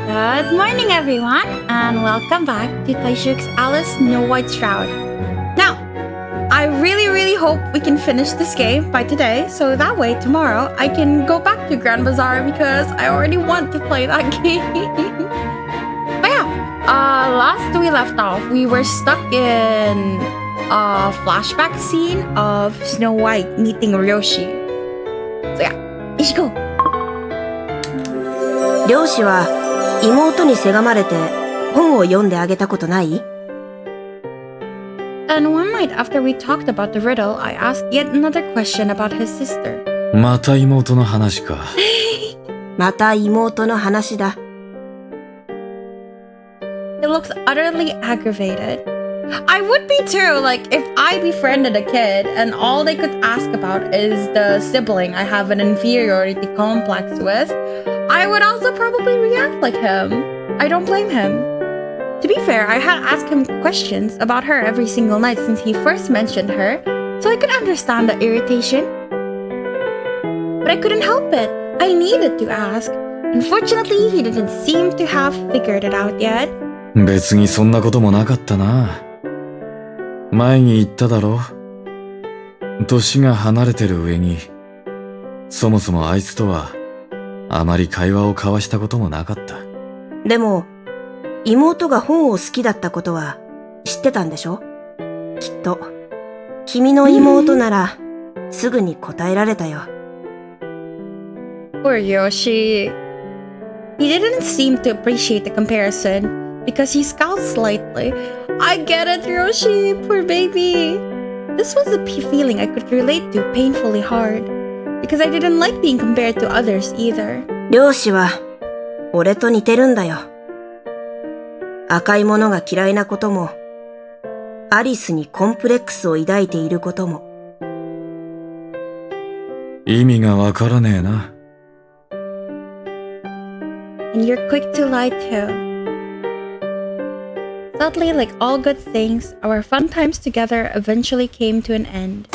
Good morning, everyone, and welcome back to Taisho's Alice Snow White Shroud. Now, I really hope we can finish this game by today, so that way tomorrow I can go back to Grand Bazaar because I already want to play that game. But yeah, last we left off, we were stuck in a flashback scene of Snow White meeting Ryoshi. So yeah, Ishiko. 漁師は妹にせがまれて本を読んであげたことない？ And one night after we talked about the riddle, I asked yet another question about his sister. また妹の話か。また妹の話だ。He looks utterly aggravated. I would be too, like, if I befriended a kid and all they could ask about is the sibling I have an inferiority complex with, I would also probably react like him. I don't blame him. To be fair, I had asked him questions about her every single night since he first mentioned her, so I could understand the irritation. But I couldn't help it. I needed to ask. Unfortunately, he didn't seem to have figured it out yet. 別にそんなこともなかったな。前に言っただろ。年が離れてる上に、そもそもあいつとはあまり会話を交わしたこともなかった。でも、妹が本を好きだったことは知ってたんでしょ？きっと、君の妹ならすぐに答えられたよ。Poor Yoshi. He didn't seem to appreciate the comparison because he scowled slightly. I get it, Yoshi, poor baby. This was a feeling I could relate to painfully hard because I didn't like being compared to others either. 漁師は俺と似てるんだよ。赤いものが嫌いなことも、アリスにコンプレックスを抱いていることも。意味がわからねえな。And you're quick to lie too. Sadly, like all good things, our fun times together eventually came to an end.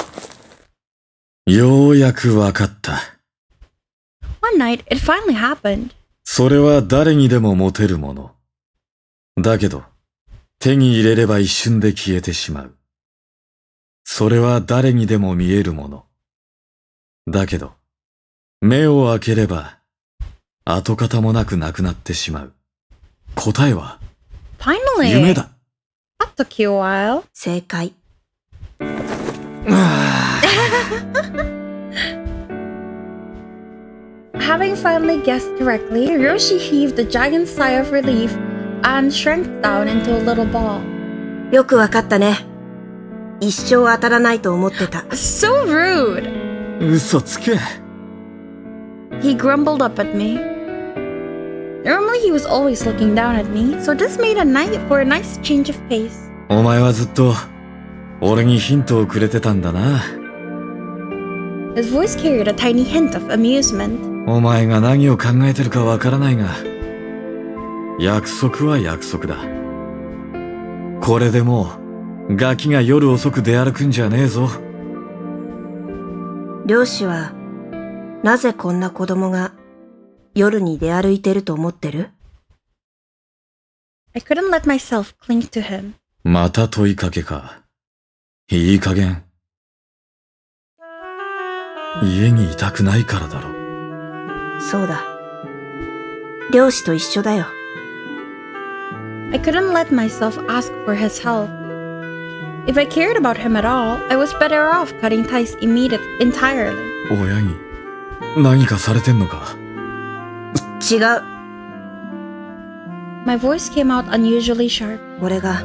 ようやくわかった。One night, it finally happened. それは誰にでも持てるもの。だけど、手に入れれば一瞬で消えてしまう。それは誰にでも見えるもの。だけど、目を開ければ、跡形もなくなくなってしまう。答えは、Finally! 夢だ。That took you a while. 正解。Having finally guessed correctly, Ryoshi heaved a giant sigh of relief and shrank down into a little ball. よくわかったね。一生当たらないと思ってた。So rude! 嘘つけ。He grumbled up at me. Normally he was always looking down at me, so this made a night for a nice change of pace. お前はずっと、俺にヒントをくれてたんだな。His voice carried a tiny hint of amusement. お前が何を考えてるかわからないが、約束は約束だ。これでもう、ガキが夜遅く出歩くんじゃねえぞ。漁師は、なぜこんな子供が夜に出歩いてると思ってる？ I couldn't let myself cling to him. また問いかけか。いい加減。家にいたくないからだろ。そうだ。漁師と一緒だよ。I couldn't let myself ask for his help. If I cared about him at all, I was better off cutting ties entirely. 親に何かされてんのか？違う。My voice came out unusually sharp. 俺が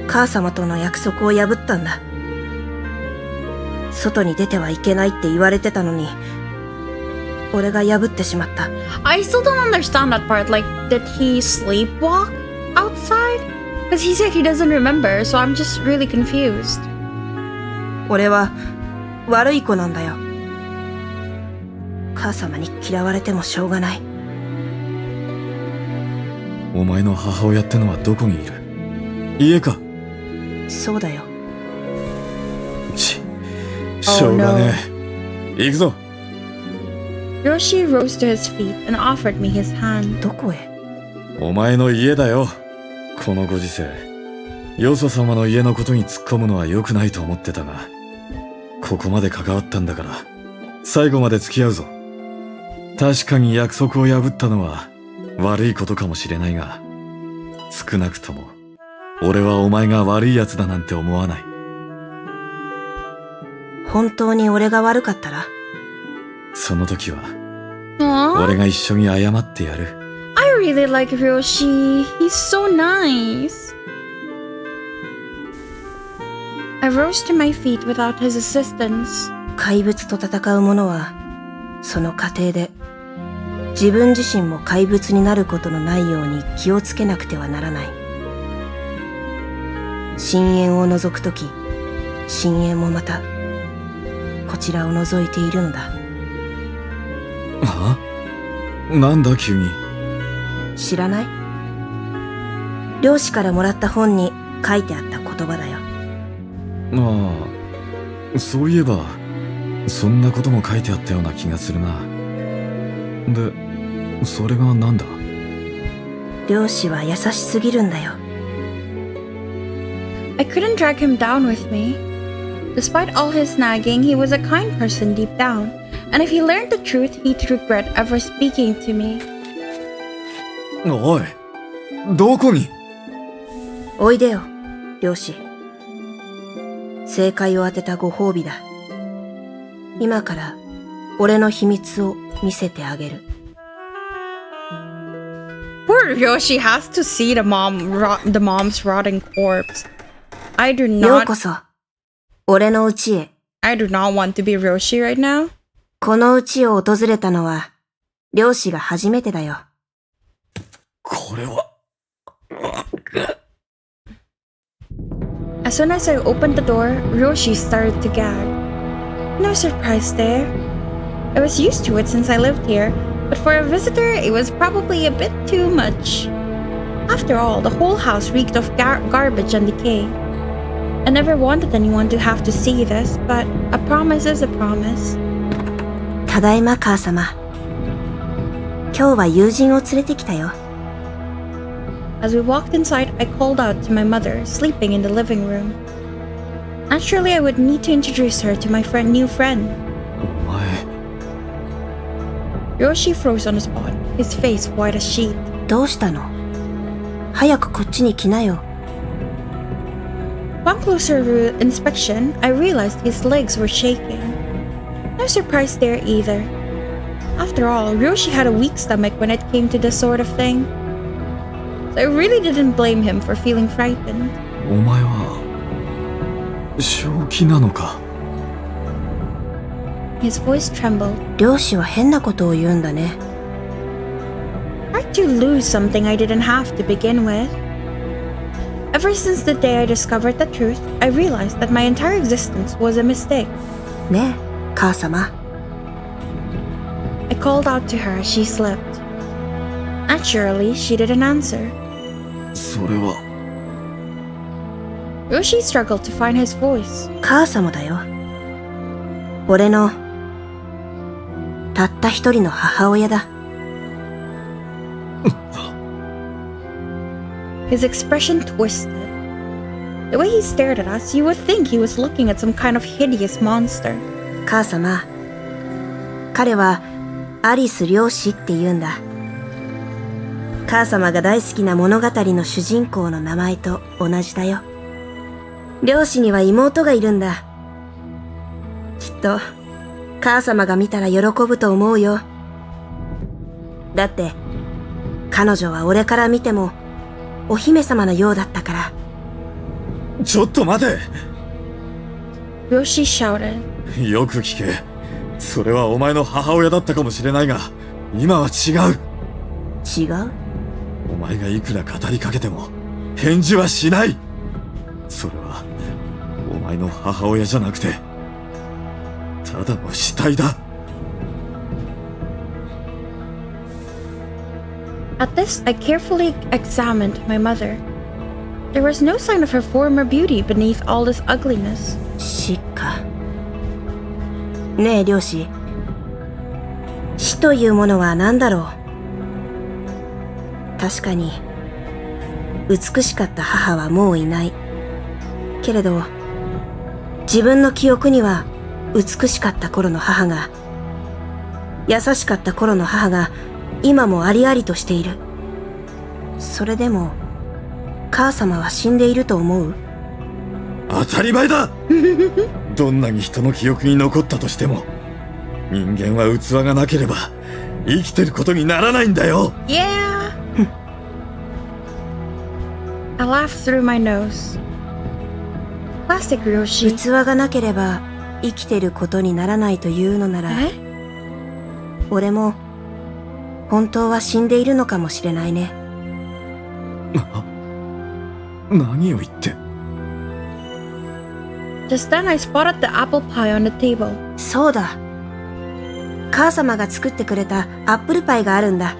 母様との約束を破ったんだ。外に出てはいけないって言われてたのに、俺が破ってしまった。I still don't understand that part. Like, did he sleepwalk outside? Because he said he doesn't remember, so I'm just really confused. 俺は悪い子なんだよ。母様に嫌われてもしょうがない。お前の母親ってのはどこにいる？家か？そうだよ。しょうがねえ。行くぞ。Ryoshi rose to his feet and offered me his hand. どこへ？お前の家だよ。このご時世。よそ様の家のことに突っ込むのは良くないと思ってたが、ここまで関わったんだから、最後まで付き合うぞ。確かに約束を破ったのは悪いことかもしれないが、少なくとも俺はお前が悪い奴だなんて思わない。本当に俺が悪かったら？その時は Aww. 俺が一緒に謝ってやる。 I really like Ryoshi. He's so nice. I rose to my feet without his assistance. 怪物と戦う者は、その過程で自分自身も怪物になることのないように気をつけなくてはならない。深淵を覗くとき、深淵もまたこちらを覗いているのだ。は？なんだ急に。知らない？漁師からもらった本に書いてあった言葉だよ。ああ、そういえばそんなことも書いてあったような気がするな。で、それがなんだ？漁師は優しすぎるんだよ。I couldn't drag him down with me. Despite all his nagging, he was a kind person deep down, and if he learned the truth, he'd regret ever speaking to me. おい、どこに？おいでよ、漁師。正解を当てたご褒美だ。今から俺の秘密を見せてあげる。Poor Ryoshi has to see the mom's rotting corpse. I do よう not こそ、俺の家へ。I do not want to be Ryoshi right now. この家を訪れたのは、漁師が初めてだよ。これは。As soon as I opened the door, Ryoshi started to gag. No surprise there. I was used to it since I lived here, but for a visitor, it was probably a bit too much. After all, the whole house reeked of garbage and decay. I never wanted anyone to have to see this, but a promise is a promise. ただいま母様。今日は友人を連れてきたよ。As we walked inside, I called out to my mother, sleeping in the living room. Naturally, I would need to introduce her to my new friend. お前。Ryoshi froze on the spot, his face white as sheet. どうしたの？早くこっちに来なよ。Upon closer inspection, I realized his legs were shaking. No surprise there either. After all, Ryoshi had a weak stomach when it came to this sort of thing. So I really didn't blame him for feeling frightened. お前は正気なのか？ His voice trembled. 漁師は変なことを言うんだね。Hard to lose something I didn't have to begin with. Ever since the day I discovered the truth, I realized that my entire existence was a mistake. ねえ、母様。I called out to her as she slept. Naturally, she didn't answer. それは。Ryoshi struggled to find his voice. 母様だよ。俺のたった一人の母親だ。His expression twisted. The way he stared at us, you would think he was looking at some kind of hideous monster. 母様、彼はアリス漁師って言うんだ。母様が大好きな物語の主人公の名前と同じだよ。漁師には妹がいるんだ。きっと母様が見たら喜ぶと思うよ。だって彼女は俺から見てもお姫様のようだったから。ちょっと待て。 Ryoshi shouted. よく聞け。それはお前の母親だったかもしれないが、今は違う。違う？お前がいくら語りかけても返事はしない。それはお前の母親じゃなくてただの死体だ。 At this, I carefully examined my mother. There was no sign of her former beauty beneath all this ugliness. 死か。ねえ漁師、死というものは何だろう？確かに、美しかった母はもういない。けれど、自分の記憶には美しかった頃の母が、優しかった頃の母が今もありありとしている。それでも、母様は死んでいると思う？当たり前だどんなに人の記憶に残ったとしても、人間は器がなければ生きてることにならないんだよ。Yeah. I laughed through my nose. Plastic Ryoshi. 器がなければ生きてることにならないというのなら、俺も本当は死んでいるのかもしれないね。何を言って。Just then I spotted the apple pie on the table. そうだ。母様が作ってくれたアップルパイがあるんだ。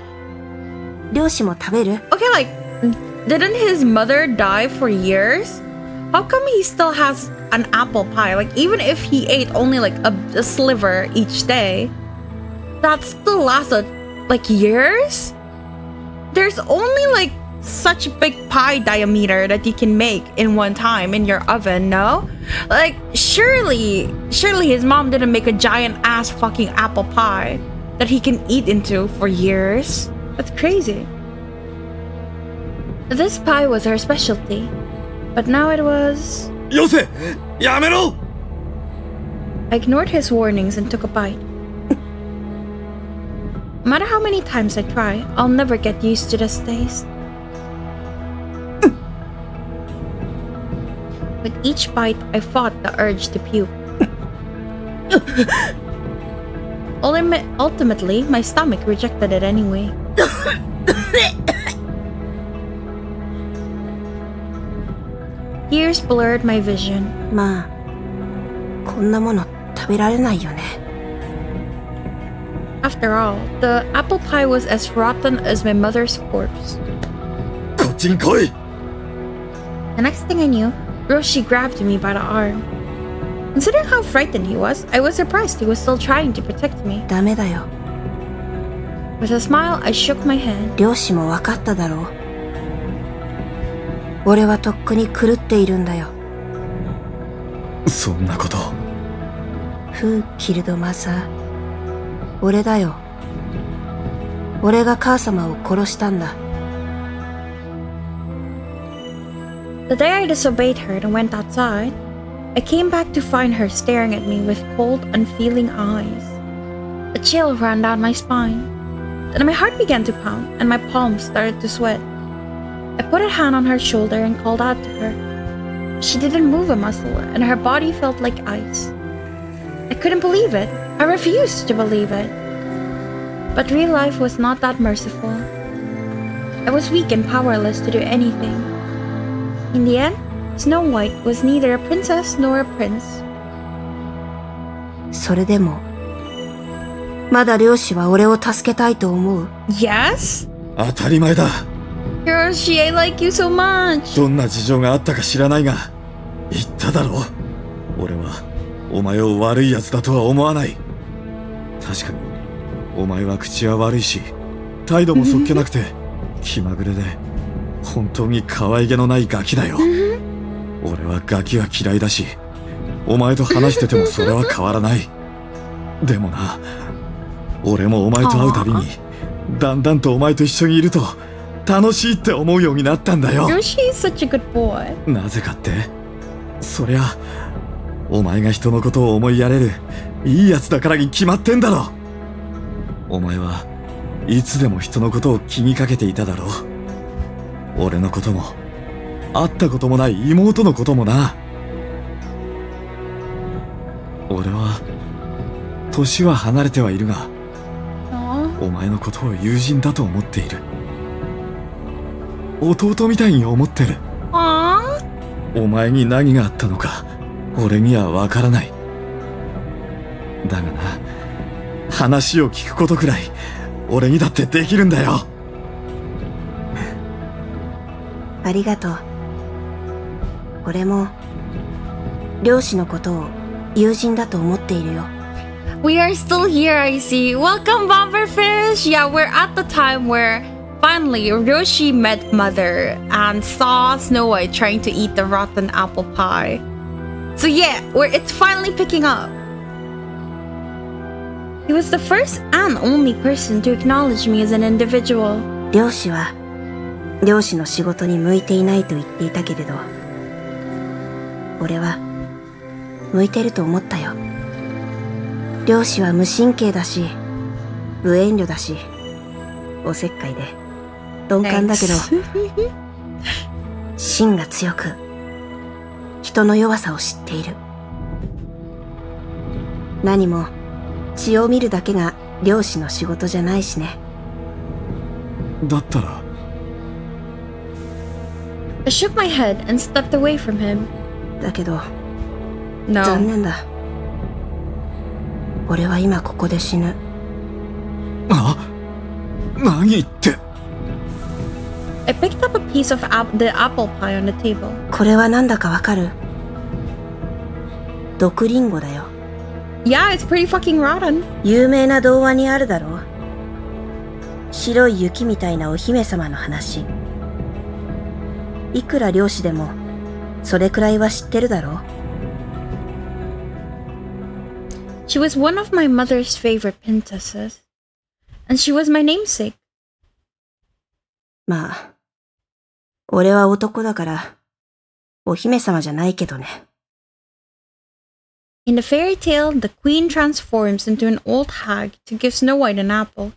漁師も食べる？ Okay, like, didn't his mother die for years? How come he still has an apple pie? Like, even if he ate only like a sliver each day, that still lasted like years? There's only like such big pie diameter that you can make in one time in your oven, no? Like, surely his mom didn't make a giant ass fucking apple pie that he can eat into for years. That's crazy. This pie was her specialty, but now it was... よせ！やめろ！ I ignored his warnings and took a bite. No matter how many times I try, I'll never get used to this taste. With each bite, I fought the urge to puke. Ultimately, my stomach rejected it anyway. Tears blurred my vision. まあ、こんなもの食べられないよね。After all, the apple pie was as rotten as my mother's corpse. こっちに来い！ The next thing I knew, Roshi grabbed me by the arm. Considering how frightened he was, I was surprised he was still trying to protect me. ダメだよ。With a smile, I shook my head. 漁師も分かっただろう。俺はとっくに狂っているんだよ。そんなこと。Who killed mother? 俺だよ。俺が母様を殺したんだ。The day I disobeyed her and went outside, I came back to find her staring at me with cold, unfeeling eyes. A chill ran down my spine. Then my heart began to pound and my palms started to sweat. I put a hand on her shoulder and called out to her. She didn't move a muscle and her body felt like ice. I couldn't believe it. I refused to believe it. But real life was not that merciful. I was weak and powerless to do anything. In the end, Snow White was neither a princess nor a prince. それでも、まだ漁師は俺を助けたいと思う。Yes? 当たり前だ。Hiroshi, I like you so much. どんな事情があったか知らないが、言っただろう。俺はお前を悪い奴だとは思わない。確かに、お前は口は悪いし、態度もそっけなくて、気まぐれで、本当に可愛げのないガキだよ。俺はガキは嫌いだし、お前と話しててもそれは変わらない。でもな、俺もお前と会うたびに、だんだんとお前と一緒にいると、楽しいって思うようになったんだよ。Yoshi is such a good boy. なぜかって、そりゃ、お前が人のことを思いやれる、いいやつだからに決まってんだろ。お前はいつでも人のことを気にかけていただろう。俺のことも、会ったこともない妹のこともな。俺は、年は離れてはいるが、お前のことを友人だと思っている。弟みたいに思ってる。お前に何があったのか、俺にはわからない。だがな、話を聞くことくらい、俺にだってできるんだよ。ありがとう。俺も、漁師のことを友人だと思っているよ。We are still here, I see. Welcome, Bomberfish! Yeah, we're at the time where Finally, Ryoshi met Mother and saw Snow White trying to eat the rotten apple pie. So yeah, it's finally picking up. He was the first and only person to acknowledge me as an individual. 漁師は漁師の仕事に向いていないと言っていたけれど、俺は向いてると思ったよ。漁師は無神経だし、無遠慮だし、おせっかいで鈍感だけど芯が強く、人の弱さを知っている。何も血を見るだけが漁師の仕事じゃないしね。だったら I shook my head and stepped away from him. だけど、No. 残念だ。俺は今ここで死ぬ。あ、何言って。I picked up a piece of the apple pie on the table. これはなんだかわかる？毒リンゴだよ。Yeah, it's pretty fucking rotten. 有名な童話にあるだろう。白い雪みたいなお姫様の話。いくら漁師でもそれくらいは知ってるだろう。She was one of my mother's favorite princesses, and she was my namesake. まあ、俺は男だからお姫様じゃないけどね。In the fairy tale, the queen transforms into an old hag to give Snow White an apple.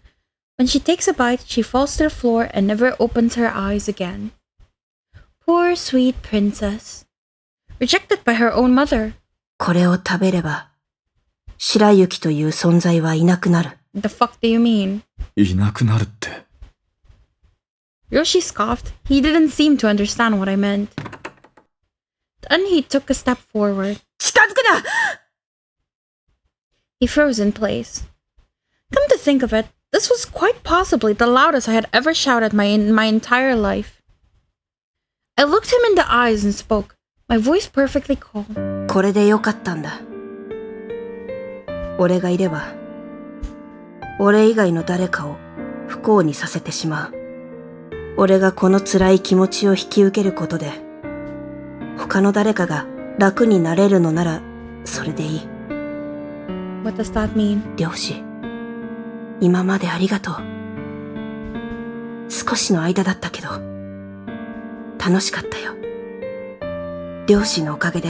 When she takes a bite, she falls to the floor and never opens her eyes again. Poor sweet princess. Rejected by her own mother. これを食べれば、白雪という存在はいなくなる。The fuck do you mean? いなくなるって。Yoshi scoffed. He didn't seem to understand what I meant. Then he took a step forward. 近づくな! He froze in place. Come to think of it, this was quite possibly the loudest I had ever shouted in my entire life. I looked him in the eyes and spoke, my voice perfectly calm. これでよかったんだ。俺がいれば、俺以外の誰かを不幸にさせてしまう。俺がこの辛い気持ちを引き受けることで、他の誰かが楽になれるのなら、それでいい。What does that mean? 漁師、今までありがとう。少しの間だったけど、楽しかったよ。漁師のおかげで、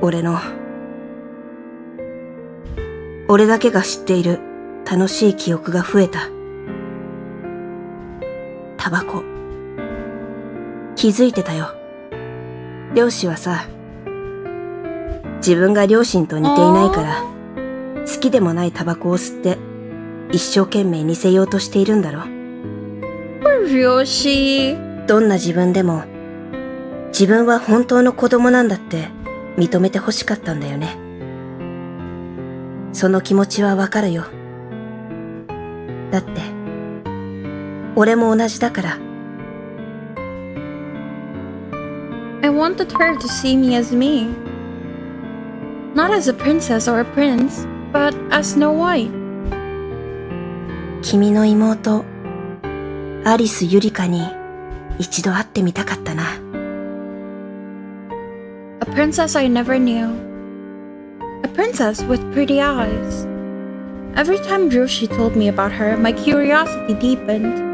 俺だけが知っている楽しい記憶が増えた。タバコ。気づいてたよ。漁師はさ、自分が両親と似ていないから、好きでもないタバコを吸って、一生懸命似せようとしているんだろ。Ryoshi. どんな自分でも、自分は本当の子供なんだって認めてほしかったんだよね。その気持ちはわかるよ。だって、俺も同じだから。I wanted her to see me as me. Not as a princess or a prince, but as Snow White. 君の妹、アリス・ユリカに一度会ってみたかったな。A princess I never knew. A princess with pretty eyes. Every time Ryoshi told me about her, my curiosity deepened.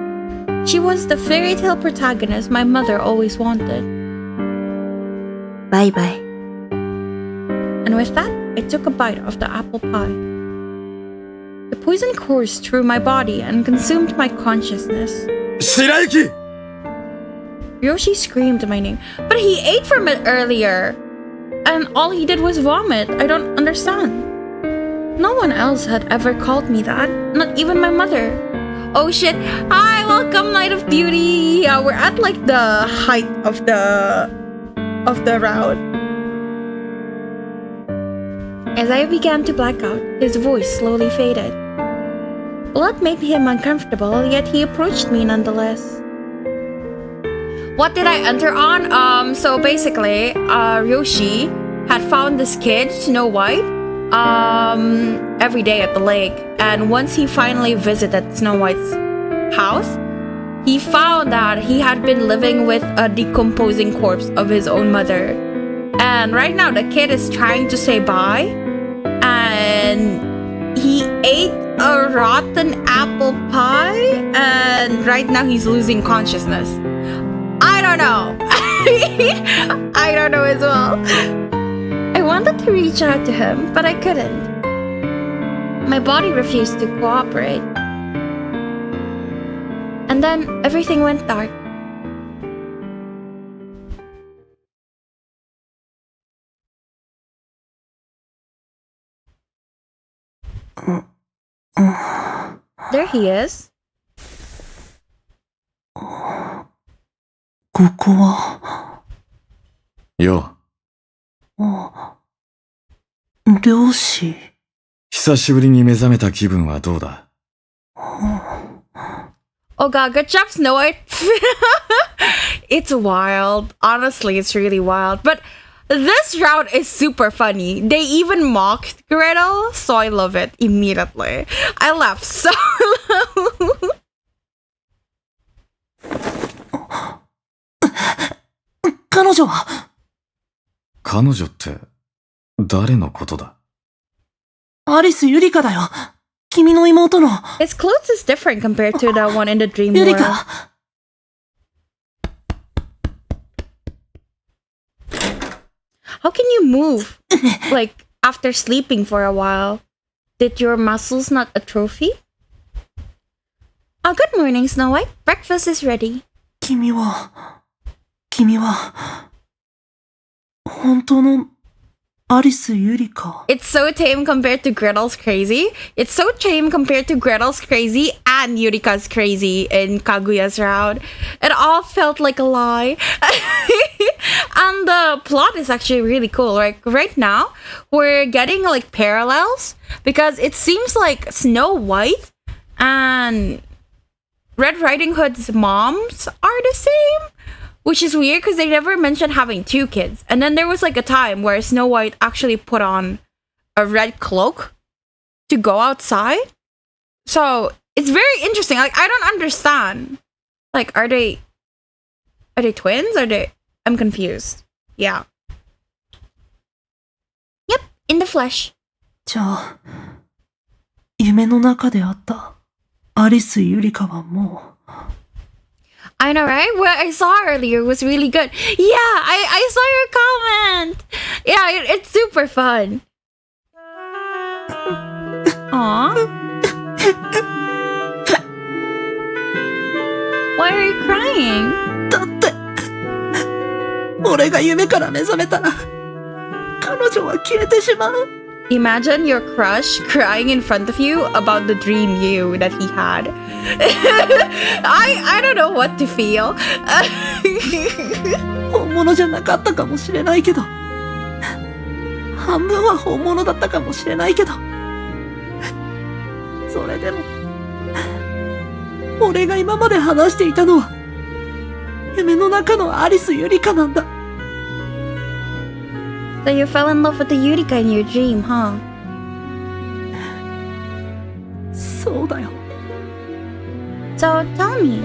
She was the fairy tale protagonist my mother always wanted. バイバイ。And with that, I took a bite of the apple pie. The poison coursed through my body and consumed my consciousness. 白雪! Ryoshi screamed my name, but he ate from it earlier. And all he did was vomit. I don't understand. No one else had ever called me that, not even my mother. Oh shit. Hi, welcome, Night of Beauty. Yeah, we're at like the height of the route. As I began to black out, his voice slowly faded. Blood made him uncomfortable, yet he approached me nonetheless. What did I enter on? So basically, Ryoshi had found this kid, Snow White, every day at the lake. And once he finally visited Snow White's house, he found that he had been living with a decomposing corpse of his own mother. And right now the kid is trying to say bye, and he ate a rotten apple pie, and right now he's losing consciousness. I don't know. I don't know as well. I wanted to reach out to him, but I couldn't. My body refused to cooperate. And then everything went dark. There he is. ここは、よ、漁師。久しぶりに目覚めた気分はどうだ？ Oh god, good job, Snow White. It's wild. Honestly, it's really wild. But this route is super funny. They even mocked Gretel, so I love it immediately. I laughed so loud. 彼女は？彼女って誰のことだ？アリス・ユリカだよ。君の妹の。His clothes is different compared to the one in the dream ユリ world. カ。How can you move? Like, after sleeping for a while? Did your muscles not atrophy? Oh, good morning, Snow White. Breakfast is ready. 君は、本当のアリス・ユリカ。It's so tame compared to Gretel's crazy. It's so tame compared to Gretel's crazy and Yurika's crazy in Kaguya's route. It all felt like a lie. And the plot is actually really cool. Like right now, we're getting like parallels because it seems like Snow White and Red Riding Hood's moms are the same. Which is weird because they never mentioned having two kids. And then there was like a time where Snow White actually put on a red cloak to go outside. So it's very interesting. Like, I don't understand. Like, are they twins? I'm confused. Yeah. Yep, in the flesh. じゃあ、夢の中であったアリス・ユリカはもう。I know, right? What I saw earlier was really good. Yeah, I saw your comment. Yeah, it's super fun. Aww. Why are you crying? だって、俺が夢から目覚めたら、彼女は消えてしまう。Imagine your crush crying in front of you about the dream you that he had. I don't know what to feel. 本物じゃなかったかもしれないけど、半分は本物だったかもしれないけど、それでも、俺が今まで話していたのは、夢の中のアリス・ユリカなんだ。So you fell in love with the Yurika in your dream, huh? そうだよ。So tell me,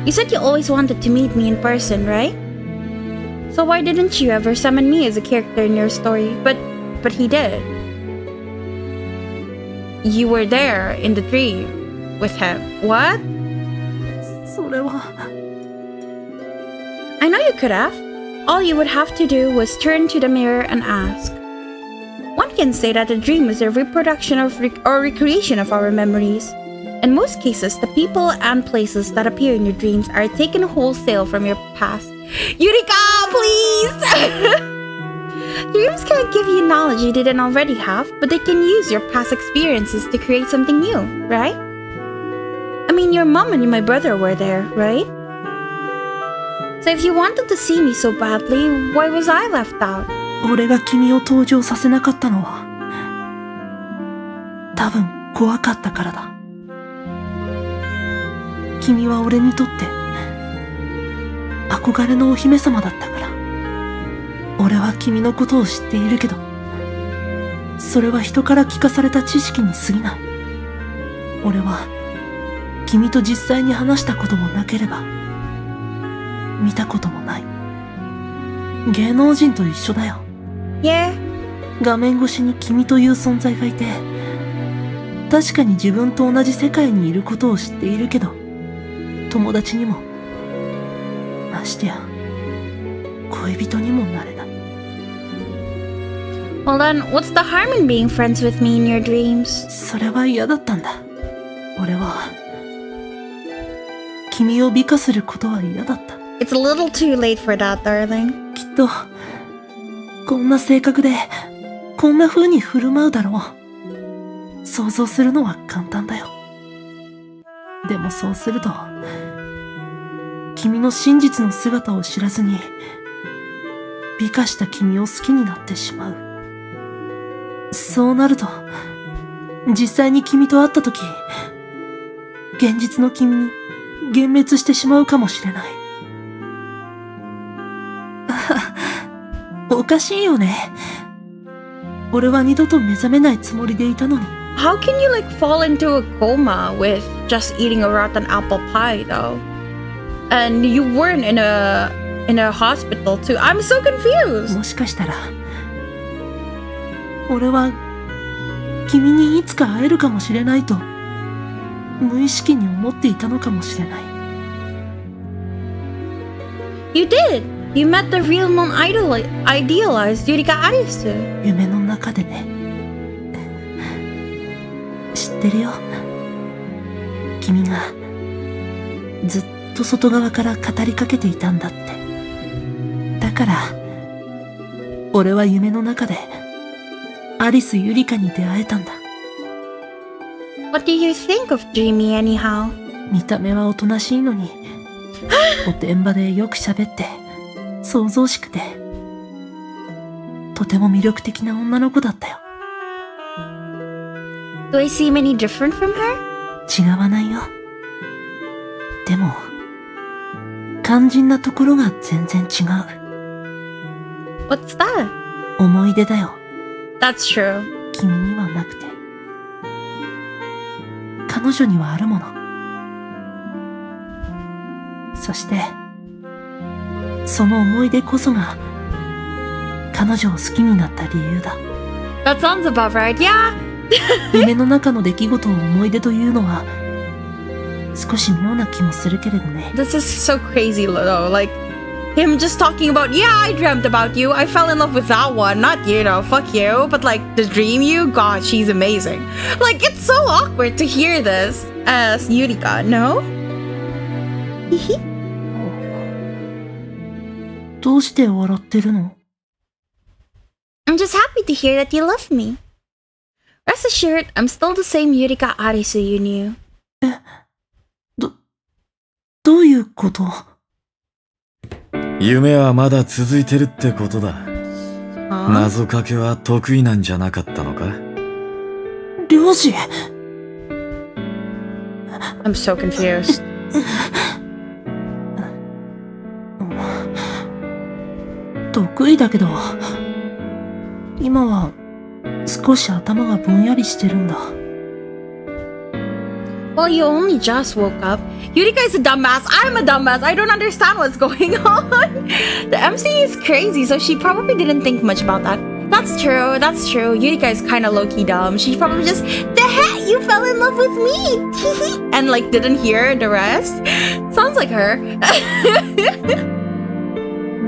you said you always wanted to meet me in person, right? So why didn't you ever summon me as a character in your story? But he did. You were there in the dream with him. What? それは。I know you could have. All you would have to do was turn to the mirror and ask. One can say that a dream is a reproduction of or recreation of our memories. In most cases, the people and places that appear in your dreams are taken wholesale from your past. Yurika, please! Dreams can't give you knowledge you didn't already have, but they can use your past experiences to create something new, right? I mean, your mom and my brother were there, right? So if you wanted to see me so badly, why was I left out? 俺が君を登場させなかったのは、多分怖かったからだ。君は俺にとって憧れのお姫様だったから。俺は君のことを知っているけど、それは人から聞かされた知識に過ぎない。俺は君と実際に話したこともなければ、見たこともない。芸能人と一緒だよ。Yeah. 画面越しに君という存在がいて、確かに自分と同じ世界にいることを知っているけど、友達にも、ましてや、恋人にもなれない。Well then, what's the harm in being friends with me in your dreams? それは嫌だったんだ。俺は、君を美化することは嫌だった。It's a little too late for that, darling. きっと、こんな性格で、こんな風に振る舞うだろう。想像するのは簡単だよ。でもそうすると、君の真実の姿を知らずに、美化した君を好きになってしまう。そうなると、実際に君と会ったとき、現実の君に幻滅してしまうかもしれない。おかしいよね。俺は二度と目覚めないつもりでいたのに。How can you like fall into a coma with just eating a rotten apple pie though? And you weren't in a hospital too. I'm so confused. もしかしたら、俺は君にいつか会えるかもしれないと無意識に思っていたのかもしれない。You did. You met the real non-idealized Yurika Arisu. 夢の中でね。知ってるよ。君がずっと外側から語りかけていたんだって。だから俺は夢の中でアリス・ユリカに出会えたんだ。What do you think of Dreamy anyhow? 見た目はおとなしいのにおてんばでよく喋って想像しくてとても魅力的な女の子だったよ。Do I seem any different from her? 違わないよ。でも肝心なところが全然違う。 What's that? 思い出だよ。 That's true. 君にはなくて彼女にはあるもの。そしてその思い出こそが彼女を好きになった理由だ。 That sounds about right. Yeah. 夢の中の出来事を思い出というのは少し妙な気もするけれどね。 This is so crazy though. Like him just talking about, yeah, I dreamt about you. I fell in love with that one. Not you know, fuck you. But like the dream you, God, she's amazing. Like it's so awkward to hear this as Yurika, no? どうして笑ってるの？ I'm just happy to hear that you love me. Rest assured, I'm still the same Yurika Arisu you knew. どういうこと？夢はまだ続いてるってことだ。謎かけは得意なんじゃなかったのか？漁師。 I'm so confused. 得意だけど今は少し頭がぼんやりしてるんだ。 Well, you only just woke up. Yurika is a dumbass. I'm a dumbass. I don't understand what's going on. The MC is crazy, so she probably didn't think much about that. That's true. That's true. Yurika is kind of low-key dumb. She probably just, the heck, you fell in love with me. And like didn't hear the rest. Sounds like her.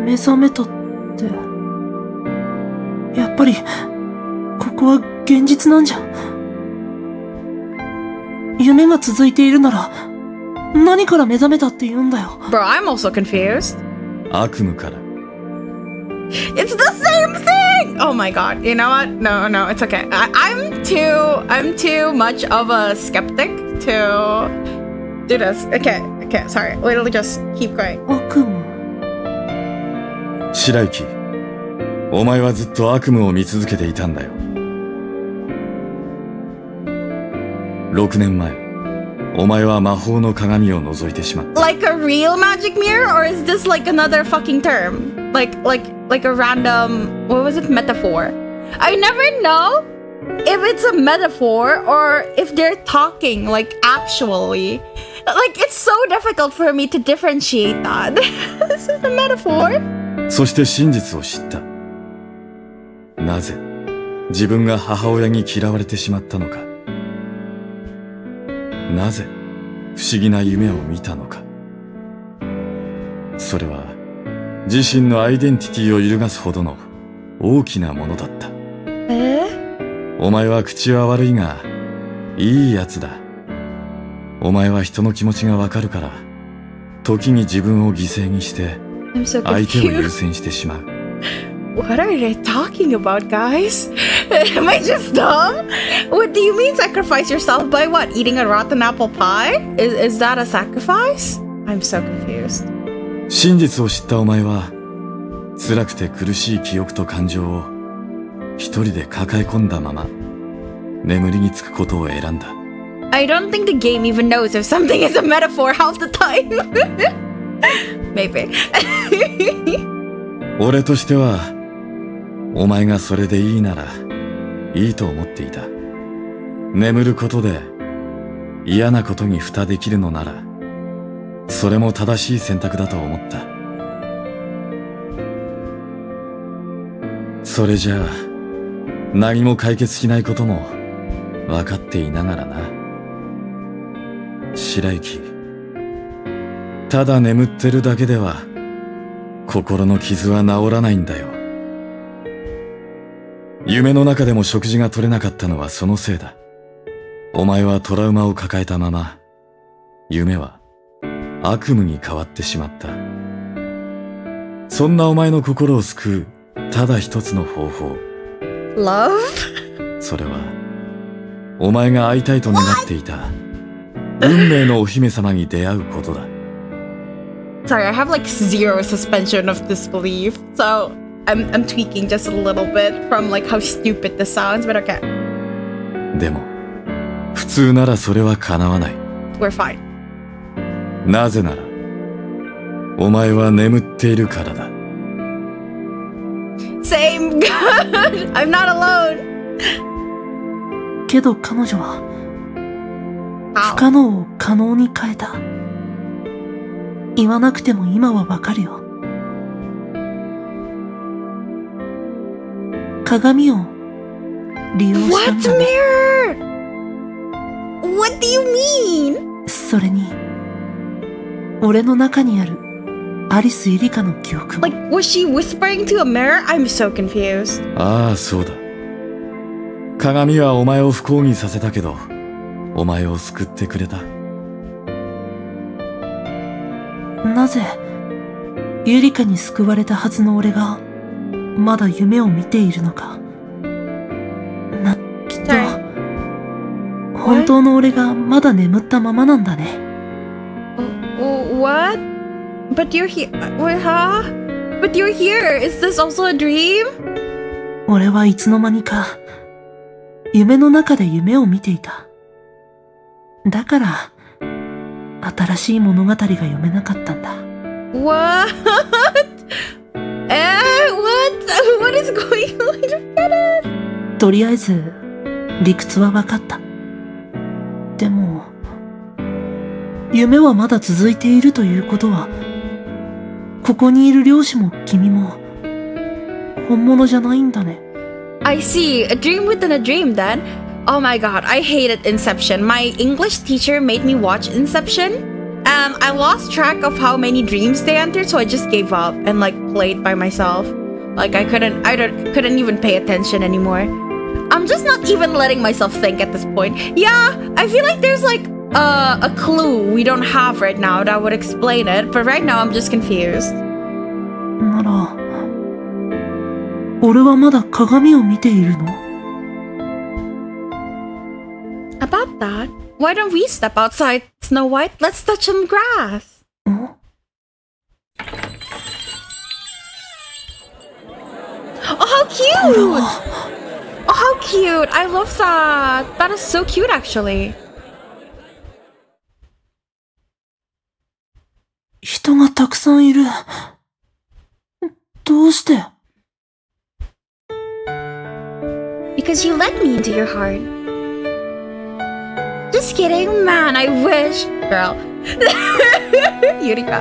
目覚めたって。やっぱりここは現実なんじゃ。夢が続いているなら何から目覚めたって言うんだよ。 Bro, I'm also confused. 悪夢から。It's the same thing! Oh my god. You know what? No, it's okay. I'm too much of a skeptic to do this. Okay, sorry. We'll just keep going. 悪夢。白雪、お前はずっと悪夢を見続けていたんだよ。6年前、お前は魔法の鏡を覗いてしまった。 Like a real magic mirror, or is this like another fucking term? Like a random, what was it, metaphor? I never know if it's a metaphor or if they're talking like actually. Like, it's so difficult for me to differentiate that. This is a metaphor. そして真実を知った。なぜ自分が母親に嫌われてしまったのか。なぜ不思議な夢を見たのか。それは自身のアイデンティティを揺るがすほどの大きなものだった。お前は口は悪いがいいやつだ。お前は人の気持ちがわかるから、時に自分を犠牲にして相手を優先してしまう。What are they talking about, guys? Am I just dumb? What do you mean sacrifice yourself by what? Eating a rotten apple pie? Is that a sacrifice? I'm so confused. 真実を知ったお前は、辛くて苦しい記憶と感情を一人で抱え込んだまま眠りにつくことを選んだ。I don't think the game even knows if something is a metaphor half the time. Maybe. 俺としては、お前がそれでいいならいいと思っていた。眠ることで嫌なことに蓋できるのなら、それも正しい選択だと思った。それじゃあ何も解決しないことも分かっていながらな。白雪、ただ眠ってるだけでは心の傷は治らないんだよ。夢の中でも食事が取れなかったのはそのせいだ。お前はトラウマを抱えたまま、夢は悪夢に変わってしまった。そんなお前の心を救うただ一つの方法。Love? それはお前が会いたいと願っていた運命のお姫様に出会うことだ。Sorry, I have like zero suspension of disbelief, so I'm tweaking just a little bit from like how stupid this sounds, but okay. でも普通ならそれは叶わない。 We're fine. なぜならお前は眠っているからだ。 Same. God, I'm not alone. けど彼女は Ow. 不可能を可能に変えた。言わなくても今はわかるよ。鏡を利用したん What だね。 mirror? What do you mean? それに俺の中にあるアリス・イリカの記憶も Like, was she whispering to a mirror? I'm so confused. ああ、そうだ。鏡はお前を不幸にさせたけど、お前を救ってくれた。なぜユリカに救われたはずの俺がまだ夢を見ているのか。きっと本当の俺がまだ眠ったままなんだね。What? But you're here. What, huh? But you're here. Is this also a dream? 俺はいつの間にか夢の中で夢を見ていた。だから新しい物語が読めなかったんだ。What? What is going on? とりあえず理屈は分かった。でも夢はまだ続いているということは、ここにいる漁師も君も本物じゃないんだね。I see. A dream within a dream then. Oh my god, I hated Inception. My English teacher made me watch Inception. I lost track of how many dreams they entered, so I just gave up and like played by myself. Like I couldn't even pay attention anymore. I'm just not even letting myself think at this point. Yeah, I feel like there's like a clue we don't have right now that would explain it, but right now I'm just confused. なら俺はまだ鏡を見ているの？ About that, why don't we step outside, Snow White? Let's touch some grass. Oh, how cute! Oh, how cute! I love that. That is so cute, actually. 人がたくさんいる。どうして？ Because you let me into your heart. Just kidding, man, I wish. Girl, Yurika.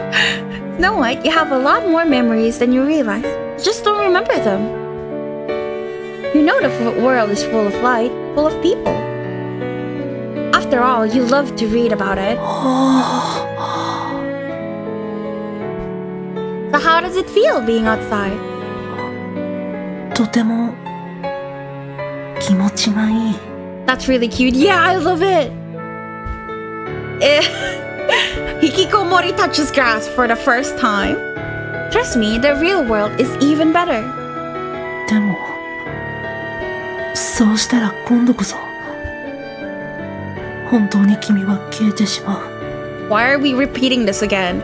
Snow White, you have a lot more memories than you realize. You just don't remember them. You know the world is full of light, full of people. After all, you love to read about it. So how does it feel being outside? とても気持ちがいい。 That's really cute. Yeah, I love it. Hikikomori touches grass for the first time. Trust me, the real world is even better. でもそうしたら今度こそ本当に君は消えてしまう。 Why are we repeating this again?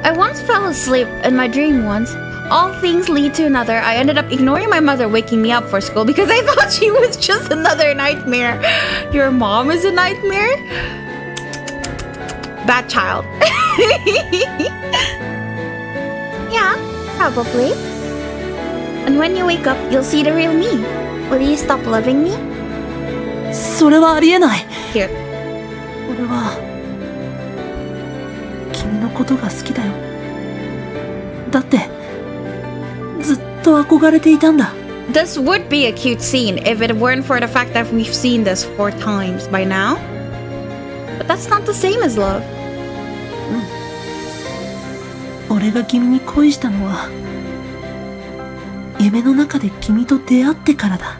I once fell asleep in my dream once. All things lead to another. I ended up ignoring my mother waking me up for school because I thought she was just another nightmare. Your mom is a nightmare? Bad child. Yeah, probably. And when you wake up, you'll see the real me. Will you stop loving me? それはありえない。 Here. 俺は君のことが好きだよ。だってずっと憧れていたんだ。 This would be a cute scene if it weren't for the fact that we've seen this 4 times by now. But that's not the same as love. 俺が君に恋したのは夢の中で君と出会ってからだ。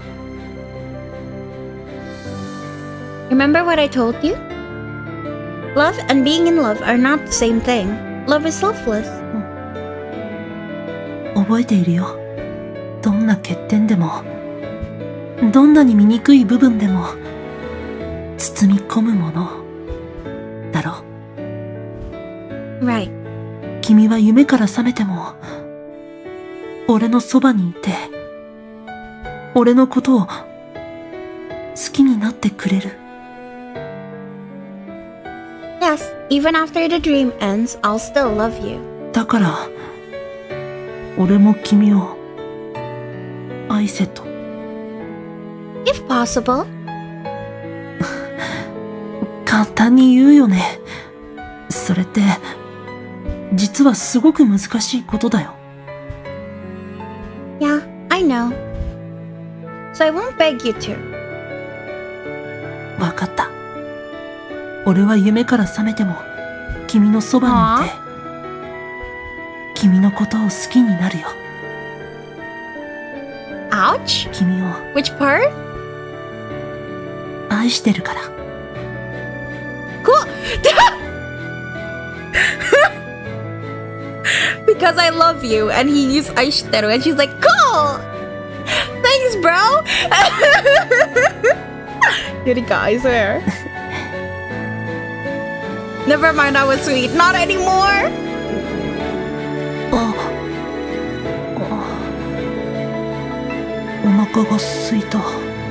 Remember what I told you? Love and being in love are not the same thing. Love is selfless. 覚えているよ。どんな欠点でもどんなに醜い部分でも包み込むものだろ。 Right. 君は夢から覚めても俺のそばにいて俺のことを好きになってくれる。 Yes, even after the dream ends, I'll still love you. だから俺も君を愛せと。 If possible. 簡単に言うよね。それって実はすごく難しいことだよ。 Yeah, I know. So I won't beg you to. わかった。俺は夢から覚めても君のそばにいて君のことを好きになるよ。 Ouch? 君を Which part? 愛してるから。 Cool. Because I love you, and he used aishiteru, and she's like, cool. Thanks, bro. Yurika, I swear. Never mind, I was sweet. Not anymore. お腹が空いた。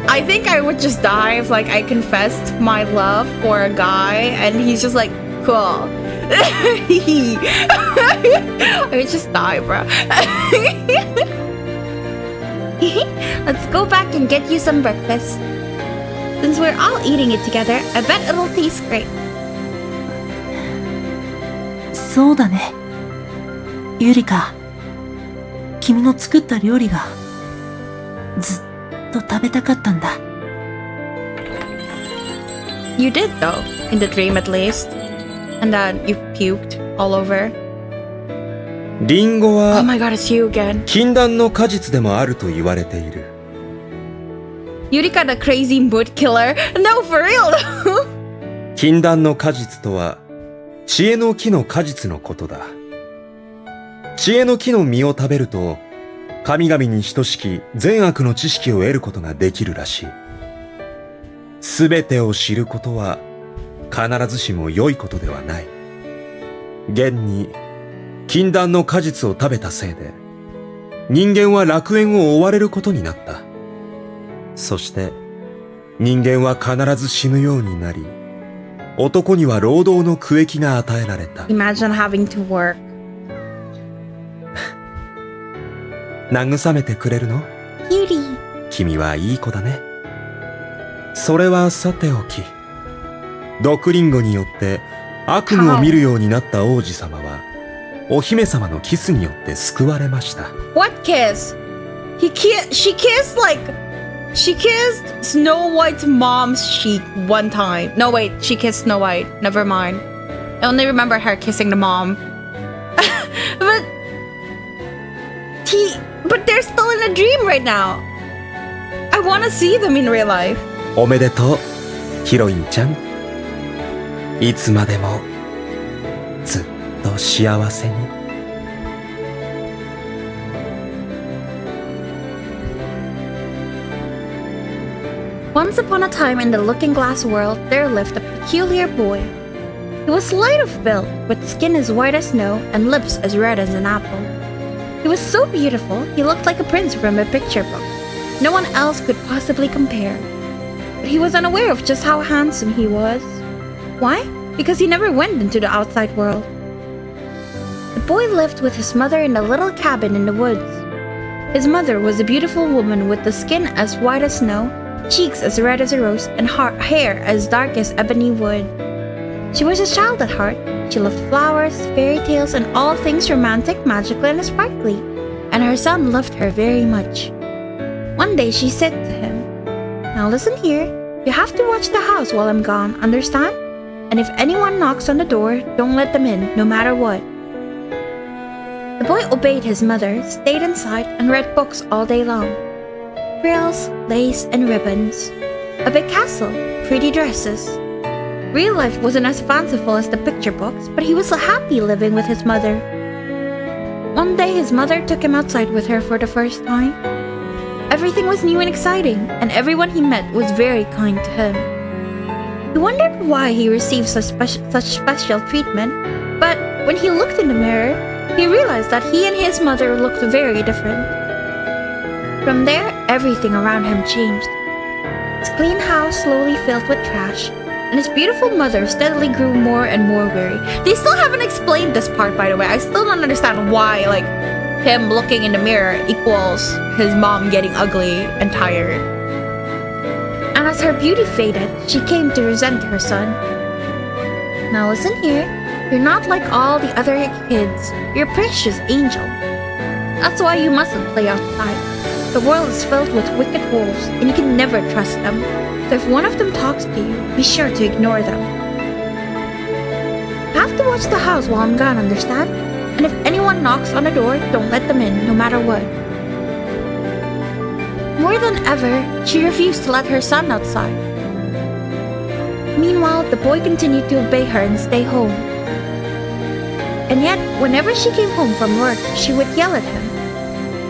I think I would just die if like I confessed my love for a guy and he's just like, cool. I would just die, bro. Let's go back and get you some breakfast. Since we're all eating it together, I bet it'll taste great. そうだね。ゆりか、君の作った料理がずっと食べたかったんだ。 You did though, in the dream at least. And then you puked all over. リンゴ Oh は my god, it's you again. 禁断の果実でもあると言われている。 Yurika the crazy mood killer. No, for real though. 禁断の果実とは知恵の木の果実のことだ。知恵の木の実を食べると神々に等しき善悪の知識を得ることができるらしい。すべてを知ることは必ずしも良いことではない。現に禁断の果実を食べたせいで人間は楽園を追われることになった。そして人間は必ず死ぬようになり、男には労働の区域が与えられた。 Imagine having to work. 慰めてくれるの？ Cutie. 君はいい子だね。それはさておき、毒リンゴによって悪夢を見るようになった王子様は、お姫様のキスによって救われました。What kiss? She kissed Snow White's mom's cheek one time. No, wait, she kissed Snow White. Never mind. I only remember her kissing the mom. But they're still in a dream right now. I want to see them in real life. おめでとう、ヒロインちゃん。いつまでもずっと幸せに。Once upon a time in the Looking Glass world, there lived a peculiar boy. He was slight of build, with skin as white as snow and lips as red as an apple. He was so beautiful, he looked like a prince from a picture book. No one else could possibly compare. But he was unaware of just how handsome he was. Why? Because he never went into the outside world. The boy lived with his mother in a little cabin in the woods. His mother was a beautiful woman with the skin as white as snow, cheeks as red as a rose, and hair as dark as ebony wood. She was a child at heart. She loved flowers, fairy tales, and all things romantic, magical, and sparkly. And her son loved her very much. One day she said to him, "Now listen here. You have to watch the house while I'm gone, understand? And if anyone knocks on the door, don't let them in, no matter what." The boy obeyed his mother, stayed inside, and read books all day long. Frills, lace, and ribbons. A big castle, pretty dresses. Real life wasn't as fanciful as the picture books, but he was so happy living with his mother. One day his mother took him outside with her for the first time. Everything was new and exciting, and everyone he met was very kind to him. He wondered why he received such special treatment, but when he looked in the mirror, he realized that he and his mother looked very different. From there, everything around him changed. His clean house slowly filled with trash, and his beautiful mother steadily grew more and more weary. They still haven't explained this part, by the way. I still don't understand why, him looking in the mirror equals his mom getting ugly and tired. And as her beauty faded, she came to resent her son. "Now listen here. You're not like all the other kids. You're a precious angel. That's why you mustn't play outside. The world is filled with wicked wolves, and you can never trust them. So if one of them talks to you, be sure to ignore them. You have to watch the house while I'm gone, understand? And if anyone knocks on the door, don't let them in, no matter what." More than ever, she refused to let her son outside. Meanwhile, the boy continued to obey her and stay home. And yet, whenever she came home from work, she would yell at him.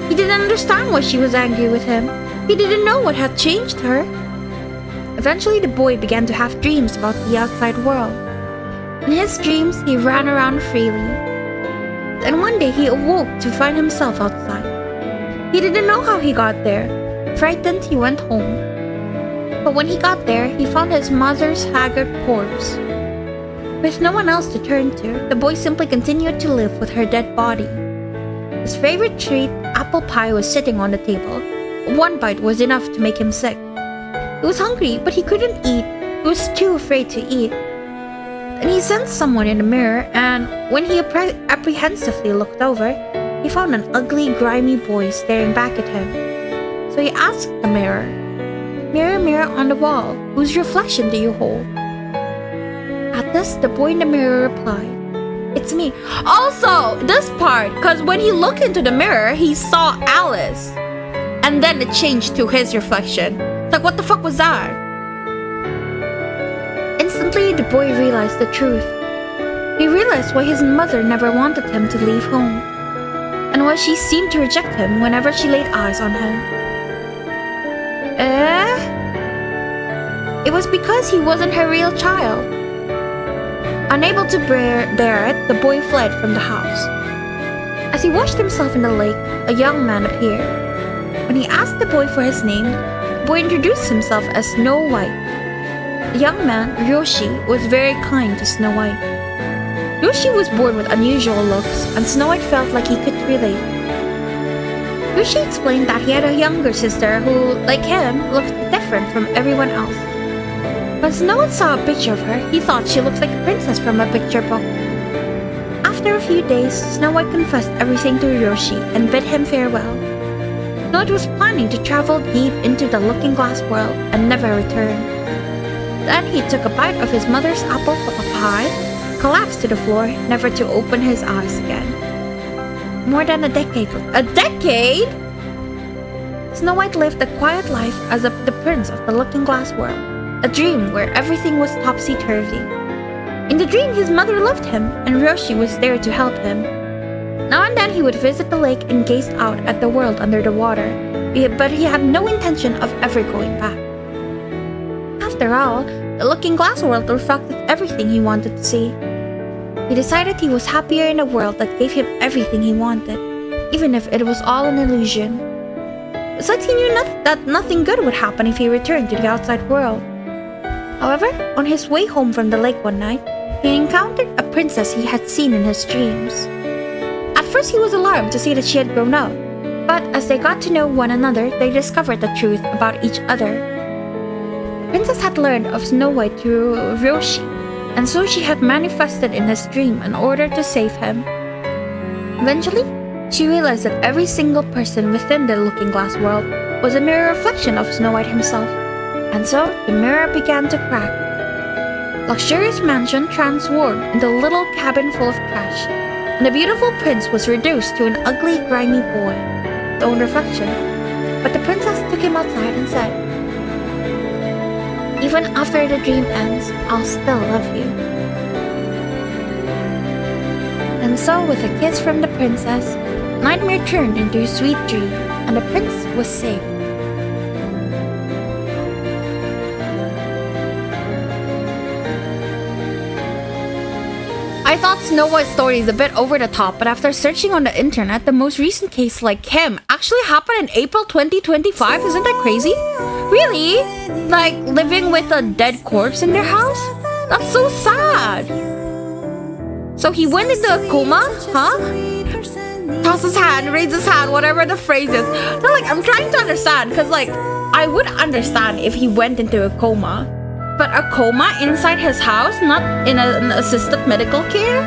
He didn't understand why she was angry with him. He didn't know what had changed her. Eventually, the boy began to have dreams about the outside world. In his dreams, he ran around freely. Then one day, he awoke to find himself outside. He didn't know how he got there. Frightened, he went home. But when he got there, he found his mother's haggard corpse. With no one else to turn to, the boy simply continued to live with her dead body. His favorite treat, apple pie, was sitting on the table. One bite was enough to make him sick. He was hungry, but he couldn't eat. He was too afraid to eat. Then he sensed someone in the mirror, and when he apprehensively looked over, he found an ugly, grimy boy staring back at him. So he asked the mirror, "Mirror, mirror on the wall, whose reflection do you hold?" At this, the boy in the mirror replied, "It's me." Also, this part, because when he looked into the mirror, he saw Alice. And then it changed to his reflection. It's like, what the fuck was that? Instantly, the boy realized the truth. He realized why his mother never wanted him to leave home, and why she seemed to reject him whenever she laid eyes on him. It was because he wasn't her real child. Unable to bear it, the boy fled from the house. As he washed himself in the lake, a young man appeared. When he asked the boy for his name, the boy introduced himself as Snow White. The young man, Ryoshi, was very kind to Snow White. Ryoshi was born with unusual looks, and Snow White felt like he could relate. Ryoshi explained that he had a younger sister who, like him, looked different from everyone else. When Snow White saw a picture of her, he thought she looked like a princess from a picture book. After a few days, Snow White confessed everything to Ryoshi and bid him farewell. Snow White was planning to travel deep into the Looking Glass world and never return. Then he took a bite of his mother's apple pie, collapsed to the floor, never to open his eyes again. More than a decade. A decade?! Snow White lived a quiet life as the prince of the Looking Glass world, a dream where everything was topsy-turvy. In the dream, his mother loved him, and Ryoshi was there to help him. Now and then he would visit the lake and gaze out at the world under the water, but he had no intention of ever going back. After all, the Looking Glass world reflected everything he wanted to see. He decided he was happier in a world that gave him everything he wanted, even if it was all an illusion. Besides, he knew that nothing good would happen if he returned to the outside world. However, on his way home from the lake one night, he encountered a princess he had seen in his dreams. At first, he was alarmed to see that she had grown up, but as they got to know one another, they discovered the truth about each other. The princess had learned of Snow White through Ryoshi, and so she had manifested in his dream in order to save him. Eventually, she realized that every single person within the Looking Glass world was a mirror reflection of Snow White himself, and so the mirror began to crack. Luxurious mansion transformed into a little cabin full of trash, and the beautiful prince was reduced to an ugly, grimy boy, his own reflection. But the princess took him outside and said, "Even after the dream ends, I'll still love you." And so, with a kiss from the princess, nightmare turned into a sweet dream, and the prince was saved. I thought Snow White's story is a bit over the top, but after searching on the internet, the most recent case like him actually happened in April 2025. Isn't that crazy? Really? Like living with a dead corpse in their house? That's so sad. So he went into a coma? Huh? Toss his hand, raise his hand, whatever the phrase is. No, like, I'm trying to understand, because, like, I would understand if he went into a coma. But a coma inside his house, not in an assisted medical care?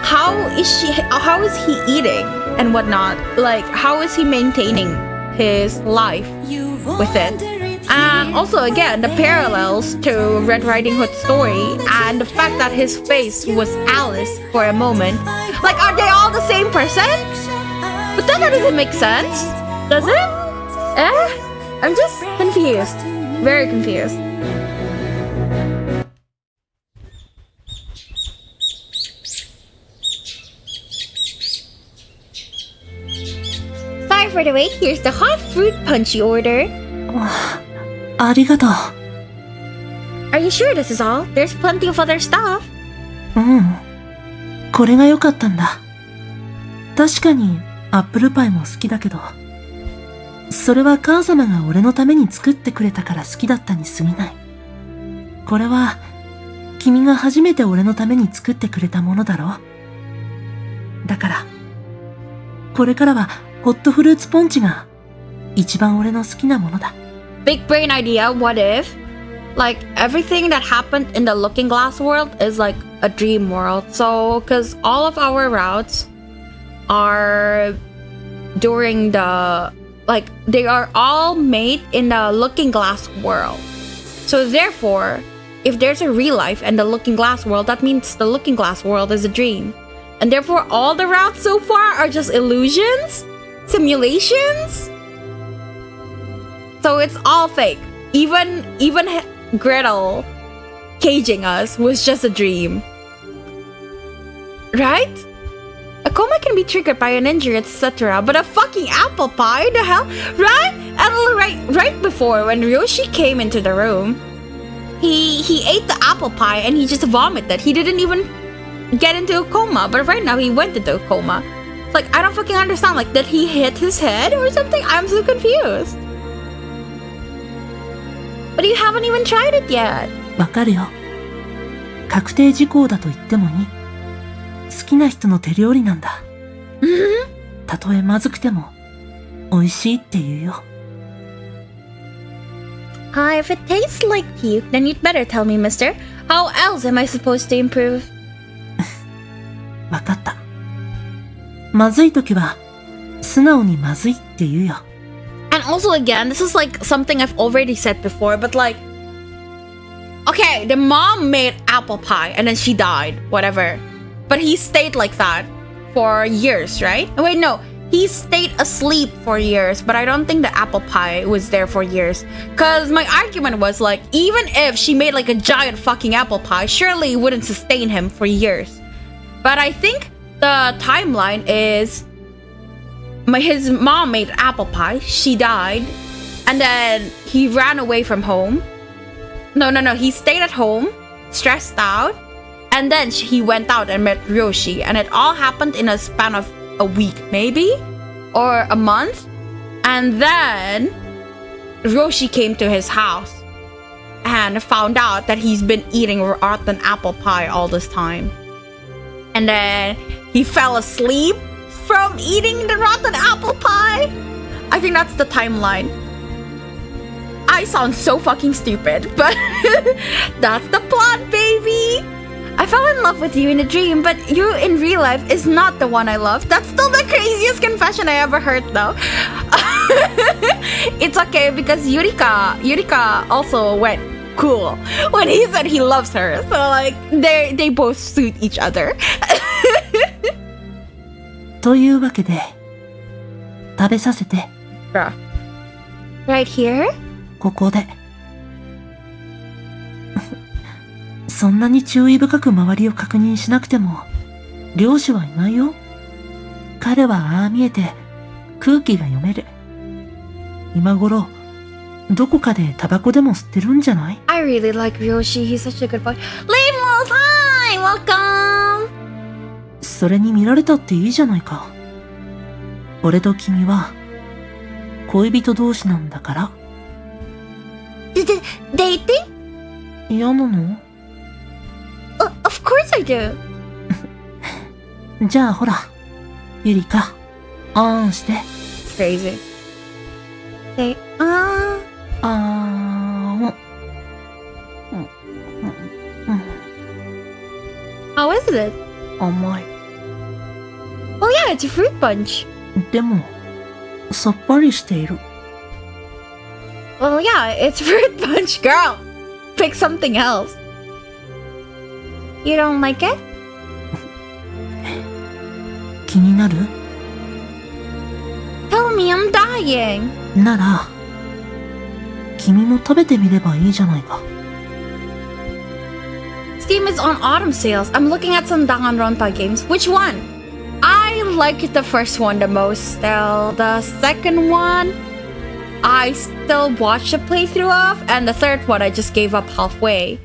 How is he eating and whatnot? Like, how is he maintaining his life with it? And also, again, the parallels to Red Riding Hood's story and the fact that his face was Alice for a moment. Like, are they all the same person? But then that doesn't make sense, does it? I'm just confused. Very confused. Sorry for the wait, here's the hot fruit punch you ordered. ありがとう。Are you sure this is all? There's plenty of other stuff. うん。これが良かったんだ。確かにアップルパイも好きだけど、それは母様が俺のために作ってくれたから好きだったに過ぎない。これは君が初めて俺のために作ってくれたものだろ。だから、これからはホットフルーツポンチが一番俺の好きなものだ。Big brain idea, what if? Like, everything that happened in the Looking Glass world is like a dream world. So, because all of our routes are during the... Like, they are all made in the Looking Glass world. So therefore, if there's a real life and the Looking Glass world, that means the Looking Glass world is a dream. And therefore, all the routes so far are just illusions? Simulations? So it's all fake. Even Gretel caging us was just a dream. Right? A coma can be triggered by an injury, etc. But a fucking apple pie? The hell? Right? And right before, when Ryoshi came into the room, he ate the apple pie and he just vomited. He didn't even get into a coma. But right now, he went into a coma. It's like, I don't fucking understand. Like, did he hit his head or something? I'm so confused. But you haven't even tried it yet. わかるよ。確定事項だと言ってもいい。好きな人の手料理なんだ。たとえまずくても美味しいって言うよ。pie. If it tastes like puke, then you'd better tell me, mister. How else am I supposed to improve? わかった。まずいときは、素直にまずいって言うよ。And also again, this is like something I've already said before, but like, okay, the mom made apple pie and then she died, whatever. But he stayed like that for years, right? Oh, wait, no. He stayed asleep for years, but I don't think the apple pie was there for years. Cause my argument was like, even if she made like a giant fucking apple pie, surely it wouldn't sustain him for years. But I think the timeline is his mom made apple pie, she died, and then he ran away from home. No, he stayed at home, stressed out, and then he went out and met Ryoshi, and it all happened in a span of a week, maybe? Or a month? And then Ryoshi came to his house and found out that he's been eating rotten apple pie all this time. And then he fell asleep from eating the rotten apple pie. I think that's the timeline. I sound so fucking stupid, but that's the plot, baby. I fell in love with you in a dream, but you in real life is not the one I love. That's still the craziest confession I ever heard, though. It's okay because Yurika also went cool when he said he loves her. So like they both suit each other. というわけで、食べさせて。Bruh. Right here? ここで。そんなに注意深く周りを確認しなくても、漁師はいないよ。彼はああ見えて空気が読める。今頃、どこかでタバコでも吸ってるんじゃない？ I really like Ryoshi. He's such a good boy. Limos, hi! Welcome! それに見られたっていいじゃないか。俺と君は、恋人同士なんだから。Dating? 嫌なの？ Of course I do. じゃあほら、ゆりか、オンして。Crazy. Say, How is it? 甘い。Oh yeah, it's a fruit punch. でも、さっぱりしている。Well yeah, it's fruit punch, girl. Pick something else. You don't like it? 気になる？ Tell me, I'm dying. なら、君も食べてみればいいじゃないか。Steam is on autumn sales. I'm looking at some Danganronpa games. Which one? I liked the first one the most still. The second one, I still watched a playthrough of. And the third one, I just gave up halfway.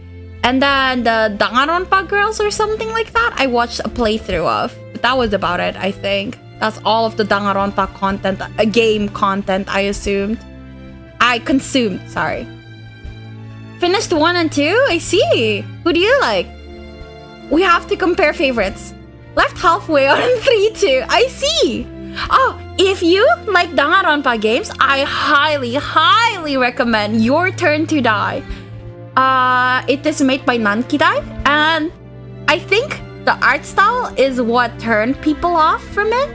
And then the Danganronpa girls or something like that, I watched a playthrough of. But that was about it, I think. That's all of the Danganronpa content, game content, I assumed. I consumed, sorry. Finished 1 and 2? I see. Who do you like? We have to compare favorites. Left halfway on 3 too. I see. Oh, if you like Danganronpa games, I highly recommend Your Turn to Die. It is made by Nankidai, and I think the art style is what turned people off from it.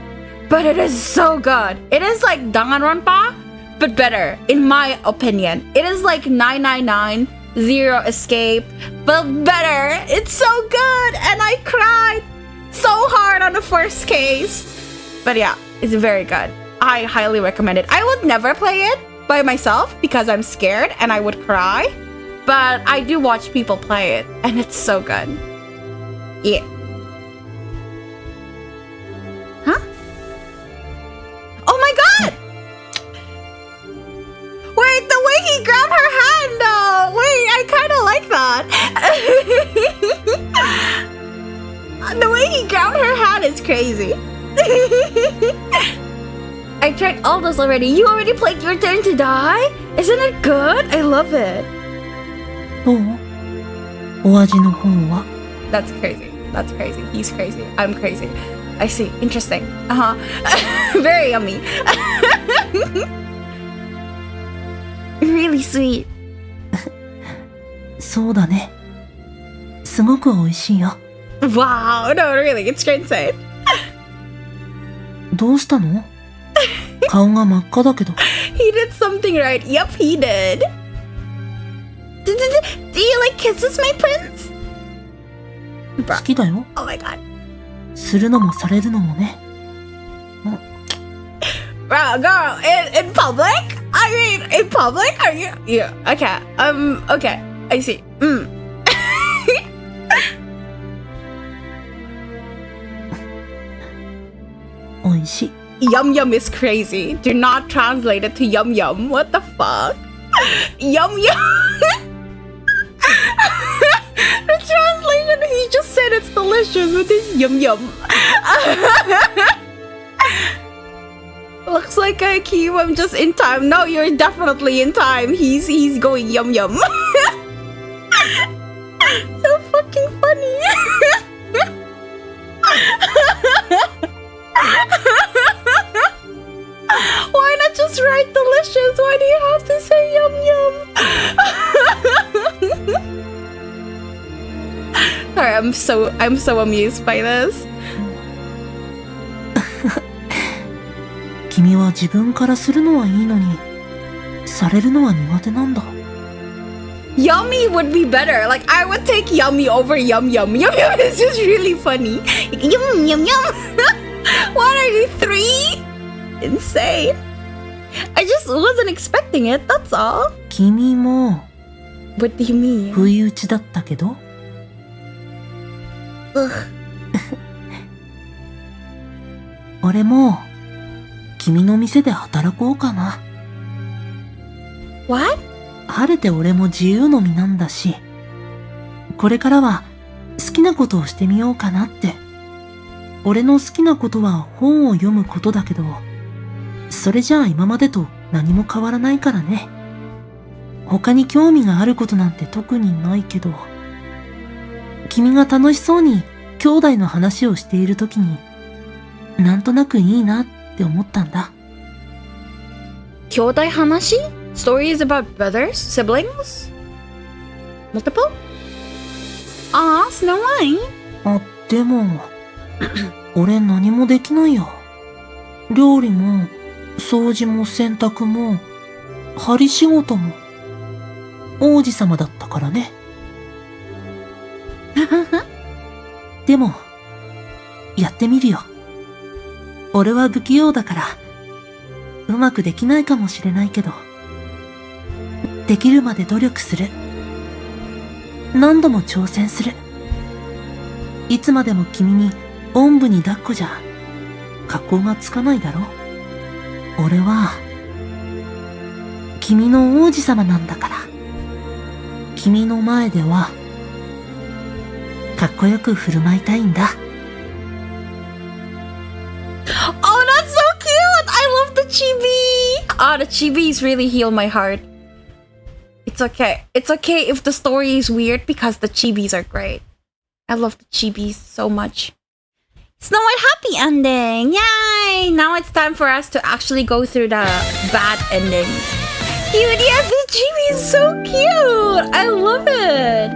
But it is so good. It is like Danganronpa, but better, in my opinion. It is like 999, Zero Escape, but better. It's so good, and I cried so hard on the first case. But yeah, it's very good. I highly recommend it. I would never play it by myself because I'm scared and I would cry. But I do watch people play it, and it's so good. Yeah. Huh? Oh my god! Wait, the way he grabbed her hand though! Wait, I kinda like that. The way he grabbed her hand is crazy. I tried all those already. You already played Your Turn to Die? Isn't it good? I love it. どう？お味の方は？ That's crazy. That's crazy. He's crazy. I'm crazy. I see. Interesting. Very yummy. Really sweet. そうだね。すごく美味しいよ。Wow, no, really, it's great insane. どうしたの？顔が真っ赤だけど。He did something right. Yep, he did. Do you like kisses, my prince? 好きだよ。Oh my god. するのもされるのもね。Bro, girl, in public? I mean, in public? Are you? Yeah, okay. Okay. I see. 美味しい。Yum yum is crazy. Do not translate it to yum yum. What the fuck? Yum yum. The translation, he just said it's delicious with his yum yum. Looks like I keep. I'm just in time. No, you're definitely in time. He's going yum yum. So fucking funny. Why not just write delicious? Why do you have to say yum yum? Sorry, I'm so amused by this. 君は自分からするのはいいのに、されるのは苦手なんだ。Yummy would be better. Like, I would take yummy over yum yum. Yum yum is just really funny. Yum yum yum. What are you, 3? Insane. I just wasn't expecting it, that's all. 君も What do you mean? 不意打ちだったけど。俺も君の店で働こうかな。What? 晴れて俺も自由の身なんだし、これからは好きなことをしてみようかなって。俺の好きなことは本を読むことだけど、それじゃあ今までと何も変わらないからね。他に興味があることなんて特にないけど、君が楽しそうに兄弟の話をしているときに、なんとなくいいなって思ったんだ。兄弟話? Stories about brothers? Siblings? Multiple? Aw, Snow White. あ、でも、俺何もできないよ。料理も、掃除も洗濯も、針仕事も、王子様だったからね。でも、やってみるよ。俺は不器用だから、うまくできないかもしれないけど、できるまで努力する。何度も挑戦する。いつまでも君におんぶに抱っこじゃ、格好がつかないだろ。俺は、君の王子様なんだから。君の前では、かっこよく振る舞いたいんだ。Oh, that's so cute! I love the chibi! Ah, the chibis really heal my heart. It's okay. It's okay if the story is weird because the chibis are great. I love the chibis so much. Snow White happy ending! Yay! Now it's time for us to actually go through the bad ending. Dude, yes, the chibi is so cute! I love it!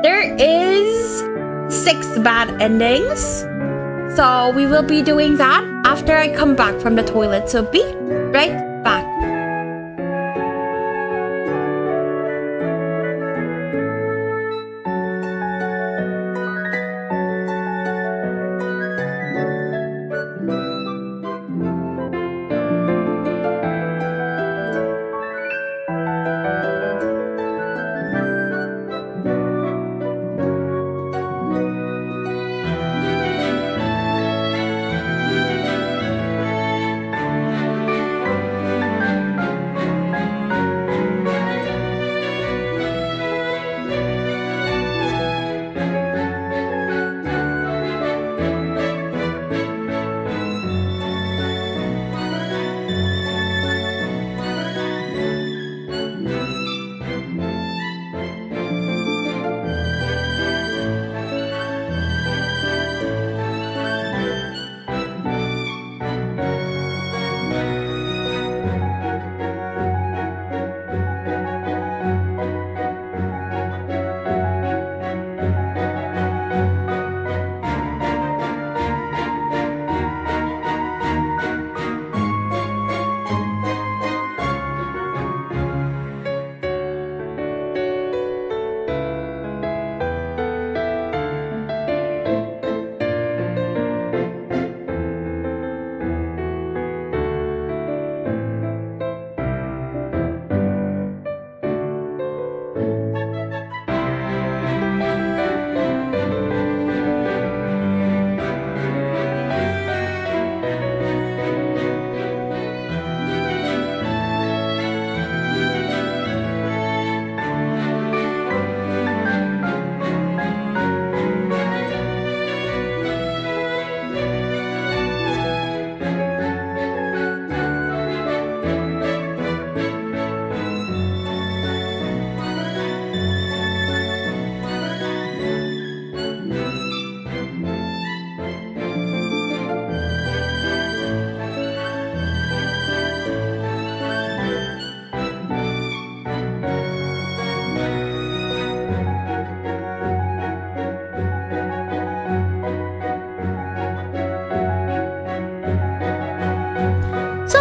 There is 6 bad endings. So we will be doing that after I come back from the toilet. So be right back.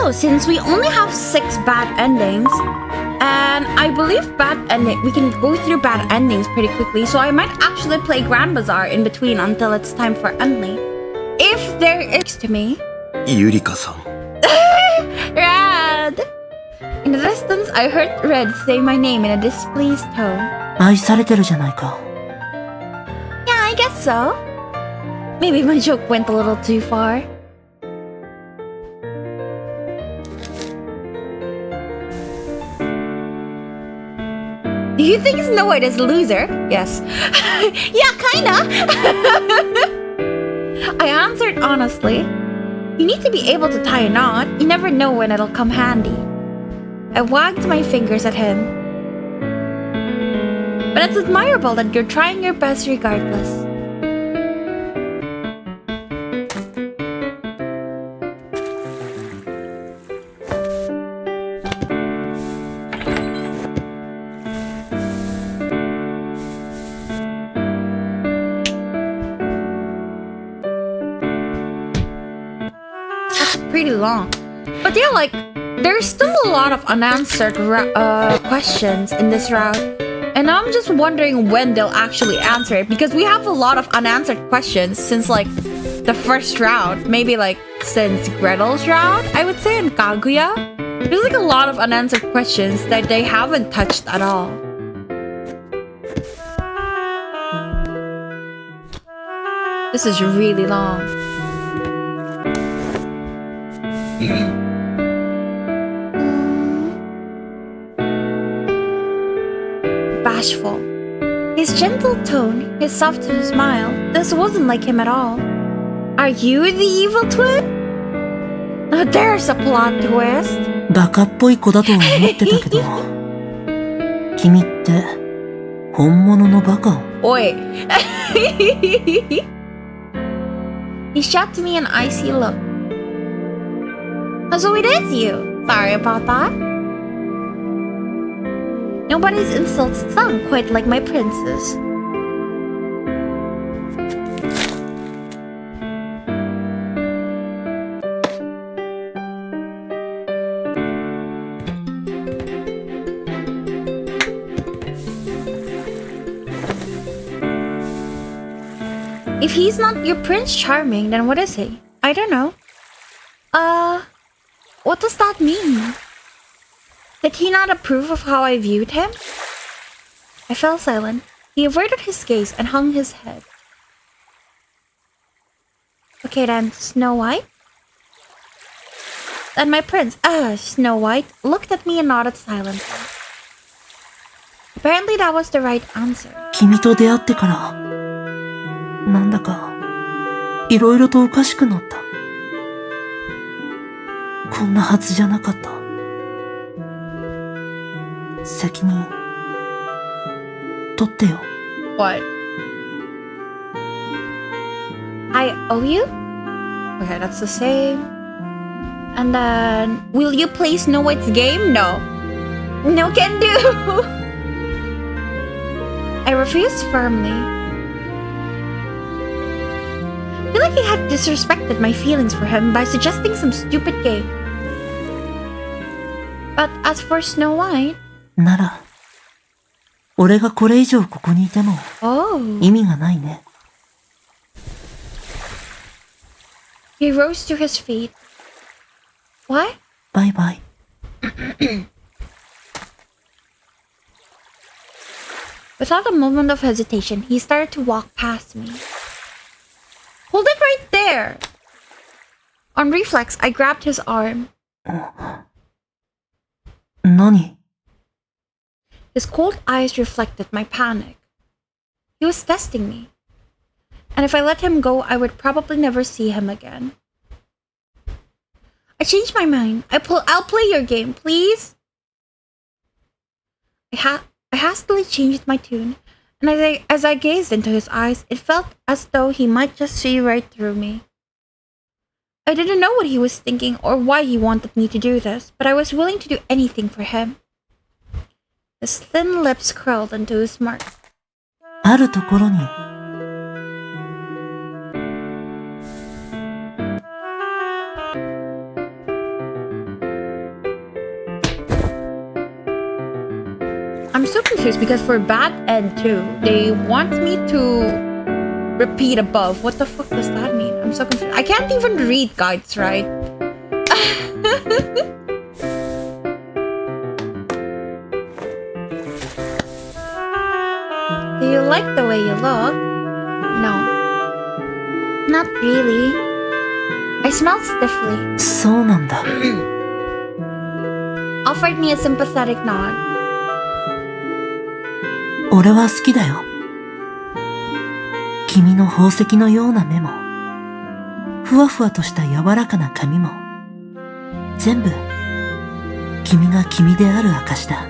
So, since we only have 6 bad endings, and I believe we can go through bad endings pretty quickly, so I might actually play Grand Bazaar in between until it's time for Unli. If there is to me. Yurika-san. Rad! In the distance, I heard Red say my name in a displeased tone. 愛されてるじゃないか。 Yeah, I guess so. Maybe my joke went a little too far. Do you think Snow White is a loser? Yes. Yeah, kinda. I answered honestly. You need to be able to tie a knot. You never know when it'll come handy. I wagged my fingers at him. But it's admirable that you're trying your best regardless. Pretty long, but yeah, like there's still a lot of unanswered questions in this route, and I'm just wondering when they'll actually answer it, because we have a lot of unanswered questions since like the first route, maybe like since Gretel's route, I would say, in Kaguya. There's like a lot of unanswered questions that they haven't touched at all. This is really long. Bashful. His gentle tone, his soft smile, this wasn't like him at all. Are you the evil twin? There's a plot twist. バカっぽい子だとは思ってたけど。君って本物のバカを。Oi. He shot to me an icy look. So it is you. Sorry about that. Nobody's insults stung quite like my prince's. If he's not your Prince Charming, then what is he? I don't know. What does that mean? Did he not approve of how I viewed him? I fell silent. He averted his gaze and hung his head. Okay then, Snow White? Then my prince, Snow White, looked at me and nodded silently. Apparently that was the right answer. 君と出会ってから、なんだか、いろいろとおかしくなった。こんなはずじゃなかった。責任、取ってよ。What? I owe you? Okay, that's the same. And then, will you play Snow White's game? No. No can do! I refused firmly. I feel like he had disrespected my feelings for him by suggesting some stupid game. But as for Snow White... なら、俺がこれ以上ここにいても、意味がないね。He rose to his feet. What? バイバイ。Without a moment of hesitation, he started to walk past me. Hold it right there! On reflex, I grabbed his arm. 何? His cold eyes reflected my panic. He was testing me. And if I let him go, I would probably never see him again. I changed my mind. I'll play your game, please. I hastily changed my tune, and as I gazed into his eyes, it felt as though he might just see right through me. I didn't know what he was thinking or why he wanted me to do this, but I was willing to do anything for him. His thin lips curled into a smirk. あるところに。confused because for bad and 2, they want me to repeat above. What the fuck does that mean? I'm so confused. I can't even read guides, right? Do you like the way you look? No. Not really. I smell stiffly. そうなんだ。 Offered me a sympathetic nod. 俺は好きだよ。君の宝石のような目も、ふわふわとした柔らかな髪も、全部、君が君である証だ。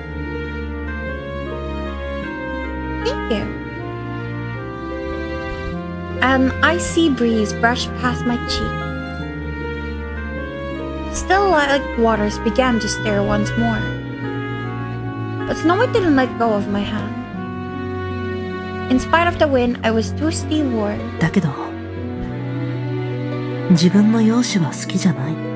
Thank you. An icy breeze brushed past my cheek. Still like waters began to stir once more. But Snow White didn't let go of my hand. In spite of the wind, I was too still warm. だけど、自分の容姿は好きじゃない。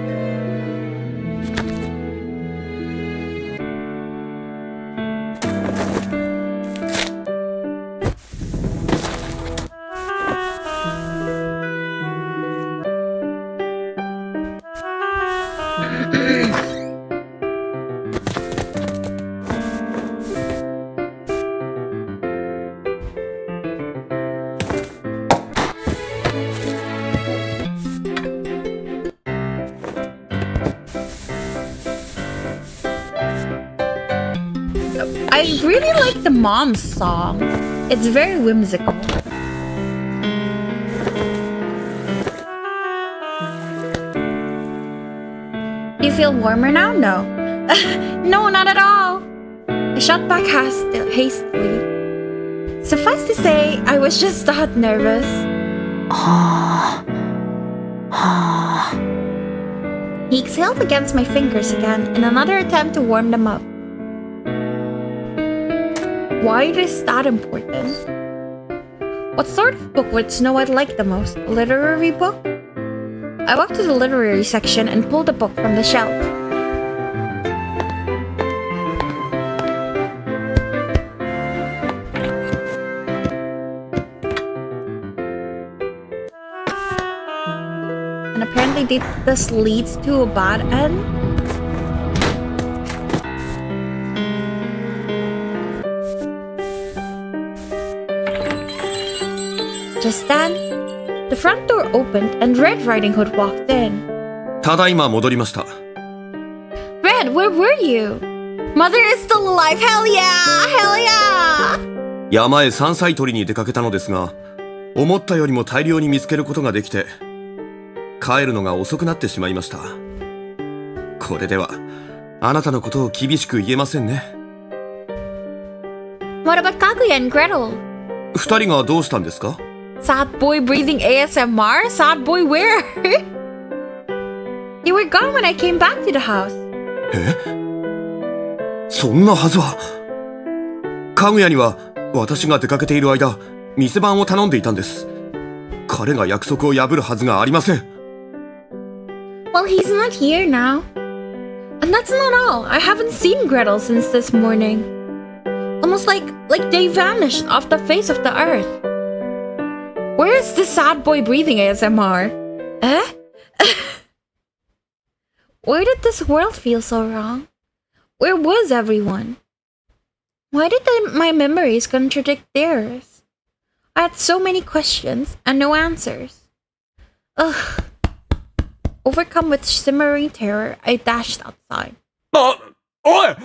I really like the mom's song. It's very whimsical. Do you feel warmer now? No. No, not at all. I shot back hastily. Suffice to say, I was just that nervous. He exhaled against my fingers again in another attempt to warm them up. Why is that important? What sort of book would Snow White like the most? A literary book? I walked to the literary section and pulled a book from the shelf. And apparently this leads to a bad end. Just then, the front door opened and Red Riding Hood walked in. ただいま戻りました。 Red, where were you? Mother is still alive! Hell yeah! Hell yeah! 山へ山菜採りに出かけたのですが、思ったよりも大量に見つけることができて、帰るのが遅くなってしまいました。これでは、あなたのことを厳しく言えませんね。What about Kaguya and Gretel? 二人がどうしたんですか？ Sad boy breathing ASMR? Sad boy where? You were gone when I came back to the house. え？そんなはずは。かぐやには私が出かけている間、店番を頼んでいたんです。彼が約束を破るはずがありません。Well, he's not here now. And that's not all. I haven't seen Gretel since this morning. Almost like they vanished off the face of the earth. Where is the sad boy breathing ASMR? Eh? Where did this world feel so wrong? Where was everyone? Why did my memories contradict theirs? I had so many questions and no answers. Ugh. Overcome with simmering terror, I dashed outside. あ、おい！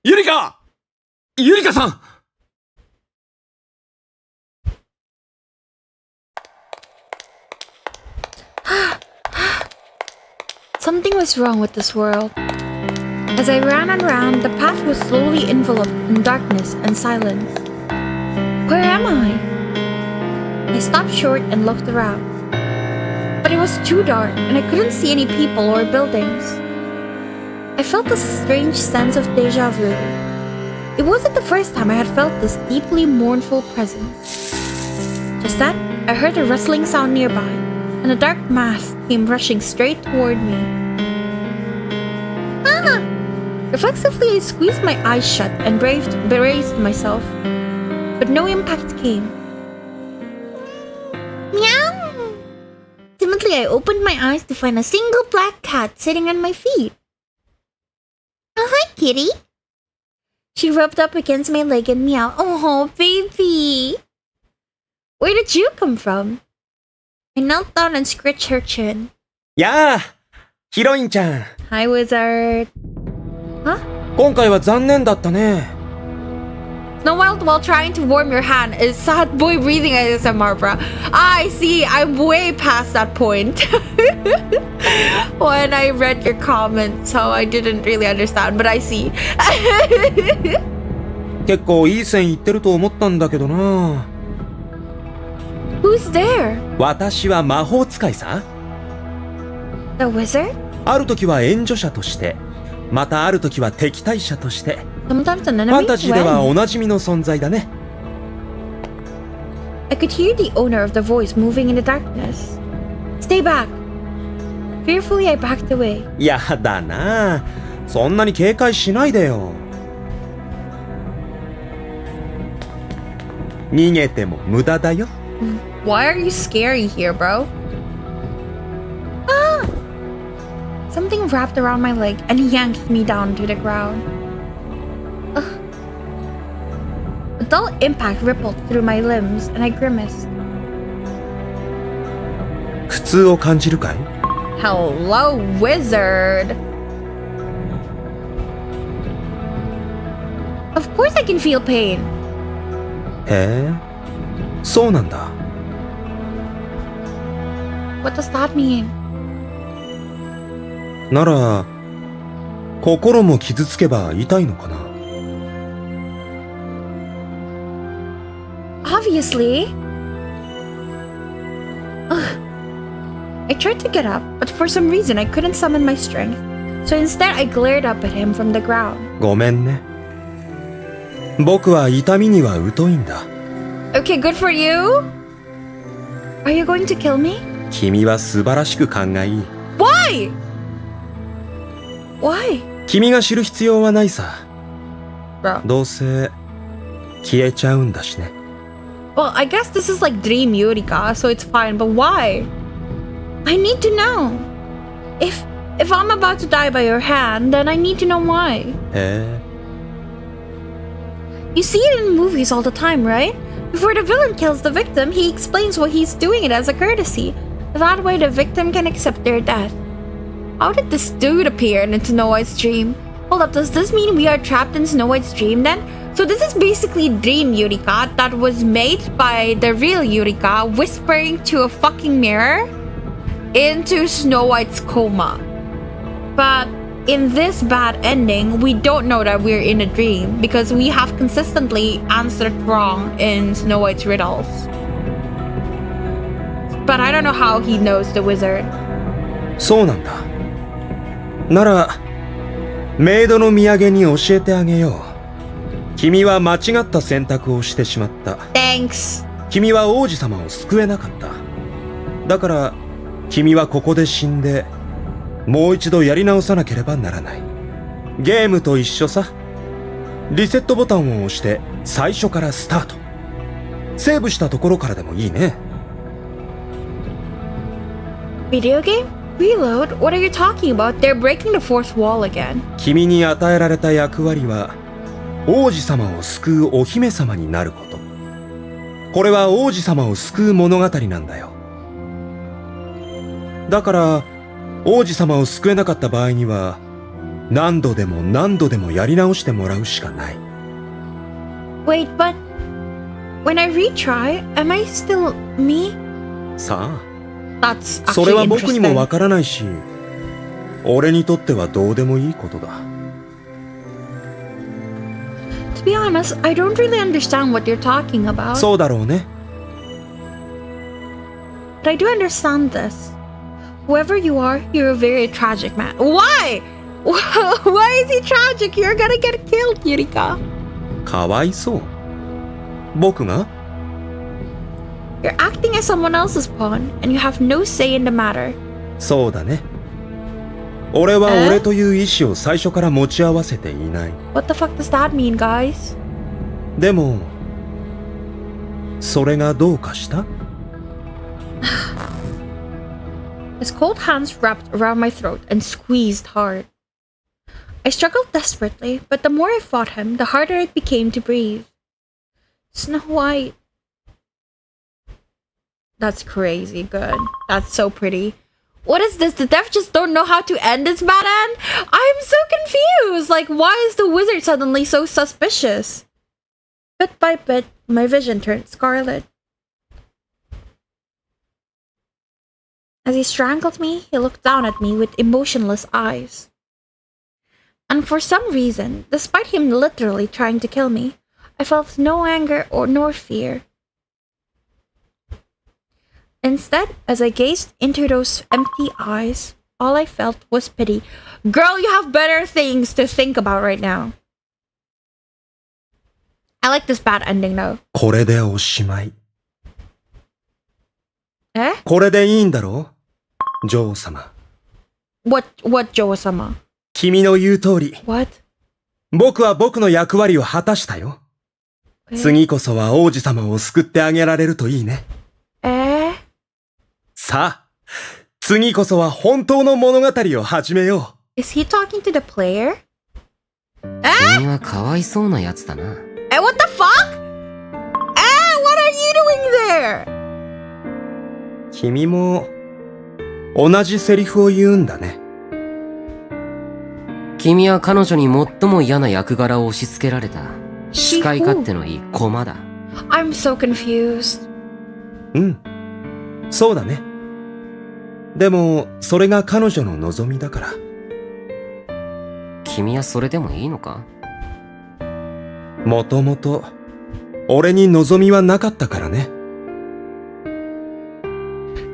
ゆりか！ゆりかさん！ Something was wrong with this world. As I ran and ran, the path was slowly enveloped in darkness and silence. Where am I? I stopped short and looked around. But it was too dark and I couldn't see any people or buildings. I felt a strange sense of deja vu. It wasn't the first time I had felt this deeply mournful presence. Just then, I heard a rustling sound nearby, and a dark mass came rushing straight toward me. Ah! Reflexively, I squeezed my eyes shut and braced myself, but no impact came. Meow! Timidly, I opened my eyes to find a single black cat sitting on my feet. Oh, hi, kitty. She rubbed up against my leg and meowed. Oh, baby. Where did you come from? I knelt down and scratched her chin. やあヒロインちゃん Hi, wizard. Huh? 今回は残念だったね Snow while trying to warm your hand is sad boy breathing ASMR, bruh. I see. I'm way past that point. When I read your comments, so I didn't really understand, but I see. 結構いい線いってると思ったんだけどな Who's there? 私は魔法使いさ The wizard? ある時は援助者としてまたある時は敵対者として Sometimes an ファン enemy タジーでは when? おなじみの存在だね I could hear the owner of the voice moving in the darkness. Stay back. Fearfully, I backed away. やだなそんなに警戒しないでよ逃げても無駄だよ Why are you scary here, bro? Ah! Something wrapped around my leg and yanked me down to the ground. Ugh. A dull impact rippled through my limbs and I grimaced. 苦痛を感じるかい Hello, wizard! Of course I can feel pain. へえそうなんだ What does that mean? なら心も傷つけば痛いのかな Obviously. Ugh. I tried to get up, but for some reason I couldn't summon my strength. So instead I glared up at him from the ground. ごめんね僕は痛みには疎いんだ Okay, good for you. Are you going to kill me? 君は素晴らしく勘がいい Why? Why? 君が知る必要はないさ Bro. どうせ消えちゃうんだしね Well, I guess this is like Dream Yurika, so it's fine, but why? I need to know. If I'm about to die by your hand, then I need to know why. へえ You see it in movies all the time, right? Before the villain kills the victim, he explains why he's doing it as a courtesy. That way the victim can accept their death. How did this dude appear in Snow White's dream? Hold up, does this mean we are trapped in Snow White's dream then? So this is basically Dream Yurika that was made by the real Yurika whispering to a fucking mirror into Snow White's coma. But in this bad ending, we don't know that we're in a dream because we have consistently answered wrong in Snow White's riddles. But I don't know how he knows the wizard. そうなんだならメイドの土産に教えてあげよう君は間違った選択をしてしまった Thanks. 君は王子様を救えなかっただから君はここで死んでもう一度やり直さなければならないゲームと一緒さリセットボタンを押して最初からスタートセーブしたところからでもいいね Video game? Reload? What are you talking about? They're breaking the fourth wall again. 君に与えられた役割は王子様を救うお姫様になることこれは王子様を救う物語なんだよだから王子様を救えなかった場合には何度でも何度でもやり直してもらうしかない Wait, but when I retry, am I still me? さあ That's それ actually は僕にも interesting. わからないし俺にとってはどうでもいいことだ To be honest, I don't really understand what you're talking about. そうだろうね But I do understand this. Whoever you are, you're a very tragic man. Why? Why is he tragic? You're gonna get killed, Yurika. かわいそう僕が You're acting as someone else's pawn, and you have no say in the matter. そうだね俺は俺という意志を最初から持ち合わせていない。What the fuck does that mean, guys? でも、それがどうかした？ His cold hands wrapped around my throat and squeezed hard. I struggled desperately, but the more I fought him, the harder it became to breathe. Snow White. That's crazy good. That's so pretty. What is this? The devs just don't know how to end this bad end? I'm so confused! Like, why is the wizard suddenly so suspicious? Bit by bit, my vision turned scarlet. As he strangled me, he looked down at me with emotionless eyes. And for some reason, despite him literally trying to kill me, I felt no anger nor fear. Instead, as I gazed into those empty eyes, all I felt was pity. Girl, you have better things to think about right now. I like this bad ending though. これでおしまい。Eh? これでいいんだろう？女王様。What, Joe-sama? 君の言う通り。What? 僕は僕の役割を果たしたよ。次こそは王子様を救ってあげられるといいね。さあ、次こそは本当の物語を始めよう。Is he talking to the player? 君はかわいそうなやつだな。What the fuck? What are you doing there? 君も同じセリフを言うんだね。君は彼女に最も嫌な役柄を押し付けられた使い勝手のいい駒だ。I'm so confused. うん、そうだね。でもそれが彼女の望みだから。君はそれでもいいのか？もともと俺に望みはなかったからね。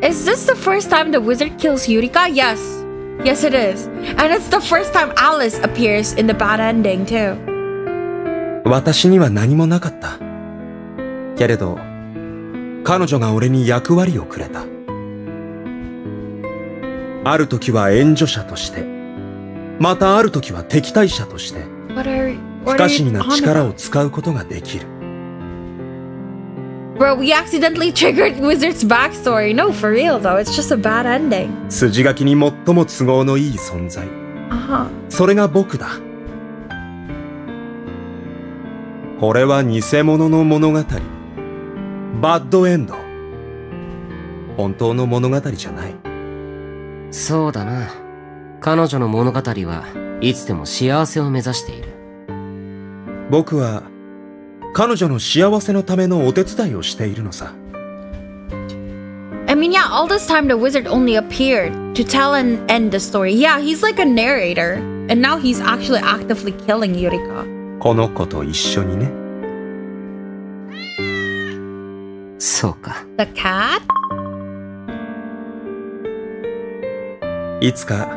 Is this the first time the wizard kills Yurika? Yes. Yes, it is. And it's the first time Alice appears in the bad ending, too. 私には何もなかった。けれど、彼女が俺に役割をくれた。ある時は援助者として、またある時は敵対者として、不可思議な力を使うことができる。Bro, we accidentally triggered Wizard's backstory. No, for real though, it's just a bad ending. 筋書きに最も都合のいい存在。それが僕だ。これは偽物の物語。バッドエンド。本当の物語じゃない。そうだな。彼女の物語はいつでも幸せを目指している。僕は彼女の幸せのためのお手伝いをしているのさ。I mean, yeah, all this time the wizard only appeared to tell and end the story. Yeah, he's like a narrator. And now he's actually actively killing Yurika. この子と一緒にね。そうか。The cat? いつか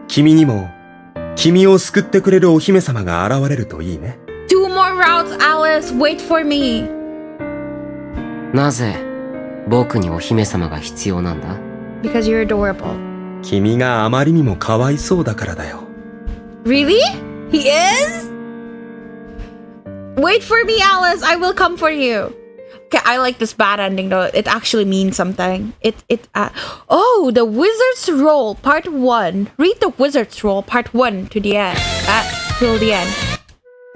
君にも君を救ってくれるお姫様が現れるといいね。Two more routes, Alice. Wait for me. なぜ僕にお姫様が必要なんだ？ Because you're adorable. 君があまりにもかわいそうだからだよ。Really? He is? Wait for me, Alice. I will come for you. Okay, I like this bad ending though. It actually means something. Oh, the Wizard's Roll Part 1. Read the Wizard's Roll Part 1 to the end. Till the end.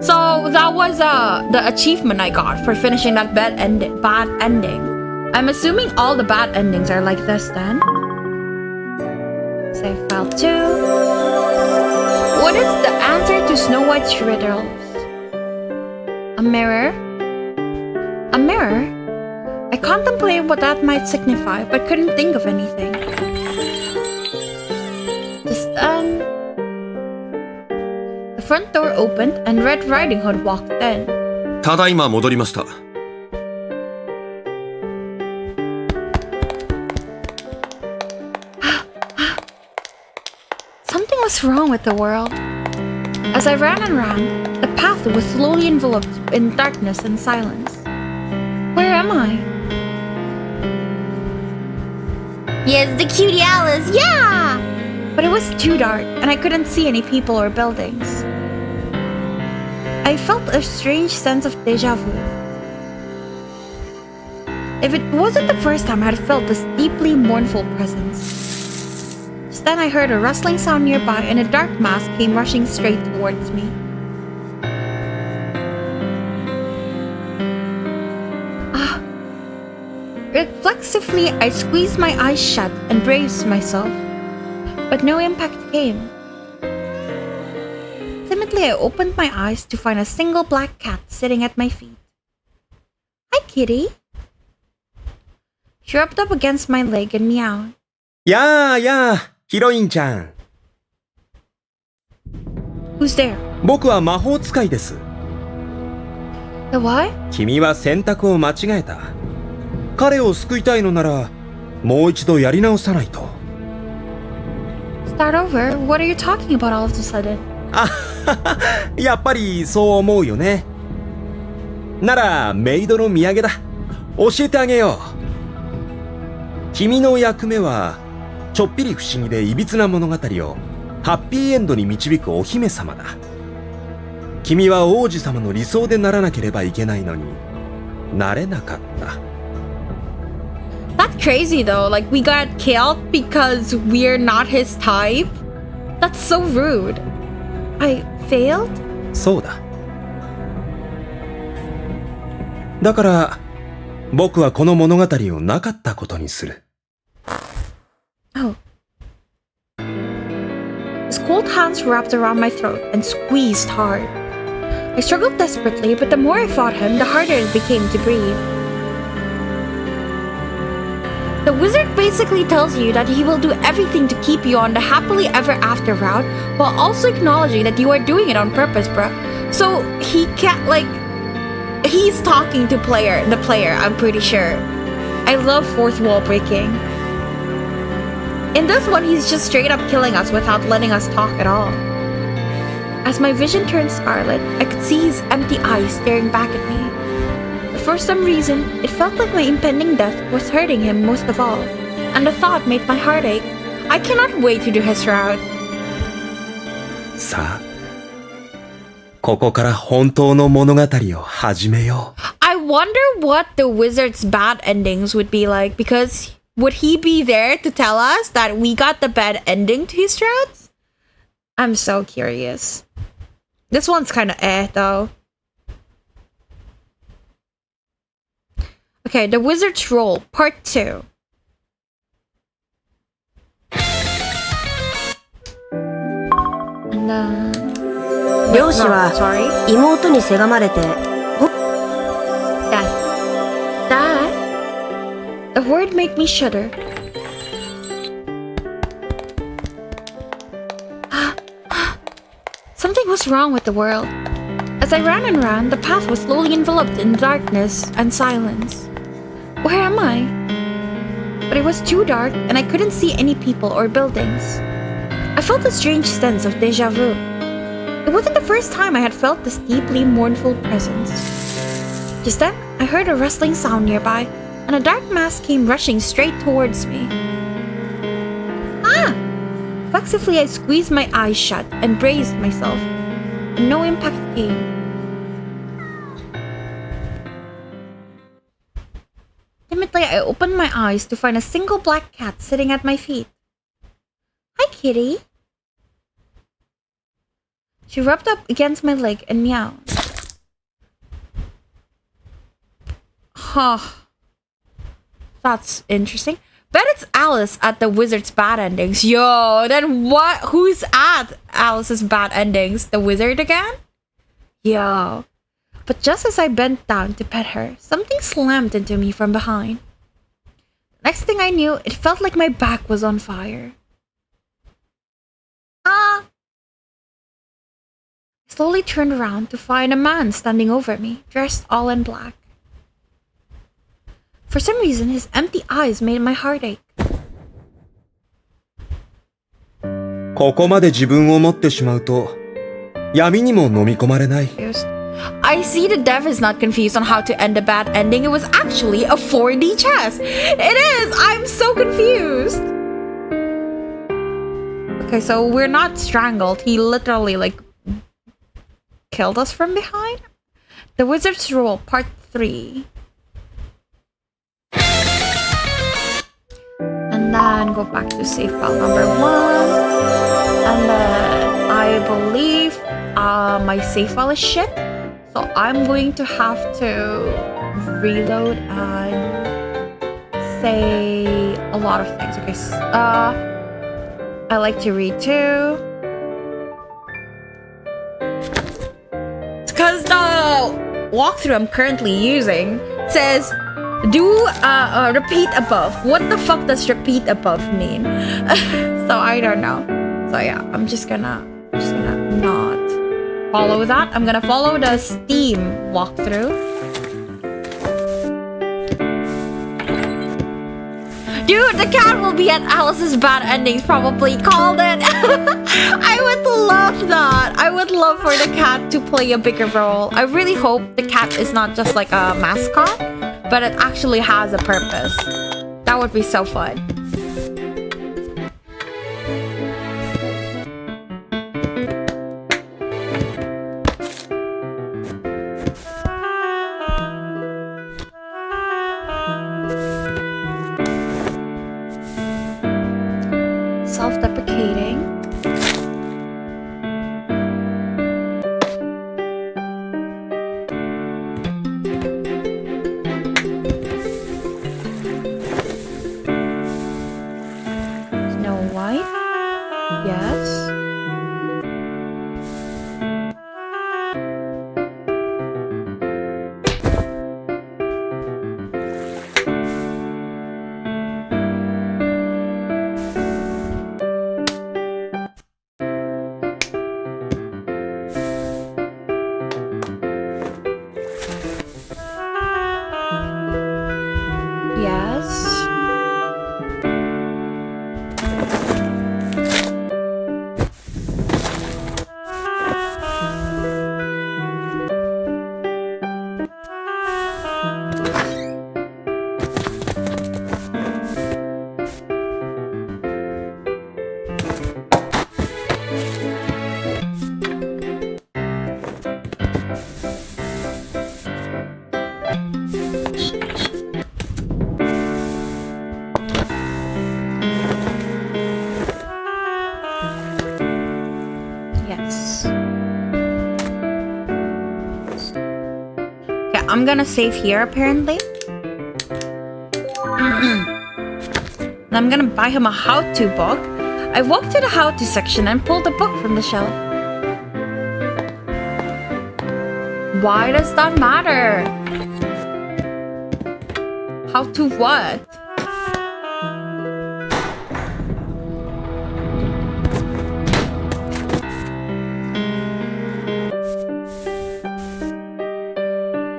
So that was the achievement I got for finishing that bad ending. I'm assuming all the bad endings are like this then. Save file 2. What is the answer to Snow White's riddles? A mirror? A mirror? I contemplated what that might signify, but couldn't think of anything. Just then, the front door opened and Red Riding Hood walked in. ただいま戻りました。Something was wrong with the world. As I ran and ran, the path was slowly enveloped in darkness and silence. Where am I? Yes, the cutie Alice, yeah! But it was too dark, and I couldn't see any people or buildings. I felt a strange sense of deja vu. If it wasn't the first time I had felt this deeply mournful presence. Just then I heard a rustling sound nearby, and a dark mass came rushing straight towards me. Reflexively, I squeezed my eyes shut and braced myself, but no impact came. Timidly, I opened my eyes to find a single black cat sitting at my feet. Hi, kitty. She rubbed up against my leg and meowed. やあやあ、ヒロインちゃん。 Who's there? 僕は魔法使いです。 The what? 君は選択を間違えた。彼を救いたいのなら、もう一度やり直さないと。Start over? What are you talking about all of a sudden? あやっぱりそう思うよね。なら、メイドの土産だ。教えてあげよう。君の役目は、ちょっぴり不思議でいびつな物語をハッピーエンドに導くお姫様だ。君は王子様の理想でならなければいけないのに、なれなかった。That's crazy though, like we got killed because we're not his type? That's so rude. I failed? そうだ。だから、僕はこの物語をなかったことにする。Oh. His cold hands wrapped around my throat and squeezed hard. I struggled desperately, but the more I fought him, the harder it became to breathe. The wizard basically tells you that he will do everything to keep you on the happily ever after route, while also acknowledging that you are doing it on purpose, bruh. So he can't, like, he's talking to the player, I'm pretty sure. I love fourth wall breaking. In this one, he's just straight up killing us without letting us talk at all. As my vision turned scarlet, I could see his empty eyes staring back at me. But for some reason, it felt like my impending death was hurting him most of all, and the thought made my heart ache. I cannot wait to do his route. さあ、ここから本当の物語を始めよう。I wonder what the wizard's bad endings would be like, because would he be there to tell us that we got the bad ending to his routes? I'm so curious. This one's kind of though. Okay, the wizard's role, part 2. And 漁師は sorry. 妹にせがまれて、 Dad? The word made me shudder. Something was wrong with the world. As I ran and ran, the path was slowly enveloped in darkness and silence. Where am I? But it was too dark, and I couldn't see any people or buildings. I felt a strange sense of deja vu. It wasn't the first time I had felt this deeply mournful presence. Just then, I heard a rustling sound nearby, and a dark mass came rushing straight towards me. Ah! Reflexively, I squeezed my eyes shut and braced myself, and no impact came. Timidly, I opened my eyes to find a single black cat sitting at my feet. Hi, kitty. She rubbed up against my leg and meowed. Huh. That's interesting. Bet it's Alice at the wizard's bad endings. Yo, then what? Who's at Alice's bad endings? The wizard again? Yo. But just as I bent down to pet her, something slammed into me from behind. Next thing I knew, it felt like my back was on fire. Ah! I slowly turned around to find a man standing over me, dressed all in black. For some reason, his empty eyes made my heart ache. ここまで自分を持ってしまうと、闇にも飲み込まれない。I see the dev is not confused on how to end a bad ending. It was actually a 4D chess. It is! I'm so confused! Okay, so we're not strangled. He literally, like, killed us from behind? The Wizard's Rule, Part 3. And then go back to save file number 1. And then I believe my save file is shit. So I'm going to have to reload and say a lot of things. Okay, I like to read too. It's because the walkthrough I'm currently using says do repeat above. What the fuck does repeat above mean? So I don't know. So yeah, I'm just gonna not follow that. I'm gonna follow the Steam walkthrough. Dude, the cat will be at Alice's bad endings, probably. Called it. I would love that. I would love for the cat to play a bigger role. I really hope the cat is not just like a mascot, but it actually has a purpose. That would be so fun. Self-deprecating. Snow White. Yes. I'm gonna save here apparently. And I'm gonna buy him a how-to book. I walked to the how-to section and pulled a book from the shelf. Why does that matter? How to what?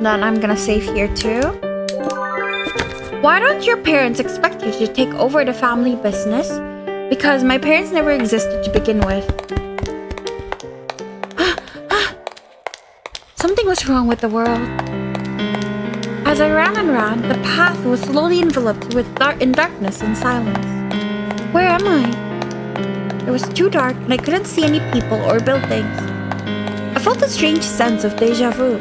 Then I'm gonna save here too. Why don't your parents expect you to take over the family business? Because my parents never existed to begin with. Something was wrong with the world. As I ran and ran, the path was slowly enveloped in darkness and silence. Where am I? It was too dark and I couldn't see any people or buildings. I felt a strange sense of deja vu.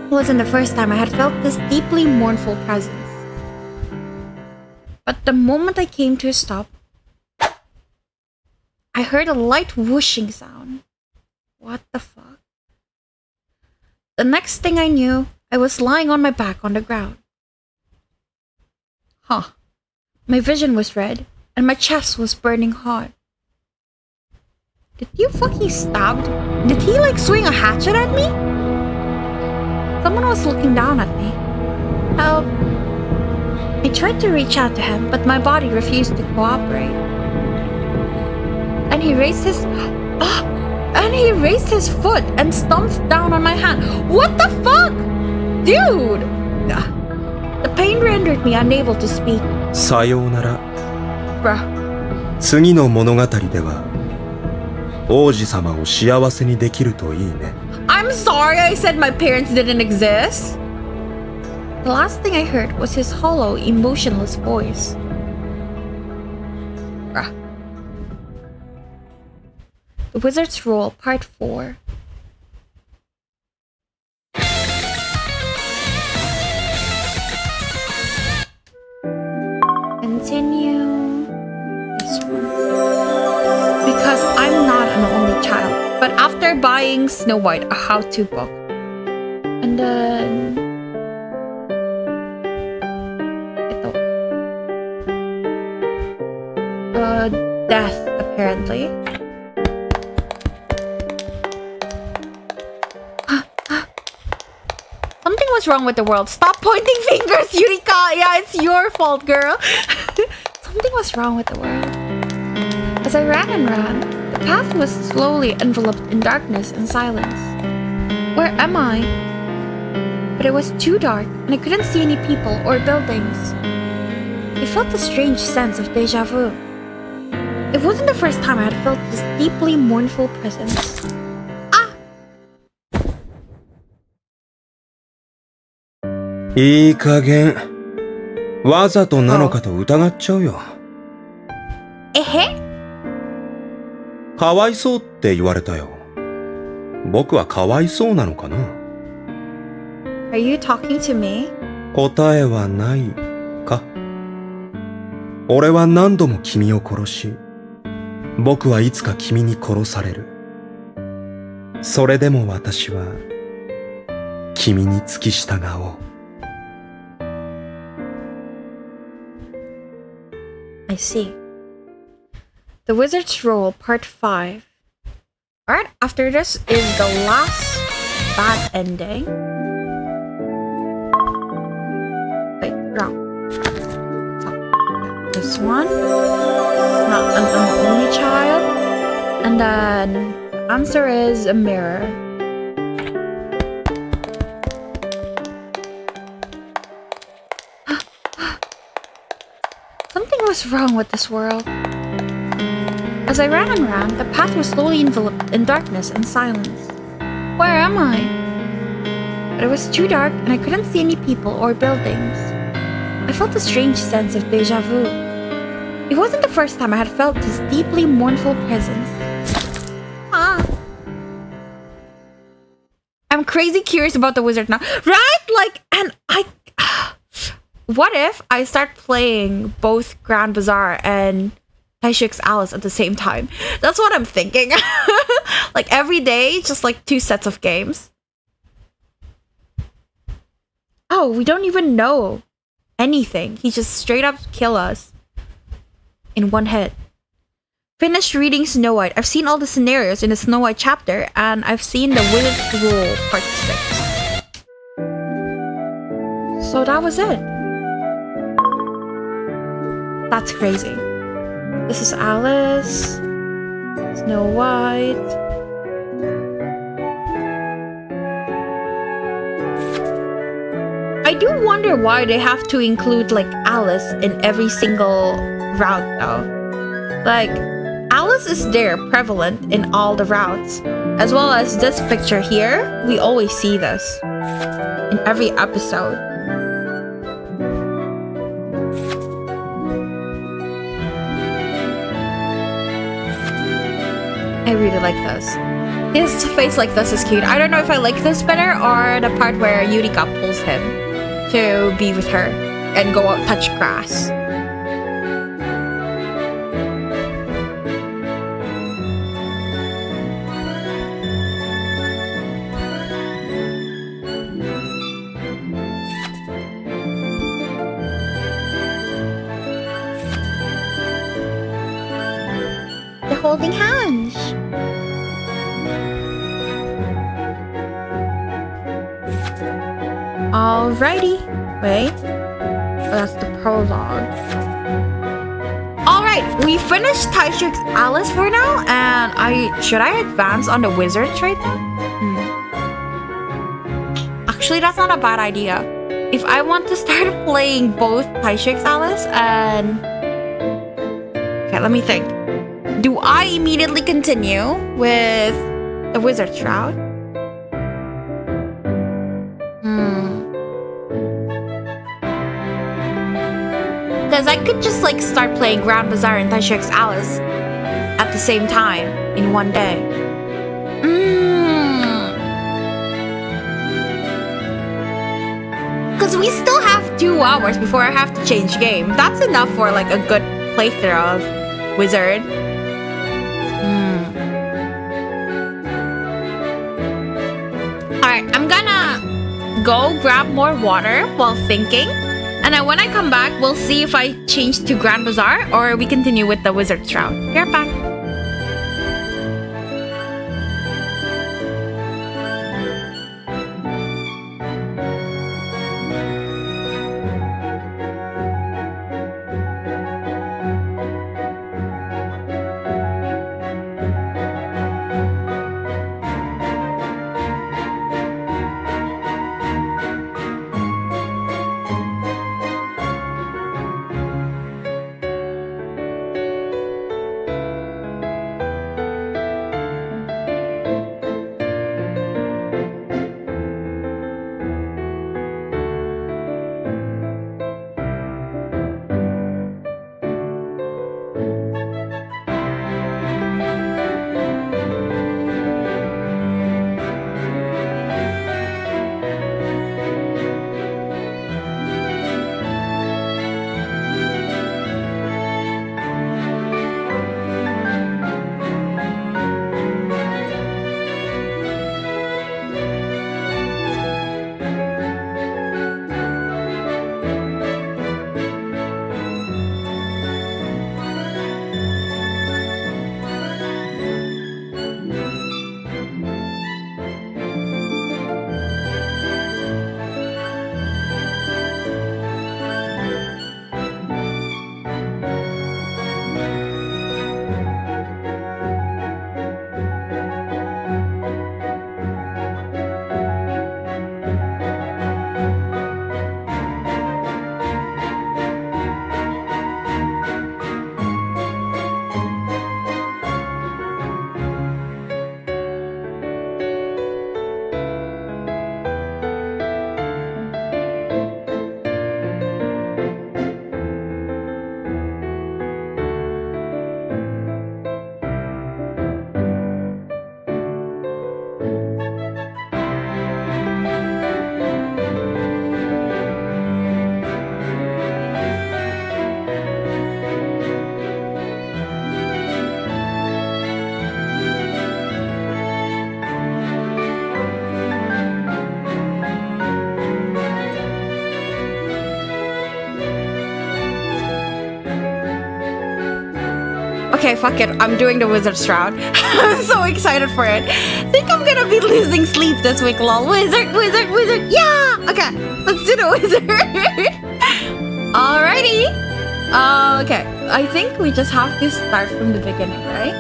It wasn't the first time I had felt this deeply mournful presence. But the moment I came to a stop, I heard a light whooshing sound. What the fuck? The next thing I knew, I was lying on my back on the ground. Huh. My vision was red, and my chest was burning hot. Did you fucking stab? Did he like swing a hatchet at me? Someone was looking down at me. Help. I tried to reach out to him, but my body refused to cooperate. And he raised his foot and stomped down on my hand. What the fuck? Dude! The pain rendered me unable to speak. さようなら。 Bruh. 次の物語では王子様を幸せにできるといいね。 I'm sorry I said my parents didn't exist. The last thing I heard was his hollow, emotionless voice. Bruh. The Wizard's Role, Part 4. Continue this one. Because I'm not an only child. But after buying Snow White a how-to book, and then death apparently. Something was wrong with the world. Stop pointing fingers, Yurika! Yeah, it's your fault, girl. Something was wrong with the world. As I ran and ran, the path was slowly enveloped in darkness and silence. Where am I? But it was too dark, and I couldn't see any people or buildings. I felt a strange sense of déjà vu. It wasn't the first time I had felt this deeply mournful presence. Ah! いい加減、わざとなのかと疑っちゃうよ。えへ？かわいそうって言われたよ。僕はかわいそうなのかな？ Are you talking to me? 答えはないか？俺は何度も君を殺し、僕はいつか君に殺される。それでも私は君に付き従おう。I see. The Wizard's Role, Part 5. Alright, after this is the last bad ending. Wait, wrong. This one. Not an only child. And then the answer is a mirror. Something was wrong with this world. As I ran and ran, the path was slowly enveloped in darkness and silence. Where am I? But it was too dark and I couldn't see any people or buildings. I felt a strange sense of déjà vu. It wasn't the first time I had felt this deeply mournful presence. Ah. I'm crazy curious about the wizard now. Right? Like, and I... What if I start playing both Grand Bazaar and Taisho's Alice at the same time? That's what I'm thinking. Like every day, just like 2 sets of games. Oh, we don't even know anything. He just straight up kill us in one hit. Finished reading Snow White. I've seen all the scenarios in the Snow White chapter, and I've seen the Wizard's Rule Part 6. So that was it. That's crazy. This is Alice, Snow White. I do wonder why they have to include like Alice in every single route though. Like, Alice is there prevalent in all the routes. As well as this picture here, we always see this in every episode. I really like this. His face like this is cute. I don't know if I like this better or the part where Yurika pulls him to be with her and go out touch grass. They're holding hands. Alrighty. Wait. Oh, that's the prologue. Alright, we finished Taisho's Alice for now, and should I advance on the wizards right now? Actually, that's not a bad idea. If I want to start playing both Taisho's Alice and... Okay, let me think. Do I immediately continue with the wizard's route? Because I could just like start playing Grand Bazaar and Taisho's Alice at the same time in one day. Because we still have 2 hours before I have to change game. That's enough for like a good playthrough of Wizard. Alright, I'm gonna go grab more water while thinking. And then when I come back, we'll see if I change to Grand Bazaar or we continue with the Wizard Shroud. Be right back. Okay, fuck it. I'm doing the Wizard Shroud. I'm so excited for it. Think I'm gonna be losing sleep this week, lol. Wizard. Yeah! Okay, let's do the Wizard. Alrighty. Okay, I think we just have to start from the beginning, right?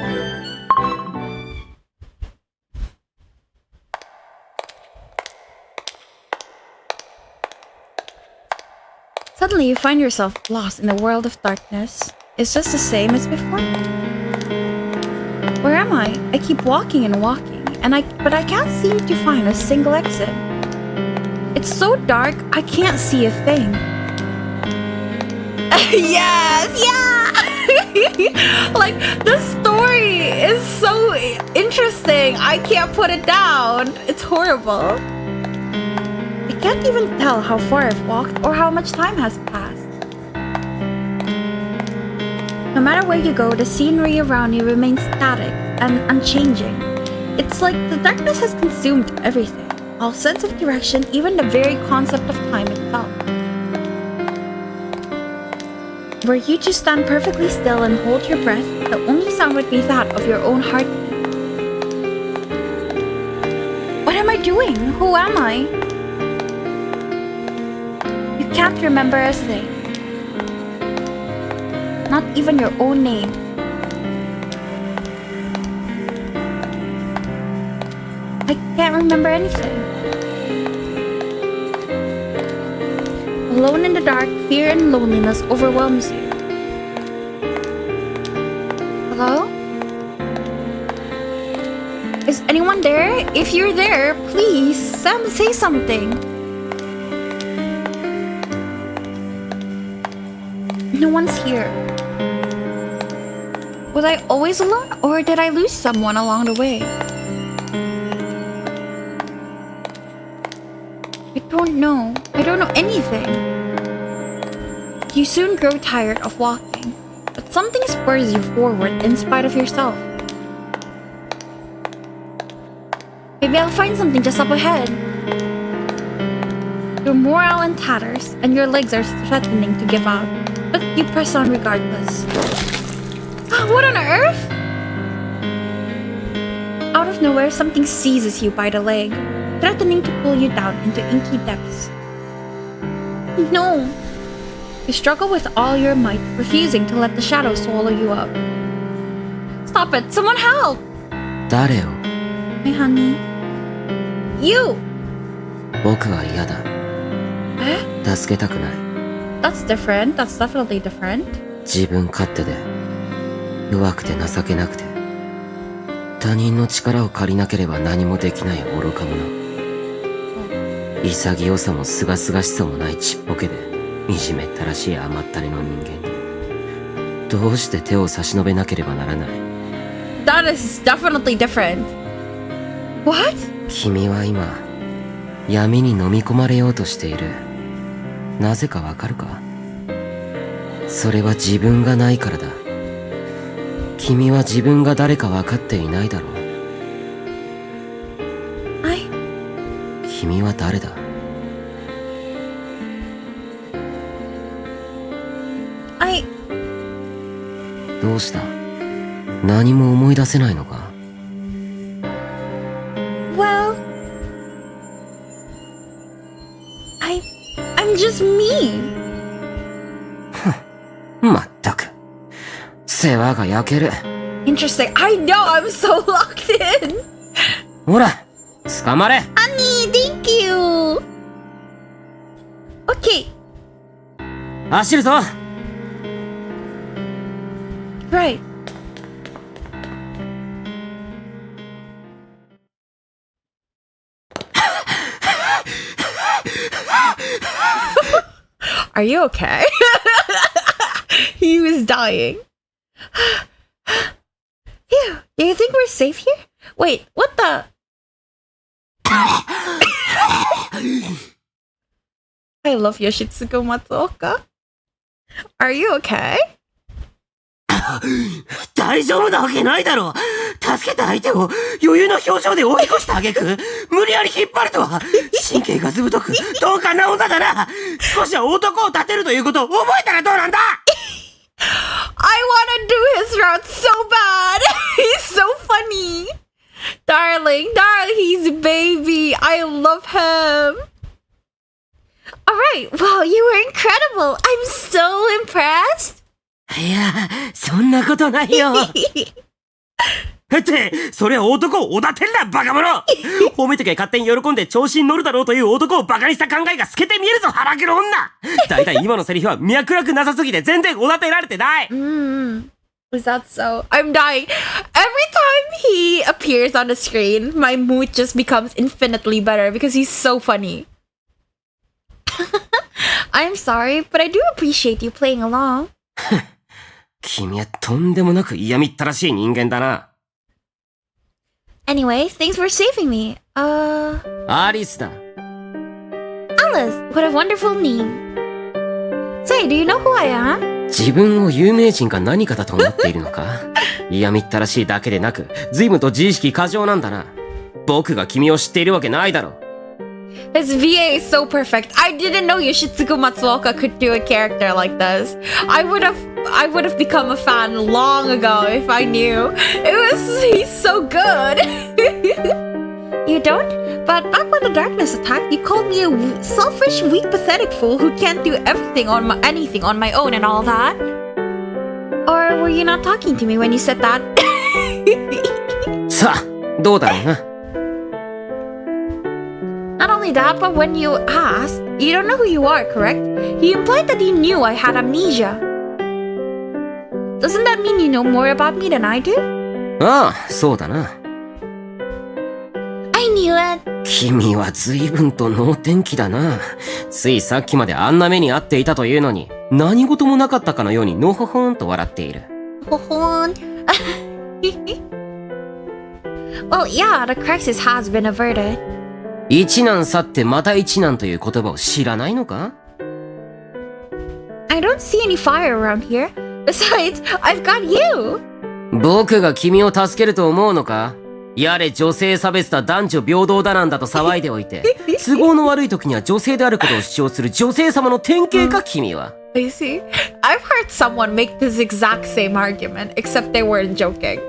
Suddenly you find yourself lost in a world of darkness. It's just the same as before. Where am I? I keep walking and walking, but I can't seem to find a single exit. It's so dark, I can't see a thing. Yes, yeah! Like, the story is so interesting. I can't put it down. It's horrible. I can't even tell how far I've walked or how much time has passed. No matter where you go, the scenery around you remains static and unchanging. It's like the darkness has consumed everything, all sense of direction, even the very concept of time itself. Were you to stand perfectly still and hold your breath, the only sound would be that of your own heartbeat. What am I doing? Who am I? You can't remember a thing. Not even your own name. I can't remember anything. Alone in the dark, fear and loneliness overwhelms you. Hello? Is anyone there? If you're there, please, say something. No one's here. Was I always alone, or did I lose someone along the way? I don't know. I don't know anything. You soon grow tired of walking, but something spurs you forward in spite of yourself. Maybe I'll find something just up ahead. Your morale in tatters, and your legs are threatening to give out, but you press on regardless. What on earth? Out of nowhere, something seizes you by the leg, threatening to pull you down into inky depths. No! You struggle with all your might, refusing to let the shadow swallow you up. Stop it! Someone help! 誰を My honey. You! 僕は嫌だ。Eh? 助けたくない。 That's different. That's definitely different. 自分勝手で、弱くて情けなくて、他人の力を借りなければ何もできない愚か者。潔さも清々しさもないちっぽけで、いじめったらしい甘ったれの人間。どうして手を差し伸べなければならない？ That is definitely different. What? 君は今、闇に飲み込まれようとしている。なぜかわかるか？それは自分がないからだ。君は自分が誰か分かっていないだろう。君は誰だ？どうした？何も思い出せないのか？ Well, I'm just me. まったく。世話が焼ける。Interesting. I know, I'm so locked in. ほら、捕まれ。Honey, thank you. Okay. 走るぞ。Right. Are you okay? He was dying. Phew, do you think we're safe here? Wait, what the? I love Yoshitsugu Matsuoka. Are you okay? 大丈夫なわけないだろう。助けた相手を余裕の表情で追い越した挙句、無理やり引っ張るとは、神経がずぶとく、どうかな女だな。少しは男を立てるということを覚えたらどうなんだ。I wanna do his route so bad. He's so funny. Darling, he's a baby. I love him. Alright, well, you were incredible. I'm so impressed. いや、そんなことないよ。って、それは男をおだてんな、バカ者。褒めときゃ勝手に喜んで調子に乗るだろうという男をバカにした考えが透けて見えるぞ、腹毛の女。だいたい今のセリフは脈絡なさすぎて全然おだてられてない。Is that so? I'm dying. Every time he appears on the screen, my mood just becomes infinitely better because he's so funny. I'm sorry, but I do appreciate you playing along. 君はとんでもなく嫌みったらしい人間だな。Anyway, thanks for saving me. アリスだ。Alice, what a wonderful name. Say, do you know who I am? 自分を有名人か何かだと思っているのか？嫌みったらしいだけでなく、随分と自意識過剰なんだな。僕が君を知っているわけないだろ。His VA is so perfect. I didn't know Yoshitsugu Matsuoka could do a character like this. I would have become a fan long ago if I knew. He's so good. You don't? But back when the darkness attacked, you called me a selfish, weak, pathetic fool who can't do anything on my own and all that. Or were you not talking to me when you said that? さあ、どうだろうな。Not only that, but when you asked, you don't know who you are, correct? You implied that you knew I had amnesia. Doesn't that mean you know more about me than I do? ああ、そうだな。I knew it. 君は随分と能天気だな。ついさっきまであんな目に遭っていたというのに、何事もなかったかのようにのほほんと笑っている。Hohon. Well, yeah, the crisis has been averted. 一難去ってまた一難という言葉を知らないのか？ I don't see any fire around here. Besides, I've got you. 僕が君を助けると思うのか？やれ女性差別だ男女平等だなんだと騒いでおいて都合の悪い時には女性であることを主張する女性様の典型か君は。 I see. I've heard someone make this exact same argument, except they weren't joking.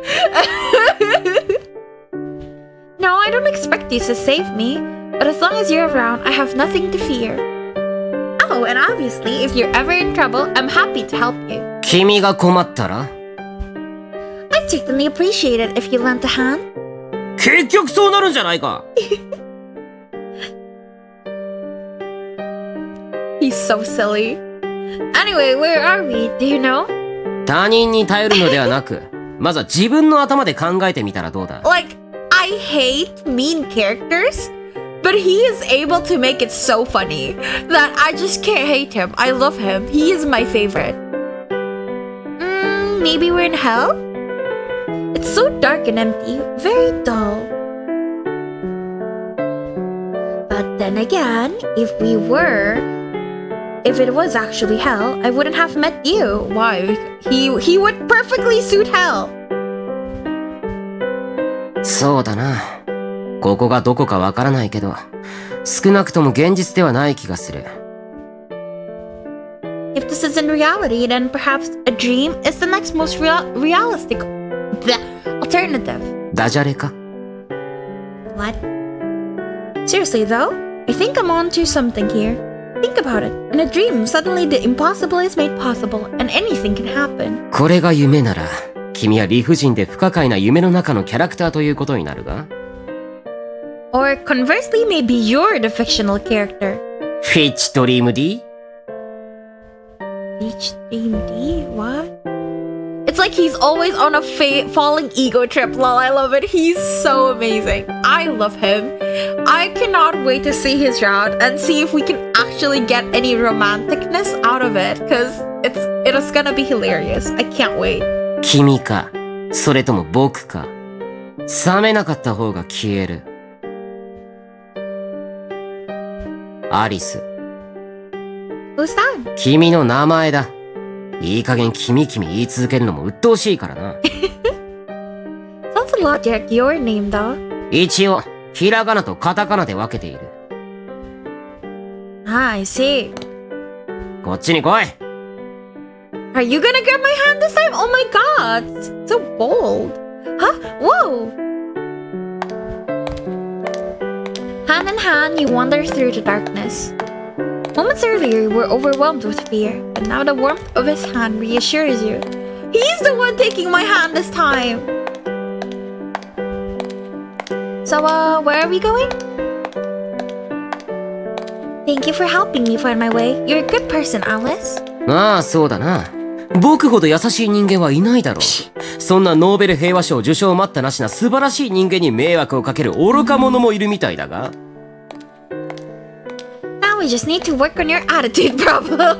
No, I don't expect you to save me, but as long as you're around, I have nothing to fear. Oh, and obviously, if you're ever in trouble, I'm happy to help you. 君が困ったら？ I'd certainly appreciate it if you lent a hand. 結局そうなるんじゃないか。 He's so silly. Anyway, where are we? Do you know? 他人に頼るのではなく、まずは自分の頭で考えてみたらどうだ？ Like, I hate mean characters, but he is able to make it so funny that I just can't hate him. I love him. He is my favorite. Maybe we're in hell? It's so dark and empty, very dull. But then again, if it was actually hell, I wouldn't have met you. Why? He would perfectly suit hell. そうだな。ここがどこかわからないけど、少なくとも現実ではない気がする。If this isn't reality, then perhaps a dream is the next most realistic alternative. ダジャレか？ What? Seriously though, I think I'm onto something here. Think about it. In a dream, suddenly the impossible is made possible, and anything can happen. これが夢なら、君は理不尽で不可解な夢の中のキャラクターということになるが？ Or conversely, maybe you're the fictional character. フィッチドリーム D？ Each dream D? What? It's like he's always on a falling ego trip. Lol, I love it. He's so amazing. I love him. I cannot wait to see his route and see if we can actually get any romanticness out of it, because it is gonna be hilarious. I can't wait. 君か、それとも僕か。冷めなかった方が消える。アリス。Who's that? 君の名前だ。いい加減君言い続けるのも鬱陶しいからな。Sounds a lot like your name, though. 一応、ひらがなとカタカナで分けている。Ah, I see. こっちに来い。Are you gonna grab my hand this time? Oh my god! So bold. Huh? Whoa! Hand in hand, you wander through the darkness. Moments earlier, you were overwhelmed with fear, but now the warmth of his hand reassures you. He's the one taking my hand this time! So, where are we going? Thank you for helping me find my way. You're a good person, Alice. ああ、そうだな。僕ほど優しい人間はいないだろう。そんなノーベル平和賞受賞待ったなしな素晴らしい人間に迷惑をかける愚か者もいるみたいだが。Now we just need to work on your attitude problem.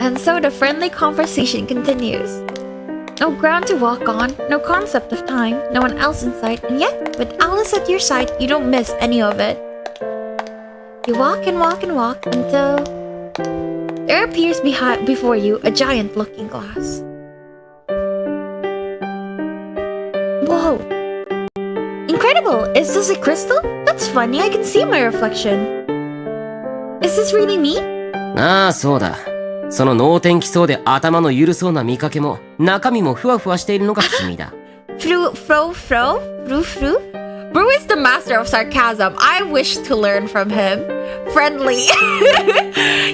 And so the friendly conversation continues. No ground to walk on, no concept of time, no one else in sight, and yet, with Alice at your side, you don't miss any of it. You walk and walk and walk until there appears before you a giant looking glass. Whoa! Incredible! Is this a crystal? That's funny, I can see my reflection. Is this really me? ああ、そうだ。その能天気そうで頭の緩そうな見かけも中身もふわふわしているのが君だ。Fru? Bru is the master of sarcasm. I wish to learn from him. Friendly.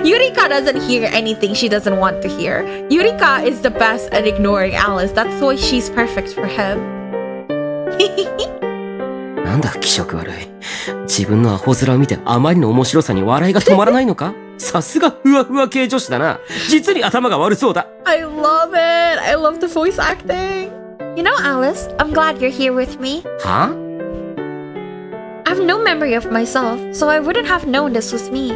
Yurika doesn't hear anything she doesn't want to hear. Yurika is the best at ignoring Alice. That's why she's perfect for him. なんだ気色悪い。自分のアホ面を見てあまりの面白さに笑いが止まらないのか？さすがふわふわ系女子だな。実に頭が悪そうだ。I love it. I love the voice acting. You know, Alice, I'm glad you're here with me. は？ I have no memory of myself, so I wouldn't have known this was me.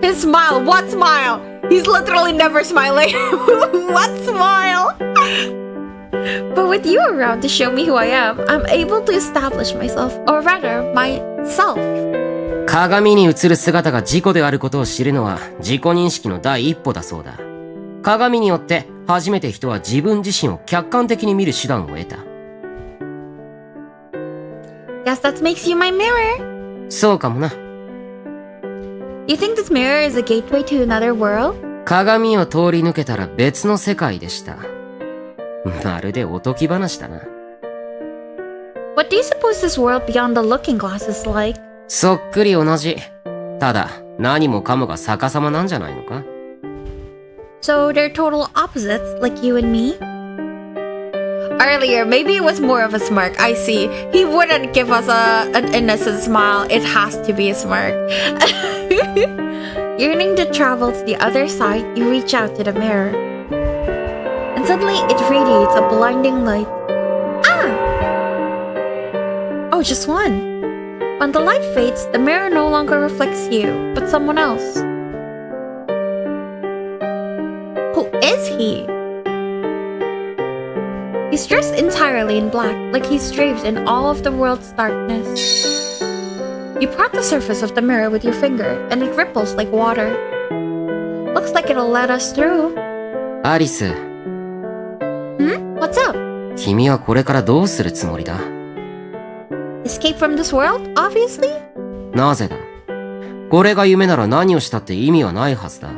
His smile, what smile? He's literally never smiling. What smile? But with you around to show me who I am, I'm able to establish myself, or rather, myself. 鏡に映る姿が自己であることを知るのは自己認識の第一歩だそうだ。鏡によって初めて人は自分自身を客観的に見る手段を得た。Guess that makes you my mirror. そうかもな。You think this mirror is a gateway to another world? 鏡を通り抜けたら別の世界でした。まるでおとぎ話だな。What do you suppose this world beyond the looking glass is like? そっくり同じ。ただ、何もかもが逆さまなんじゃないのか？ So they're total opposites, like you and me? Earlier, maybe it was more of a smirk. I see. He wouldn't give us an innocent smile. It has to be a smirk. Yearning to travel to the other side, you reach out to the mirror. And suddenly, it radiates a blinding light. Ah! Oh, just one. When the light fades, the mirror no longer reflects you, but someone else. Who is he? He's dressed entirely in black, like he's draped in all of the world's darkness. You prod the surface of the mirror with your finger, and it ripples like water. Looks like it'll let us through. アリス。What's up? 君はこれからどうするつもりだ？ Escape from this world, obviously? なぜだ？これが夢なら何をしたって意味はないはずだ。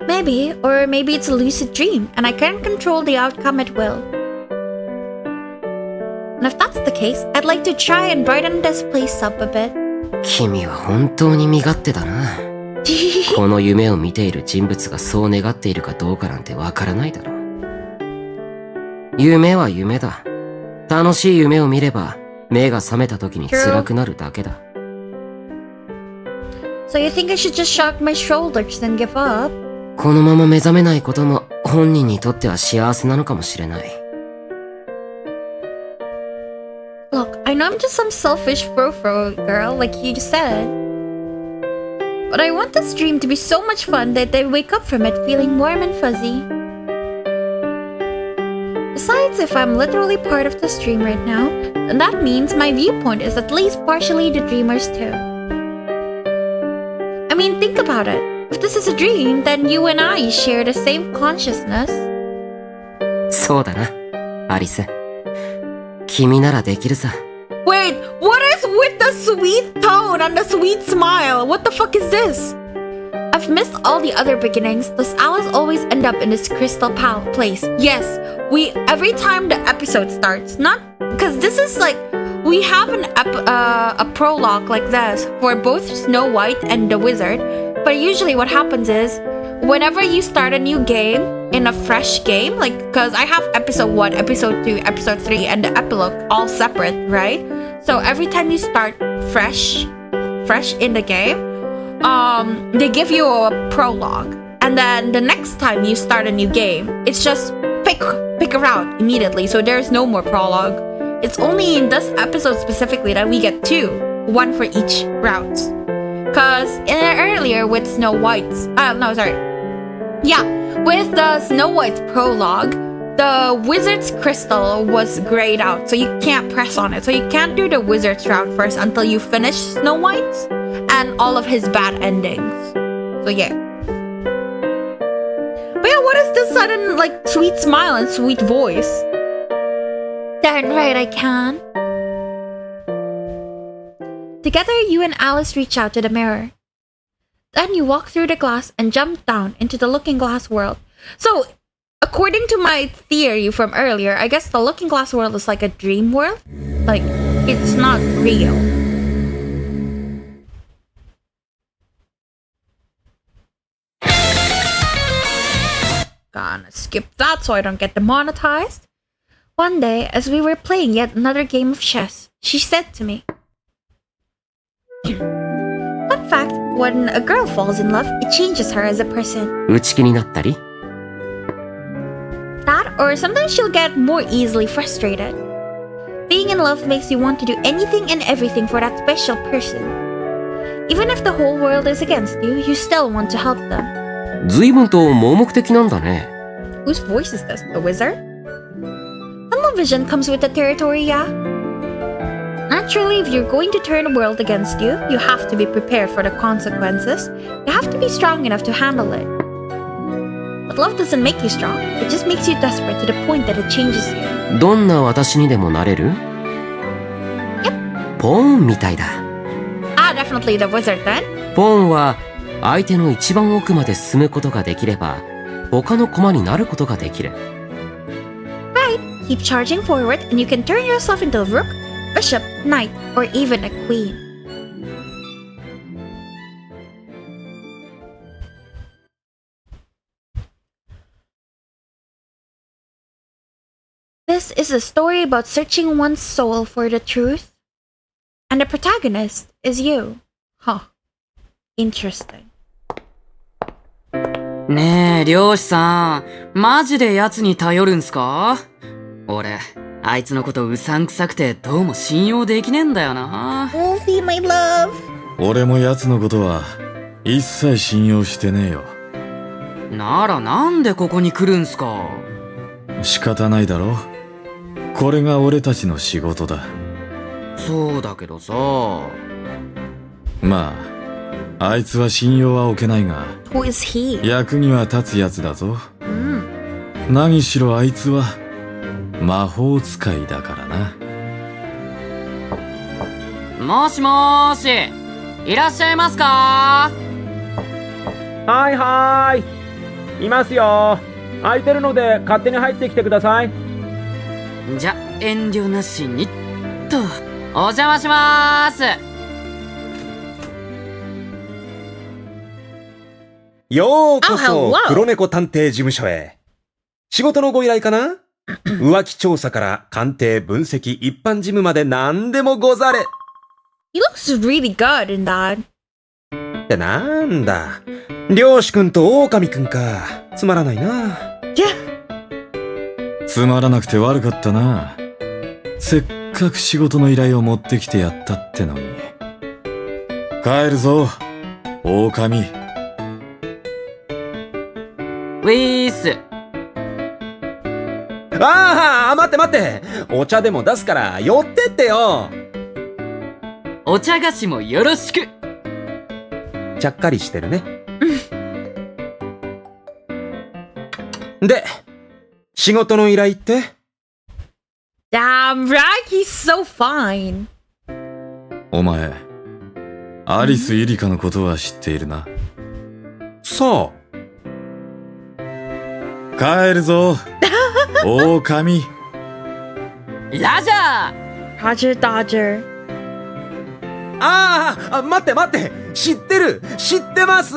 Maybe, or maybe it's a lucid dream, and I can't control the outcome at will. And if that's the case, I'd like to try and brighten this place up a bit. 君は本当に身勝手だな。この夢を見ている人物がそう願っているかどうかなんてわからないだろう。夢は夢だ。楽しい夢を見れば、目が覚めた時に辛くなるだけだ。So you think I should just shrug my shoulders and give up? このまま目覚めないことも本人にとっては幸せなのかもしれない。Look, I know I'm just some selfish fro-fro girl, like you said. But I want this dream to be so much fun that they wake up from it feeling warm and fuzzy. Besides, if I'm literally part of this dream right now, then that means my viewpoint is at least partially the dreamer's too. I mean, think about it. If this is a dream, then you and I share the same consciousness. そうだな、アリス。君ならできるさ。Wait, what is with the sweet tone and the sweet smile? What the fuck is this? I've missed all the other beginnings. Does Alice always end up in this crystal place? Yes, every time the episode starts. Not because this is like we have a prologue like this for both Snow White and the Wizard. But usually what happens is whenever you start a new game in a fresh game, like because I have episode 1, episode 2, episode 3, and the epilogue all separate, right? So every time you start fresh in the game, they give you a prologue, and then the next time you start a new game, it's just pick a route immediately. So there's no more prologue. It's only in this episode specifically that we get 2, 1 for each route. Cause earlier with Snow White's, with the Snow White's prologue, the Wizard's crystal was grayed out, so you can't press on it. So you can't do the Wizard's route first until you finish Snow White's and all of his bad endings. So yeah. But yeah, what is this sudden like sweet smile and sweet voice? Darn right I can. Together, you and Alice reach out to the mirror. Then you walk through the glass and jump down into the looking glass world. So, according to my theory from earlier, I guess the looking glass world is like a dream world. Like, it's not real. Gonna skip that so I don't get demonetized. One day, as we were playing yet another game of chess, she said to me, Fun fact, when a girl falls in love, it changes her as a person. 内気になったり? That, or sometimes she'll get more easily frustrated. Being in love makes you want to do anything and everything for that special person. Even if the whole world is against you, you still want to help them. 随分と盲目的なんだね。Whose voice is this? The wizard? Tunnel vision comes with the territory, yeah? Naturally, if you're going to turn the world against you, you have to be prepared for the consequences. You have to be strong enough to handle it. But love doesn't make you strong. It just makes you desperate to the point that it changes you. どんな私にでもなれる？ ポーンみたいだ。Ah, definitely the wizard then. ポーンは相手の一番奥まで進むことができれば、他の駒になることができる。Right. Keep charging forward and you can turn yourself into a rook, bishop, knight, or even a queen. This is a story about searching one's soul for the truth. And the protagonist is you. Huh. Interesting. ねえ、漁師さん、マジで奴に頼るんすか？俺、あいつのことうさんくさくてどうも信用できねえんだよな。Wolfie, my love. 俺も奴のことは一切信用してねえよ。ならなんでここに来るんすか？仕方ないだろ。これが俺たちの仕事だ。そうだけどさ。まあ、あいつは信用は置けないが、Who is he? 役には立つやつだぞ。Mm. 何しろあいつは魔法使いだからな。もしもーし、いらっしゃいますか？はいはーい。いますよ。空いてるので勝手に入ってきてください。じゃ、遠慮なしにっと。お邪魔しまーす。ようこ Oh, そ hello. 黒猫探偵事務所へ。仕事のご依頼かな？浮気調査から鑑定、分析、一般事務まで何でもござれ。 He looks really good in that. ってなんだ。漁師くんと狼くんか。つまらないな。Yeah. つまらなくて悪かったな。せっかく仕事の依頼を持ってきてやったってのに。帰るぞ、狼。ウィース。ああ、待って待って。お茶でも出すから寄ってってよ。お茶菓子もよろしく。ちゃっかりしてるね。で、仕事の依頼って？ Damn right, he's so fine. お前、アリス・イリカのことは知っているな。さあ。帰るぞ、狼。ラジャー。 Roger Dodger. ああ、待って待って。知ってます。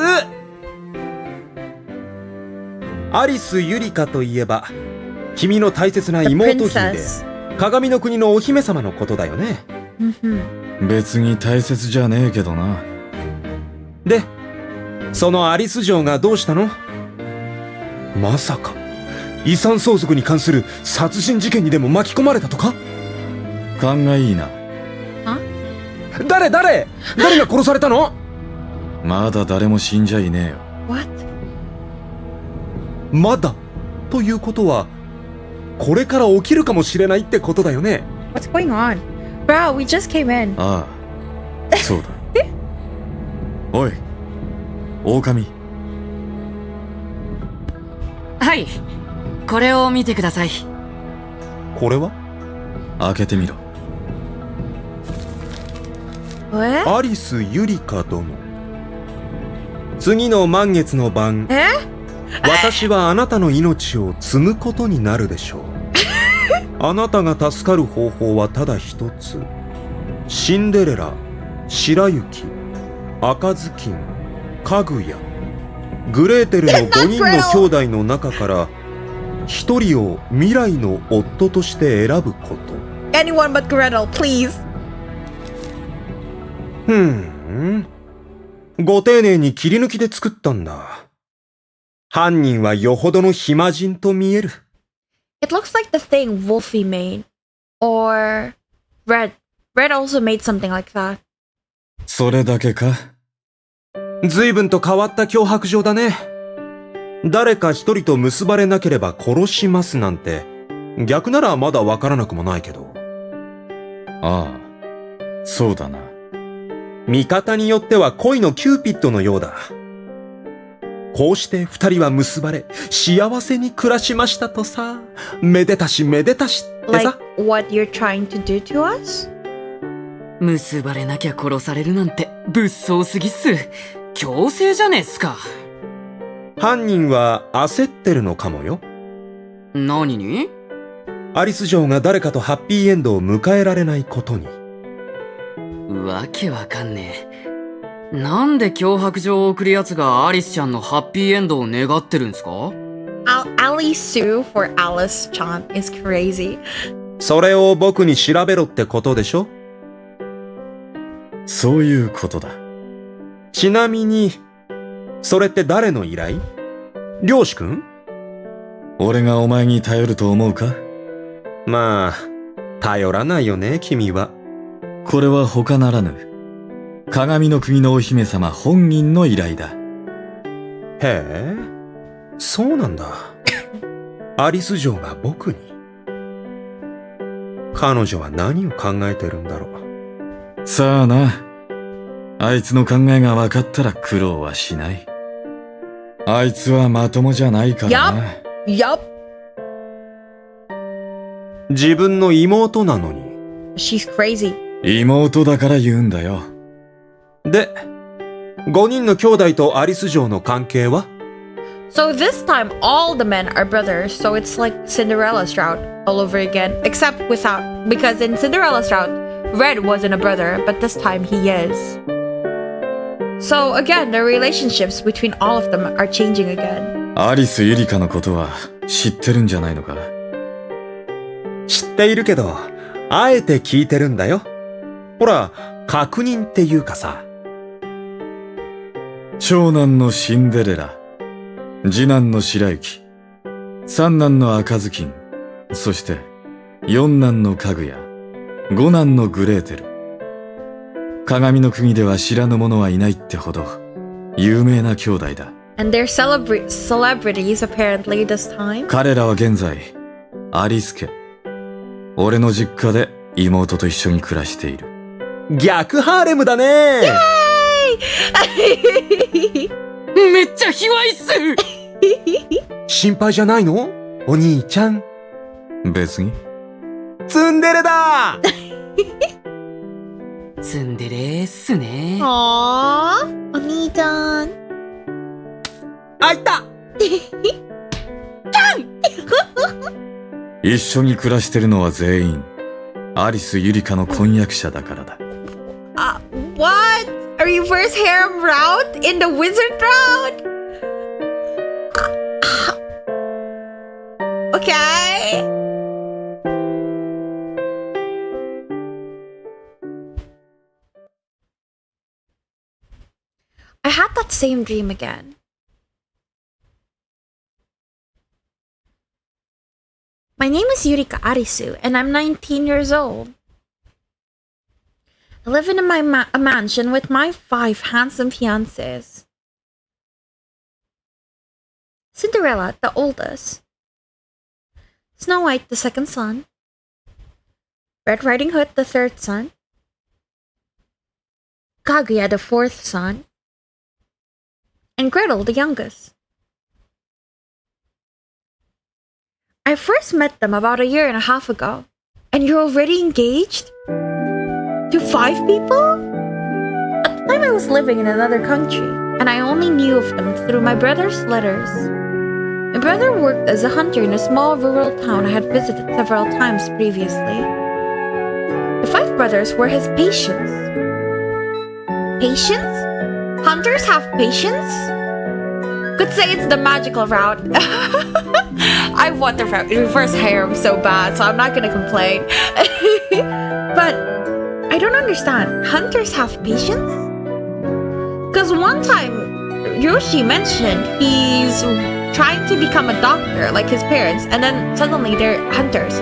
アリス・ユリカといえば、君の大切な The 妹姫で、 princess. 鏡の国のお姫様のことだよね。Mm-hmm. 別に大切じゃねえけどな。で、そのアリス嬢がどうしたの？まさか、遺産相続に関する殺人事件にでも巻き込まれたとか？勘がいいな。誰が殺されたの？まだ誰も死んじゃいねえよ。What? まだということは、これから起きるかもしれないってことだよね。What's going on? Bro, we just came in. ああ、そうだ。おい、狼。はい。これを見てください。これは？開けてみろ。What? アリス・ユリカ殿。次の満月の晩、私はあなたの命を継ぐことになるでしょう。あなたが助かる方法はただ一つ。シンデレラ、白雪、赤ずきん、かぐや、グレーテルの5人の兄弟の中から一人を未来の夫として選ぶこと。 Anyone but Gretel, please. ご丁寧に切り抜きで作ったんだ。犯人はよほどの暇人と見える。It looks like the thing Wolfie made. Or Red. Red also made something like that. それだけか？随分と変わった脅迫状だね。誰か一人と結ばれなければ殺しますなんて、逆ならまだわからなくもないけど。ああ、そうだな。見方によっては恋のキューピッドのようだ。こうして二人は結ばれ、幸せに暮らしましたとさ。めでたしめでたしってさ。Like what you're trying to do to us? 結ばれなきゃ殺されるなんて物騒すぎっす。強制じゃねえっすか。犯人は焦ってるのかもよ。何に？アリス嬢が誰かとハッピーエンドを迎えられないことに。わけわかんねえ。なんで脅迫状を送るやつがアリスちゃんのハッピーエンドを願ってるんすか？ Ali Sue for Alice Chan is crazy. それを僕に調べろってことでしょ？そういうことだ。ちなみに、それって誰の依頼？漁師くん？俺がお前に頼ると思うか？まあ、頼らないよね、君は。これは他ならぬ。鏡の国のお姫様本人の依頼だ。へえ、そうなんだ。アリス嬢が僕に。彼女は何を考えてるんだろう。さあな。あいつの考えが分かったら苦労はしない。あいつはまともじゃないからな。Yup. 自分の妹なのに。She's crazy. 妹だから言うんだよ。で、5人の兄弟とアリス嬢の関係は？ So this time all the men are brothers, so it's like Cinderella's route all over again, except without, because in Cinderella's route, Red wasn't a brother, but this time he is. So again, the relationships between all of them are changing again. アリス・ユリカのことは知ってるんじゃないのか？知っているけど、あえて聞いてるんだよ。ほら、確認っていうかさ。長男のシンデレラ、次男の白雪、三男の赤ずきん、そして四男のかぐや、五男のグレーテル。鏡の国では知らぬ者はいないってほど有名な兄弟だ。And they're celebrities apparently this time. 彼らは現在、アリス家、俺の実家で妹と一緒に暮らしている。逆ハーレムだね。めっちゃ卑猥っす。心配じゃないの？お兄ちゃん。別に。ツンデレだ。ツンデレーっすね。Aww, お兄ちゃん。あいた。一緒に暮らしてるのは全員、アリス・ユリカの婚約者だからだ。What? A reverse harem route in the wizard route? Okay. I had that same dream again. My name is Yurika Arisu, and I'm 19 years old. I live in a mansion with my 5 handsome fiancés. Cinderella, the oldest. Snow White, the second son. Red Riding Hood, the third son. Kaguya, the fourth son. And Gretel, the youngest. I first met them about 1.5 years ago. And you're already engaged? To 5 people? At the time I was living in another country, and I only knew of them through my brother's letters. My brother worked as a hunter in a small rural town I had visited several times previously. The 5 brothers were his patients. Patience? Hunters have patience? Could say it's the magical route. I want the reverse harem so bad, so I'm not gonna complain. But I don't understand. Hunters have patience? Because one time, Yoshi mentioned he's trying to become a doctor like his parents, and then suddenly they're hunters.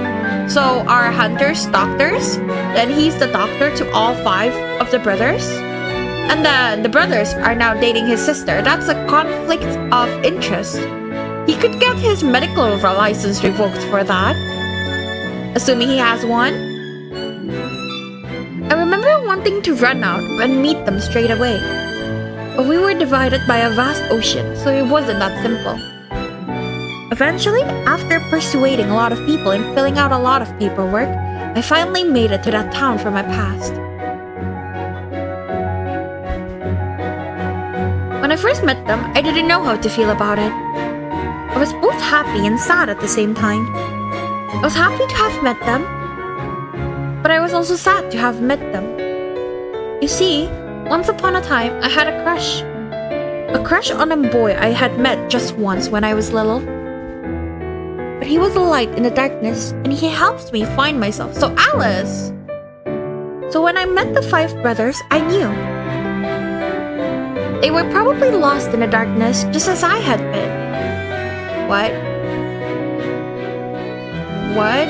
So are hunters doctors? Then he's the doctor to all 5 of the brothers? And then the brothers are now dating his sister. That's a conflict of interest. He could get his medical license revoked for that, assuming he has one. I remember wanting to run out and meet them straight away, but we were divided by a vast ocean, so it wasn't that simple. Eventually, after persuading a lot of people and filling out a lot of paperwork, I finally made it to that town from my past. When I first met them, I didn't know how to feel about it. I was both happy and sad at the same time. I was happy to have met them, but I was also sad to have met them. You see, once upon a time, I had a crush. A crush on a boy I had met just once when I was little. But he was a light in the darkness, and he helped me find myself. So Alice! So when I met the 5 brothers, I knew. They were probably lost in the darkness, just as I had been. What? What?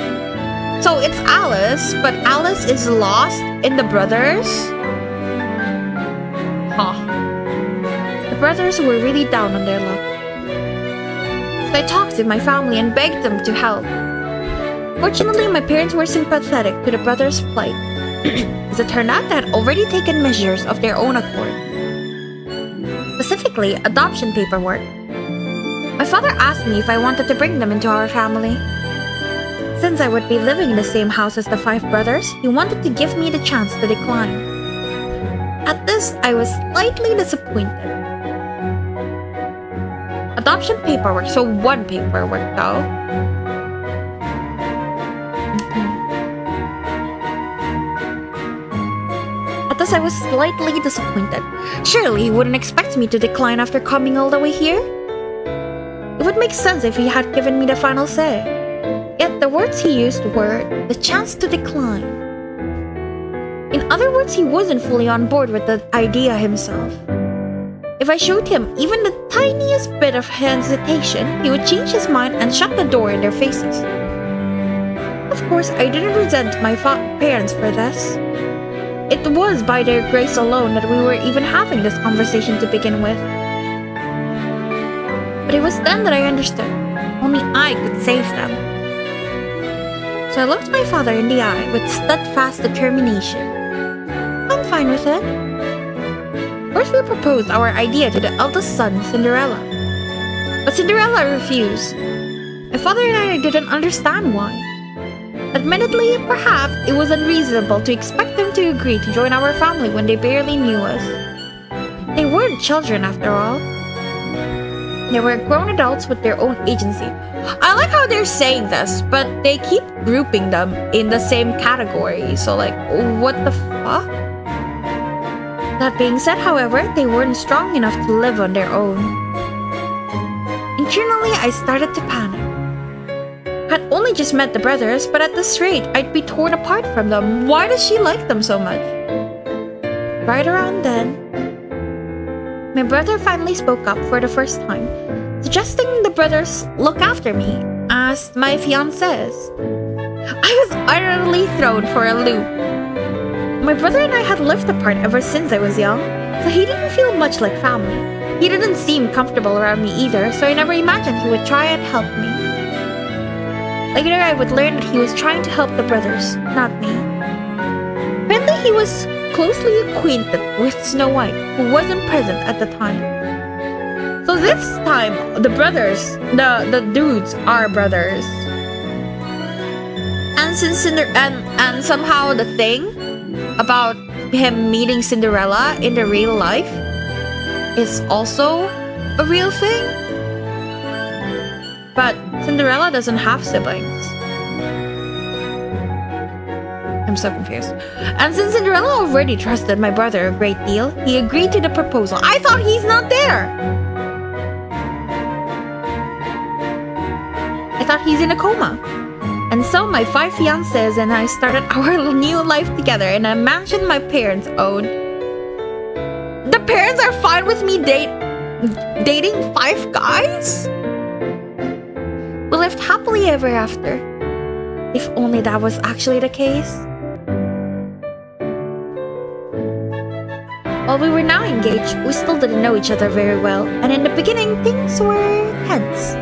So it's Alice, but Alice is lost in the brothers? Huh. The brothers were really down on their luck. So I talked to my family and begged them to help. Fortunately, my parents were sympathetic to the brothers' plight. As it turned out, they had already taken measures of their own accord. Specifically, adoption paperwork. My father asked me if I wanted to bring them into our family. Since I would be living in the same house as the 5 brothers, he wanted to give me the chance to decline. At this, I was slightly disappointed. Adoption paperwork, so one paperwork though. At this, I was slightly disappointed. Surely he wouldn't expect me to decline after coming all the way here? It would make sense if he had given me the final say. Yet the words he used were, the chance to decline. In other words, he wasn't fully on board with the idea himself. If I showed him even the tiniest bit of hesitation, he would change his mind and shut the door in their faces. Of course, I didn't resent my parents for this. It was by their grace alone that we were even having this conversation to begin with. But it was then that I understood. Only I could save them. So I looked my father in the eye with steadfast determination. I'm fine with it. First, we proposed our idea to the eldest son, Cinderella. But Cinderella refused. My father and I didn't understand why. Admittedly, perhaps it was unreasonable to expect them to agree to join our family when they barely knew us. They weren't children after all. They were grown adults with their own agency. I like how they're saying this, but they keep grouping them in the same category. So like, what the fuck? That being said, however, they weren't strong enough to live on their own. Internally, I started to panic. I'd only just met the brothers, but at this rate, I'd be torn apart from them. Why does she like them so much? Right around then, my brother finally spoke up for the first time, suggesting the brothers look after me as my fiancés. I was utterly thrown for a loop. My brother and I had lived apart ever since I was young, so he didn't feel much like family. He didn't seem comfortable around me either, so I never imagined he would try and help me. Later, I would learn that he was trying to help the brothers, not me. Apparently, he was closely acquainted with Snow White, who wasn't present at the time. So this time, the brothers, the dudes are brothers. And since and somehow the thing about him meeting Cinderella in the real life is also a real thing. But Cinderella doesn't have siblings. I'm so confused. And since Cinderella already trusted my brother a great deal, he agreed to the proposal. I thought he's not there! I thought he's in a coma. And so my 5 fiancés and I started our new life together in a mansion my parents owned. The parents are fine with me dating 5 guys? We lived happily ever after. If only that was actually the case. While we were now engaged, we still didn't know each other very well, and in the beginning, things were tense.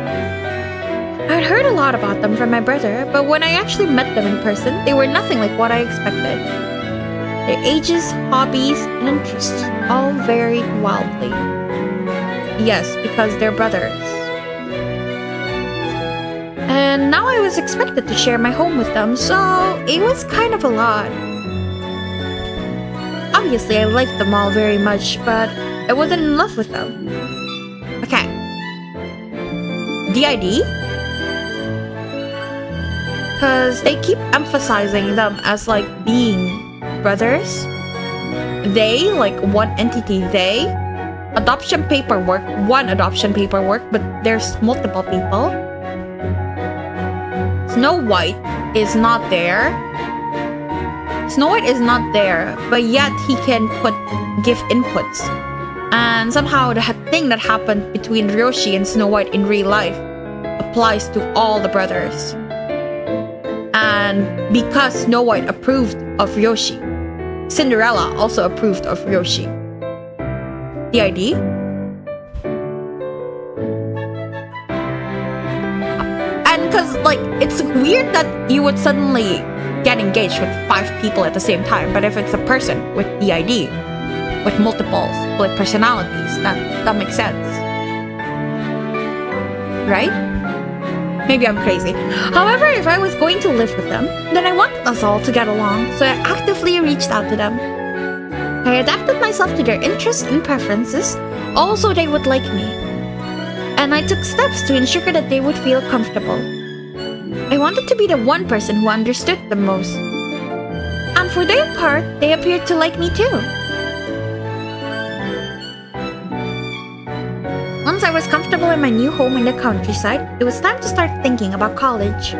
I'd heard a lot about them from my brother, but when I actually met them in person, they were nothing like what I expected. Their ages, hobbies, and interests all varied wildly. Yes, because they're brothers. And now I was expected to share my home with them, so it was kind of a lot. Obviously, I liked them all very much, but I wasn't in love with them. Okay. DID? Because they keep emphasizing them as like being brothers. They, like one entity, they. Adoption paperwork, one adoption paperwork, but there's multiple people. Snow White is not there. Snow White is not there, but yet he can give inputs. And somehow the thing that happened between Ryoshi and Snow White in real life applies to all the brothers. And because Snow White approved of Ryoshi, Cinderella also approved of Ryoshi. The ID? And because, like, it's weird that you would suddenly get engaged with 5 people at the same time, but if it's a person with DID, with multiple split personalities, that makes sense. Right? Maybe I'm crazy. However, if I was going to live with them, then I wanted us all to get along, so I actively reached out to them. I adapted myself to their interests and preferences, also they would like me. And I took steps to ensure that they would feel comfortable. I wanted to be the one person who understood them most. And for their part, they appeared to like me too. Once I was comfortable in my new home in the countryside, it was time to start thinking about college.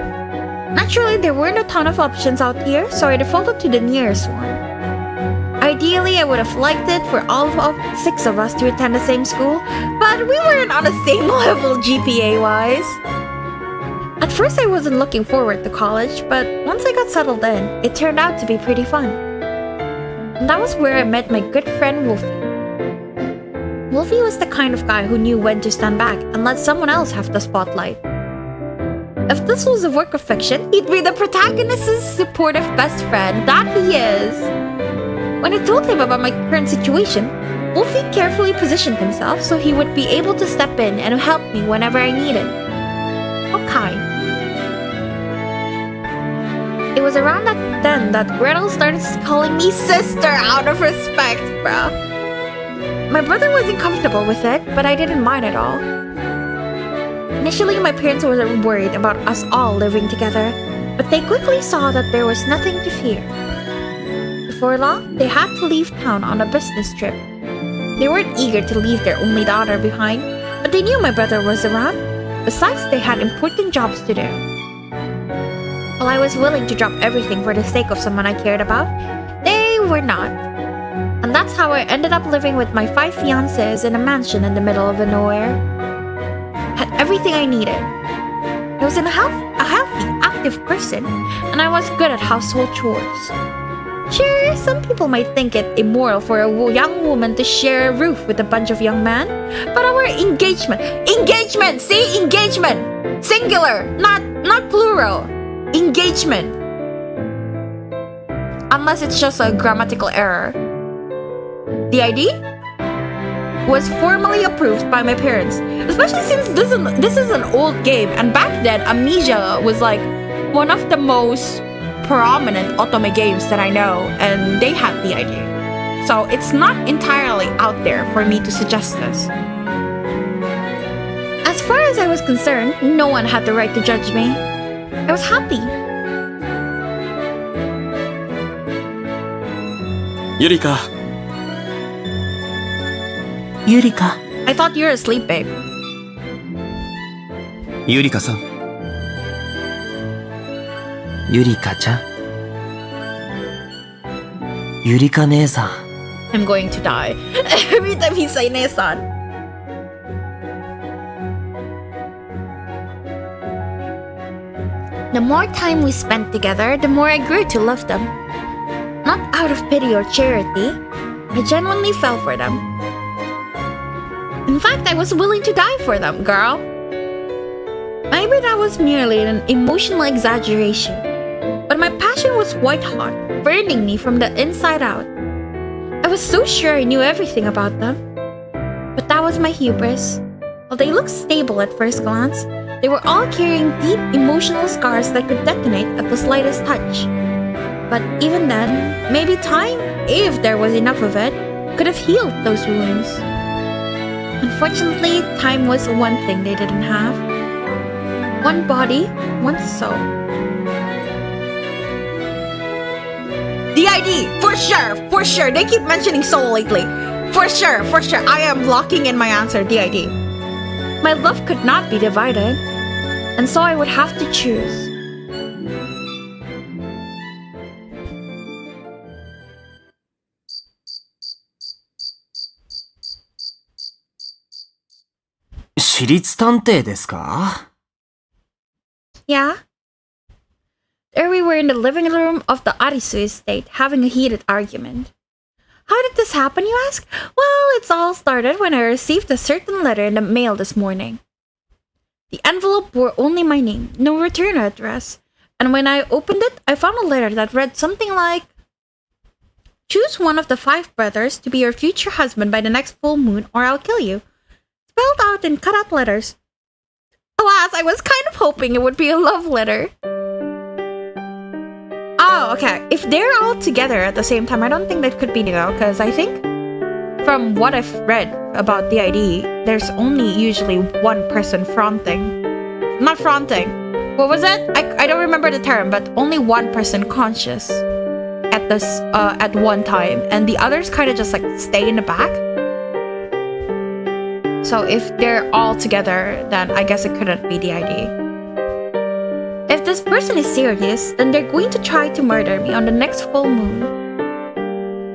Naturally, there weren't a ton of options out here, so I defaulted to the nearest one. Ideally, I would have liked it for all of 6 of us to attend the same school, but we weren't on the same level GPA-wise. At first, I wasn't looking forward to college, but once I got settled in, it turned out to be pretty fun. And that was where I met my good friend Wolfie. Wolfie was the kind of guy who knew when to stand back and let someone else have the spotlight. If this was a work of fiction, he'd be the protagonist's supportive best friend that he is. When I told him about my current situation, Wolfie carefully positioned himself so he would be able to step in and help me whenever I needed. How kind. It was around then that Gretel started calling me sister out of respect, bro. My brother wasn't comfortable with it, but I didn't mind at all. Initially, my parents were worried about us all living together, but they quickly saw that there was nothing to fear. Before long, they had to leave town on a business trip. They weren't eager to leave their only daughter behind, but they knew my brother was around. Besides, they had important jobs to do. While I was willing to drop everything for the sake of someone I cared about, they were not. And that's how I ended up living with my 5 fiancés in a mansion in the middle of nowhere. Had everything I needed. I was a healthy, active person, and I was good at household chores. Sure, some people might think it immoral for a young woman to share a roof with a bunch of young men, but our engagement, see, engagement, singular, not plural, engagement. Unless it's just a grammatical error. The ID was formally approved by my parents, especially since this is an old game, and back then Amnesia was like one of the most prominent otome games that I know, and they had the idea. So it's not entirely out there for me to suggest this. As far as I was concerned, no one had the right to judge me. I was happy. Yurika. Yurika. I thought you were asleep, babe. Yurika-san. Yurika-chan. Yurika 姉さん. I'm going to die. Every time he say Nesan. The more time we spent together, the more I grew to love them. Not out of pity or charity, I genuinely fell for them. In fact, I was willing to die for them, girl. Maybe that was merely an emotional exaggeration, but my passion was white hot, burning me from the inside out. I was so sure I knew everything about them. But that was my hubris. While they looked stable at first glance, they were all carrying deep emotional scars that could detonate at the slightest touch. But even then, maybe time, if there was enough of it, could have healed those wounds. Unfortunately, time was one thing they didn't have. One body, one soul. DID! For sure! They keep mentioning soul lately. For sure! I am locking in my answer, DID. My love could not be divided, and so I would have to choose. Yeah? There we were in the living room of the Arisu estate, having a heated argument. How did this happen, you ask? Well, it's all started when I received a certain letter in the mail this morning. The envelope bore only my name, no return address, and when I opened it, I found a letter that read something like, "Choose one of the 5 brothers to be your future husband by the next full moon, or I'll kill you." Spelled out in cut-out letters. Alas, I was kind of hoping it would be a love letter. Oh, okay. If they're all together at the same time, I don't think that could be, because I think from what I've read about the ID, there's only usually one person fronting. Not fronting. What was it? I don't remember the term, but only one person conscious at this at one time, and the others kind of just like stay in the back. So if they're all together, then I guess it couldn't be the ID. If this person is serious, then they're going to try to murder me on the next full moon.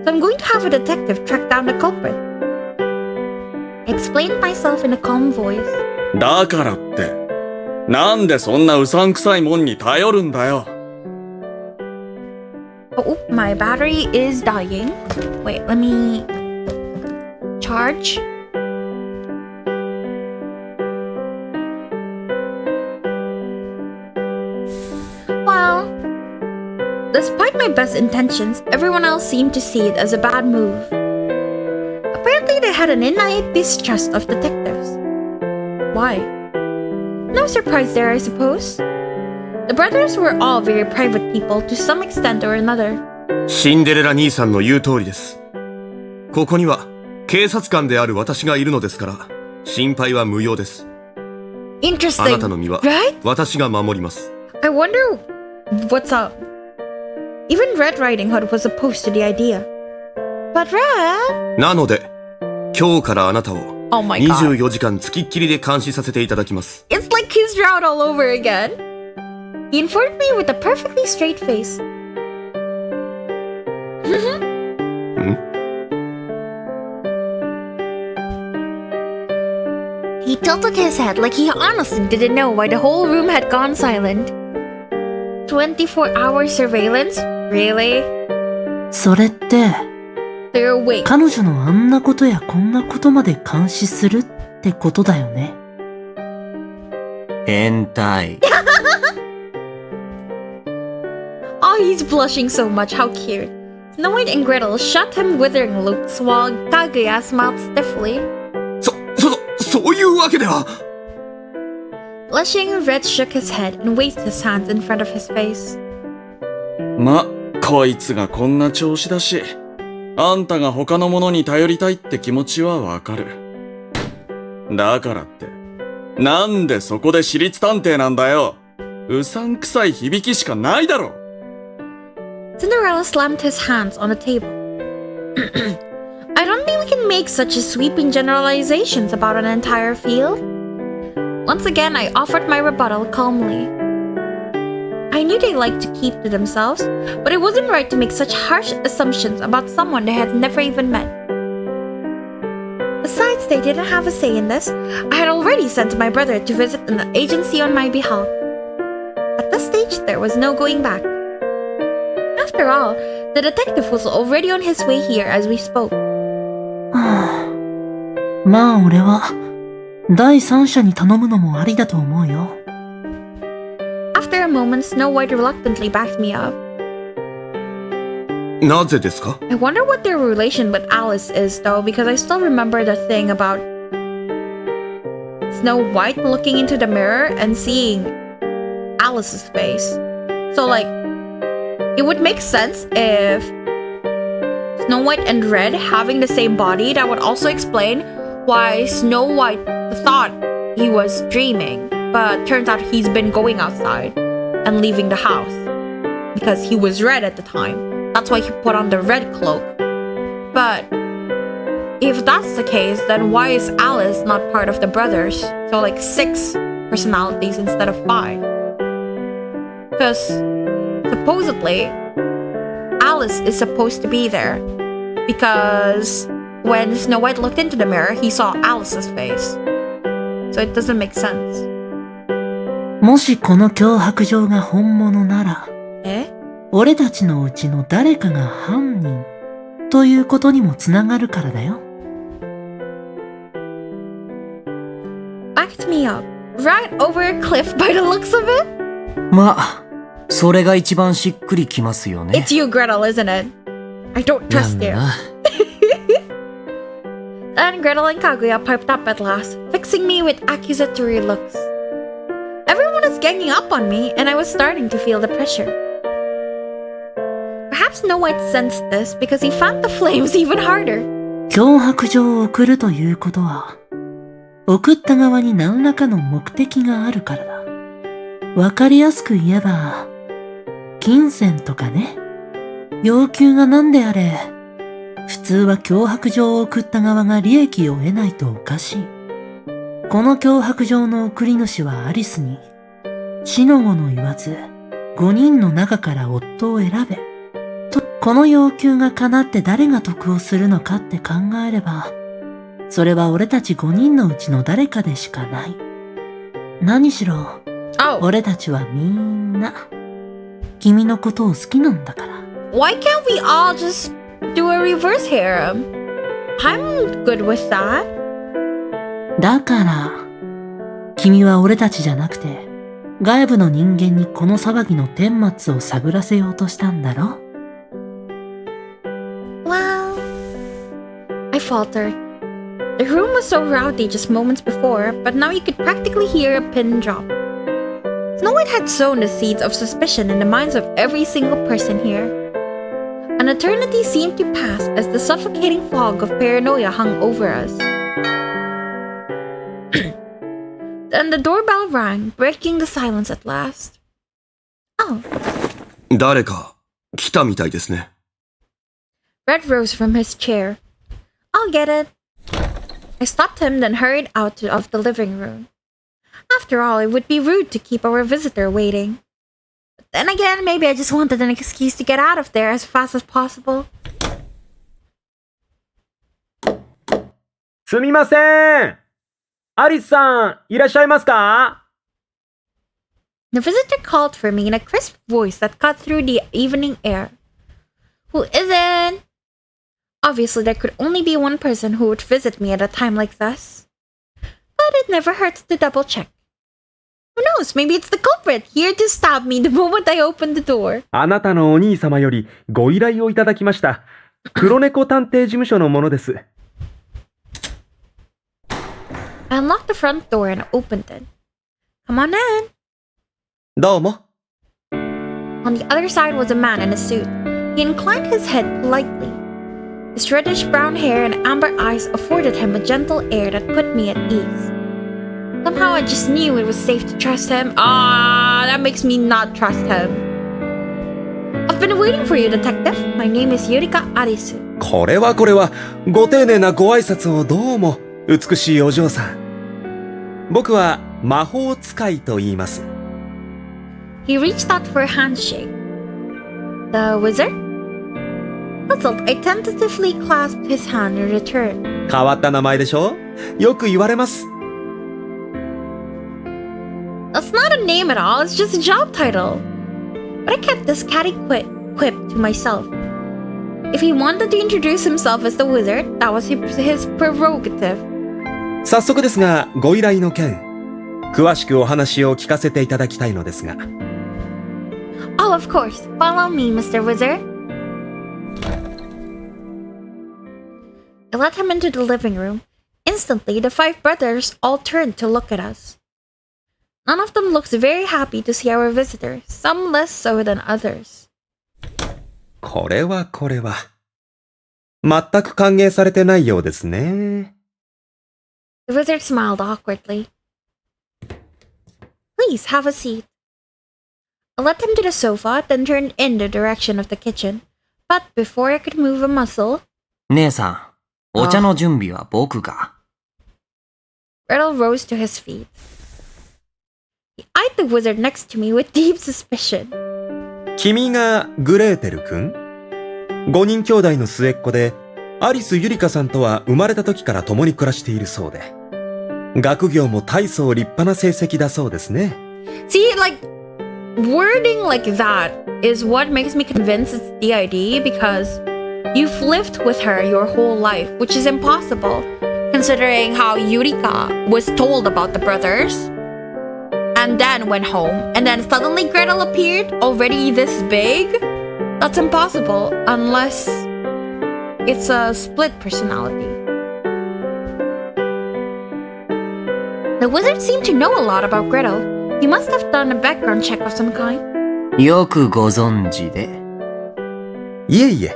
So I'm going to have a detective track down the culprit. I explained myself in a calm voice. だからって、なんでそんなうさんくさいもんに頼るんだよ。Oh, my battery is dying. Wait, let me charge. Well, despite my best intentions, everyone else seemed to see it as a bad move. Apparently, they had an innate distrust of detectives. Why? No surprise there, I suppose. The brothers were all very private people to some extent or another. シンデレラ兄さんの言う通りです。ここには警察官である私がいるのですから、心配は無用です。Interesting, あなたの身は right? 私が守ります。I wonder what's up. Even Red Riding Hood was opposed to the idea. But Red... なので、今日からあなたを Oh my god. 24時間つきっきりで監視させていただきます。It's like his drought all over again. He informed me with a perfectly straight face. He tilted his head like he honestly didn't know why the whole room had gone silent. 24-hour surveillance? Really? それって、 They're awake. 彼女のあんなことやこんなことまで監視するってことだよね。変態。Oh, he's blushing so much. How cute. Snow White and Gretel shot him withering looks while Kaguya smiled stiffly. そういうわけでは。Blushing, Red shook his head and waved his hands in front of his face. ま、こいつがこんな調子だし、あんたが他の者に頼りたいって気持ちはわかる。だからって、なんでそこで私立探偵なんだよ。うさんくさい響きしかないだろ。Cinderella slammed his hands on the table. I don't think we can make such sweeping generalizations about an entire field. Once again, I offered my rebuttal calmly. I knew they liked to keep to themselves, but it wasn't right to make such harsh assumptions about someone they had never even met. Besides, they didn't have a say in this. I had already sent my brother to visit an agency on my behalf. At this stage, there was no going back. After all, the detective was already on his way here as we spoke. まあ俺は第三者に頼むのもありだと思うよ。after a moment, Snow White reluctantly backed me up. なぜですか？ I wonder what their relation with Alice is, though, because I still remember the thing about Snow White looking into the mirror and seeing Alice's face. So, like, it would make sense if Snow White and Red having the same body. That would also explain why Snow White thought he was dreaming, but turns out he's been going outside and leaving the house because he was red at the time. That's why he put on the red cloak. But if that's the case, then why is Alice not part of the brothers? So like 6 personalities instead of 5. Because supposedly Alice is supposed to be there, because when Snow White looked into the mirror, he saw Alice's face. So it doesn't make sense. もしこの脅迫状が本物なら、え？俺たちのうちの誰かが犯人ということにもつながるからだよ。Backed me up. Right over a cliff by the looks of it? まあ、それが一番しっくりきますよね。 It's you, Gretel, isn't it? I don't trust you. Then Gretel and Kaguya piped up at last, fixing me with accusatory looks. Everyone was ganging up on me, and I was starting to feel the pressure. Perhaps Snow White sensed this because he fanned the flames even harder. 脅迫状を送るということは、送った側に何らかの目的があるからだ。わかりやすく言えば、金銭とかね。要求が何であれ、普通は脅迫状を送った側が利益を得ないとおかしい。この脅迫状の送り主はアリスに、死の後の言わず、5人の中から夫を選べ。と、この要求が叶って誰が得をするのかって考えれば、それは俺たち5人のうちの誰かでしかない。何しろ、俺たちはみんな、君のことを好きなんだから。Why can't we all just do a reverse harem? I'm good with that. だから、君は俺たちじゃなくて、外部の人間にこの騒ぎの顛末を探らせようとしたんだろ？ Well, I faltered. The room was so rowdy just moments before, but now you could practically hear a pin drop. Snow White had sown the seeds of suspicion in the minds of every single person here. An eternity seemed to pass as the suffocating fog of paranoia hung over us. Then the doorbell rang, breaking the silence at last. Oh. 誰か来たみたいですね。Red rose from his chair. I'll get it. I stopped him, then hurried out of the living room. After all, it would be rude to keep our visitor waiting. But then again, maybe I just wanted an excuse to get out of there as fast as possible. すみません。アリスさん、いらっしゃいますか？ The visitor called for me in a crisp voice that cut through the evening air. Who isn't? Obviously, there could only be one person who would visit me at a time like this. But it never hurts to double check. Who knows, maybe it's the culprit, here to stab me the moment I opened the door. あなたのお兄様よりご依頼をいただきました。黒猫探偵事務所のものです。I unlocked the front door and opened it. Come on in. どうも。 On the other side was a man in a suit. He inclined his head politely. His reddish-brown hair and amber eyes afforded him a gentle air that put me at ease. Somehow I just knew it was safe to trust him. That makes me not trust him. I've been waiting for you, detective. My name is Yurika Arisu. これはご丁寧なご挨拶をどうも、美しいお嬢さん。僕は魔法使いと言います。He reached out for a handshake. The wizard? Puzzled, I tentatively clasped his hand in return. 変わった名前でしょ？よく言われます。That's not a name at all, it's just a job title. But I kept this catty quip to myself. If he wanted to introduce himself as the wizard, that was his prerogative. 早速ですが、ご依頼の件、詳しくお話を聞かせていただきたいのですが。Oh, of course. Follow me, Mr. Wizard. I let him into the living room. Instantly, the 5 brothers all turned to look at us. None of them looked very happy to see our visitor, some less so than others. これは。全く歓迎されてないようですね。The wizard smiled awkwardly. Please, have a seat. I led him to the sofa, then turned in the direction of the kitchen. But before I could move a muscle... 姉さん、お茶の準備は僕が。Gretel rose to his feet. He eyed the wizard next to me with deep suspicion. 君がグレーテル君 ?5 人兄弟の末っ子で、アリス・ユリカさんとは生まれた時から共に暮らしているそうで。学業も大層立派な成績だそうですね。See, like, wording like that is what makes me convinced it's DID because you've lived with her your whole life, which is impossible considering how Yurika was told about the brothers and then went home and then suddenly Gretel appeared already this big. That's impossible unless it's a split personality. The wizard seemed to know a lot about Gretel. He must have done a background check of some kind. よくご存知で。いえいえ、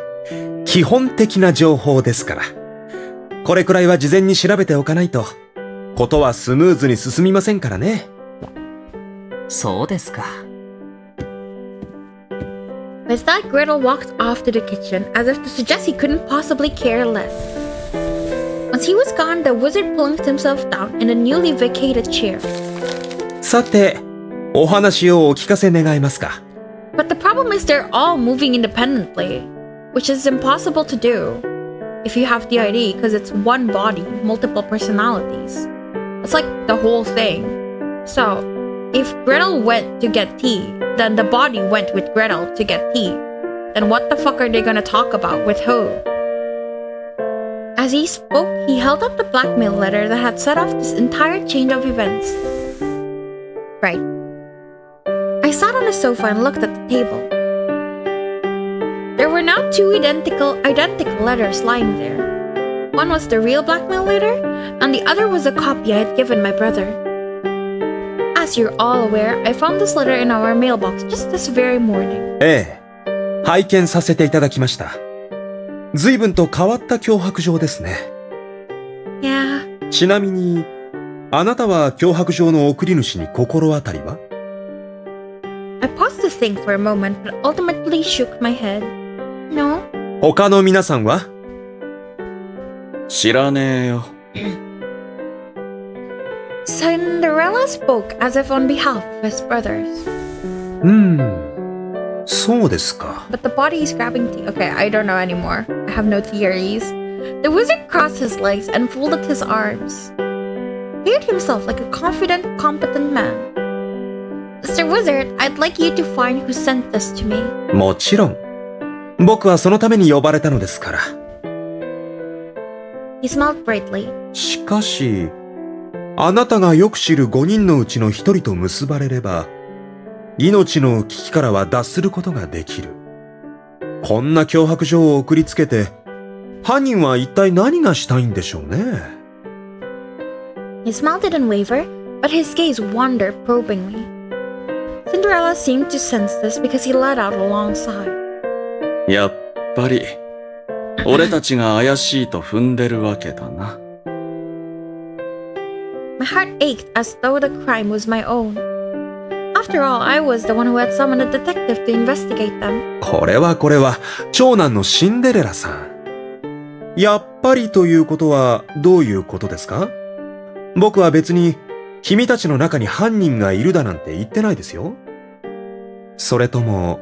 基本的な情報ですから。これくらいは事前に調べておかないと、ことはスムーズに進みませんからね。そうですか。With that, Gretel walked off to the kitchen as if to suggest he couldn't possibly care less. Once he was gone, the wizard plunked himself down in a newly vacated chair. さて、お話をお聞かせ願えますか。But the problem is they're all moving independently, which is impossible to do if you have DID because it's one body, multiple personalities. It's like the whole thing. So, if Gretel went to get tea, then the body went with Gretel to get tea. Then what the fuck are they gonna talk about with who? As he spoke, he held up the blackmail letter that had set off this entire chain of events. Right. I sat on the sofa and looked at the table. There were now 2 identical letters lying there. One was the real blackmail letter, and the other was a copy I had given my brother. As you're all aware, I found this letter in our mailbox just this very morning. ええ、拝見させていただきました。随分と変わった脅迫状ですね。Yeah. ちなみに、あなたは脅迫状の送り主に心当たりは？ I paused to think for a moment, but ultimately shook my head. No. 他の皆さんは？知らねえよ。Cinderella spoke as if on behalf of his brothers. そうですか。 But the body is grabbing tea. Okay, I don't know anymore. I have no theories. The wizard crossed his legs and folded his arms. He aired himself like a confident, competent man. Mr. Wizard, I'd like you to find who sent this to me. もちろん。僕はそのために呼ばれたのですから。He smiled brightly. しかし、あなたがよく知る5人のうちの1人と結ばれれば、命の危機からは脱することができる。こんな脅迫状を送りつけて、犯人は一体何がしたいんでしょうね。He smiled didn't waver, but his gaze wandered probingly. Cinderella seemed to sense this because he let out a long sigh. やっぱり、俺たちが怪しいと踏んでるわけだな。My heart ached as though the crime was my own. After all, I was the one who had summoned a detective to investigate them. これは、長男のシンデレラさん。やっぱりということはどういうことですか？僕は別に君たちの中に犯人がいるだなんて言ってないですよ。それとも、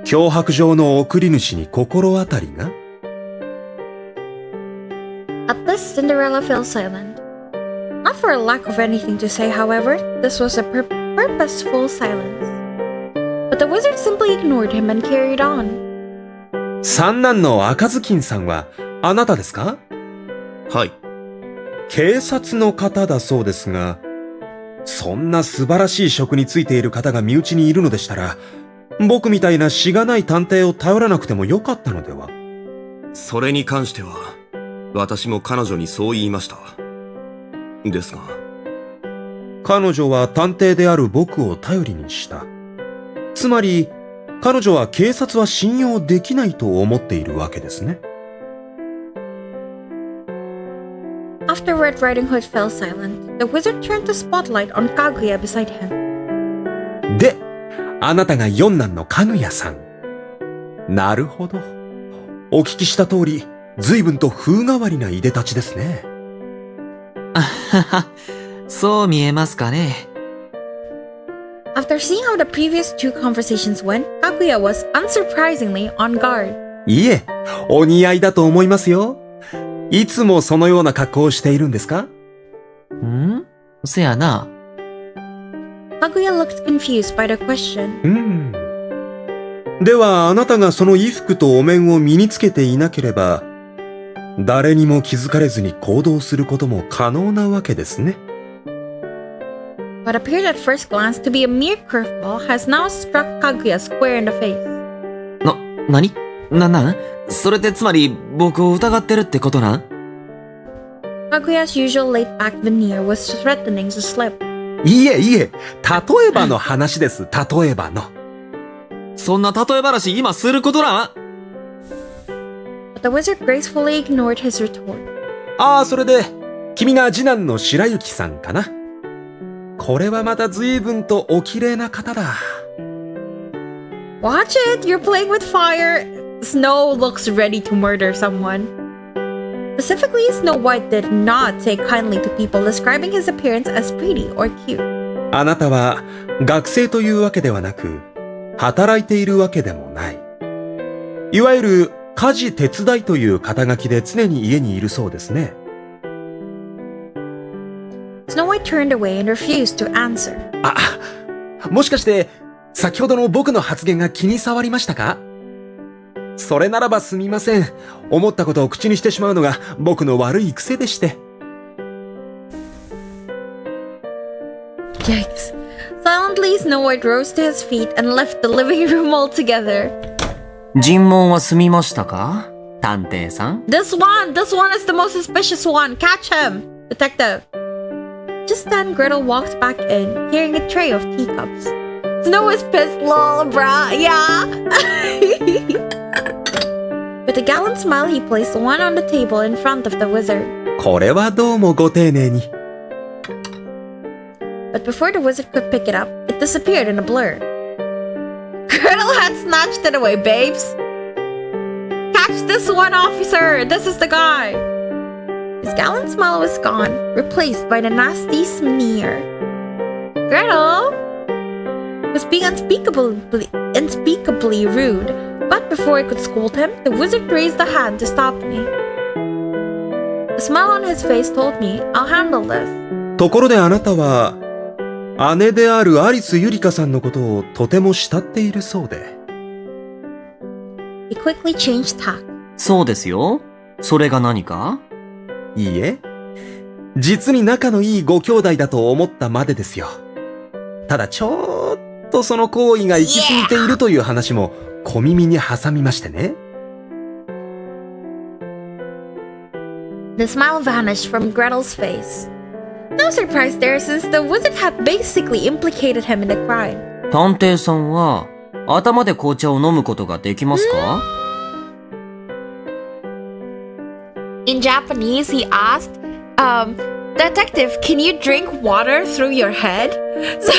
脅迫状の送り主に心当たりが？ At this, Cinderella fell silent. Not for a lack of anything to say, however. This was a purposeful silence. But the wizard simply ignored him and carried on. 三男の赤ずきんさんはあなたですか？はい。警察の方だそうですが、そんな素晴らしい職についている方が身内にいるのでしたら、僕みたいなしがない探偵を頼らなくてもよかったのでは？それに関しては、私も彼女にそう言いました。ですが、彼女は探偵である僕を頼りにした。つまり、彼女は警察は信用できないと思っているわけですね。After Red Riding Hood fell silent, the wizard turned the spotlight on Kaguya beside him. で、あなたが四男のかぐやさん。なるほど。お聞きした通り、随分と風変わりないでたちですね。あはは、そう見えますかね。After seeing how the previous two conversations went, Kaguya was unsurprisingly on guard. いえ、お似合いだと思いますよ。いつもそのような格好をしているんですか？せやな。Kaguya looked confused by the question. ではあなたがその衣服とお面を身につけていなければ、誰にも気づかれずに行動することも可能なわけですね。What appeared at first glance to be a mere curveball has now struck Kaguya square in the face. なんそれってつまり僕を疑ってるってことなん？ Kaguya's usual laid-back veneer was threatening to slip. いえ、例えばの話です、例えばの。そんな例え話今することなん？ But the wizard gracefully ignored his retort. それで、君が次男の白雪さんかな。これはまた随分とお綺麗な方だ。Watch it! You're playing with fire! Snow looks ready to murder someone. Specifically, Snow White did not take kindly to people describing his appearance as pretty or cute. あなたは学生というわけではなく、働いているわけでもない。いわゆる家事手伝いという肩書きで常に家にいるそうですね。Snow White turned away and refused to answer. もしかして先ほどの僕の発言が気に障りましたか？それならばすみません。思ったことを口にしてしまうのが僕の悪い癖でして。Yikes. Silently, Snow White rose to his feet and left the living room altogether. 尋問は済みましたか？探偵さん。This one is the most suspicious one. Catch him, detective. Just then, Gretel walked back in, carrying a tray of teacups. Snow was pissed, lol, brah, yeah. With a gallant smile, he placed one on the table in front of the wizard. これはどうもご丁寧に。But before the wizard could pick it up, it disappeared in a blur. Gretel had snatched it away, babes. Catch this one, officer! This is the guy! His gallant smile was gone, replaced by the nasty sneer. Gretel was being unspeakably rude, but before I could scold him, the wizard raised a hand to stop me. The smile on his face told me, I'll handle this. ところであなたは、姉であるアリスゆりかさんのことをとても慕っているそうで。He quickly changed tack. そうですよ。それが何か？いいえ、実に仲のいいご兄弟だと思ったまでですよ。ただちょっとその行為が行き過ぎているという話も小耳に挟みましてね。The smile vanished from Gretel's face. No surprise there, since the wizard had basically implicated him in the crime. 探偵さんは頭で紅茶を飲むことができますか？ In Japanese, he asked, Detective, can you drink water through your head? So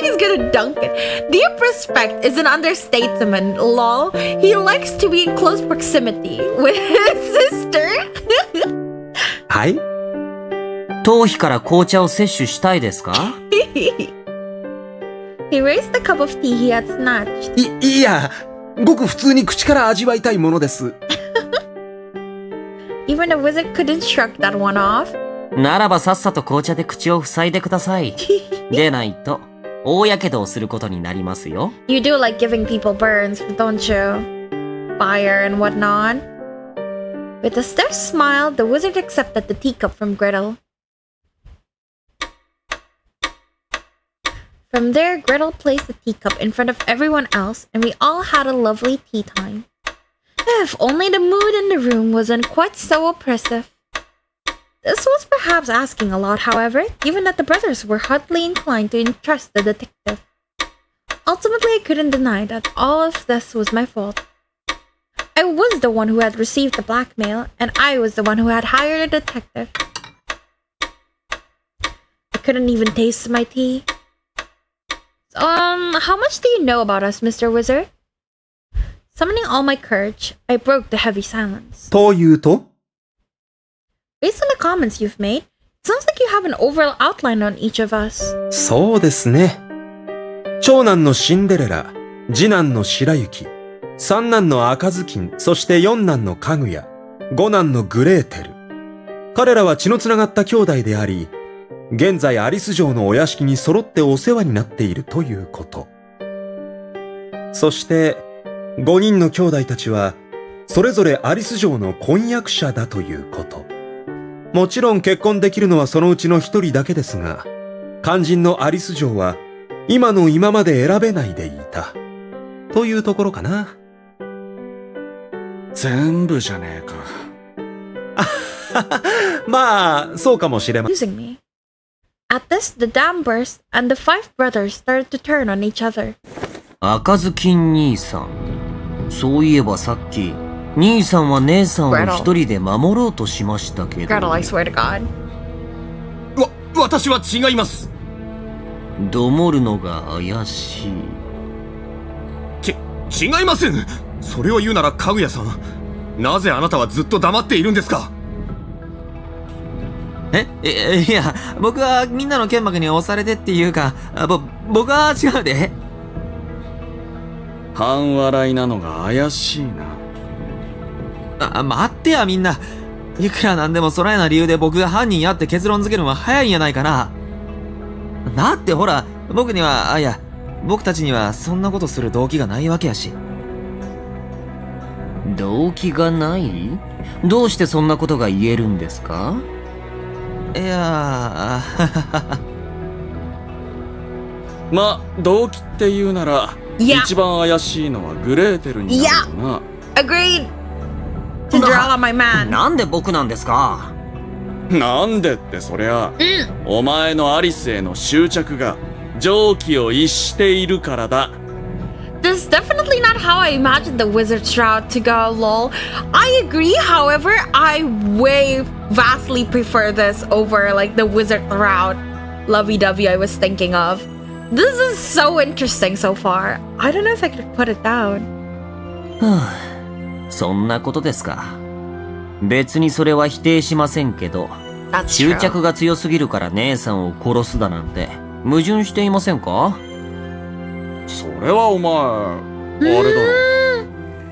he's gonna dunk it. Deep respect is an understatement, lol. He likes to be in close proximity with his sister. はい？頭皮から紅茶を摂取したいですか？ He raised the cup of tea he had snatched. いや、ごく普通に口から味わいたいものです。Even the wizard couldn't shrug that one off. ならばさっさと紅茶で口を塞いでください。でないと、大やけどをすることになりますよ。You do like giving people burns, don't you? Fire and whatnot. With a stiff smile, the wizard accepted the teacup from Gretel. From there, Gretel placed the teacup in front of everyone else, and we all had a lovely tea time. If only the mood in the room wasn't quite so oppressive. This was perhaps asking a lot, however, given that the brothers were hardly inclined to entrust the detective. Ultimately, I couldn't deny that all of this was my fault. I was the one who had received the blackmail, and I was the one who had hired a detective. I couldn't even taste my tea. So, how much do you know about us, Mr. Wizard? Summoning all my courage, I broke the heavy silence. というと Based on the comments you've made, it sounds like you have an overall outline on each of us. そうですね。長男のシンデレラ、次男の白雪、三男の赤ずきん、そして四男のかぐや、五男のグレーテル。彼らは血のつながった兄弟であり、現在アリス城のお屋敷に揃ってお世話になっているということ。そして、5人の兄弟たちは、それぞれアリス城の婚約者だということ。もちろん結婚できるのはそのうちの一人だけですが、肝心のアリス城は、今の今まで選べないでいた。というところかな。全部じゃねえか。まあ、そうかもしれません。Using me. At this, the dam burst, and the five brothers started to turn on each other. 赤ずきん兄さん。そういえばさっき、兄さんは姉さんを一人で守ろうとしましたけど。Gretel, I swear to God. 私は違います。どもるのが怪しい。違いません。それを言うならかぐやさん。なぜあなたはずっと黙っているんですか？いや、僕はみんなの剣幕に押されてっていうか、僕は違うで。半笑いなのが怪しいな。待ってやみんな。いくらなんでもそらやな理由で僕が犯人やって結論付けるのは早いんやないかな。だってほら、僕たちにはそんなことする動機がないわけやし。動機がない？どうしてそんなことが言えるんですか？いやま、動機って言うなら、一番怪しいのはグレーテルになるよな。Agreed to draw on my man. なんで僕なんですか？なんでってそりゃ、お前のアリスへの執着が常軌を逸しているからだ。This is definitely not how I imagined the wizard shroud to go, lol. I agree, however, I vastly prefer this over like the wizard shroud lovey-dovey I was thinking of. This is so interesting so far. I don't know if I could put it down. そんなことですか。別にそれは否定しませんけど、執着が強すぎるから姉さんを殺すだなんて矛盾していませんか？それはお前、あれだろ。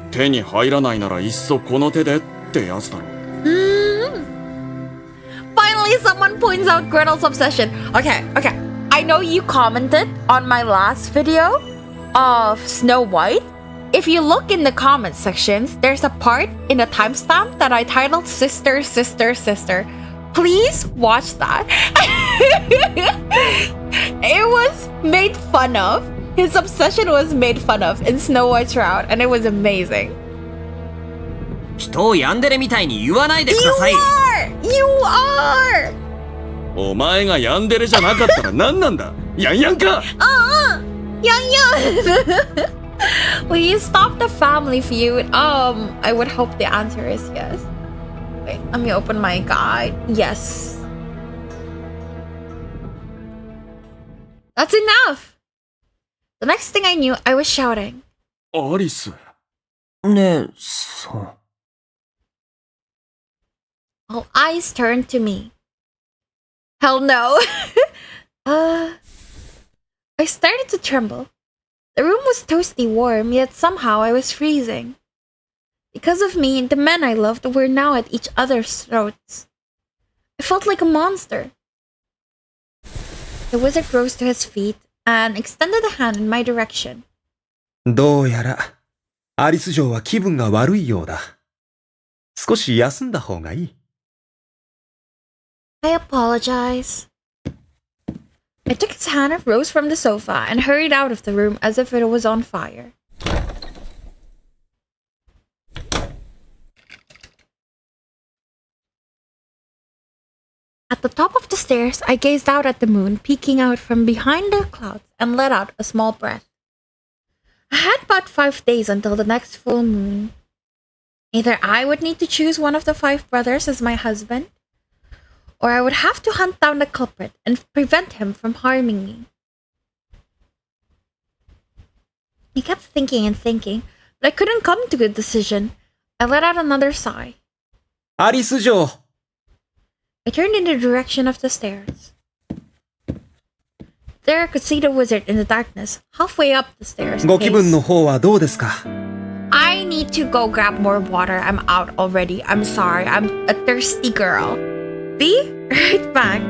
手に入らないならいっそこの手でってやつだろ。Finally, someone points out Gretel's obsession. Okay. I know you commented on my last video of Snow White. If you look in the comment sections, there's a part in the timestamp that I titled Sister, Sister, Sister. Please watch that. It was made fun of. His obsession was made fun of in Snow White's Shroud, and it was amazing. 人をヤンデレみたいに言わないでください。You are! お前がヤンデレじゃなかったら何なんだ？ヤンヤンかYan. Will you stop the family feud? I would hope the answer is yes. Wait, let me open my guide. Yes. That's enough! The next thing I knew, I was shouting. アリス。ねえ、そう。All eyes turned to me. Hell no. I started to tremble. The room was toasty warm, yet somehow I was freezing. Because of me, the men I loved were now at each other's throats. I felt like a monster. The wizard rose to his feet and extended a hand in my direction. どうやら、アリス城は気分が悪いようだ。少し休んだ方がいい。I apologize. I took his hand, rose from the sofa, and hurried out of the room as if it was on fire. At the top of the stairs, I gazed out at the moon, peeking out from behind the clouds, and let out a small breath. I had about 5 days until the next full moon. Either I would need to choose one of the 5 brothers as my husband, or I would have to hunt down the culprit and prevent him from harming me. I kept thinking and thinking, but I couldn't come to a decision. I let out another sigh. アリス嬢 I turned in the direction of the stairs. There I could see the wizard in the darkness, halfway up the stairs. ご気分の方はどうですか I need to go grab more water. I'm out already. I'm sorry. I'm a thirsty girl. Be right back.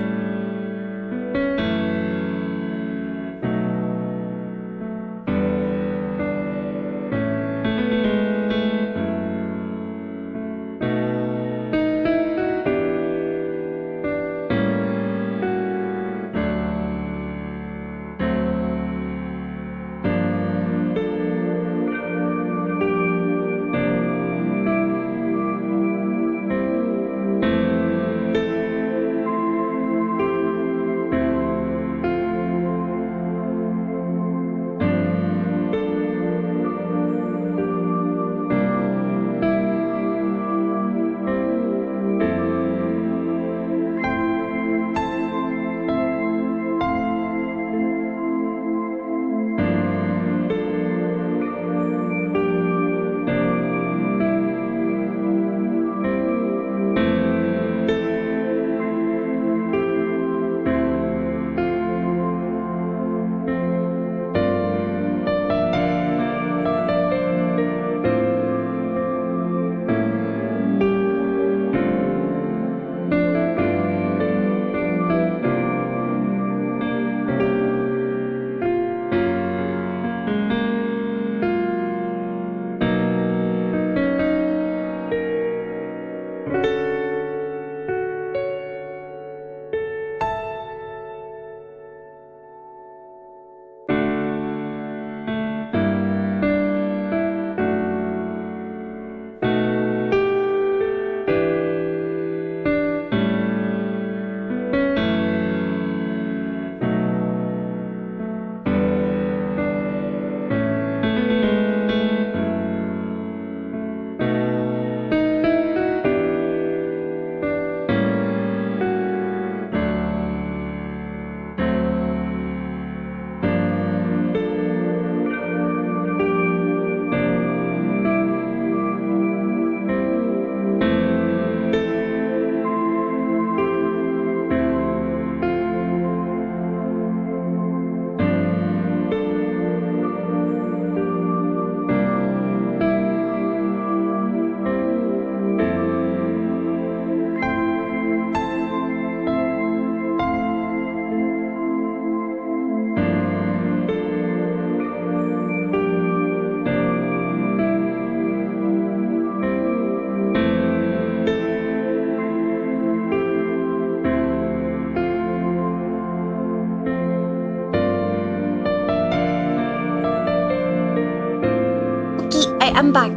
I'm back.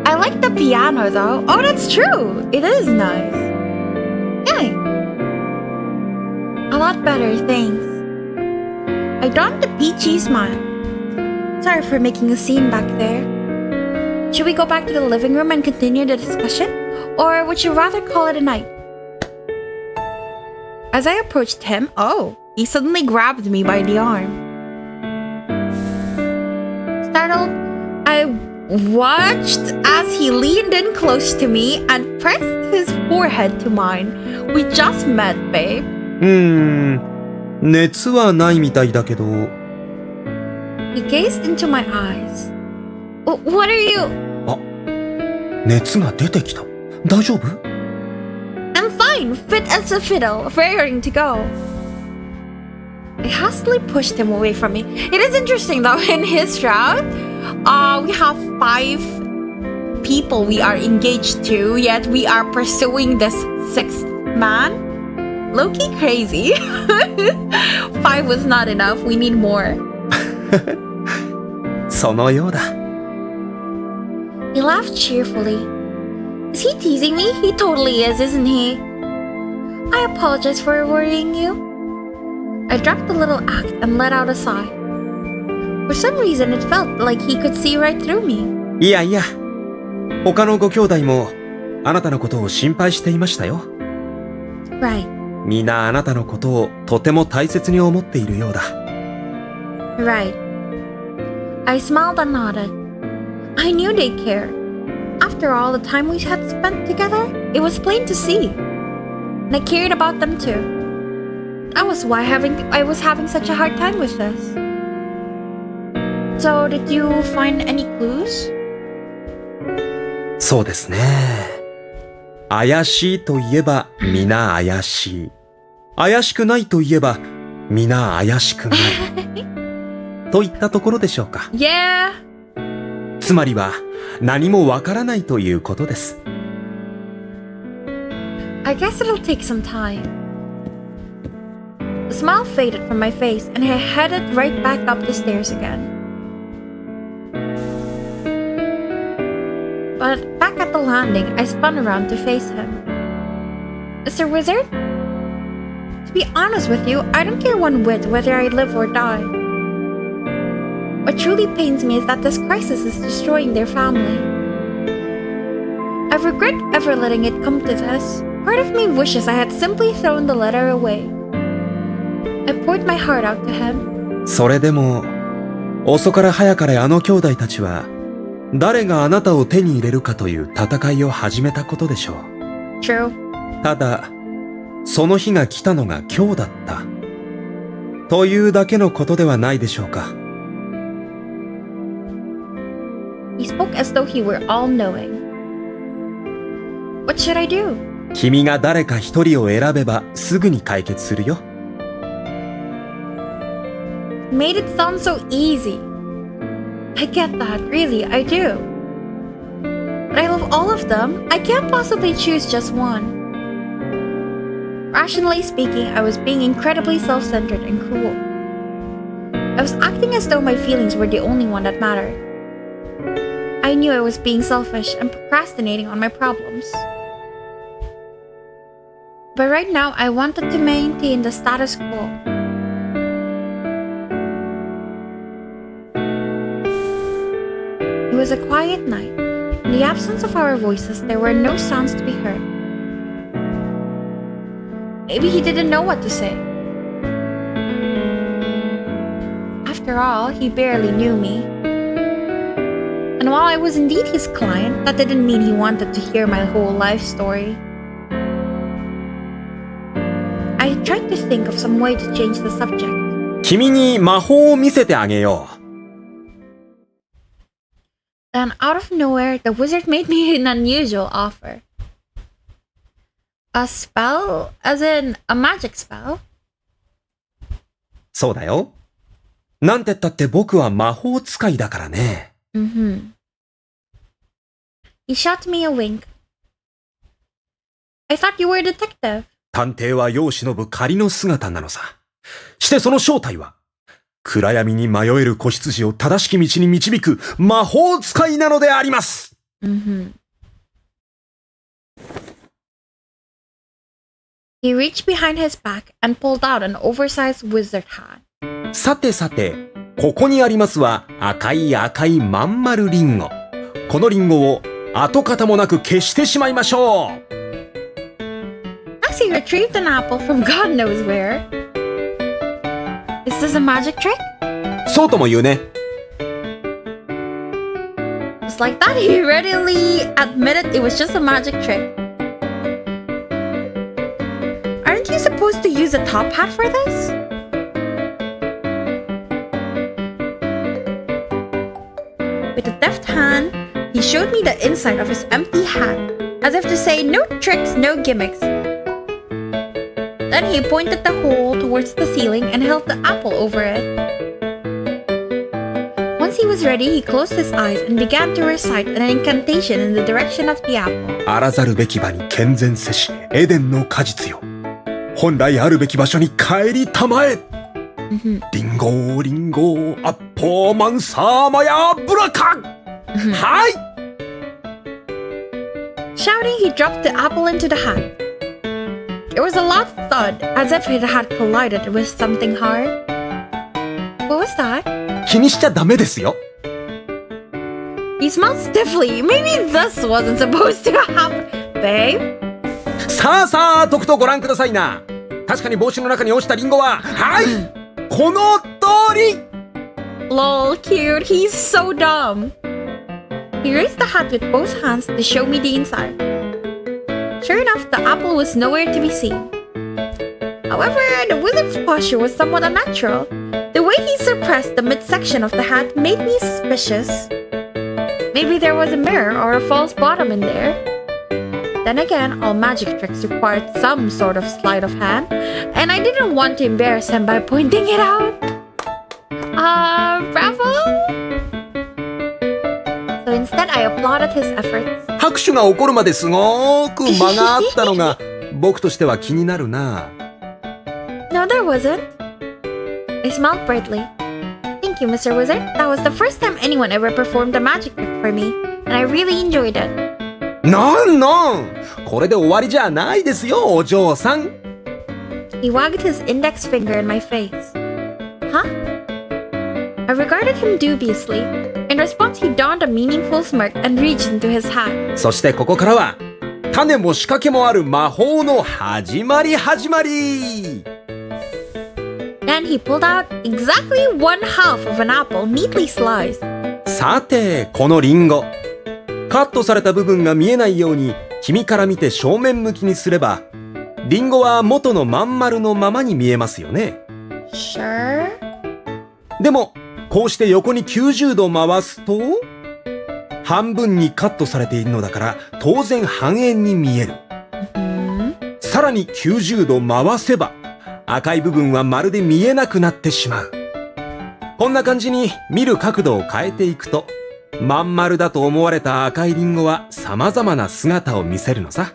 I like the piano though. Oh, that's true. It is nice. Yay. A lot better, thanks. I donned a peachy smile. Sorry for making a scene back there. Should we go back to the living room and continue the discussion? Or would you rather call it a night? As I approached him, he suddenly grabbed me by the arm. Startled, I watched as he leaned in close to me and pressed his forehead to mine. We just met, babe. 熱はないみたいだけど He gazed into my eyes. What are you? あ、熱が出てきた。大丈夫？ I'm fine, fit as a fiddle, raring to go. I hastily pushed him away from me. It is interesting though, in his route, we have 5 people we are engaged to, yet we are pursuing this 6th man. Low-key crazy. 5 was not enough. We need more. そのようだ。 He laughed cheerfully. Is he teasing me? He totally is, isn't he? I apologize for worrying you. I dropped the little act and let out a sigh. For some reason, it felt like he could see right through me. いやいや、他のご兄弟もあなたのことを心配していましたよ。 Right. みんなあなたのことをとても大切に思っているようだ。 Right. I smiled and nodded. I knew they'd care. After all the time we had spent together, it was plain to see. And I cared about them too. That was why I was having such a hard time with this. So, did you find any clues? そうですね。怪しいといえば皆怪しい。怪しくないといえば皆怪しくない。といったところでしょうか。Yeah. つまりは何もわからないということです。I guess it'll take some time. The smile faded from my face and I headed right back up the stairs again. But back at the landing, I spun around to face him. Mr. Wizard? To be honest with you, I don't care one whit whether I live or die. What truly pains me is that this crisis is destroying their family. I regret ever letting it come to this. Part of me wishes I had simply thrown the letter away. I poured my heart out to him. それでも遅から早かれあの兄弟たちは誰があなたを手に入れるかという戦いを始めたことでしょう。 True. ただその日が来たのが今日だったというだけのことではないでしょうか。 He spoke as though he were all-knowing. What should I do? 君が誰か一人を選べばすぐに解決するよ。 Made it sound so easy. I get that, really, I do. But I love all of them. I can't possibly choose just one. Rationally speaking, I was being incredibly self-centered and cruel. I was acting as though my feelings were the only one that mattered. I knew I was being selfish and procrastinating on my problems. But right now, I wanted to maintain the status quo. It was a quiet night. In the absence of our voices, there were no sounds to be heard. Maybe he didn't know what to say. After all, he barely knew me. And while I was indeed his client, that didn't mean he wanted to hear my whole life story. I tried to think of some way to change the subject. 君に魔法を見せてあげよう。 Then, out of nowhere, the wizard made me an unusual offer. A spell? As in, a magic spell? そうだよ。なんてったって僕は魔法使いだからね。Mm-hmm. He shot me a wink. I thought you were a detective. 探偵は世を忍ぶ仮の姿なのさ。してその正体は、暗闇に迷える子羊を正しき道に導く魔法使いなのであります。Mm-hmm. He reached behind his back and pulled out an oversized wizard hat. さてさて、ここにありますは赤いまん丸リンゴ。このリンゴを跡形もなく消してしまいましょう。As he retrieved an apple from God knows where. Is this a magic trick? そうとも言うね。Just like that, he readily admitted it was just a magic trick. Aren't you supposed to use a top hat for this? With a deft hand, he showed me the inside of his empty hat, as if to say, no tricks, no gimmicks. Then he pointed the hole towards the ceiling and held the apple over it. Once he was ready, he closed his eyes and began to recite an incantation in the direction of the apple. あらざるべき場に健全せし、エデンの果実よ。本来あるべき場所に帰りたまえ。リンゴ、リンゴ、アッポーマンサーマヤブラカ。はい。Shouting, he dropped the apple into the hat. There was a loud thud, as if it had collided with something hard. What was that? 気にしちゃダメですよ。He smiled stiffly. Maybe this wasn't supposed to happen, babe. さあさあ、とくとご覧くださいな。確かに帽子の中に落ちたリンゴは、はい、この通り。Lol, cute. He's so dumb. He raised the hat with both hands to show me the inside. Sure enough, the apple was nowhere to be seen. However, the wizard's posture was somewhat unnatural. The way he suppressed the midsection of the hat made me suspicious. Maybe there was a mirror or a false bottom in there. Then again, all magic tricks required some sort of sleight of hand, and I didn't want to embarrass him by pointing it out. Bravo! So instead, I applauded his efforts. 拍手が起こるまですごーく間があったのが僕としては気になるな。No, there wasn't. I smiled brightly. Thank you, Mr. Wizard. That was the first time anyone ever performed a magic trick for me, and I really enjoyed it. なんこれで終わりじゃないですよ、お嬢さん。He wagged his index finger in my face. Huh? I regarded him dubiously. In response, he donned a meaningful smirk and reached into his hat. そしてここからは種も仕掛けもある魔法の始まり。Then he pulled out exactly one half of an apple neatly sliced. さて、このリンゴ。カットされた部分が見えないように君から見て正面向きにすれば、リンゴは元のまん丸のままに見えますよね。Sure. でも、こうして横に90度回すと、半分にカットされているのだから当然半円に見える。さらに90度回せば、赤い部分はまるで見えなくなってしまう。こんな感じに見る角度を変えていくと、まん丸だと思われた赤いリンゴは様々な姿を見せるのさ。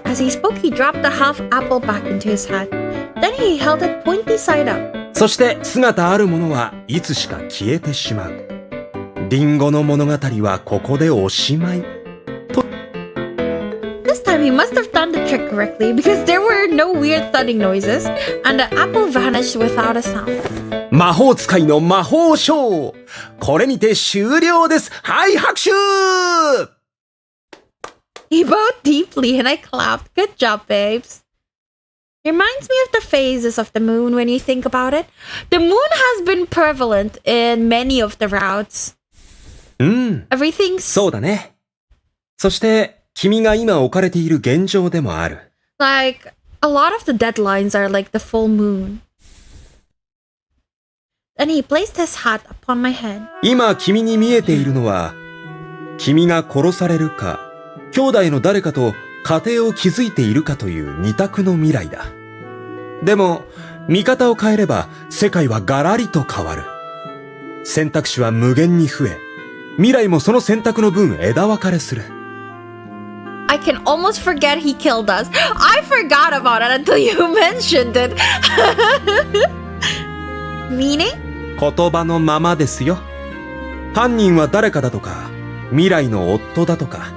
As he spoke, he dropped the half apple back into his hat. Then he held it pointy side up. そして姿あるものはいつしか消えてしまう。リンゴの物語はここでおしまい。This time he must have done the trick correctly because there were no weird thudding noises and the apple vanished without a sound. 魔法使いの魔法ショー。これにて終了です。はい、拍手！ He bowed deeply and I clapped. Good job, babes. Reminds me of the phases of the moon when you think about it. The moon has been prevalent in many of the routes. Everything's そうだね。そして君が今置かれている現状でもある。like a lot of the deadlines are like the full moon. Then he placed his hat upon my head. 今君に見えているのは、君が殺されるか、兄弟の誰かと家庭を築いているかという二択の未来だ。でも、見方を変えれば世界はガラリと変わる。選択肢は無限に増え、未来もその選択の分枝分かれする。I can almost forget he killed us. I forgot about it until you mentioned it. Meaning? 言葉のままですよ。犯人は誰かだとか、未来の夫だとか、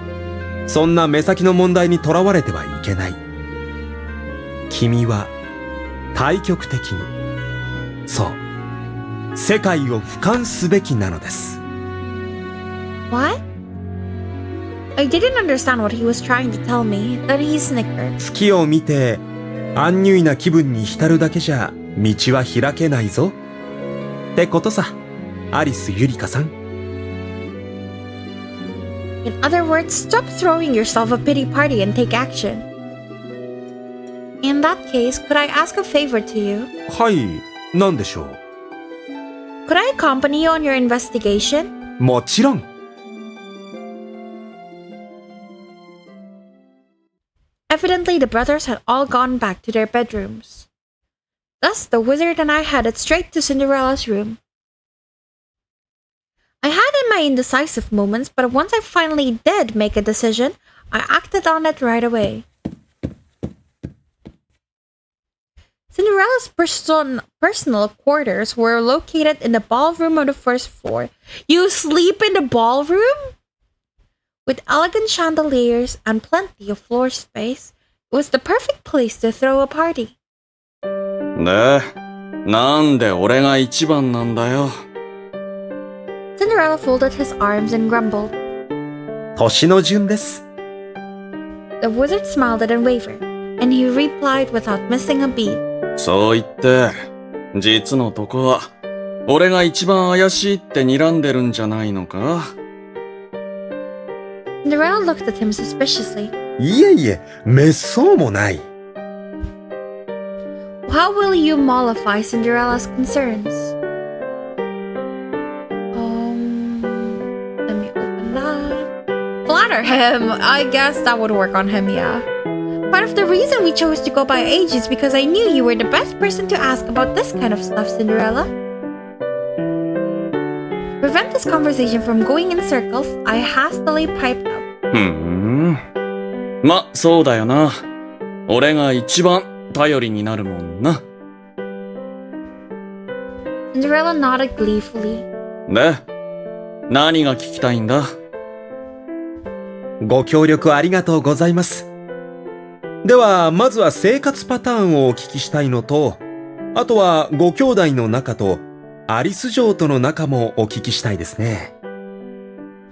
そんな目先の問題にとらわれてはいけない。君は対極的に、そう、世界を俯瞰すべきなのです。What? I didn't understand what he was trying to tell me. Then he snickered. 月を見て、アンニュイな気分に浸るだけじゃ道は開けないぞ。ってことさ、アリスゆりかさん。In other words, stop throwing yourself a pity party and take action. In that case, could I ask a favor to you? はい、なんでしょう。Could I accompany you on your investigation? もちろん。Evidently, the brothers had all gone back to their bedrooms. Thus, the wizard and I headed straight to Cinderella's room. I had in my indecisive moments, but once I finally did make a decision, I acted on it right away. Cinderella's personal quarters were located in the ballroom on the first floor. You sleep in the ballroom? With elegant chandeliers and plenty of floor space, it was the perfect place to throw a party. で、なんで俺が一番なんだよ。Cinderella folded his arms and grumbled. 年の順です。The wizard smiled and wavered, and he replied without missing a beat. そう言って、実のとこは、俺が一番怪しいって睨んでるんじゃないのか？ Cinderella looked at him suspiciously. いえいえ、めっそうもない。How will you mollify Cinderella's concerns? Let me open that. Flatter him. I guess that would work on him, yeah. Part of the reason we chose to go by age is because I knew you were the best person to ask about this kind of stuff, Cinderella. To prevent this conversation from going in circles, I hastily piped up. ま、そうだよな。俺が一番頼りになるもんな。Cinderella nodded gleefully. で、何が聞きたいんだ？ご協力ありがとうございます。では、まずは生活パターンをお聞きしたいのと、あとはご兄弟の仲とアリス城との仲もお聞きしたいですね。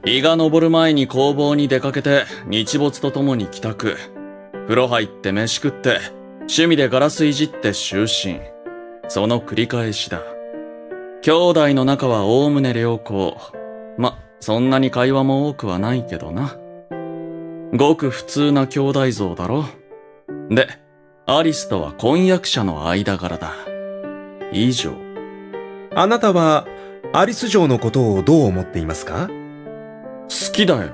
日が昇る前に工房に出かけて日没とともに帰宅。風呂入って飯食って趣味でガラスいじって就寝。その繰り返しだ。兄弟の仲はおおむね良好。ま、そんなに会話も多くはないけどな。ごく普通な兄弟像だろ。で、アリスとは婚約者の間柄だ。以上。あなたはアリス城のことをどう思っていますか？好きだよ。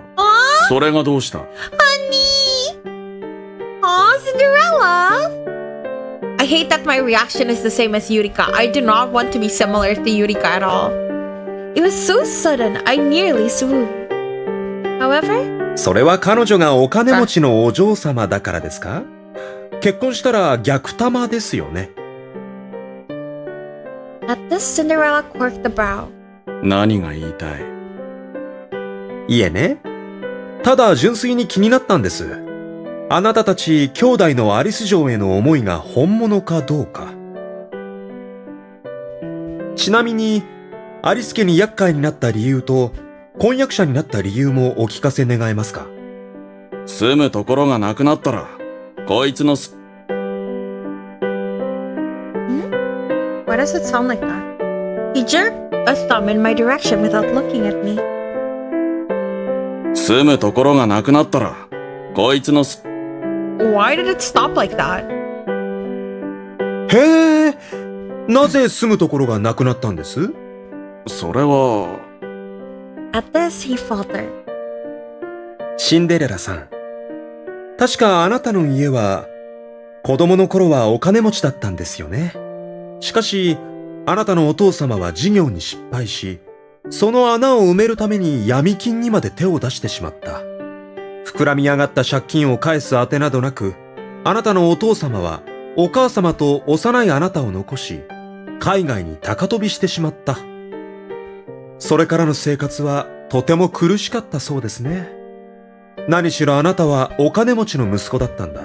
それがどうした？ Honey! Aw, Cinderella! I hate that my reaction is the same as Yurika. I do not want to be similar to Yurika at all. It was so sudden, I nearly swooned. However, それは彼女がお金持ちのお嬢様だからですか？結婚したら逆玉ですよね。at this, Cinderella quirked the brow. 何が言いたい？いえね。ただ純粋に気になったんです。あなたたち兄弟のアリス城への思いが本物かどうか。ちなみに、アリス家に厄介になった理由と、婚約者になった理由もお聞かせ願えますか？住むところがなくなったら、こいつのWhy does it sound like that? He jerked a thumb in my direction without looking at me. 住むところがなくなったら、こいつのWhy did it stop like that? へえ、なぜ住むところがなくなったんです？それは。At this, he faltered. シンデレラさん。確かあなたの家は、子供の頃はお金持ちだったんですよね。しかし、あなたのお父様は事業に失敗し、その穴を埋めるために闇金にまで手を出してしまった。膨らみ上がった借金を返す当てなどなく、あなたのお父様はお母様と幼いあなたを残し、海外に高飛びしてしまった。それからの生活はとても苦しかったそうですね。何しろあなたはお金持ちの息子だったんだ。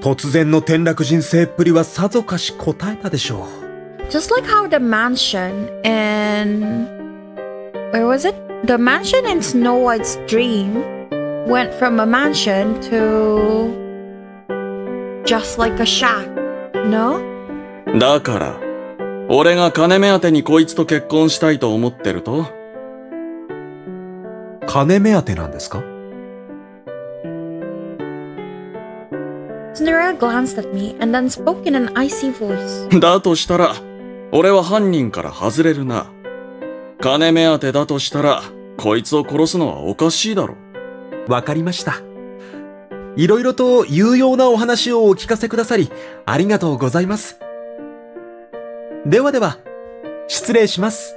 突然の転落人生っぷりはさぞかし応えたでしょう。Just like how the mansion in... Where was it? The mansion in Snow White's dream went from a mansion to... just like a shack, no? だから、俺が金目当てにこいつと結婚したいと思ってると？金目当てなんですか？ Cinderella glanced at me and then spoke in an icy voice. だとしたら、俺は犯人から外れるな。金目当てだとしたら、こいつを殺すのはおかしいだろ。わかりました。いろいろと有用なお話をお聞かせくださり、ありがとうございます。ではでは、失礼します。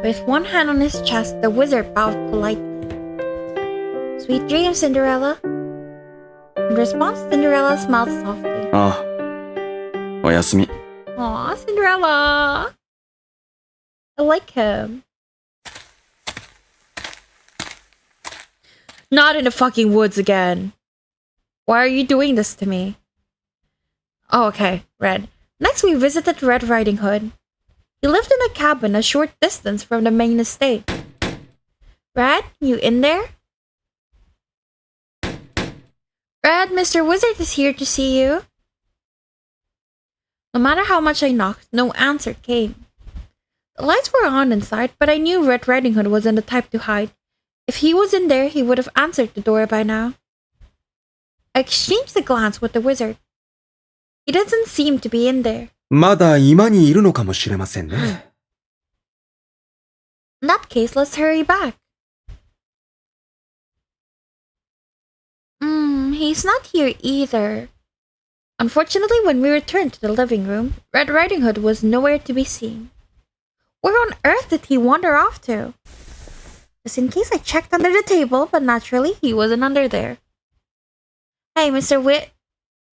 With one hand on his chest, the wizard bowed politely. Sweet dreams, Cinderella. In response, Cinderella smiled softly. ああ、おやすみ。 Aw, Cinderella. I like him. Not in the fucking woods again. Why are you doing this to me? Oh, okay, Red. Next we visited Red Riding Hood. He lived in a cabin a short distance from the main estate. Red, you in there? Red, Mr. Wizard is here to see you. No matter how much I knocked, no answer came. The lights were on inside, but I knew Red Riding Hood wasn't the type to hide. If he was in there, he would have answered the door by now. I exchanged a glance with the wizard. He doesn't seem to be in there. まだ居間にいるのかもしれませんね。In that case, let's hurry back. He's not here either. Unfortunately, when we returned to the living room, Red Riding Hood was nowhere to be seen. Where on earth did he wander off to? Just in case I checked under the table, but naturally, he wasn't under there. Hey, Mr. Wit.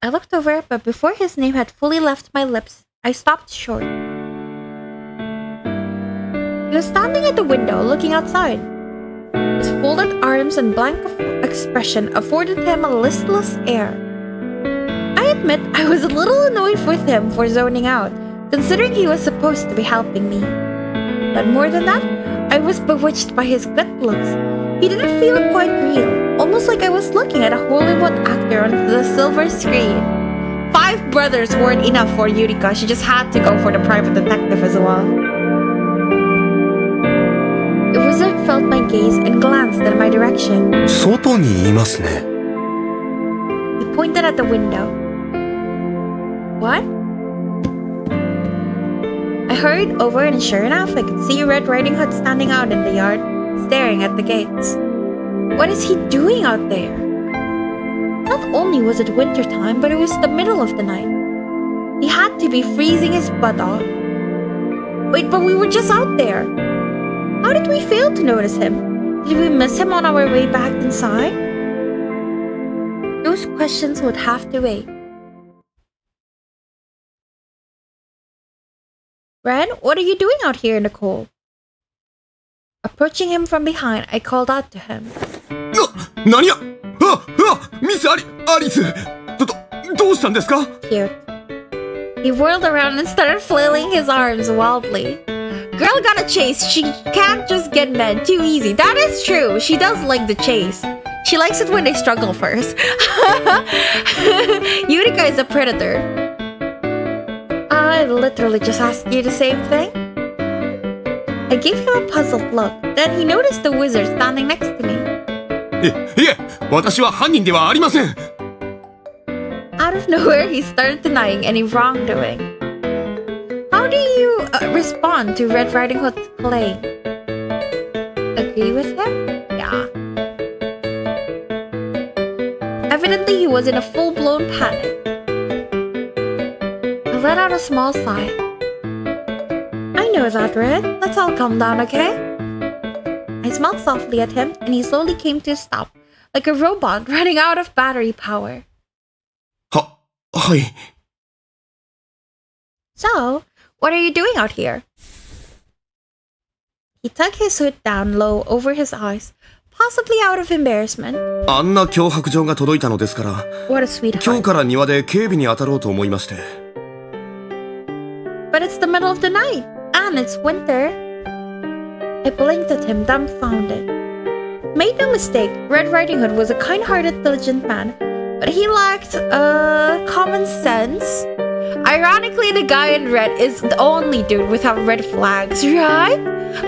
I looked over, but before his name had fully left my lips, I stopped short. He was standing at the window, looking outside. His folded arms and blank expression afforded him a listless air. I admit I was a little annoyed with him for zoning out, considering he was supposed to be helping me. But more than that, I was bewitched by his good looks. He didn't feel quite real, almost like I was looking at a Hollywood actor on the silver screen. 5 brothers weren't enough for Yurika, she just had to go for the private detective as well. The wizard felt my gaze and glanced in my direction. 外にいますね。 He pointed at the window. What? I hurried over and sure enough, I could see Red Riding Hood standing out in the yard, staring at the gates. What is he doing out there? Not only was it winter time, but it was the middle of the night. He had to be freezing his butt off. Wait, but we were just out there. How did we fail to notice him? Did we miss him on our way back inside? Those questions would have to wait. Red, what are you doing out here in the cold? Approaching him from behind, I called out to him. 何やミスアリスどうしたんですか Cute. He whirled around and started flailing his arms wildly. Girl got a chase. She can't just get men too easy. That is true. She does like the chase. She likes it when they struggle first. Yurika is a predator. I literally just asked you the same thing. I gave him a puzzled look. Then he noticed the wizard standing next to me. いえ、私は犯人ではありません。 Out of nowhere, he started denying any wrongdoing. How do you respond to Red Riding Hood's claim? Agree with him? Yeah. Evidently, he was in a full-blown panic. I let out a small sigh. I know that, Red. Let's all calm down, okay? I smiled softly at him, and he slowly came to a stop, like a robot running out of battery power. はい。 So, what are you doing out here? He tucked his hood down low over his eyes, possibly out of embarrassment. あんな脅迫状が届いたのですから、 What a sweetheart. 今日から庭で警備に当たろうと思いまして。 But it's the middle of the night, and it's winter. I blinked at him, dumbfounded. Made no mistake, Red Riding Hood was a kind-hearted, diligent man, but he lacked, common sense. Ironically, the guy in red is the only dude without red flags, right?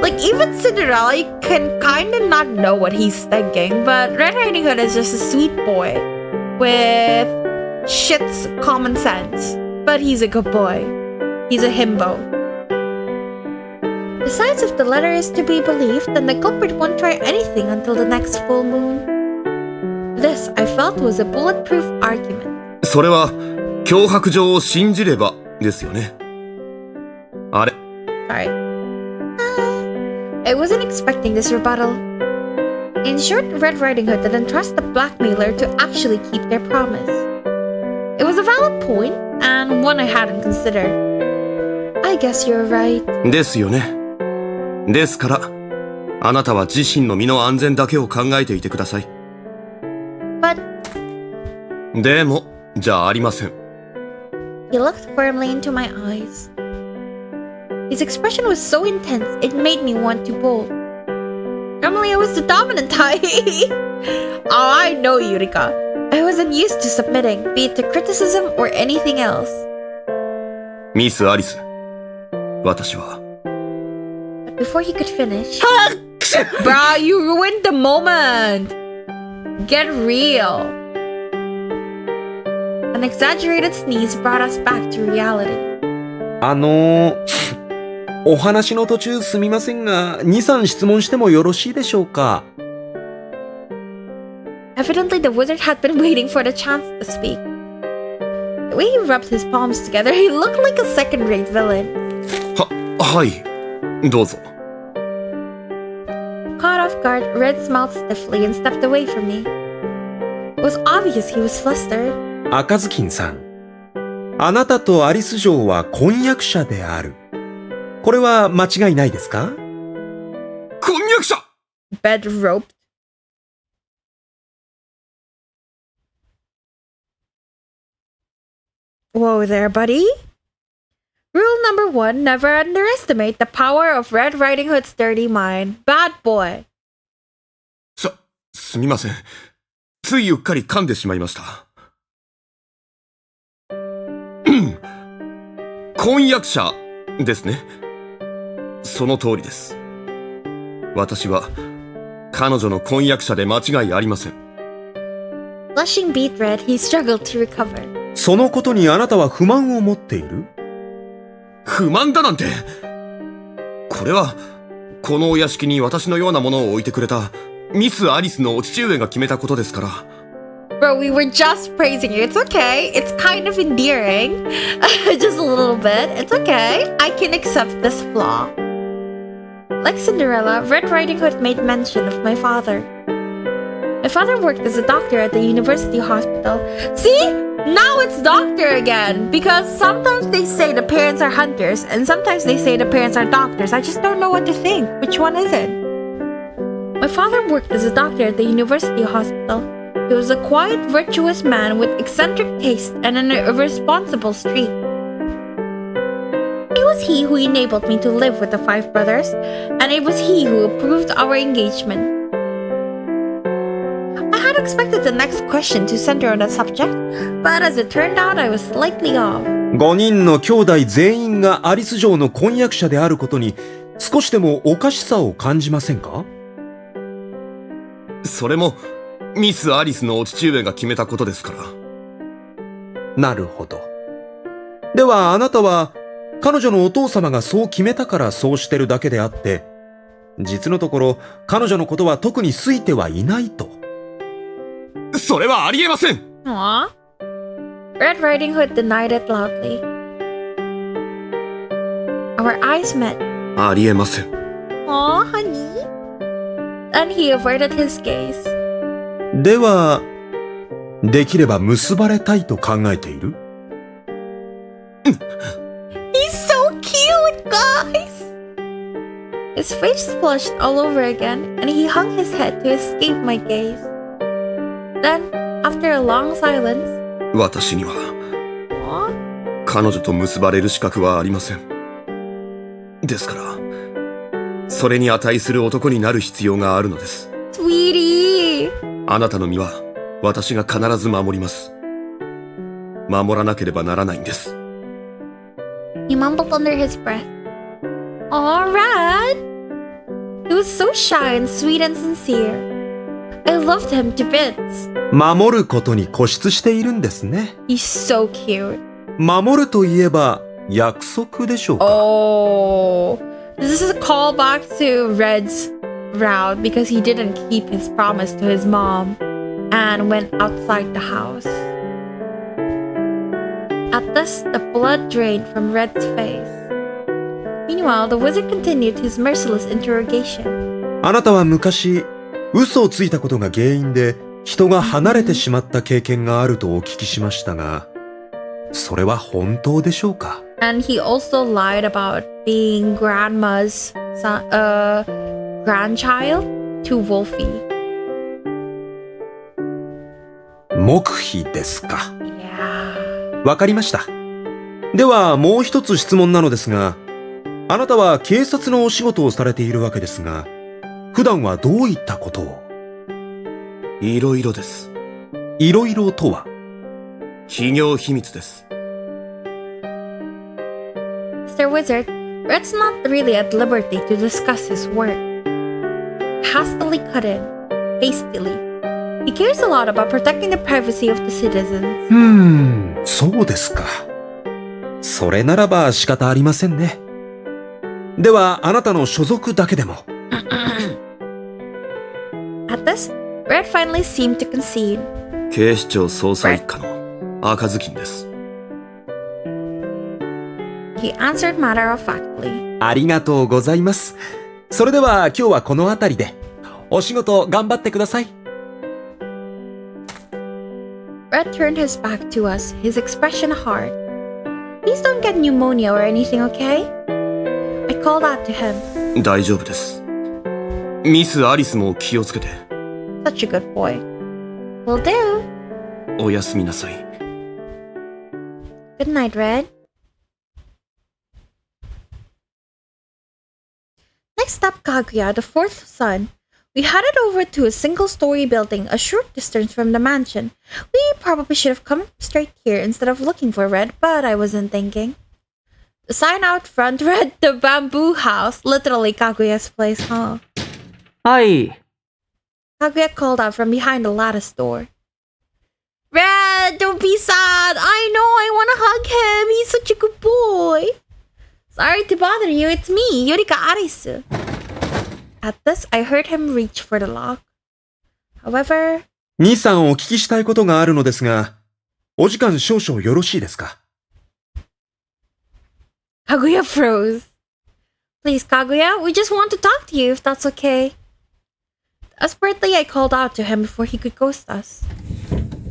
Like, even Cinderella can kinda not know what he's thinking, but Red Riding Hood is just a sweet boy with shit's common sense. But he's a good boy. He's a himbo. Besides, if the letter is to be believed, then the culprit won't try anything until the next full moon. This, I felt, was a bulletproof argument. それは脅迫状を信じればですよね。あれ。 Sorry. I wasn't expecting this rebuttal. In short, Red Riding Hood didn't trust the blackmailer to actually keep their promise. It was a valid point, and one I hadn't considered. I guess you're right. ですよね。ですから、あなたは自身の身の安全だけを考えていてください。But でも、じゃありません。he looked firmly into my eyes. His expression was so intense, it made me want to bolt. Normally I was the dominant type. Oh, I know, Yurika. I wasn't used to submitting, be it to criticism or anything else. ミス・アリス、私は。But before he could finish... Bro, you ruined the moment! Get real. An exaggerated sneeze brought us back to reality. お話の途中すみませんが、2、3質問してもよろしいでしょうか。Evidently, the wizard had been waiting for the chance to speak. The way he rubbed his palms together, he looked like a second-rate villain. はい、どうぞ。Caught off guard, Red smiled stiffly and stepped away from me. It was obvious he was flustered. 赤ずきんさん、あなたとアリス嬢は婚約者である。これは間違いないですか？婚約者 Bed roped. Whoa there, buddy. Rule number 1, never underestimate the power of Red Riding Hood's dirty mind. Bad boy. すみません。ついうっかり噛んでしまいました。婚約者ですね。その通りです。私は彼女の婚約者で間違いありません。Blushing beet red, he struggled to recover. そのことにあなたは不満を持っている？不満だなんて。これはこのお屋敷に私のようなものを置いてくれたミス・アリスのお父上が決めたことですから。Bro, we were just praising you. It's okay. It's kind of endearing. Just a little bit. It's okay. I can accept this flaw. Like Cinderella, Red Riding Hood made mention of my father. My father worked as a doctor at the university hospital. See? Now it's doctor again. Because sometimes they say the parents are hunters, and sometimes they say the parents are doctors. I just don't know what to think. Which one is it? My father worked as a doctor at the university hospital. He was a quiet, virtuous man with eccentric taste and an irresponsible streak. It was he who enabled me to live with the 5 brothers, and it was he who approved our engagement. I had expected the next question to center on that subject, but as it turned out, I was slightly off. 5人の兄弟全員がアリス嬢の婚約者であることに少しでもおかしさを感じませんか？それもミス・アリスのお父上が決めたことですから。なるほど。ではあなたは彼女のお父様がそう決めたからそうしてるだけであって、実のところ彼女のことは特に好いてはいないと。それはありえません。Aww. Red Riding Hood denied it loudly. Our eyes met. ありえません。Aw, honey. Then he averted his gaze. では、できれば結ばれたいと考えている？ He's so cute, guys! His face flushed all over again, and he hung his head to escape my gaze. Then, after a long silence, 私には Aw? 彼女と結ばれる資格はありません。ですから、それに値する男になる必要があるのです。Sweetie! あなたの身は私が必ず守ります。守らなければならないんです。He mumbled under his breath. Aw, Red! He was so shy and sweet and sincere. I loved him to bits. 守ることに固執しているんですね。He's so cute. 守るといえば約束でしょうか。Oh, this is a callback to Red's route because he didn't keep his promise to his mom and went outside the house. At this, the blood drained from Red's face. Meanwhile, the wizard continued his merciless interrogation. あなたは昔、嘘をついたことが原因で人が離れてしまった経験があるとお聞きしましたが、それは本当でしょうか？ And he also lied about being grandma's grandchild to Wolfie. 黙秘ですか。Yeah. わかりました。ではもう一つ質問なのですが、あなたは警察のお仕事をされているわけですが、普段はどういったことを？いろいろです。いろいろとは？企業秘密です。Mr. Wizard, Red's not really at liberty to discuss his work. Hastily cut in. Hastily. He cares a lot about protecting the privacy of the citizens. そうですか。それならば仕方ありませんね。では、あなたの所属だけでも。At this, Red finally seemed to concede. 警視庁捜査一課の赤ずきんです。He answered matter-of-factly. ありがとうございます。それでは今日はこの辺りで。お仕事頑張ってください。Red turned his back to us, his expression hard. Please don't get pneumonia or anything, okay? I called out to him. 大丈夫です。ミス・アリスも気をつけて。Such a good boy. Will do. おやすみなさい。Good night, Red. Next up, Kaguya, the fourth son. We headed over to a single-story building a short distance from the mansion. We probably should have come straight here instead of looking for Red, but I wasn't thinking. The sign out front read the bamboo house, literally Kaguya's place, huh? はい。Kaguya called out from behind the lattice door. Red, don't be sad. I know I want to hug him. He's such a good boy. Sorry to bother you. It's me, Yurika Arisu. At this, I heard him reach for the lock. However... 兄さんお聞きしたいことがあるのですが、お時間少々よろしいですか？ Kaguya froze. Please, Kaguya, we just want to talk to you if that's okay. Desperately, I called out to him before he could ghost us.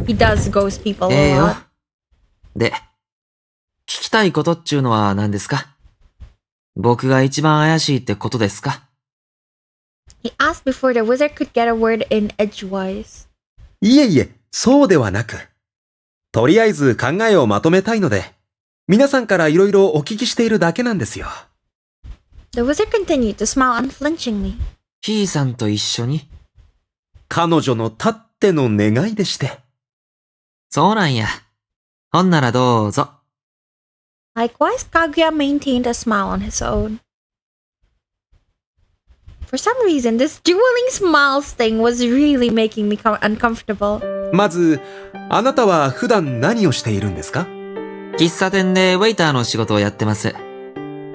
He does ghost people a lot. で、聞きたいことっちゅうのは何ですか？僕が一番怪しいってことですか？ He asked before the wizard could get a word in edgewise. いえいえ、そうではなく。とりあえず考えをまとめたいので、皆さんからいろいろお聞きしているだけなんですよ。The wizard continued to smile unflinchingly. ヒーさんと一緒に？彼女のたっての願いでして。そうなんや。ほんならどうぞ。Likewise, Kaguya maintained a smile on his own. For some reason, this dueling smiles thing was really making me uncomfortable. まず、あなたは普段何をしているんですか？喫茶店でウェイターの仕事をやってます。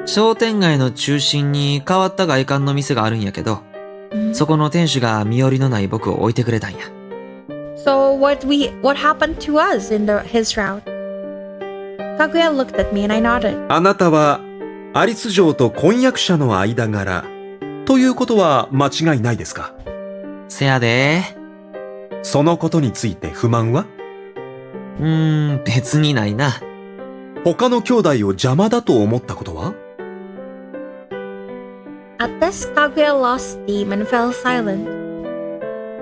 商店街の中心に変わった外観の店があるんやけど、そこの店主が身寄りのない僕を置いてくれたんや。So what happened to us in his route? Kaguya looked at me and I nodded. あなたはアリス城と婚約者の間柄ということは間違いないですか？せやで。そのことについて不満は？別にないな。他の兄弟を邪魔だと思ったことは？ At this, Kaguya lost steam and fell silent.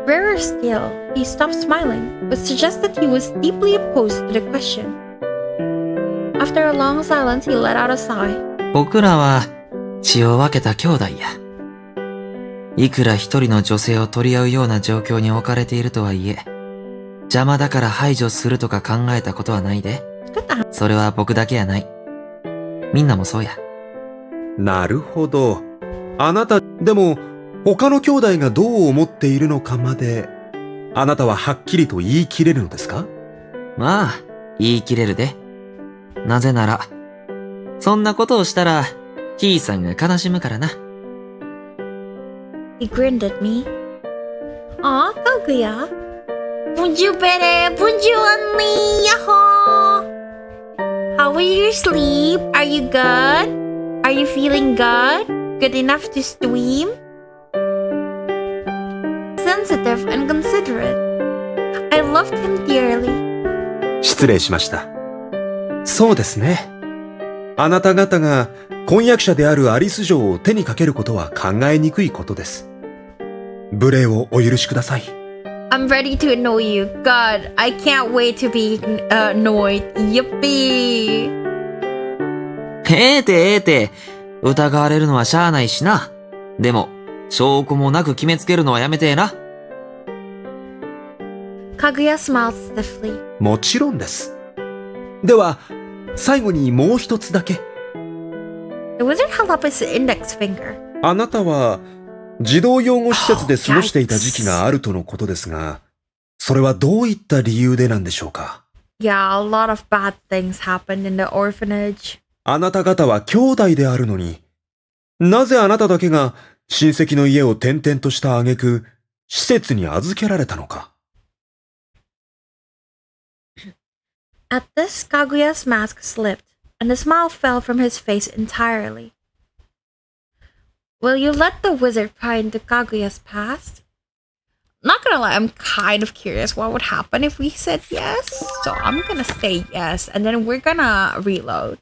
Rarer still, he stopped smiling, but suggested he was deeply opposed to the question. After a long silence, he let out a sigh. 僕らは血を分けた兄弟や。いくら一人の女性を取り合うような状況に置かれているとはいえ、邪魔だから排除するとか考えたことはないで。それは僕だけやない。みんなもそうや。なるほど。あなた、でも、他の兄弟がどう思っているのかまで、あなたははっきりと言い切れるのですか？まあ、言い切れるで。なぜなら、そんなことをしたら、ヒーさんが悲しむからな。He grinned at me. Aw, Kaguya. Bonjour, Bere. Bonjour, Anli. Yahoo! How was your sleep? Are you good? Are you feeling good? Good enough to stream? Sensitive and considerate. I loved him dearly. 失礼しました。そうですね。あなた方が婚約者であるアリス城を手にかけることは考えにくいことです。無礼をお許しください。I'm ready to annoy you. God, I can't wait to be annoyed. Yippee! ええて、疑われるのはしゃあないしな。でも、証拠もなく決めつけるのはやめてえな。Kaguya smiled stiffly. もちろんです。では、最後にもう一つだけ。The wizard held up his index finger. あなたは、児童養護施設で過ごしていた時期があるとのことですが、それはどういった理由でなんでしょうか？ Yeah, a lot of bad things happened in the orphanage. あなた方は兄弟であるのに、なぜあなただけが親戚の家を転々とした挙句、施設に預けられたのか？ At this, Kaguya's mask slipped, and the smile fell from his face entirely. Will you let the wizard pry into Kaguya's past? Not gonna lie, I'm kind of curious what would happen if we said yes. So I'm gonna say yes, and then we're gonna reload.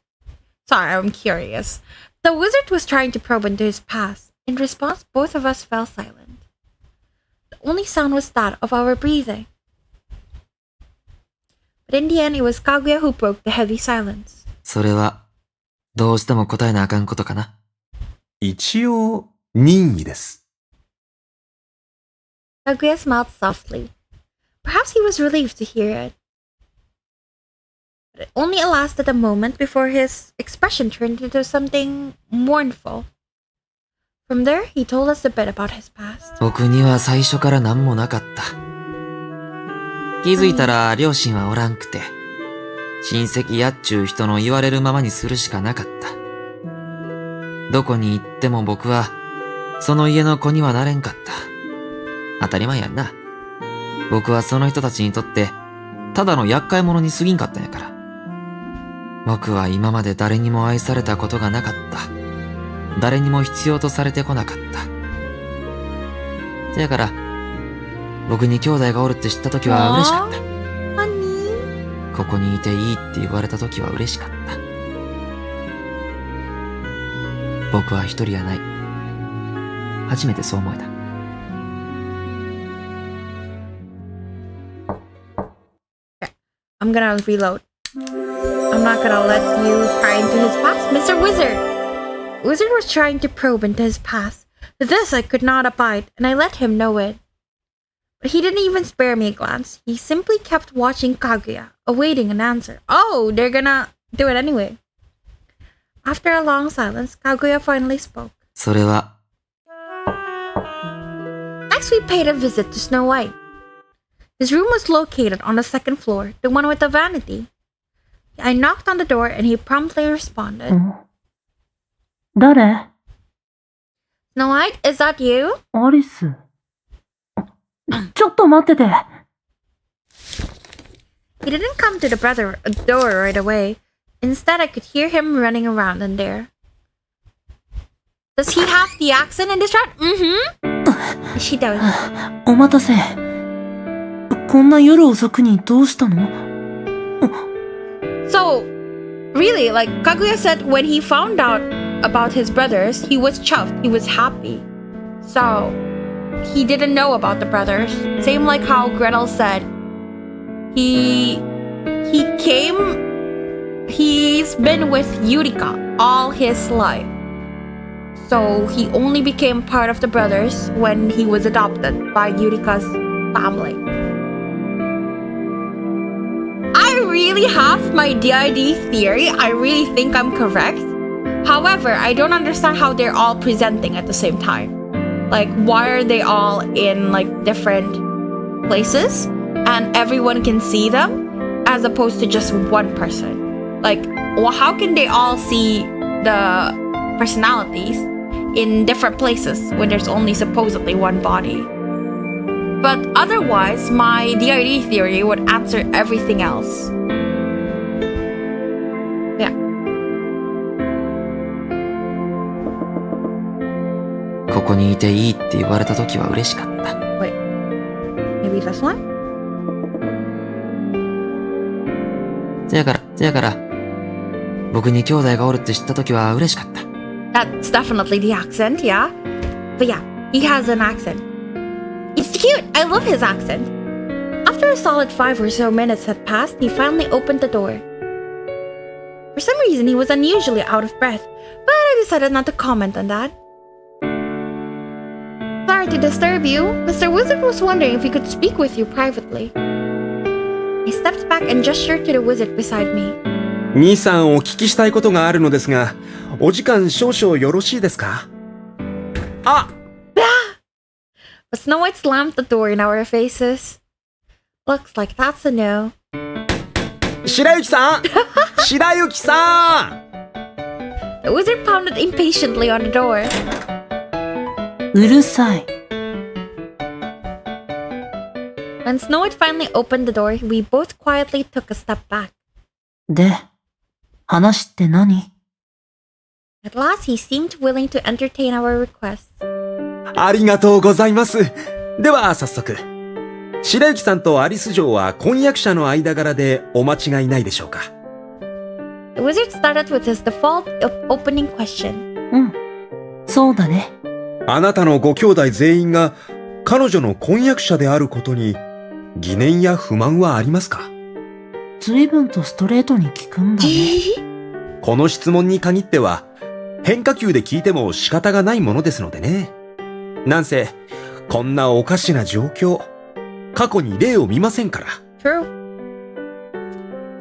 Sorry, I'm curious. The wizard was trying to probe into his past. In response, both of us fell silent. The only sound was that of our breathing. But in the end, it was Kaguya who broke the heavy silence. それは、どうしても答えなあかんことかな。一応、任意です。Kaguya smiled softly. Perhaps he was relieved to hear it. But it only lasted a moment before his expression turned into something mournful. From there, he told us a bit about his past. 僕には最初から何もなかった。気づいたら両親はおらんくて、親戚やっちゅう人の言われるままにするしかなかった。どこに行っても僕は、その家の子にはなれんかった。当たり前やんな。僕はその人たちにとって、ただの厄介者に過ぎんかったんやから。僕は今まで誰にも愛されたことがなかった。誰にも必要とされてこなかった。せやから、僕に兄弟がおるって知った時は嬉しかった。ここにいていいって言われた時は嬉しかった。僕は一人やない。初めてそう思えた。I'm gonna reload. I'm not gonna let you pry into his past, Mr. Wizard! Wizard was trying to probe into his past. This I could not abide, and I let him know it. But he didn't even spare me a glance. He simply kept watching Kaguya, awaiting an answer. Oh, they're gonna do it anyway. After a long silence, Kaguya finally spoke. それは、Next, we paid a visit to Snow White. His room was located on the second floor, the one with the vanity. I knocked on the door and he promptly responded. 誰？ Snow White, is that you? アリス。ちょっと待ってて。He didn't come to the door right away. Instead, I could hear him running around in there. Does he have the accent in this shot? Mm-hmm. She does. お待たせ。こんな夜遅くにどうしたの？ So, really, like Kaguya said, when he found out about his brothers, he was chuffed. He was happy. So, he didn't know about the brothers. Same like how Gretel said. He's been with Yukito all his life. So, he only became part of the brothers when he was adopted by Yukito's family. I really have my DID theory. I really think I'm correct. However, I don't understand how they're all presenting at the same time. Like, why are they all in, like, different places? And everyone can see them, as opposed to just one person. Like, well, how can they all see the personalities in different places when there's only supposedly one body? But otherwise, my DID theory would answer everything else. Yeah. ここにいていいって言われた時は嬉しかった。Wait. Maybe this one? せやから、僕に兄弟がおるって知った時は嬉しかった。That's definitely the accent, yeah. But yeah, he has an accent. It's cute. I love his accent. After a solid 5 or so minutes had passed, he finally opened the door. For some reason, he was unusually out of breath, but I decided not to comment on that. Sorry to disturb you. Mr. Wizard was wondering if he could speak with you privately. I stepped back and gestured to the wizard beside me. 兄さんお聞きしたいことがあるのですが、お時間少々よろしいですか？あ！ But Snow White slammed the door in our faces. Looks like that's a no. 白雪さん白雪さん The wizard pounded impatiently on the door. うるさい。When Snow White finally opened the door, we both quietly took a step back. で、話って何？ At last, he seemed willing to entertain our requests. ありがとうございます。では早速。白雪さんとアリス嬢は婚約者の間柄でお間違いないでしょうか？ The wizard started with his default opening question. うん、そうだね。あなたのご兄弟全員が彼女の婚約者であることに疑念や不満はありますか？随分とストレートに聞くんだね。この質問に限っては変化球で聞いても仕方がないものですのでね。なんせこんなおかしな状況、過去に例を見ませんから。True.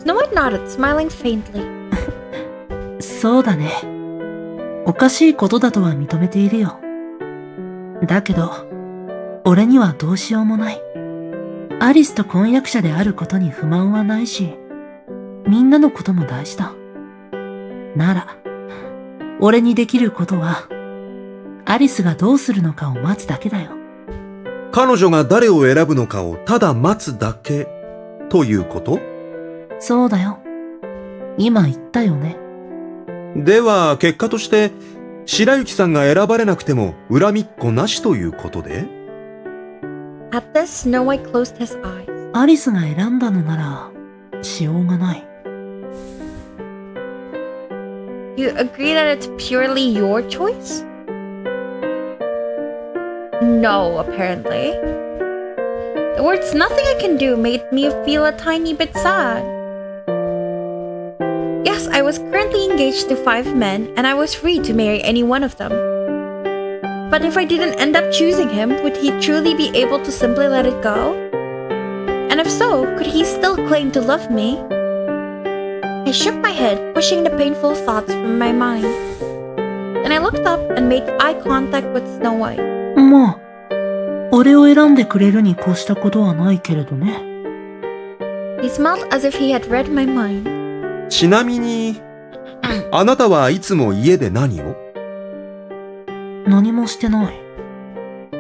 Snow White nodded, smiling faintly. そうだね。おかしいことだとは認めているよ。だけど、俺にはどうしようもない。アリスと婚約者であることに不満はないし、みんなのことも大事だ。なら、俺にできることは、アリスがどうするのかを待つだけだよ。彼女が誰を選ぶのかをただ待つだけということ？そうだよ。今言ったよね。では結果として白雪さんが選ばれなくても恨みっこなしということで？ At this, Snow White closed his eyes. アリスが選んだのなら、しようがない。You agree that it's purely your choice? No, apparently. The words "nothing I can do" made me feel a tiny bit sad. Yes, I was currently engaged to 5 men, and I was free to marry any one of them. But if I didn't end up choosing him, would he truly be able to simply let it go? And if so, could he still claim to love me? I shook my head, pushing the painful thoughts from my mind. Then I looked up and made eye contact with Snow White. まあ、俺を選んでくれるに越したことはないけれどね。He smiled as if he had read my mind. ちなみに、あなたはいつも家で何を？何もしてない。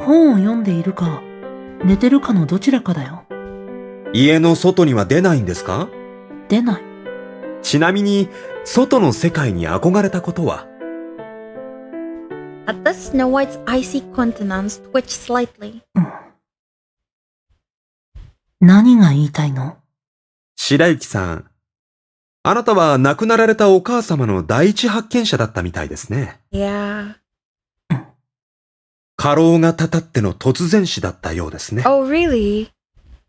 本を読んでいるか、寝てるかのどちらかだよ。家の外には出ないんですか？出ない。ちなみに、外の世界に憧れたことは？ At this, Snow White's icy countenance twitched slightly. 何が言いたいの？白雪さん、あなたは亡くなられたお母様の第一発見者だったみたいですね。Yeah. 過労がたたっての突然死だったようですね。Oh, really?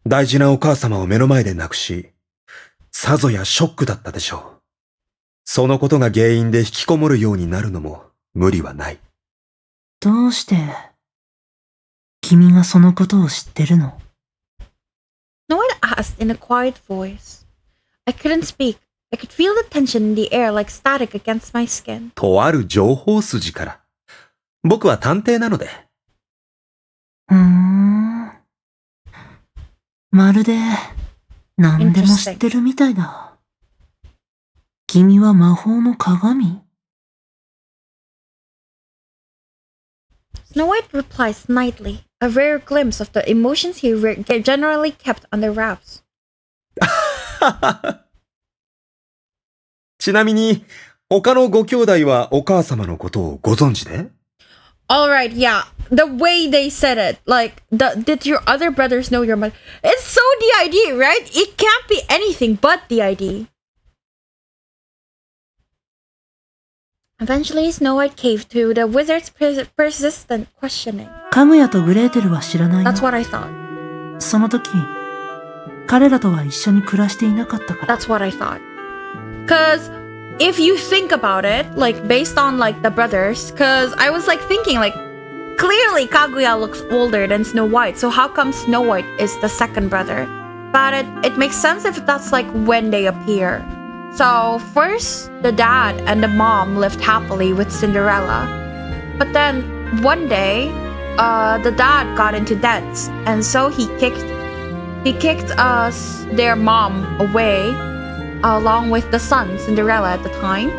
大事なお母様を目の前で亡くし、さぞやショックだったでしょう。そのことが原因で引きこもるようになるのも無理はない。どうして、君がそのことを知ってるの？ Snow White asked in a quiet voice. I couldn't speak. I could feel the tension in the air like static against my skin. とある情報筋から。僕は探偵なので。まるで、何でも知ってるみたいだ。君は魔法の鏡？ Snow White replied snidely, a rare glimpse of the emotions he generally kept under wraps. ちなみに、他のご兄弟はお母様のことをご存知で？ Alright, yeah. The way they said it, like, did your other brothers know your mother? It's so the ID, right? It can't be anything but the ID. Eventually, Snow White caved to the wizard's persistent questioning. かぐやとグレーテルは知らない That's の。 what I thought. その時、彼らとは一緒に暮らしていなかったから。 That's what I thought. Cause if you think about it, like based on like the brothers, cause I was like thinking like clearly Kaguya looks older than Snow White, so how come Snow White is the second brother? But it makes sense if that's like when they appear. So first the dad and the mom lived happily with Cinderella. But then one day, the dad got into debts, and so he kicked their mom away along with the son, Cinderella at the time.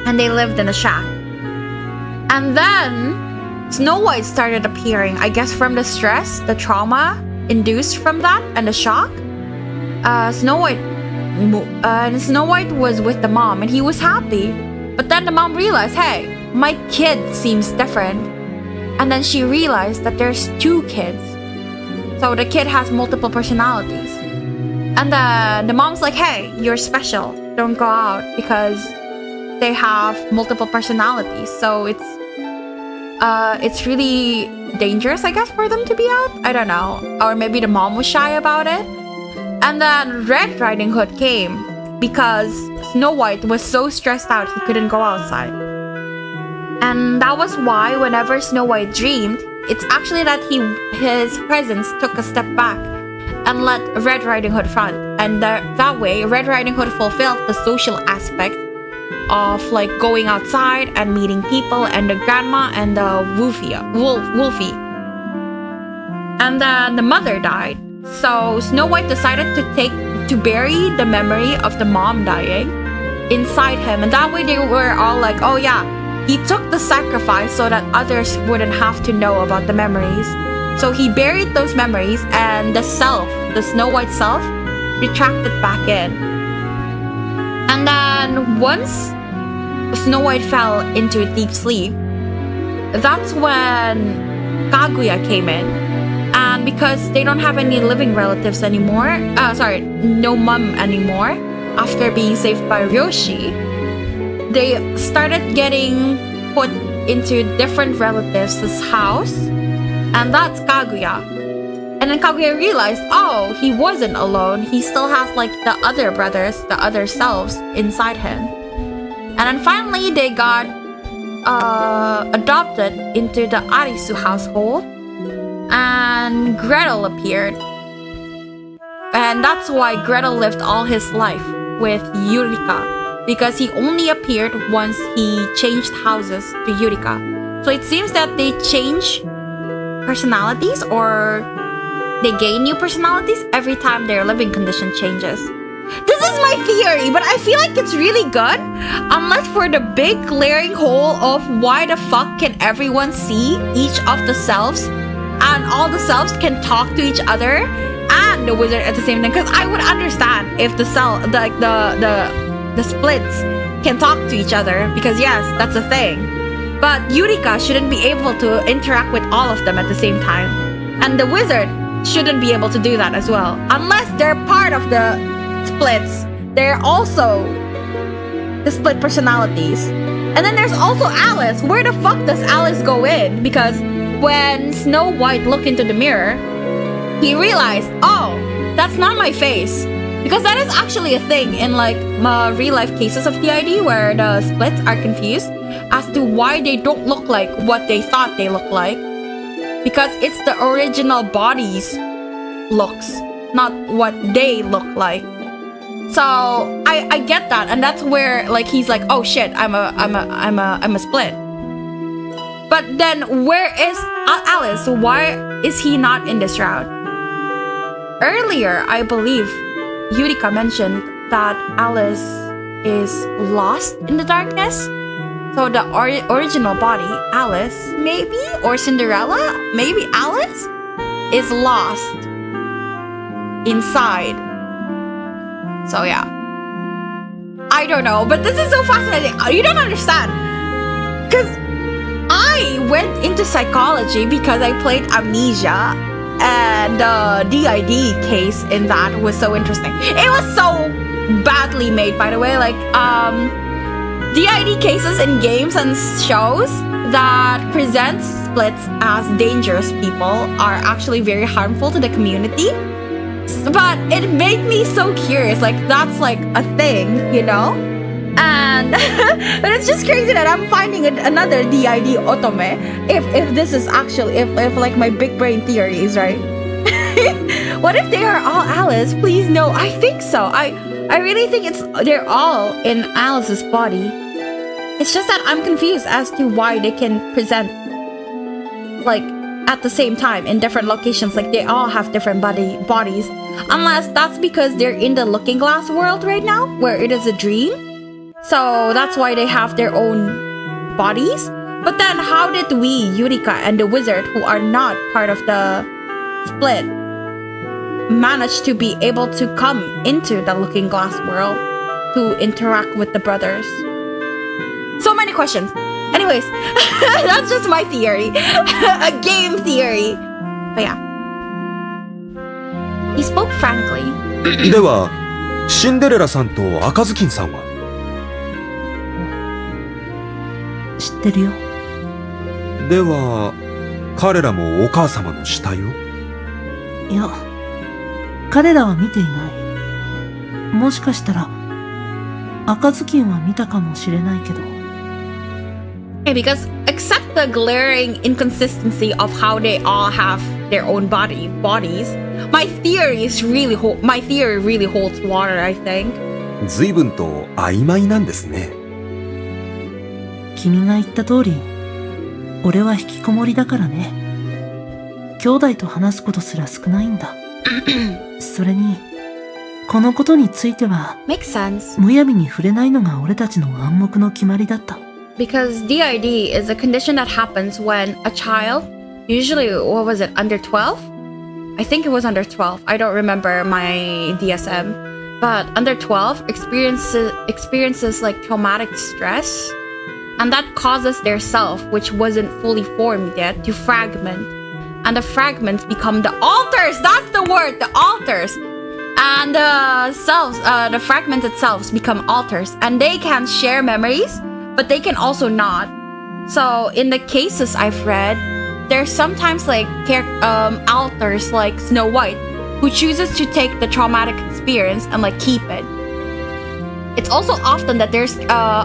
And they lived in a shack. And then Snow White started appearing, I guess from the stress, the trauma induced from that and the shock. Snow White was with the mom and he was happy. But then the mom realized, hey, my kid seems different. And then she realized that there's two kids. So the kid has multiple personalities. And then the mom's like, hey, you're special. Don't go out because they have multiple personalities. So it's really dangerous, I guess, for them to be out. I don't know. Or maybe the mom was shy about it. And then Red Riding Hood came because Snow White was so stressed out he couldn't go outside. And that was why whenever Snow White dreamed, it's actually that his presence took a step back and let Red Riding Hood front. And that way, Red Riding Hood fulfilled the social aspect of like going outside and meeting people and the grandma and the Wolfie. And then the mother died. So Snow White decided to bury the memory of the mom dying inside him. And that way they were all like, oh yeah, he took the sacrifice so that others wouldn't have to know about the memories. So he buried those memories and the Snow White self, retracted back in. And then once Snow White fell into a deep sleep, that's when Kaguya came in. And because they don't have any living relatives anymore, no mom anymore, after being saved by Ryoshi, they started getting put into different relatives' house. And that's Kaguya. And then Kaguya realized, oh, he wasn't alone. He still has like the other brothers, the other selves inside him. And then finally they got adopted into the Arisu household. And Gretel appeared. And that's why Gretel lived all his life with Yurika. Because he only appeared once he changed houses to Yurika. So it seems that they change personalities or they gain new personalities every time their living condition changes. This is my theory, but I feel like it's really good. Unless for the big glaring hole of why the fuck can everyone see each of the selves and all the selves can talk to each other and the wizard at the same time. Because I would understand if the splits can talk to each other, because yes, that's a thing. But Yurika shouldn't be able to interact with all of them at the same time. And the wizard shouldn't be able to do that as well. Unless they're part of the splits. They're also the split personalities. And then there's also Alice. Where the fuck does Alice go in? Because when Snow White looked into the mirror, he realized, oh, that's not my face. Because that is actually a thing in like real life cases of DID where the splits are confused as to why they don't look like what they thought they look like. Because it's the original body's looks, not what they look like. So I get that, and that's where like he's like, oh shit, I'm a split. But then where is Alice? Why is he not in this route? Earlier, I believe Yurika mentioned that Alice is lost in the darkness. So the original body, Alice, maybe, or Cinderella, maybe Alice, is lost inside. So yeah. I don't know, but this is so fascinating. You don't understand. Because I went into psychology because I played Amnesia, and the DID case in that was so interesting. It was so badly made, by the way. Like, DID cases in games and shows that present splits as dangerous people are actually very harmful to the community. But it made me so curious, like that's like a thing, you know? And but it's just crazy that I'm finding another DID otome. If this is actually if like my big brain theory is right. What if they are all Alice? Please no, I think so. I really think they're all in Alice's body. It's just that I'm confused as to why they can present like at the same time in different locations. Like they all have different bodies. Unless that's because they're in the looking glass world right now, where it is a dream. So that's why they have their own bodies. But then how did we, Yurika and the wizard, who are not part of the split, manage to be able to come into the looking glass world to interact with the brothers? So many questions. Anyways, that's just my theory. A game theory. But yeah. He spoke frankly. では、シンデレラさんと赤ずきんさんは知ってるよ。では、彼らもお母様の死体をいや、彼らは見ていない。もしかしたら、赤ずきんは見たかもしれないけど。Yeah, because except the glaring inconsistency of how they all have their own bodies, my theory really holds water, I think. 随分と曖昧なんですね。君が言った通り、俺は引きこもりだからね。兄弟と話すことすら少ないんだ。それに、このことについては、Makes sense. むやみに触れないのが俺たちの暗黙の決まりだった。Because DID is a condition that happens when a child, usually, what was it, under 12? I think it was under 12. I don't remember my DSM. But under 12 experiences like traumatic stress. And that causes their self, which wasn't fully formed yet, to fragment. And the fragments become the alters! That's the word! The alters! And the fragmented selves become alters. And they can share memories, but they can also not. So in the cases I've read, there's sometimes like alters like Snow White, who chooses to take the traumatic experience and like keep it. It's also often that there's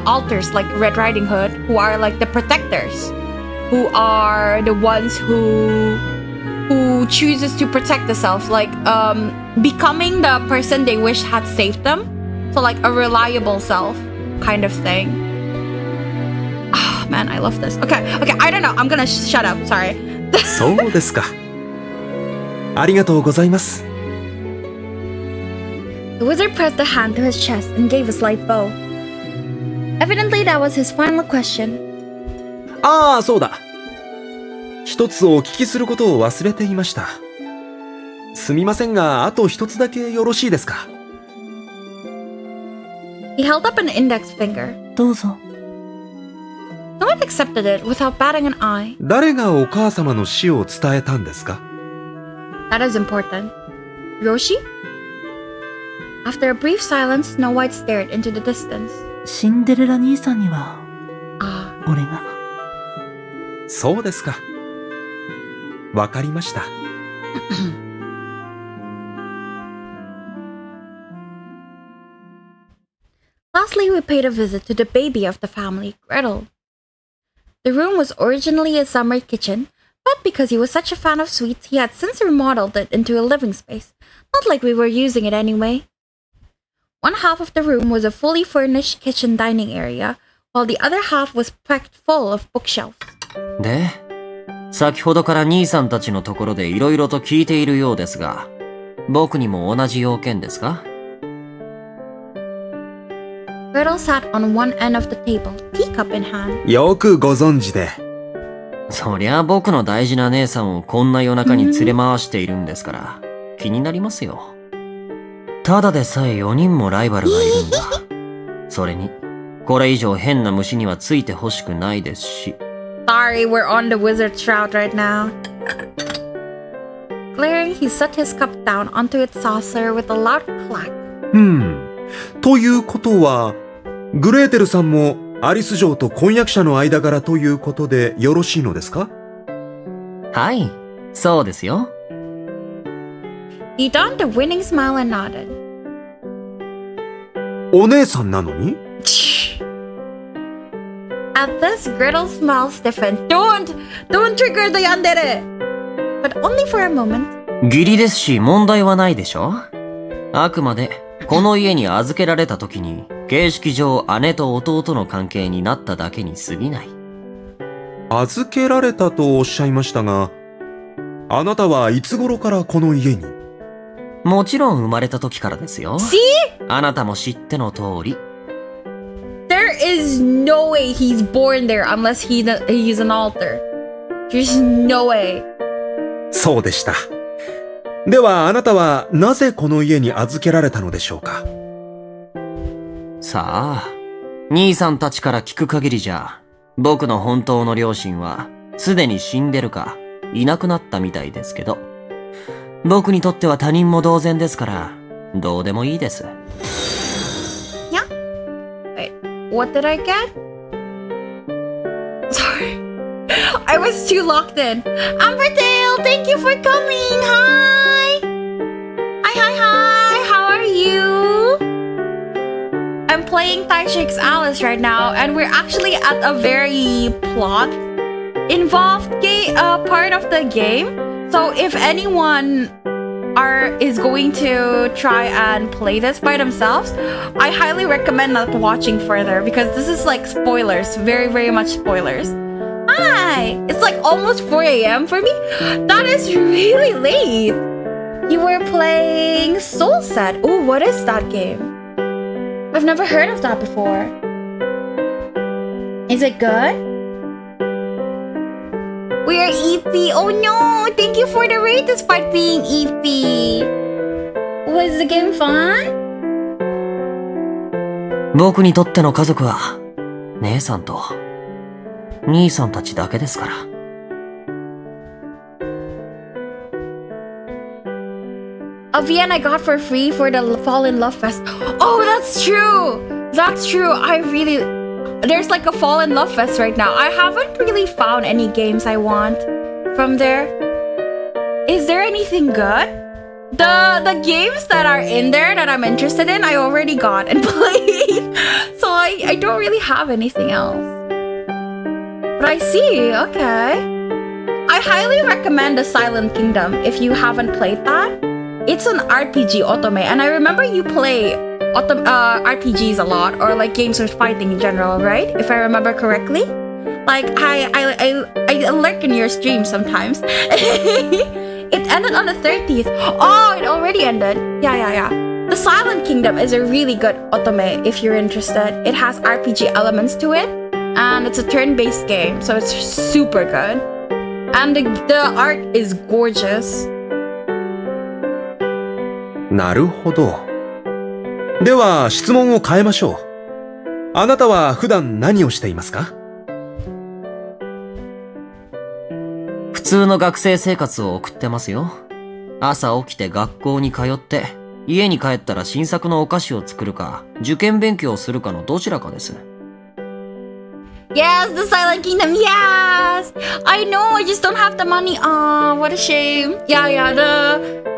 alters like Red Riding Hood, who are like the protectors, who are the ones who chooses to protect themselves, like becoming the person they wish had saved them. So like a reliable self kind of thing. Oh man, I love this. Okay, I don't know. I'm gonna shut up. Sorry. そうですか。ありがとうございます。The wizard pressed a hand to his chest and gave a slight bow. Evidently, that was his final question. ああ、そうだ。一つお聞きすることを忘れていました。すみませんが、あと一つだけよろしいですか。He held up an index finger. どうぞ。No one accepted it without batting an eye. 誰がお母様の死を伝えたんですか？ That is important. Yoshi? After a brief silence, Snow White stared into the distance. シンデレラ兄さんには、俺が。そうですか。わかりました。Lastly, we paid a visit to the baby of the family, Gretel. The room was originally a summer kitchen, but because he was such a fan of sweets, he had since remodeled it into a living space, not like we were using it anyway. One half of the room was a fully furnished kitchen dining area, while the other half was packed full of bookshelves. で、先ほどから兄さんたちのところで色々と聞いているようですが、僕にも同じ要件ですか？ Gretel sat on one end of the table, teacup in hand. よくご存知で。そりゃ僕の大事な姉さんをこんな夜中に連れ回しているんですから、気になりますよ。ただでさえ4人もライバルがいるんだ。それに、これ以上変な虫にはついてほしくないですし。Sorry, we're on the wizard shroud right now. Glaring, he set his cup down onto its saucer with a loud clack. ということは、グレーテルさんもアリス城と婚約者の間柄ということでよろしいのですか？はい、そうですよ。He donned a winning smile and nodded. お姉さんなのに？ At this, Gretel's smile stiffened. Don't trigger the yandere! But only for a moment. 義理ですし問題はないでしょ。あくまでこの家に預けられた時に形式上姉と弟の関係になっただけに過ぎない。預けられたとおっしゃいましたが、あなたはいつ頃からこの家に？もちろん生まれた時からですよ。See? あなたも知っての通り。There is no way he's born there unless he's an altar. There's no way. そうでした。ではあなたはなぜこの家に預けられたのでしょうか？さあ、兄さんたちから聞く限りじゃ、僕の本当の両親はすでに死んでるかいなくなったみたいですけど、僕にとっては他人も同然ですから、どうでもいいです。Yeah? Wait, what did I get? Sorry. I was too locked in. Ambertail, thank you for coming. Hi. Hi. How are you? I'm playing Taisho X Alice right now, and we're actually at a very plot-involved part of the game. So if anyone is going to try and play this by themselves, I highly recommend not watching further because this is like spoilers, very, very much spoilers. Hi! It's like almost 4 a.m. for me. That is really late. You were playing Soul Set. Ooh, what is that game? I've never heard of that before. Is it good? We are EP. Oh no! Thank you for the raid despite being EP. Was the game fun? 僕にとっての家族は、姉さんと兄さんたちだけですから。A VN I got for free for the Fall in Love Fest. Oh, that's true! That's true. There's like a Fall in Love Fest right now. I haven't really found any games I want from there. Is there anything good? The games that are in there that I'm interested in, I already got and played. So I don't really have anything else. But I see, okay. I highly recommend The Silent Kingdom if you haven't played that. It's an RPG otome, and I remember you play RPGs a lot, or like games with fighting in general, right? If I remember correctly. Like I lurk in your stream sometimes. It ended on the 30th. Oh, it already ended. Yeah. The Silent Kingdom is a really good otome if you're interested. It has RPG elements to it, and it's a turn-based game, so it's super good. And the art is gorgeous. なるほど。では質問を変えましょう。あなたは普段何をしていますか？普通の学生生活を送ってますよ。朝起きて学校に通って、家に帰ったら新作のお菓子を作るか、受験勉強をするかのどちらかです。Yes, the Silent Kingdom, yes! I know, I just don't have the money. Aw, what a shame. Yeah, the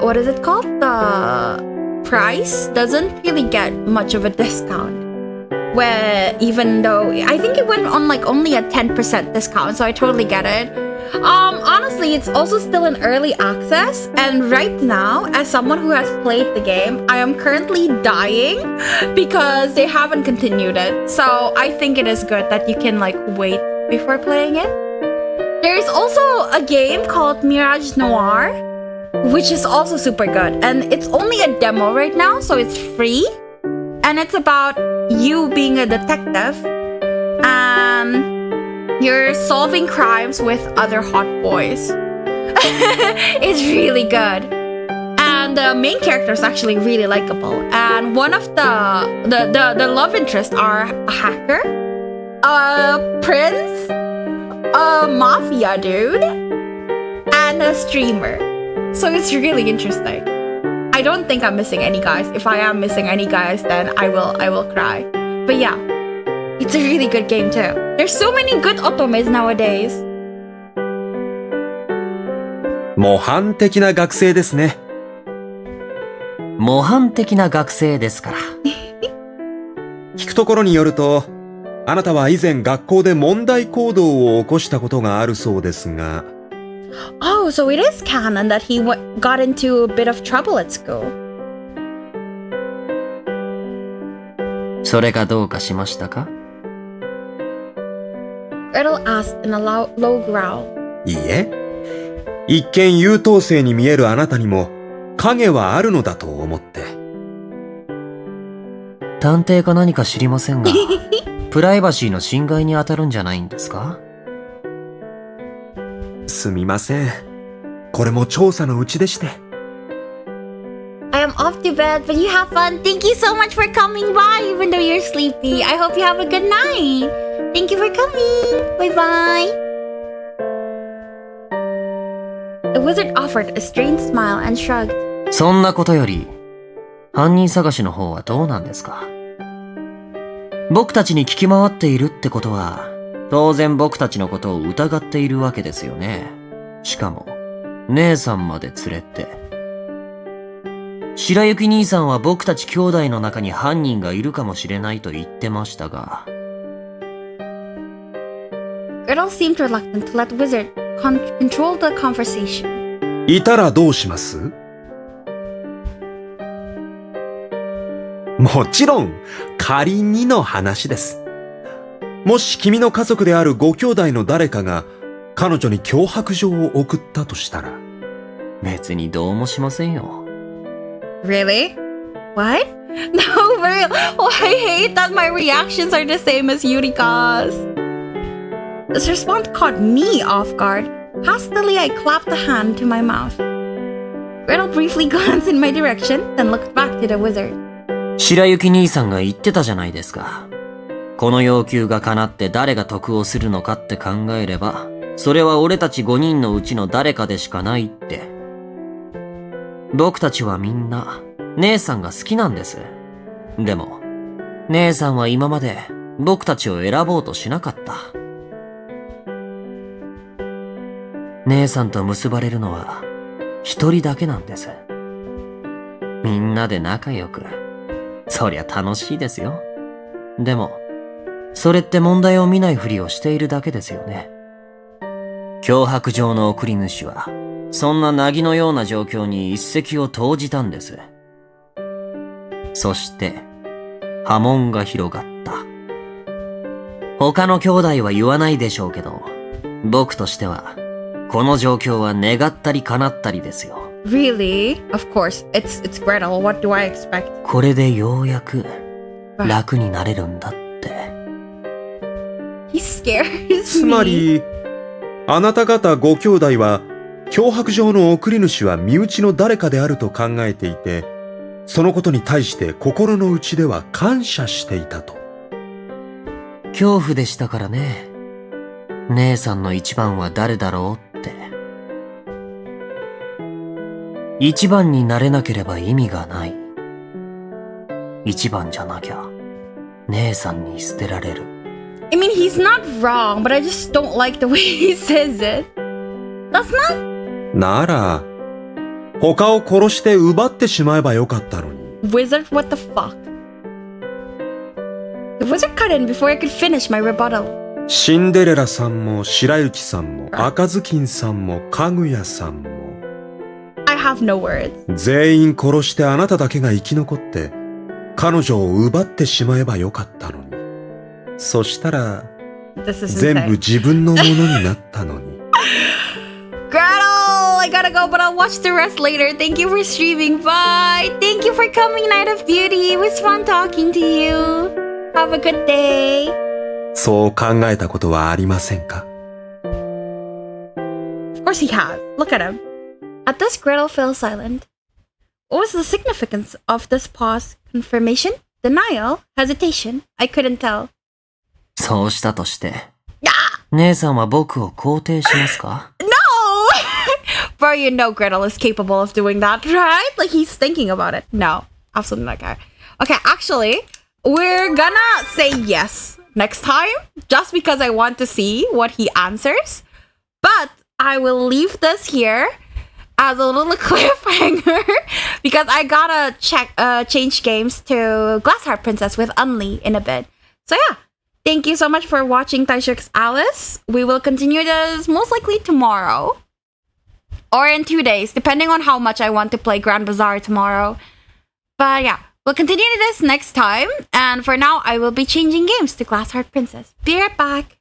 what is it called? The price doesn't really get much of a discount. Where even though I think it went on like only a 10% discount, so I totally get it. Honestly, it's also still in early access, and right now, as someone who has played the game, I am currently dying because they haven't continued it. So I think it is good that you can like wait before playing it. There's also a game called Mirage Noir, which is also super good, and it's only a demo right now, so it's free, and it's about you being a detective and you're solving crimes with other hot boys. It's really good, and the main character is actually really likable, and one of the love interests are a hacker, a prince, a mafia dude, and a streamer. So it's really interesting. I don't think I'm missing any guys. If I am missing any guys, then I will cry. But yeah, It's a really good game too. There's so many good otomes nowadays. 模範的な学生ですね。模範的な学生ですから。聞くところによると、あなたは以前学校で問題行動を起こしたことがあるそうですが。Oh, so it is canon that he got into a bit of trouble at school. それがどうかしましたか？ Gretel asked in a low growl. いいえ。一見優等生に見えるあなたにも影はあるのだと思って。探偵か何か知りませんが、プライバシーの侵害に当たるんじゃないんですか？すみません。これも調査のうちでして。I am off to bed, but you have fun. Thank you so much for coming by, even though you're sleepy. I hope you have a good night. Thank you for coming. Bye bye. The wizard offered a strange smile and shrugged. そんなことより、犯人探しの方はどうなんですか？僕たちに聞き回っているってことは、当然僕たちのことを疑っているわけですよね。しかも、姉さんまで連れて。白雪兄さんは僕たち兄弟の中に犯人がいるかもしれないと言ってましたが。Gretel seemed reluctant to let the wizard control the conversation. いたらどうします？もちろん、仮にの話です。もし君の家族であるご兄弟の誰かが彼女に脅迫状を送ったとしたら。別にどうもしませんよ。Really? What? No, for real. Oh, I hate that my reactions are the same as Yurika's. This response caught me off guard. Hastily, I clapped a hand to my mouth. Gretel briefly glanced in my direction, then looked back to the wizard. 白雪兄さんが言ってたじゃないですか。この要求が叶って誰が得をするのかって考えれば、それは俺たち5人のうちの誰かでしかないって。僕たちはみんな、姉さんが好きなんです。でも、姉さんは今まで僕たちを選ぼうとしなかった。姉さんと結ばれるのは、一人だけなんです。みんなで仲良く。そりゃ楽しいですよ。でも、それって問題を見ないふりをしているだけですよね。脅迫状の送り主は、そんな凪のような状況に一石を投じたんです。そして、波紋が広がった。他の兄弟は言わないでしょうけど、僕としては、この状況は願ったり叶ったりですよ。Really? Of course, it's Gretel. What do I expect? これでようやく楽になれるんだって。He scares me. つまり、あなた方ご兄弟は脅迫状の送り主は身内の誰かであると考えていて、そのことに対して心の内では感謝していたと。恐怖でしたからね。姉さんの一番は誰だろうって。一番になれなければ意味がない。一番じゃなきゃ、姉さんに捨てられる。I mean, he's not wrong, but I just don't like the way he says it. That's not... なら、他を殺して奪ってしまえばよかったのに。Wizard, what the fuck? The wizard cut in before I could finish my rebuttal. シンデレラさんも白雪さんも赤ずきんさんもかぐやさんも I have no words. 全員殺してあなただけが生き残って彼女を奪ってしまえばよかったのに。そしたら全部自分のものになったのに。Gretel, I gotta go, but I'll watch the rest later. Thank you for streaming. Bye. Thank you for coming, Night of Beauty. It was fun talking to you. Have a good day. そう考えたことはありませんか? Of course he has. Look at him. At this, Gretel fell silent. What was the significance of this pause? Confirmation? Denial? Hesitation? I couldn't tell. そうしたとして、姉さんは僕を肯定しますか? No! Bro, you know Gretel is capable of doing that, right? Like, he's thinking about it. No, absolutely not. Okay, actually, we're gonna say yes. next time, just because I want to see what he answers. But I will leave this here as a little cliffhanger because I gotta change games to Glassheart Princess with Unli in a bit. So yeah, thank you so much for watching Taisho x Alice. We will continue this most likely tomorrow or in 2 days, depending on how much I want to play Grand Bazaar tomorrow. But yeah, we'll continue this next time. And for now, I will be changing games to Glassheart Princess. Be right back.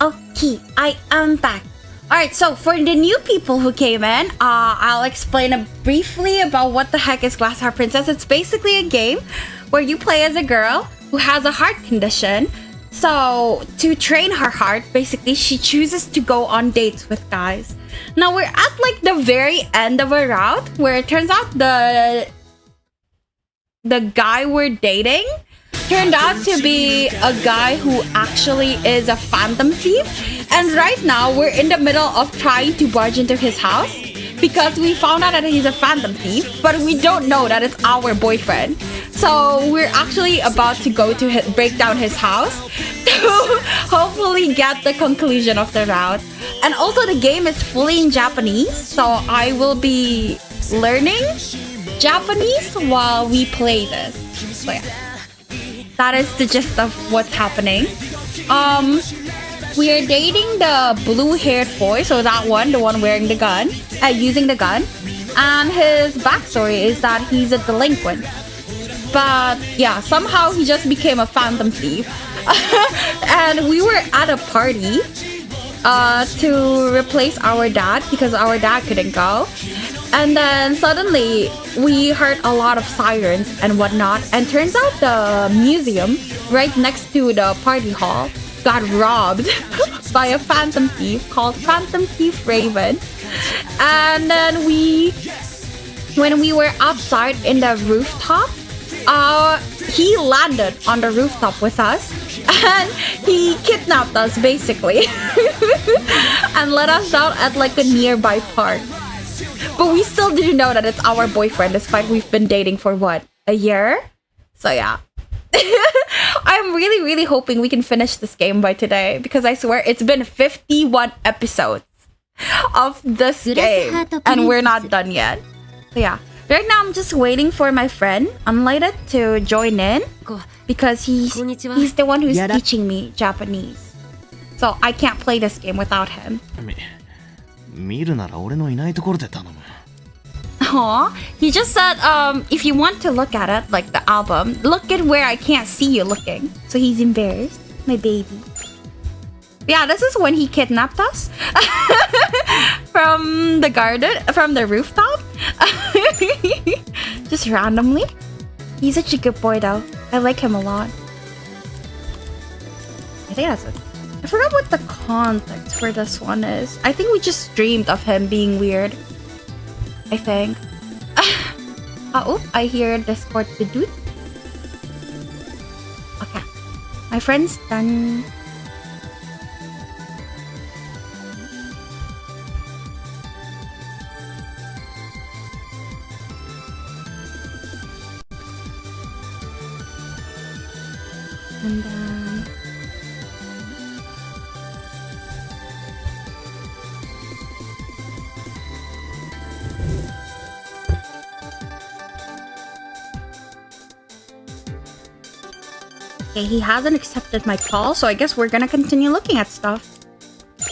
Okay, I am back. Alright, so for the new people who came in, I'll explain briefly about what the heck is Glassheart Princess. It's basically a game where you play as a girl who has a heart condition. So to train her heart, basically she chooses to go on dates with guys. Now we're at like the very end of a route where it turns out the guy we're dating turned out to be a guy who actually is a phantom thief. And right now we're in the middle of trying to barge into his house because we found out that he's a phantom thief, but we don't know that it's our boyfriend. So we're actually about to go to break down his house to hopefully get the conclusion of the route. And also the game is fully in Japanese, so I will be learning Japanese while we play this. So yeah, that is the gist of what's happening. We are dating the blue-haired boy, so that one, the one wearing the gun, using the gun. And his backstory is that he's a delinquent. But yeah, somehow he just became a phantom thief. And we were at a party to replace our dad because our dad couldn't go. And then suddenly we heard a lot of sirens and whatnot. And turns out the museum right next to the party hall got robbed by a phantom thief called Phantom Thief Raven. And then when we were outside in the rooftop, he landed on the rooftop with us and he kidnapped us basically and let us down at like a nearby park. But we still didn't know that it's our boyfriend despite we've been dating for what, a year? So yeah. I'm really hoping we can finish this game by today because I swear it's been 51 episodes. of this game, and we're not done yet. So yeah, right now I'm just waiting for my friend Unlighted to join in because he's the one who's teaching me Japanese. So I can't play this game without him. 見るなら俺のいないところで頼む。 Aw, he just said, if you want to look at it, like the album, look at where I can't see you looking. So he's embarrassed, my baby. Yeah, this is when he kidnapped us from the garden, from the rooftop. Just randomly. He's such a good boy though. I like him a lot. I think that's it. I forgot what the context for this one is. I think we just dreamed of him being weird. I think. Oh, I hear Discord the dude. Okay. My friend's done. And then... Okay, he hasn't accepted my call, so I guess we're gonna continue looking at stuff.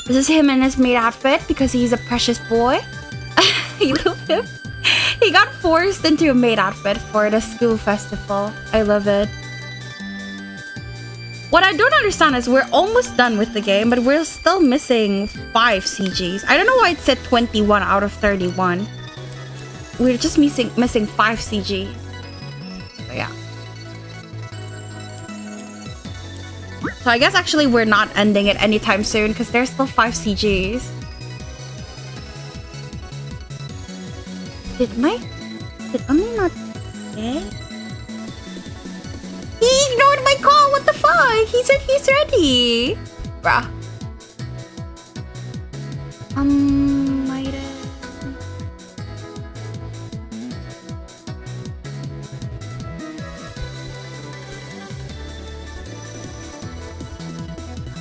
This is him in his maid outfit because he's a precious boy. I love him. He got forced into a maid outfit for the school festival. I love it. What I don't understand is we're almost done with the game, but we're still missing 5 CGs. I don't know why it said 21 out of 31. We're just missing 5 CGs. So yeah. So I guess actually we're not ending it anytime soon because there's still 5 CGs. Did Ami not say? He ignored my call, what the fuck? He said he's ready. Bruh.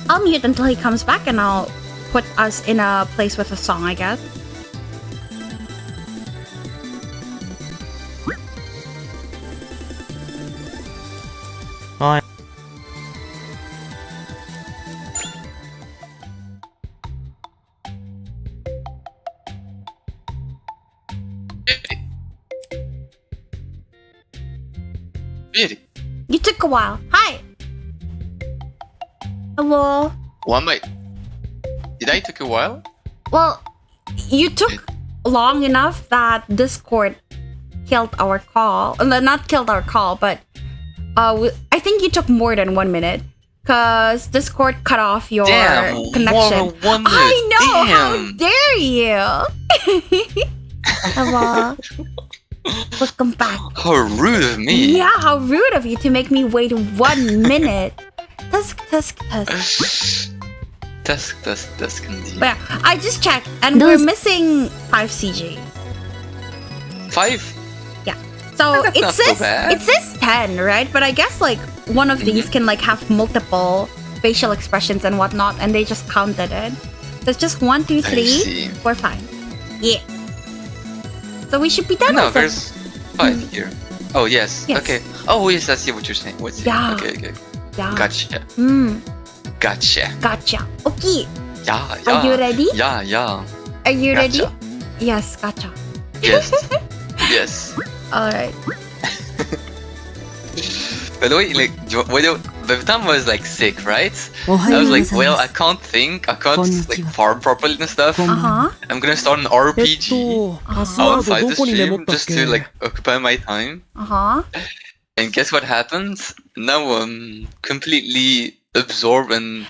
I'll mute until he comes back and I'll put us in a place with a song, I guess. Hi. Really? You took a while. Hi. Hello. One might. Did I take a while? Well, you took long enough that Discord killed our call. Not killed our call, but I think you took more than 1 minute. Because Discord cut off your connection. More 1 minute. I know! Damn. How dare you! Hello. Welcome back. How rude of me. Yeah, how rude of you to make me wait 1 minute. Tusk. Tusk indeed. But yeah, I just checked and we're missing 5 CG. 5? Yeah. So That's it not so says bad. it says 10, right? But I guess like one of these can like have multiple facial expressions and whatnot, and they just counted it. So it's just 1, 2, 3, 4, 5. Yeah. So we should be done No, with there's 5 here. Oh yes. Yes. Okay. Oh yes, I see what you're saying. What's Yeah. Okay. Yeah. Gotcha. Gotcha. Gotcha. Okay. Yeah. Are you ready? Yeah. Are you ready? Gotcha. Yes, gotcha. Yes. Yes. Alright. By the way, like, by the time I was like sick, right? I was like, well, I can't think, I can't like farm properly and stuff. Uh-huh. I'm gonna start an RPG outside the stream just to like occupy my time. Uh-huh. And guess what happens? Now I'm completely absorbed and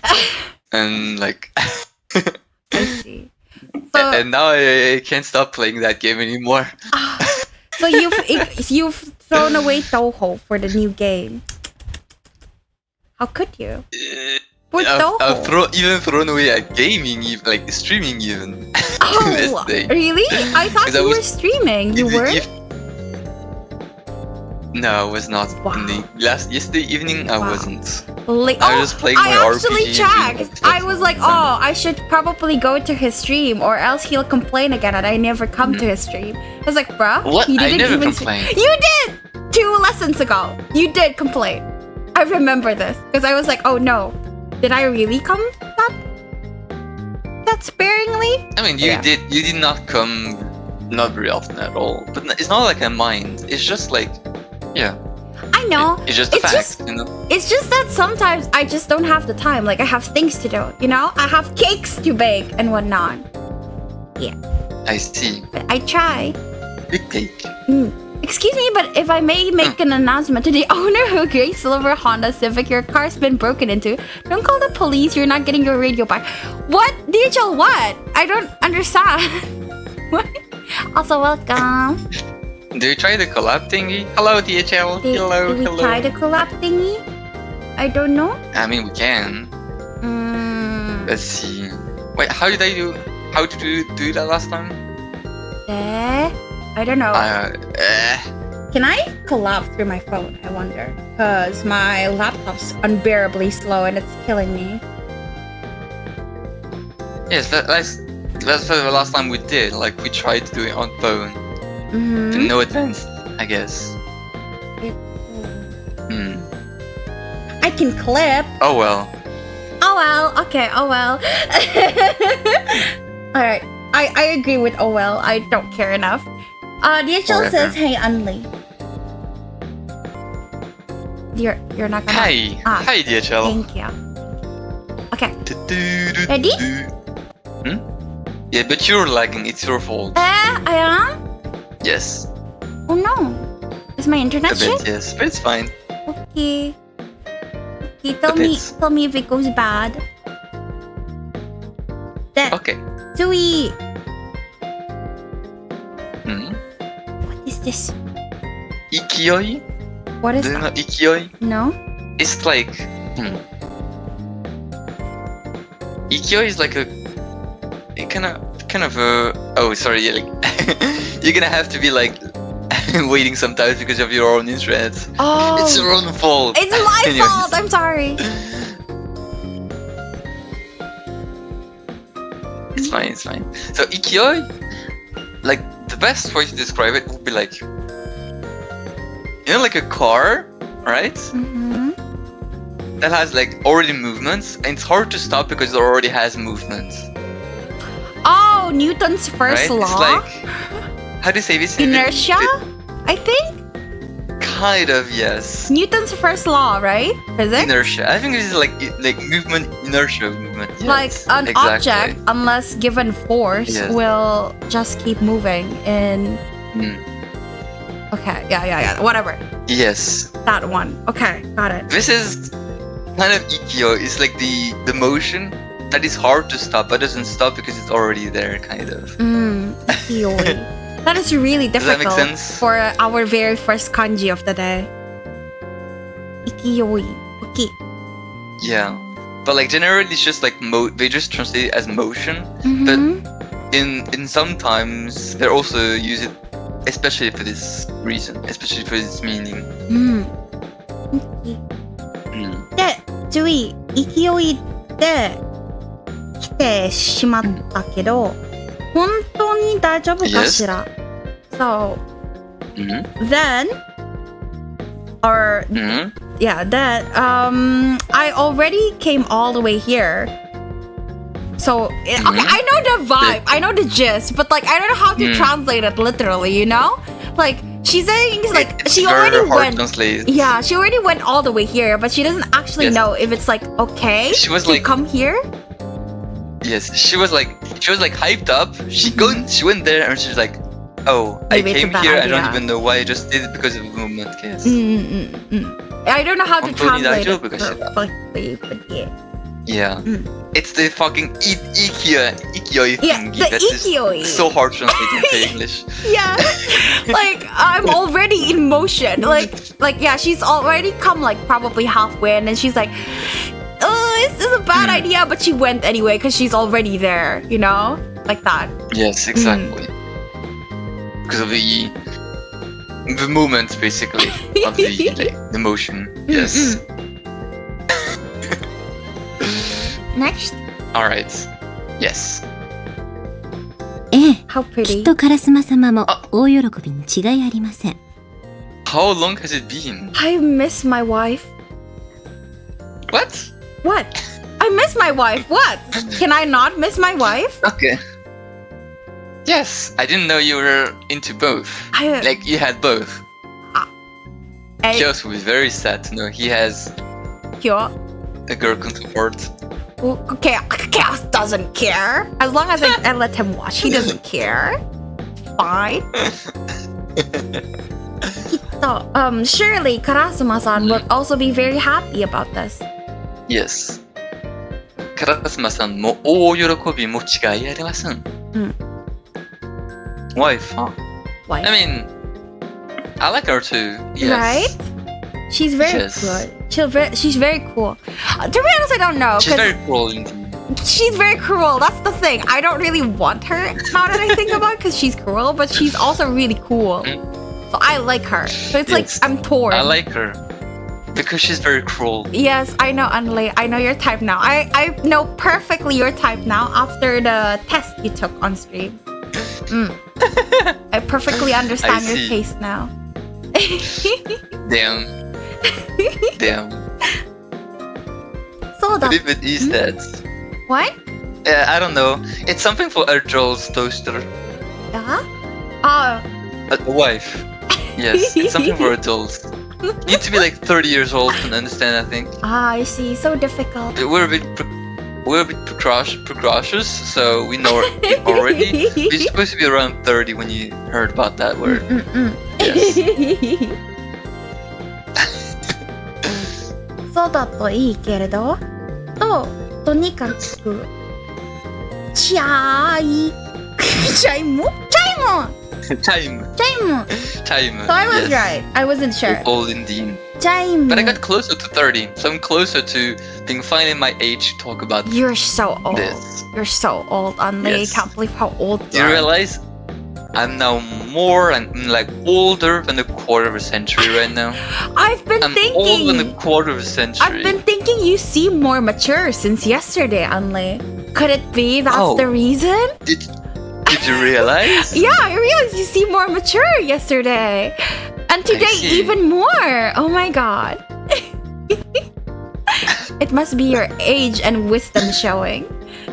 like. I see. So, and now I can't stop playing that game anymore. So you've thrown away Toho for the new game. How could you? For Toho. I've thrown away at gaming, like streaming even. Oh, really? I thought you were streaming. You were? No, I was not. Wow. Yesterday evening, I Wow. wasn't. I was just playing my I actually RPG checked. I was like, oh, I should probably go to his stream or else he'll complain again and I never come to his stream. I was like, bruh, What? you I didn't never even complained. You did! 2 lessons ago. You did complain. I remember this because I was like, oh no. Did I really come that sparingly? I mean, you did not come not very often at all. But it's not like I mind. It's just like, yeah. I know. It's just a fact, you know? It's just that sometimes I just don't have the time. Like, I have things to do, you know? I have cakes to bake and whatnot. Yeah. I see. But I try. Big cake. Excuse me, but if I may make an announcement to the owner of Gray Silver Honda Civic, your car's been broken into. Don't call the police, you're not getting your radio back. What? DHL, what? I don't understand. What? Also, welcome. Do you try the collab thingy? Hello, DHL. Hello, do we hello. try the collab thingy? I don't know. I mean, we can. Let's see. Wait, how did you do that last time? I don't know. eh. Can I collab through my phone? I wonder. Because my laptop's unbearably slow and it's killing me. Yes, that's the last time we did. Like, we tried to do it on phone. To no advance, I guess. I can clip. Oh well. Oh well. Okay. Oh well. Alright. I agree with oh well. I don't care enough. DHL says, hey, Unli. You're not gonna... Hi. Hi, DHL. Thank you. Okay. Ready? Yeah, but you're lagging. It's your fault. I am? Yes. Oh no. Is my internet A shit? bit, yes. But it's fine. Okay. Okay, tell me if it goes bad. Okay. Zooey! What is this? Ikioi? What is Do you know that? Ikioi? No? It's like... Ikioi is like a kind of a... Oh, sorry, yeah, like... You're gonna have to be like... waiting sometimes because of your own internet. Oh! It's your own fault. It's my Anyways. fault! I'm sorry! It's fine, it's fine. So Ikioi, like the best way to describe it would be like, you know, like a car, right? That has like already movements, and it's hard to stop because it already has movements. Oh, Newton's first Right? law? It's like, how do you say this? Inertia? I think? Kind of, yes. Newton's first law, right? Physics? Inertia. I think this is like movement, inertia movement. Yes, Like an exactly. object, unless given force, Yes. will just keep moving in... Okay, yeah, whatever. Yes. That one. Okay, got it. This is kind of Ikyo. It's like the motion that is hard to stop, but doesn't stop because it's already there, kind of. Ikiyoi. That is really Does that difficult make sense? for our very first kanji of the day. Ikiyoi. Okay. Yeah. But like generally it's just like they just translate it as motion. But in sometimes they also use it especially for this reason, especially for this meaning. で、ジュイ、勢いで来てしまったけど、本当に大丈夫かしら？ So, then, or, yeah, then, I already came all the way here. So, okay, I know the vibe, I know the gist, but like, I don't know how to translate it literally, you know? Like, she's saying, like, It's she very already hard went, to translate. yeah, she already went all the way here, but she doesn't actually know if it's like, okay, She was to like- come here? Yes, she was like hyped up. She went there and she's like, oh, Maybe I it's a came bad here. I idea. don't even know why. I just did it because of the movement. Yes. I don't know how to 本当に大 translate 丈 it 夫かしら？ perfectly, but yeah. Yeah. It's the fucking ikiyoi Yeah, thingy the that is ikiyoi. so hard to translate into English. Yeah, like I'm already in motion. Like yeah, she's already come like probably halfway, and then she's like, "Oh, this is a bad idea," but she went anyway because she's already there. You know, like that. Yes, exactly. Because of the movement, basically, of the motion. Yes. Next. Alright. Yes. ええ、 How きっ pretty. と烏丸様も大喜びに違いありません。 How long has it been? I miss my wife. What? What? I miss my wife. What? Can I not miss my wife? Okay. Yes, I didn't know you were into both. Like, you had both. Kyosu was very sad to know he has Kyo. a girl counterpart. Okay, Chaos doesn't care. As long as I let him watch, he doesn't care. Fine. Surely Karasuma-san would also be very happy about this. Yes. 烏丸さんも大喜びも違いありません。Wife, huh? Why? I mean, I like her too. Yes. Right? She's very Yes. good. She's very cool. To be honest, I don't know. She's 'Cause very cruel indeed. she's very cruel. That's the thing. I don't really want her now that I think about it, because she's cruel, but she's also really cool. So I like her. So it's like Yes. I'm torn. I like her because she's very cruel. Yes, I know, Unlay. I know your type now. I know perfectly your type now after the test you took on stream. I perfectly understand your see. taste now. Damn. Damn. So What that if it is that? what? I don't know. It's something for a girl's toaster. Yeah? Oh, A wife. Yes, it's something for adults. You need to be like 30 years old to understand, I think. I see. So difficult. We're a bit precocious, so we know it already. We're supposed to be around 30 when you heard about that word. Yes. そうだといいけれど、とにかくチャイム。 Time. So I was Yes. right. I wasn't sure. Old indeed. チャイム。 But I got closer to 30, so I'm closer to being fine in my age to talk about You're so old. this. You're so old, Unlay. Yes. I can't believe how old Do you you are. realize I'm now I'm like older than a quarter of a century right now? I've been I'm older than a thinking. quarter of a century. I've been thinking you seem more mature since yesterday, Unlay. Could it be that's Oh. the reason? Did you realize? Yeah, I realized you seem more mature yesterday. And today see. even more. Oh my god. It must be your age and wisdom showing.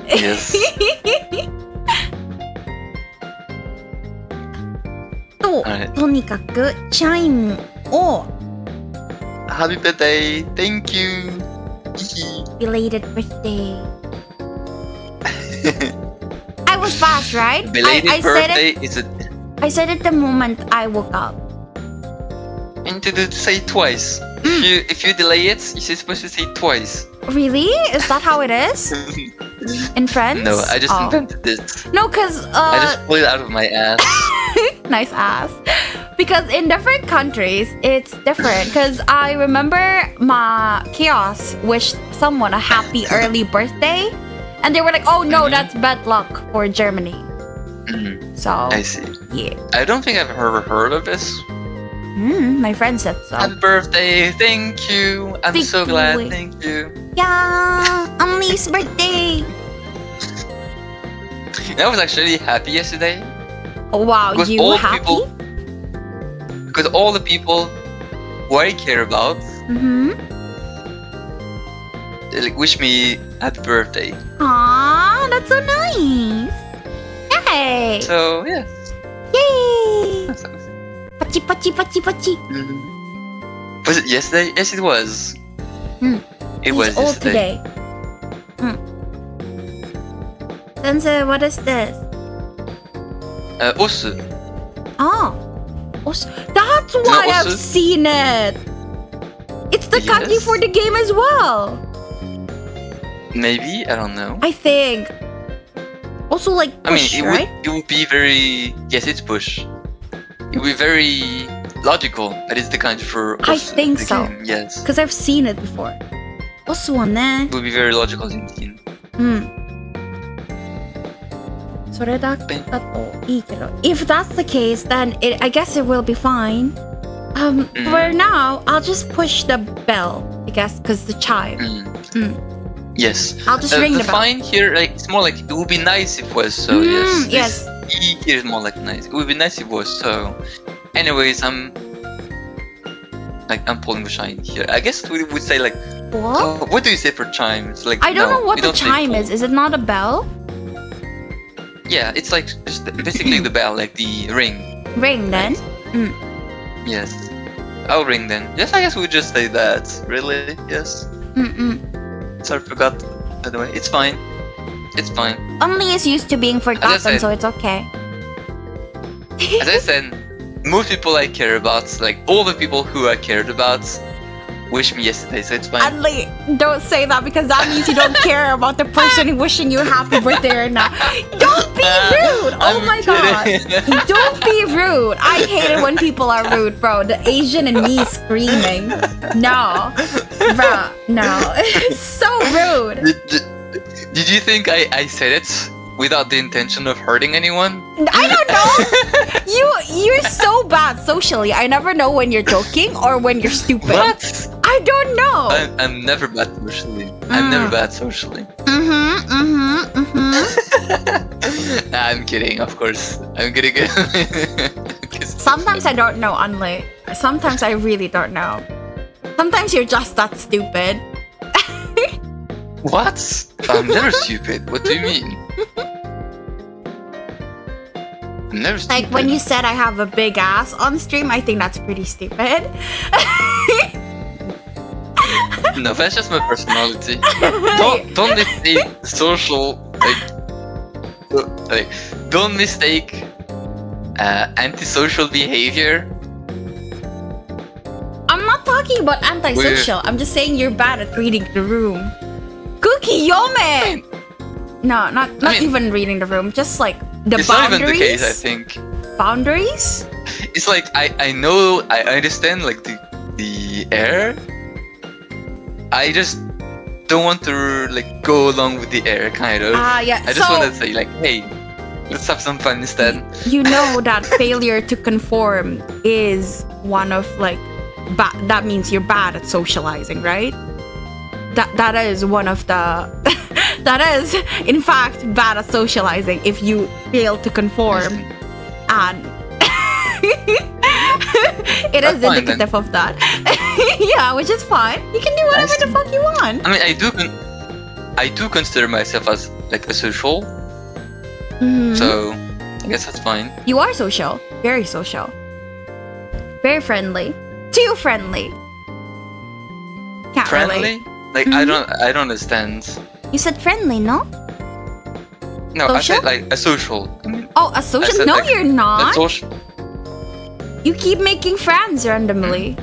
Yes. とにかくチャイムを Happy birthday. Thank you. Hihi. belated birthday. I was fast, right? Belated I said birthday it. is a. I said it the moment I woke up. You need to say it twice. If you delay it, you're supposed to say it twice. Really? Is that how it is in Friends? No, I just Oh. invented this. No, cause I just pulled it out of my ass. nice ass. Because in different countries, it's different. Because I remember my Chaos wished someone a happy early birthday. And they were like, oh no, that's bad luck for Germany. So, I see. yeah. I don't think I've ever heard of this. My friend said so. Happy birthday, thank you. I'm Thank so you. glad, thank you. Yeah, Emily's birthday. I was actually happy yesterday. Oh, wow, Because you all happy? people, because all the people who I care about, they like wish me happy birthday. Aww, that's so nice. Yay! So yeah. Yay! Pachi pachi pachi pachi. Was it yesterday? Yes, it was. It He's was old yesterday. today. Sensei, what is this? Osu. Oh. That's why I've osu? seen it. It's the kanji Yes. for the game as well. Maybe, I don't know. I think. Also like push, I mean, right? it would be very. Yes, it's push. It would be very logical. That is the kind for. I Osu, think the so. game, yes. Because I've seen it before. Also one ne. It would be very logical indeed. それだけだといいけど If that's the case, then I guess it will be fine. For now, I'll just push the bell, I guess, because the chime. Yes. I'll just ring the bell. fine here, like, it's more like it would be nice if it was so. Yes. Yes. E here is more like nice. It would be nice if it was so. Anyways, I'm pulling the shine here. I guess we would say like. What? What do you say for chime? It's like I don't no, know what we the don't say chime pull. is. Is it not a bell? Yeah, it's like just basically the bell, like the ring. Ring then. Yes. I'll ring then. Yes, I guess we just say that. Really? Yes. Sorry, forgot. By the way, it's fine. It's fine. Only is used to being forgotten, said- so it's okay. As I said, most people I care about, like all the people who I cared about, wish me yesterday, so it's fine. Unli, don't say that because that means you don't care about the person wishing you happy birthday right now. Don't be rude! Oh my god! Don't be rude! I hate it when people are rude, bro. The Asian and me screaming. No. Bruh, no. It's so rude. Did you think I said it without the intention of hurting anyone? I don't know. You're so bad socially. I never know when you're joking or when you're stupid. What? I don't know. I'm never bad socially. I'm never bad socially. Nah, I'm kidding, of course. I'm kidding. Sometimes I don't know, Unli. Sometimes I really don't know. Sometimes you're just that stupid. What? I'm never stupid. What do you mean? I'm never stupid. Like when you said I have a big ass on stream, I think that's pretty stupid. No, that's just my personality. Don't mistake social don't mistake antisocial behavior. I'm not talking about antisocial. I'm just saying you're bad at reading the room. Cookie Yome! No, not even reading the room. Just like the It's boundaries. not even the case, I think. Boundaries? It's like I know, I understand like the air. I just don't want to like go along with the air, kind of. Yeah. I just want to say like, hey, let's have some fun instead. You know that failure to conform is one of like that means you're bad at socializing, right? That is one of the that is in fact bad at socializing if you fail to conform, and it is indicative of that. Yeah, which is fine. You can do whatever the fuck you want. I mean, I do consider myself as like a social, so I guess that's fine. You are social, very social, very friendly, too friendly. Can't Friendly? relate. Like I don't understand. You said friendly, no? No, Social? I said like a social. I mean, Oh, a social? said, No, like, you're a not. social. You keep making friends randomly.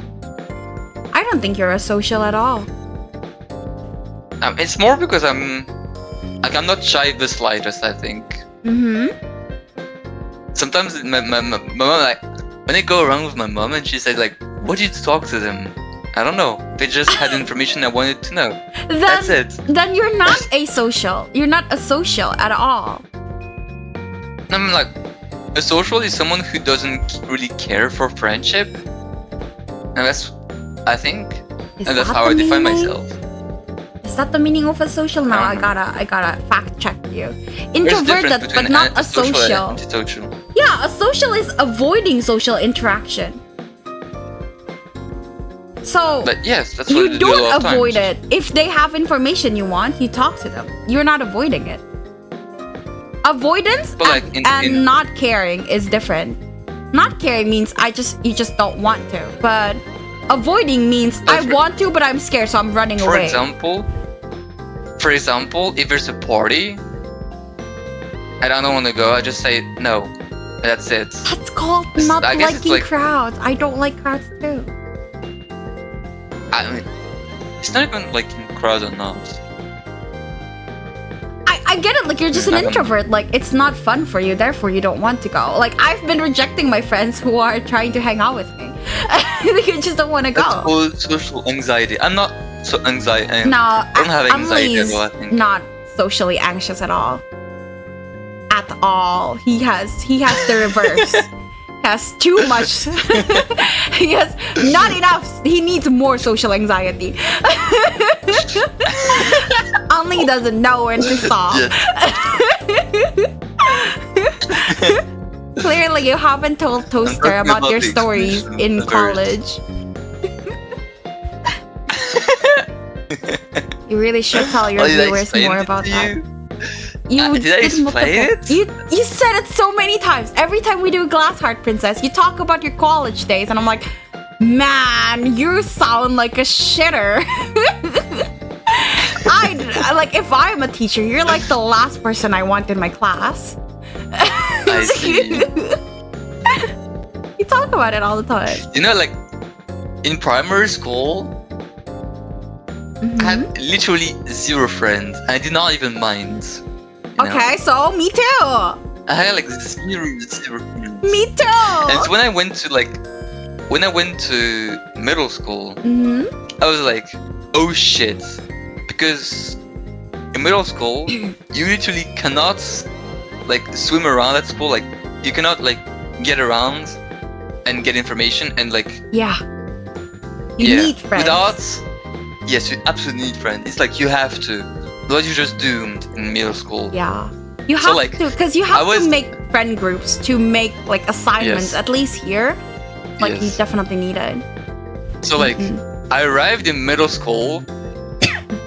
I don't think you're a social at all. It's more because I'm not shy the slightest, I think. Sometimes my mom, like when I go around with my mom and she says like, "What did you talk to them?" I don't know. They just had information I wanted to know. That's it. Then you're not a social. You're not a social at all. I mean, like, a social is someone who doesn't really care for friendship, and that's, I think, Is and that's that how the I define meaning? myself. Is that the meaning of a social? No, I gotta fact check you. Introverted, but not a social. And antisocial. Yeah, a social is avoiding social interaction. So But yes, that's what you I do a lot don't of avoid times. it. If they have information you want, you talk to them. You're not avoiding it. Avoidance But like and not caring is different. Not caring means you just don't want to. But avoiding means I want to, but I'm scared, so I'm running For away. example, if there's a party and I don't want to go, I just say no. That's it. That's called not I guess it's liking like- crowds. I don't like crowds too. I mean, it's not even like in crowds or not. I get it, like you're just an I don't- introvert, like it's not fun for you, therefore you don't want to go. Like I've been rejecting my friends who are trying to hang out with me. They just don't want to That's go. called social anxiety. I'm not so anxiety. No, I don't have anxiety at Emily's all, I think. not socially anxious at all. At all. He has the reverse. He has too much. He has not enough. He needs more social anxiety. Hanli doesn't know when to stop. Clearly, you haven't told Toaster about your stories in college. You really should tell your viewers more about that. Did I explain it? You said it so many times. Every time we do Glass Heart Princess, you talk about your college days, and I'm like, man, you sound like a shitter. I like, if I'm a teacher, you're like the last person I want in my class. I see. You talk about it all the time. You know, like, in primary school, I had literally 0 friends. I did not even mind. Okay, so me too. I had like zero friends. Me too. And so when I went to middle school, I was like, oh shit. Because in middle school, you literally cannot like swim around at school. Like, you cannot like get around and get information and like... Yeah. You need friends. Yes, you absolutely need friends. It's like you have to. Otherwise you're just doomed in middle school. Yeah. You have to, because you have to make friend groups to make like assignments, at least here. Like, you definitely need it. So like, I arrived in middle school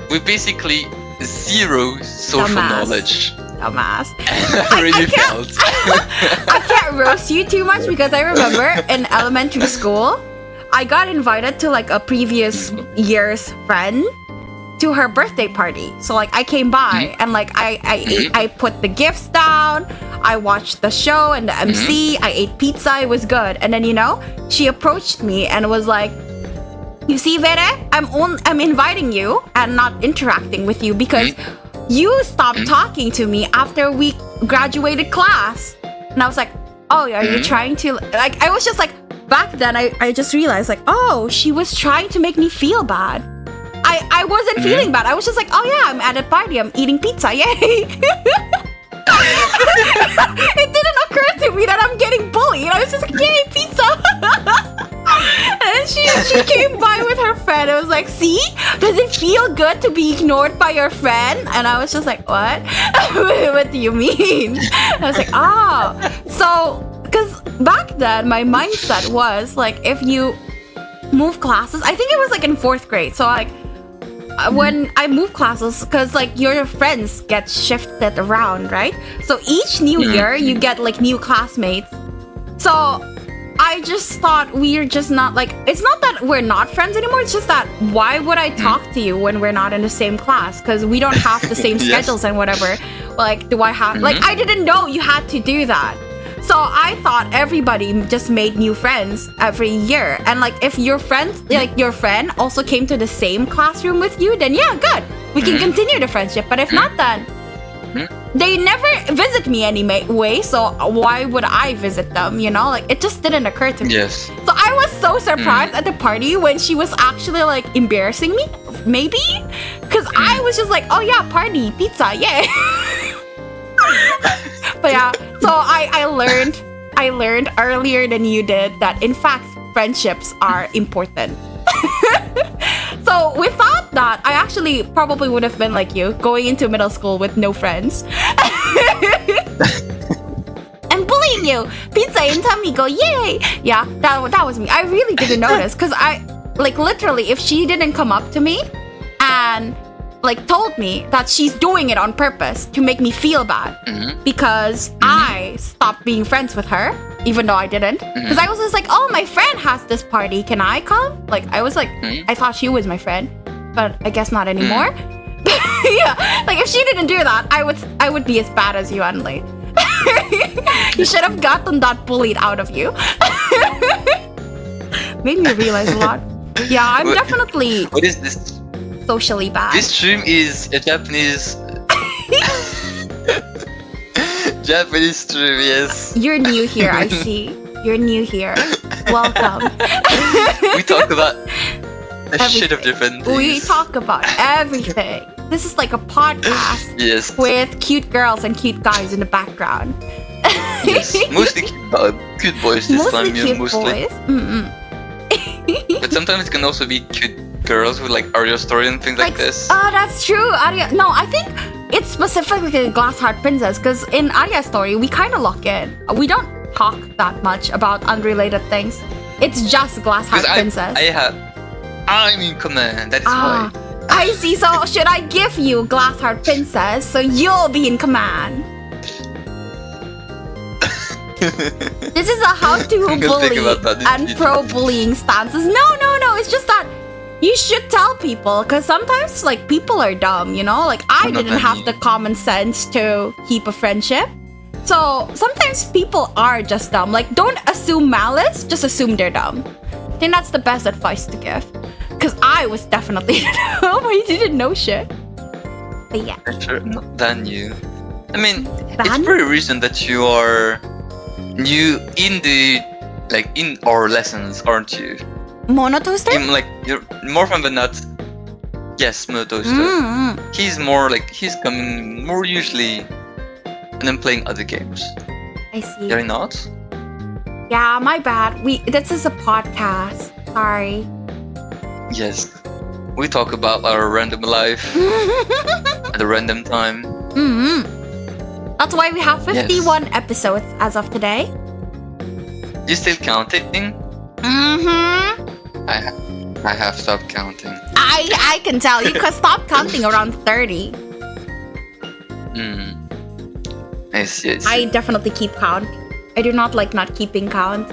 with basically 0 social knowledge. Dumbass. I really felt. I can't roast you too much because I remember in elementary school, I got invited to like a previous year's friend to her birthday party. So like I came by and like I put the gifts down, I watched the show and the MC, I ate pizza, it was good. And then, you know, she approached me and was like, you see, Vere, I'm inviting you and not interacting with you because you stopped talking to me after we graduated class. And I was like, oh, are you trying to, like, I was just like, back then I just realized like, oh, she was trying to make me feel bad. I wasn't feeling bad. I was just like, oh yeah, I'm at a party, I'm eating pizza, yay. It didn't occur to me that I'm getting bullied. I was just like, yay, pizza. And she came by with her friend. I was like, see? Does it feel good to be ignored by your friend? And I was just like, what? What do you mean? I was like, so, because back then my mindset was like, if you move classes, I think it was like in 4th grade. So like, when I move classes, because like your friends get shifted around, right? So each new year you get like new classmates. So I just thought we're just not like, it's not that we're not friends anymore, it's just that why would I talk to you when we're not in the same class? Because we don't have the same schedules and whatever. Like, do I have, like, I didn't know you had to do that. So I thought everybody just made new friends every year. And like, if your friends, like your friend also came to the same classroom with you, then yeah, good. We can continue the friendship. But if not, then they never visit me anyway. So why would I visit them? You know, like, it just didn't occur to me. Yes. So I was so surprised at the party when she was actually like embarrassing me, maybe. Because I was just like, oh yeah, party, pizza, yay. But yeah, so I learned earlier than you did that in fact friendships are important. So without that, I actually probably would have been like you, going into middle school with no friends. And bullying you. Pizza and tummy go, yay! Yeah, that was me. I really didn't notice because I, like, literally, if she didn't come up to me and like told me that she's doing it on purpose to make me feel bad because I stopped being friends with her, even though I didn't. Because I was just like, oh, my friend has this party, can I come? Like, I was like, I thought she was my friend, but I guess not anymore. Yeah, like if she didn't do that, I would be as bad as you, Unlighted. You should have gotten that bullied out of you. Made me realize a lot. Yeah, I'm definitely... What is this? Socially bad. This stream is a Japanese stream, yes. You're new here, I see. You're new here. Welcome. We talk about a shit of different things. We talk about everything. This is like a podcast with cute girls and cute guys in the background. Yes, mostly cute boys this time, Mostly cute boys. But sometimes it can also be cute girls with like Arya story and things like this. Oh, that's true. Arya. No, I think it's specifically Glass Heart Princess because in Arya's story, we kind of lock in. We don't talk that much about unrelated things. It's just Glass Heart Princess. I'm in command. That's why. I see. So should I give you Glass Heart Princess so you'll be in command? This is a how-to bully and pro-bullying stances. No. It's just that you should tell people because sometimes like people are dumb, you know? Like I didn't have the common sense to keep a friendship. So sometimes people are just dumb. Like don't assume malice, just assume they're dumb. I think that's the best advice to give. Because I was definitely dumb. I didn't know shit. But yeah. Sure, not than you. I mean, it's very recent that you are new in the in our lessons, aren't you? Mono Toaster? You're more from the nut. Yes, Mono Toaster. He's more he's coming more usually and then playing other games. I see. You're not? Yeah, my bad. This is a podcast. Sorry. Yes. We talk about our random life at a random time. That's why we have 51 episodes as of today. You still counting? I have stopped counting. I can tell you could stop counting around 30. I see. I definitely keep count. I do not like not keeping count.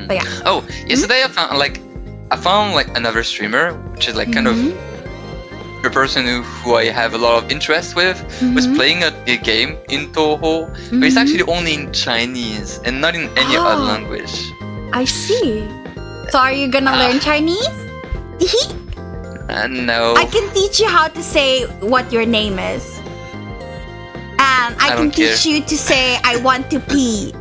But yeah. Oh, yesterday I found another streamer, which is kind of a person who I have a lot of interest with, was playing a game in Toho, but it's actually only in Chinese and not in any other language. I see. So are you gonna learn Chinese? No. I can teach you how to say what your name is. And I can teach you to say I want to pee.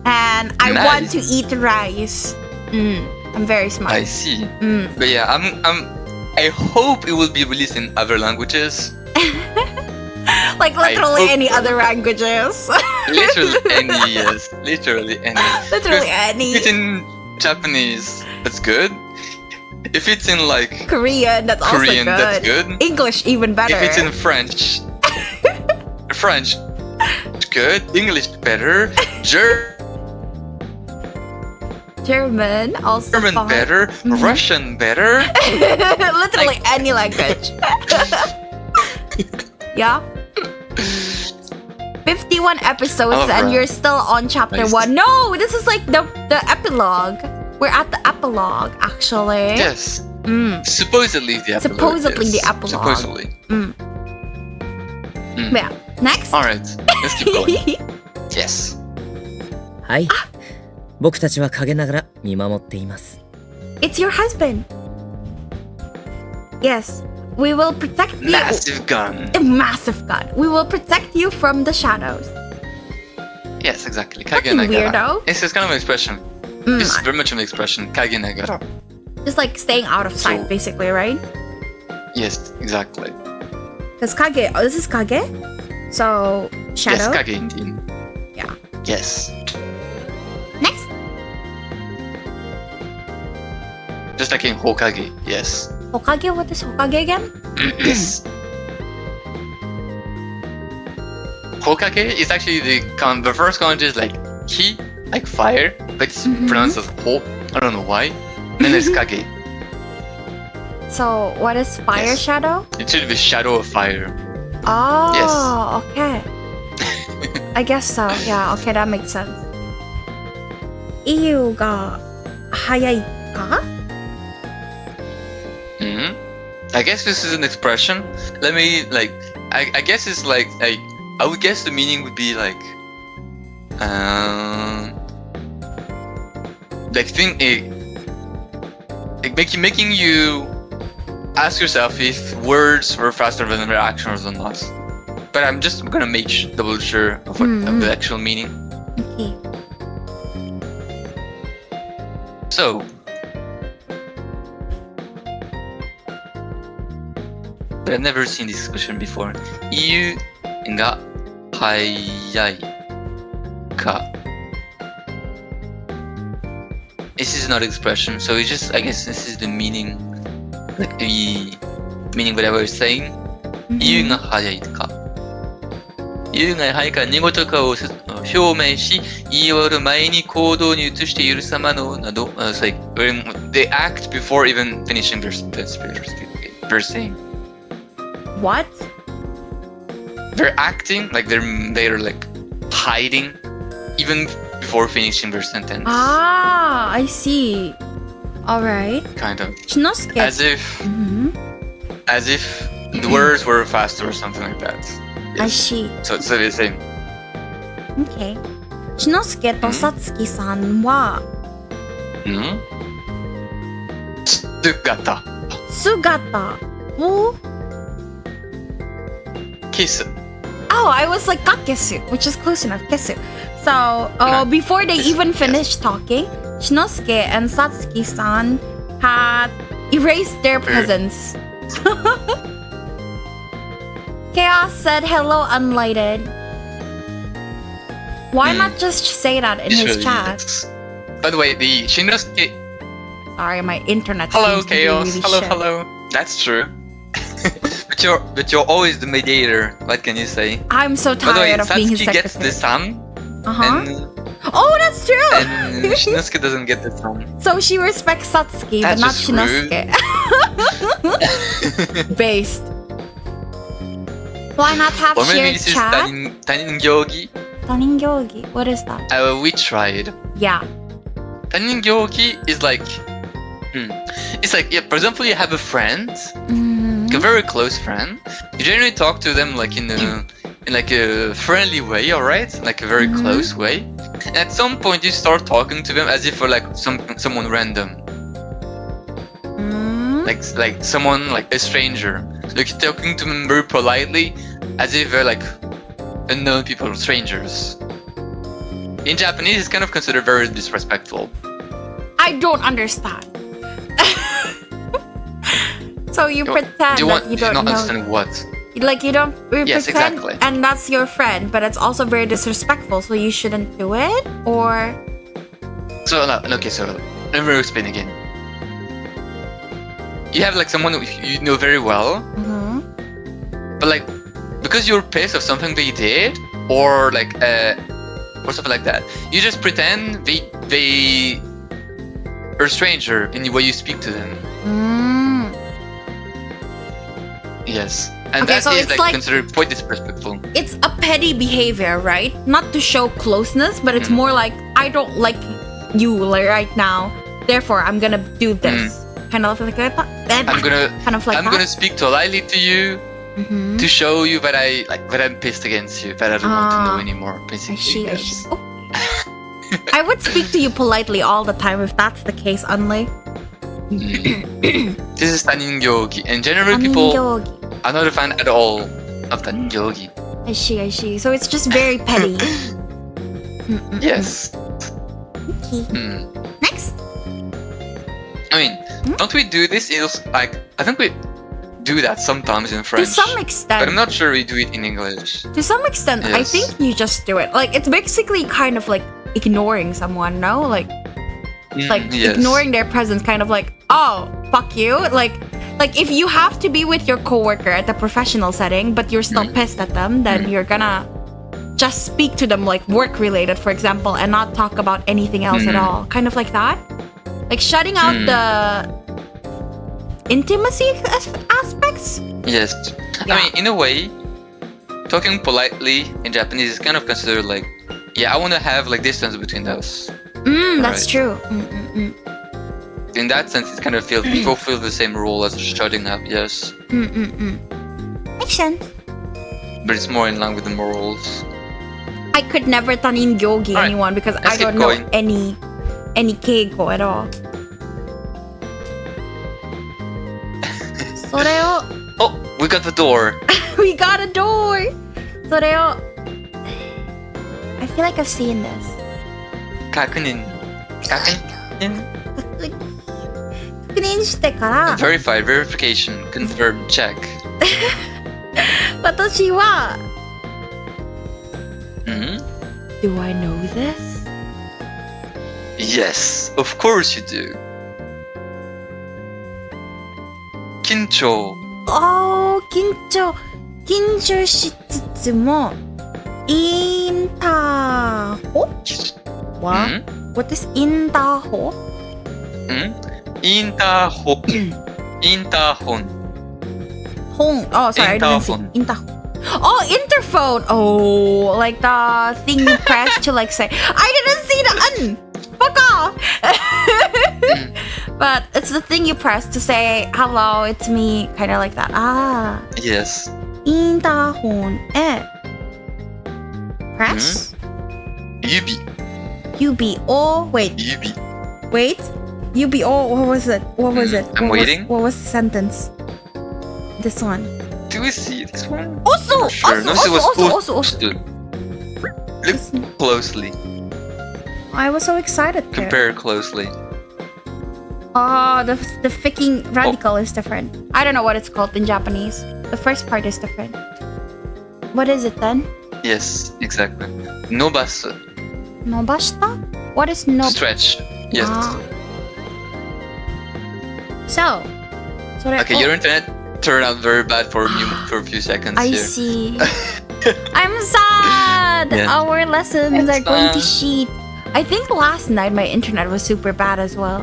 And I want to eat rice. I'm very smart. I see. But yeah, I hope it will be released in other languages. Like literally any other languages. Literally any, yes. Literally any. Literally any. If it's in Japanese, that's good. If it's in Korean, that's also good. That's good. English, even better. If it's in French, French, good. English, better. German, also German fine. better. Russian better. Literally any language. Yeah. 51 episodes and you're still on chapter 1. No, this is the epilogue. We're at the epilogue, actually. Yes. Supposedly the epilogue. Supposedly the epilogue. Supposedly. Yeah. Next. Alright, let's keep going. Yes. はい。僕たちは陰ながら見守っています。It's your husband. Yes. We will protect you. Massive gun. A massive gun. We will protect you from the shadows. Yes, exactly. Fucking weirdo. It's kind of an expression. It's very much an expression. Kage negara. Just staying out of sight, basically, right? Yes, exactly. Because Kage, this is Kage. So, shadow. Yes, Kage indeed. Yeah. Yes. Next. Just like in Hokage, yes. Hokage? What is Hokage again? Yes. Hokage is actually the first kanji is ki, like fire, but it's pronounced as ho. I don't know why. And then there's kage. So, what is fire shadow? It should be shadow of fire. Oh, okay. I guess so. Yeah, okay, that makes sense. Iyu ga hayai ka? I guess this is an expression. Let me I guess it's I would guess the meaning would be making you ask yourself if words were faster than their actions or not. But I'm just gonna make double sure of what of the actual meaning. Okay. So, but I've never seen this expression before. Iyu ga hayai ka. It this is not expression, so it's just, I guess this is the meaning, like the meaning whatever it's saying. 言うが早いか。言うが早いから寝言かを表明し、言い終わる前に行動に移している様のなど、it's like they act before even finishing their saying. What? They're acting like they're like hiding even before finishing their sentence. Ah, I see. All right. Kind of. Shinosuke. As if the words were faster or something like that. Yes. I see. So it's the same. Okay. Shinosuke とさつきさんは、姿。姿を Kiss. Oh, I was like kakesu, which is close enough. Kesu. So, before they even finished talking, Shinosuke and Satsuki-san had erased their presence. Chaos said hello, Unlighted. Why not just say that in his chat? By the way, the Shinosuke... Sorry, my internet Hello, seems to be Chaos. really Hello, shit. hello. That's true. But you're always the mediator. What can you say? I'm so By the way, tired of being his Satsuki gets secretary. the sun. Oh, that's true! And Shinosuke doesn't get the sun. So she respects Satsuki, but That's not just rude. Shinosuke. Based. Why not have Or maybe shared this is chat? Taningyogi. Taningyogi. What is that? We tried. Yeah. Taningyogi is like... It's like, yeah, for example, you have a friend, like a very close friend. You generally talk to them like in like a friendly way, alright? Like a very close way. And at some point you start talking to them as if you're like someone random. Like someone, like a stranger. Like you're talking to them very politely, as if they're like unknown people, strangers. In Japanese, it's kind of considered very disrespectful. I don't understand. So you pretend that you don't know. Understand what? Like you don't Yes, pretend, exactly. and that's your friend, but it's also very disrespectful. So you shouldn't do it, or So okay, so let me explain again. You have like someone you know very well, but like because you're pissed of something they did, or like or something like that, you just pretend they are a stranger in the way you speak to them. Yes. And Okay, that so is it's like like- considered quite disrespectful. it's a petty behavior, right? Not to show closeness, but it's more like I don't like you right now, therefore I'm gonna do this. Kind of like that. I'm gonna that. gonna speak politely to you to show you that I'm pissed against you, that I don't want to know anymore. Basically, I see. Oh. I would speak to you politely all the time if that's the case, Unli. This is Taningyogi, and generally people are not a fan at all of Taningyogi. I see. So it's just very petty. Yes. Okay. Next. I mean, don't we do this? It's like I think we do that sometimes in French. To some extent. But I'm not sure we do it in English. To some extent, I Yes. think you just do it. Like it's basically kind of like ignoring someone, no? Like Yes. ignoring their presence, kind of like, oh, fuck you. Like if you have to be with your coworker at a professional setting, but you're still pissed at them, then you're gonna just speak to them like work related, for example, and not talk about anything else at all. Kind of like that. Like shutting out the intimacy aspects. Yes. Yeah. I mean, in a way, talking politely in Japanese is kind of considered like, yeah, I want to have like distance between us. That's Right. true. In that sense, it kind of feels people feel the same role as shutting up. Yes, Makes sense. but it's more in line with the morals. I could never Taningyogi Alright, anyone because I let's don't keep know going. any Keiko at all. Oh, we got the door. We got a door! それを I feel like I've seen this. 確認確認してから Verify, verification, confirm, check. 私は Hmm? Do I know this? Yes, of course you do. 緊張。緊張しつつも、インターホは、What is インターホインターホ。インターホン。Oh, sorry, I didn't see. Interphone. Oh, interphone. Oh, like the thing you press to like say. I didn't see the Fuck off. But it's the thing you press to say hello, it's me, kind of like that. Ah. Yes. Interphone. Press. 指。Oh, wait. 指。Wait. What was it? I'm waiting. What was the sentence? This one. Do we see this one? Also. Sure. No, it was also. Look closely. I was so excited there. Compare closely. Oh, the freaking radical is different. I don't know what it's called in Japanese. The first part is different. What is it then? Yes, exactly. Nobasu. Nobashita? What is no? Stretch. Yes. So. Okay, your internet turned out very bad for a few seconds I here. see. I'm sad. Yeah. Our lessons are going to sheet. I think last night my internet was super bad as well.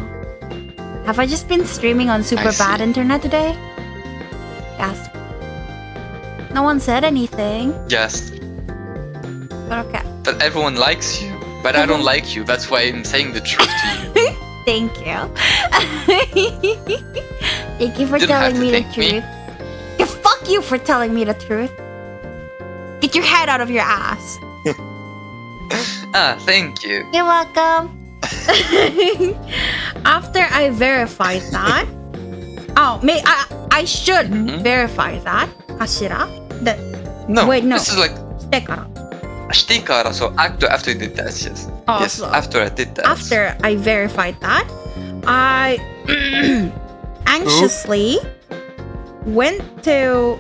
Have I just been streaming on super bad internet today? Yes. No one said anything. Yes. But okay. But everyone likes you. But I don't like you. That's why I'm saying the truth to you. Thank you. Thank you for telling me the truth. Yeah, fuck you for telling me the truth. Get your head out of your ass. Thank you. You're welcome. After I verified that, I should verify that. Kashira? No. Wait, no. This is like してから. してから so after you did that, yes. Oh, yes, so after I did that. After I verified that, I anxiously went to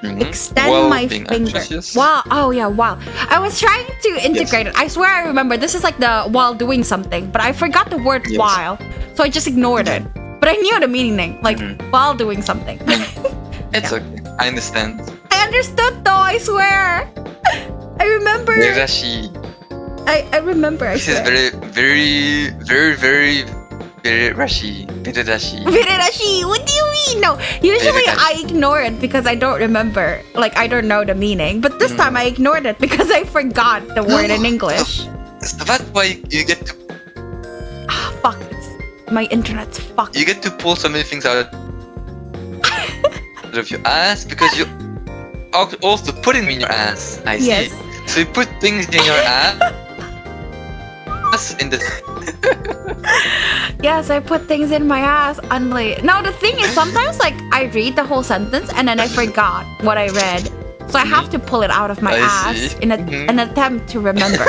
extend my finger. Wow. Oh yeah, wow. I was trying to integrate it. I swear I remember. This is like the while doing something, but I forgot the word while. So I just ignored it. But I knew the meaning, like while doing something. It's okay. I understand. I understood though, I swear. I remember. I remember. This is very rashi. What do you mean? No, usually I ignore it because I don't remember. Like, I don't know the meaning. But this time I ignored it because I forgot the word in English. So that's why you get to... Fuck. My internet's fucked. You get to pull so many things out of your ass because you also put them in your ass. I see. Yes. So you put things in your ass in the... Yes, I put things in my ass. Now the thing is, sometimes like I read the whole sentence and then I forgot what I read, so I have to pull it out of my ass in an attempt to remember.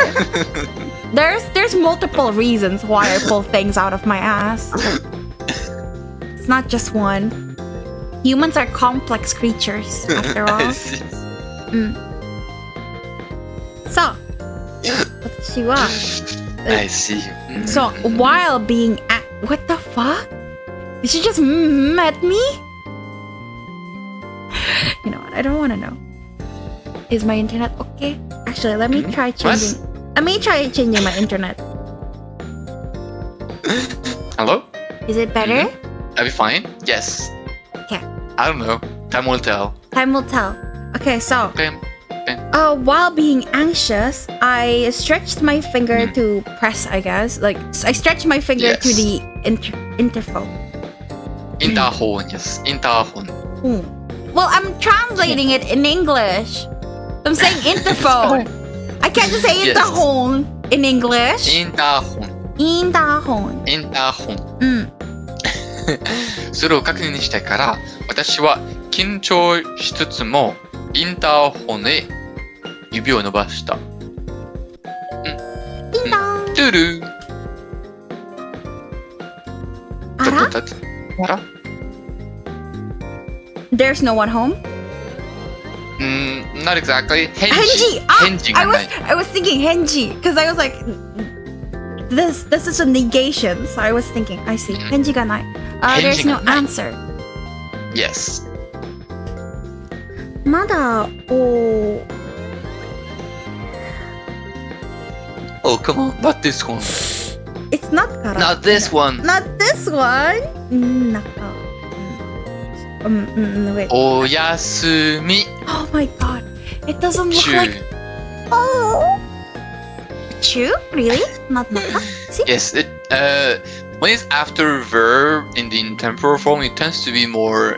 There's multiple reasons why I pull things out of my ass. It's not just one. Humans are complex creatures, after all. So, 私は I see. So while being what the fuck? Did she just at me? You know what? I don't want to know. Is my internet okay? Actually, let me try changing. Let me try changing my internet. Hello? Is it better? Are we fine? Yes. Okay. I don't know. Time will tell. Time will tell. Okay, so. Okay. While being anxious, I stretched my finger to press, I guess. Like, I stretched my finger to the interphone. Interphone, yes. Interphone. Well, I'm translating it in English. I'm saying interphone. I can't just say interphone in English. Interphone. Interphone. Interphone. それを確認したいから、私は緊張しつつもインターホンへ指を伸ばした。トゥルー。あら？ There's no one home? Not exactly. 返事がない。I was thinking 返事 because I was like this is a negation. So I was thinking, I see. 返事がない. There's no answer. Yes. まだ oh. Oh, come on. Not this one. It's not kara. Not this one. Not this one. Naka. Wait. Oyasumi. Oh my god. It doesn't look Chu. like. Oh. Chu? Really? Not naka? See? Yes. When it's after verb in the temporal form, it tends to be more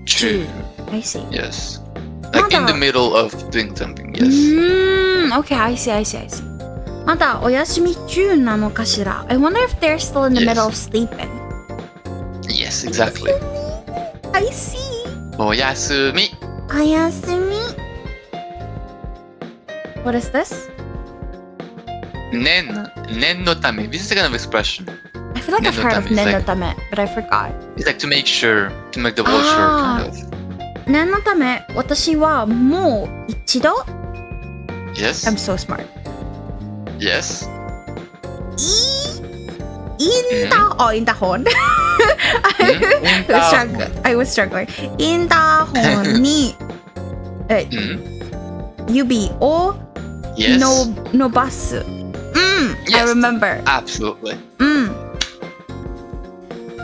chu. I see. Yes. Like in the middle of doing something. Yes. Okay, I see. まだお休み中なのかしら? I wonder if they're still in the Yes. middle of sleeping. Yes, exactly. I see. Oyasumi. おやすみ. What is this? Nen no tame. This is a kind of expression. I feel like I've heard of Nen no tame. nen no tame, but I forgot. It's like to make sure, to make the world sure, kind of. 念のため、私はもう一度 Yes. I'm so smart. Yes. In the horn. I was struggling. In the horn に、指を Yes. 伸ばす。I Yes. remember. Absolutely.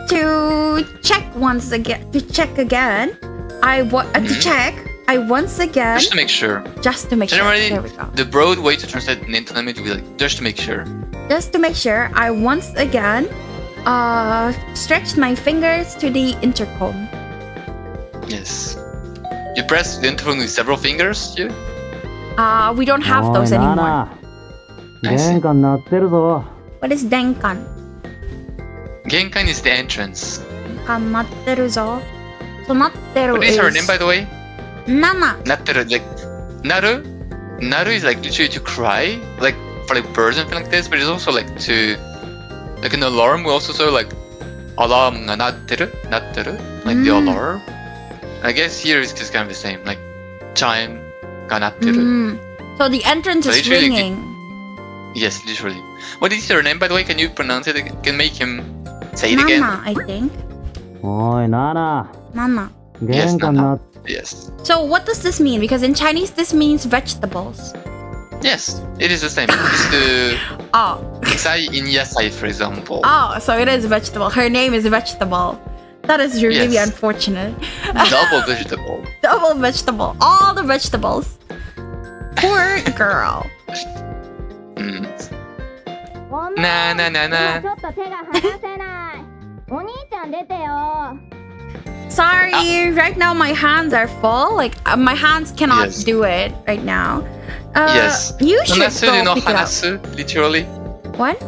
To check again. To check once again. Just to make sure. Generally, There we go. the broad way to translate nen to tame would be like, just to make sure. Just to make sure, I once again stretched my fingers to the intercom. Yes. You press the interphone with several fingers, you? We don't have those anymore. I see. 玄関鳴ってるぞ。 What is denkan? Genkan is the entrance. denkan 鳴ってるぞ。So 鳴ってる What is her name, by the way? 7. Natteru, like, naru? Naru is like literally to cry, like for like birds and things like this, but it's also like to, like an alarm. We also saw like alarm ga natteru, like the alarm. I guess here is just kind of the same, like chime ga natteru. So the entrance is Literally, ringing. Yes, literally. What is her name, by the way? Can you pronounce it? Can make him say it again? Nana, I think. おい、ナナ。 Nana. Yes, 玄関鳴っ Yes. So what does this mean? Because in Chinese this means vegetables. Yes, it is the same. It's the Oh. sai in yasai, for example. Oh, so it is vegetable. Her name is vegetable. That is really Yes. unfortunate. Double vegetable. Double vegetable. All the vegetables. Poor girl. Na na na na. Sorry, right now my hands are full. Like my hands cannot Yes. do it right now. Yes. You should Hanasu, do you go know pick it up. hanasu, literally? What?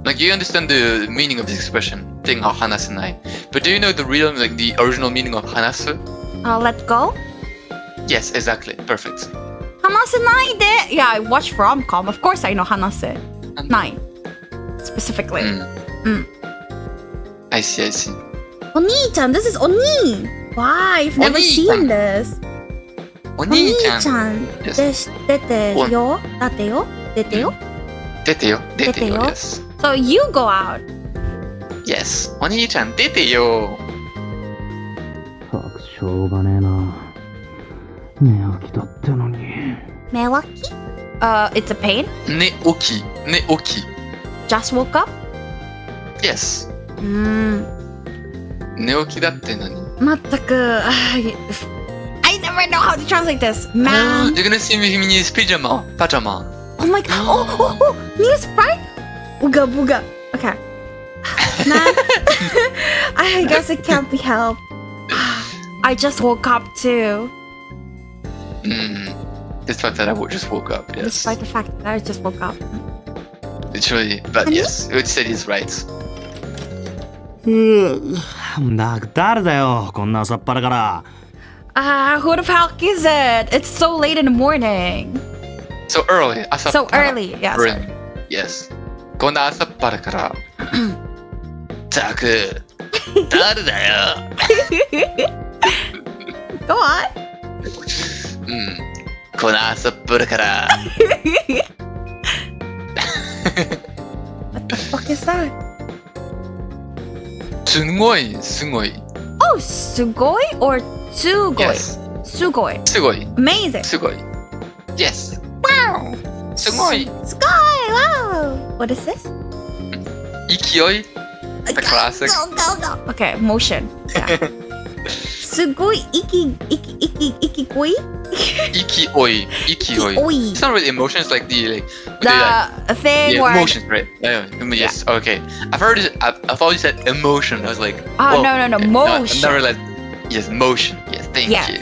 Like, you understand the meaning of this expression, thing of hanasunai. But do you know the real, like, the original meaning of hanasu? Let go. Yes, exactly. Perfect. Hanase naide. Yeah, I watch rom-com. Of course I know hanase. 9. Specifically. I see, I see. Oni-chan, this is Oni. Why? I've never Oni-chan. seen this. Oni-chan. Oni-chan. Dete yo. Date yo. Dete yo. Dete yo. Dete Dete yo, yo. yes. So you go out. Yes. Oni-chan, dete yo. たくしょうがねえな。寝起きだってのに。Mewaki? It's a pain. Neoki. Neoki. Just woke up? Yes. 寝起きだって何? 全く I never know how to translate this. Oh, Man. you're gonna see me in his pajama. Oh my god. Oh. New Sprite? Booga booga. Okay. Man. I guess it can't be helped. I just woke up too. Despite that, I just woke up, yes. Despite the fact that I just woke up. Literally, but yes, what you said is right. 誰だよ、こんな朝っぱらから。Who the fuck is it? It's so late in the morning. So early. So early, yeah. Early. Yes. こんな朝っぱらから。たく、誰だよ。Go on. こんな朝っぱらから。Sugoi, sugoi. Oh, sugoi or tsugoi? Yes. Sugoi. Sugoi. Amazing. Sugoi. Yes. Wow. Sugoi. Sugoi. Wow. What is this? Ikioi. The classic. Go. Okay, motion. Yeah. Sugoi ikigoi? Ikioi. Ikioi. Ikioi. It's not really emotions like the thing yeah, where emotions, right? Yes. Okay. I've heard it. I thought you said emotion. I was like, Oh, whoa. no, Okay, motion. I never realized. Yes, motion. Yes. Thank Yes. you.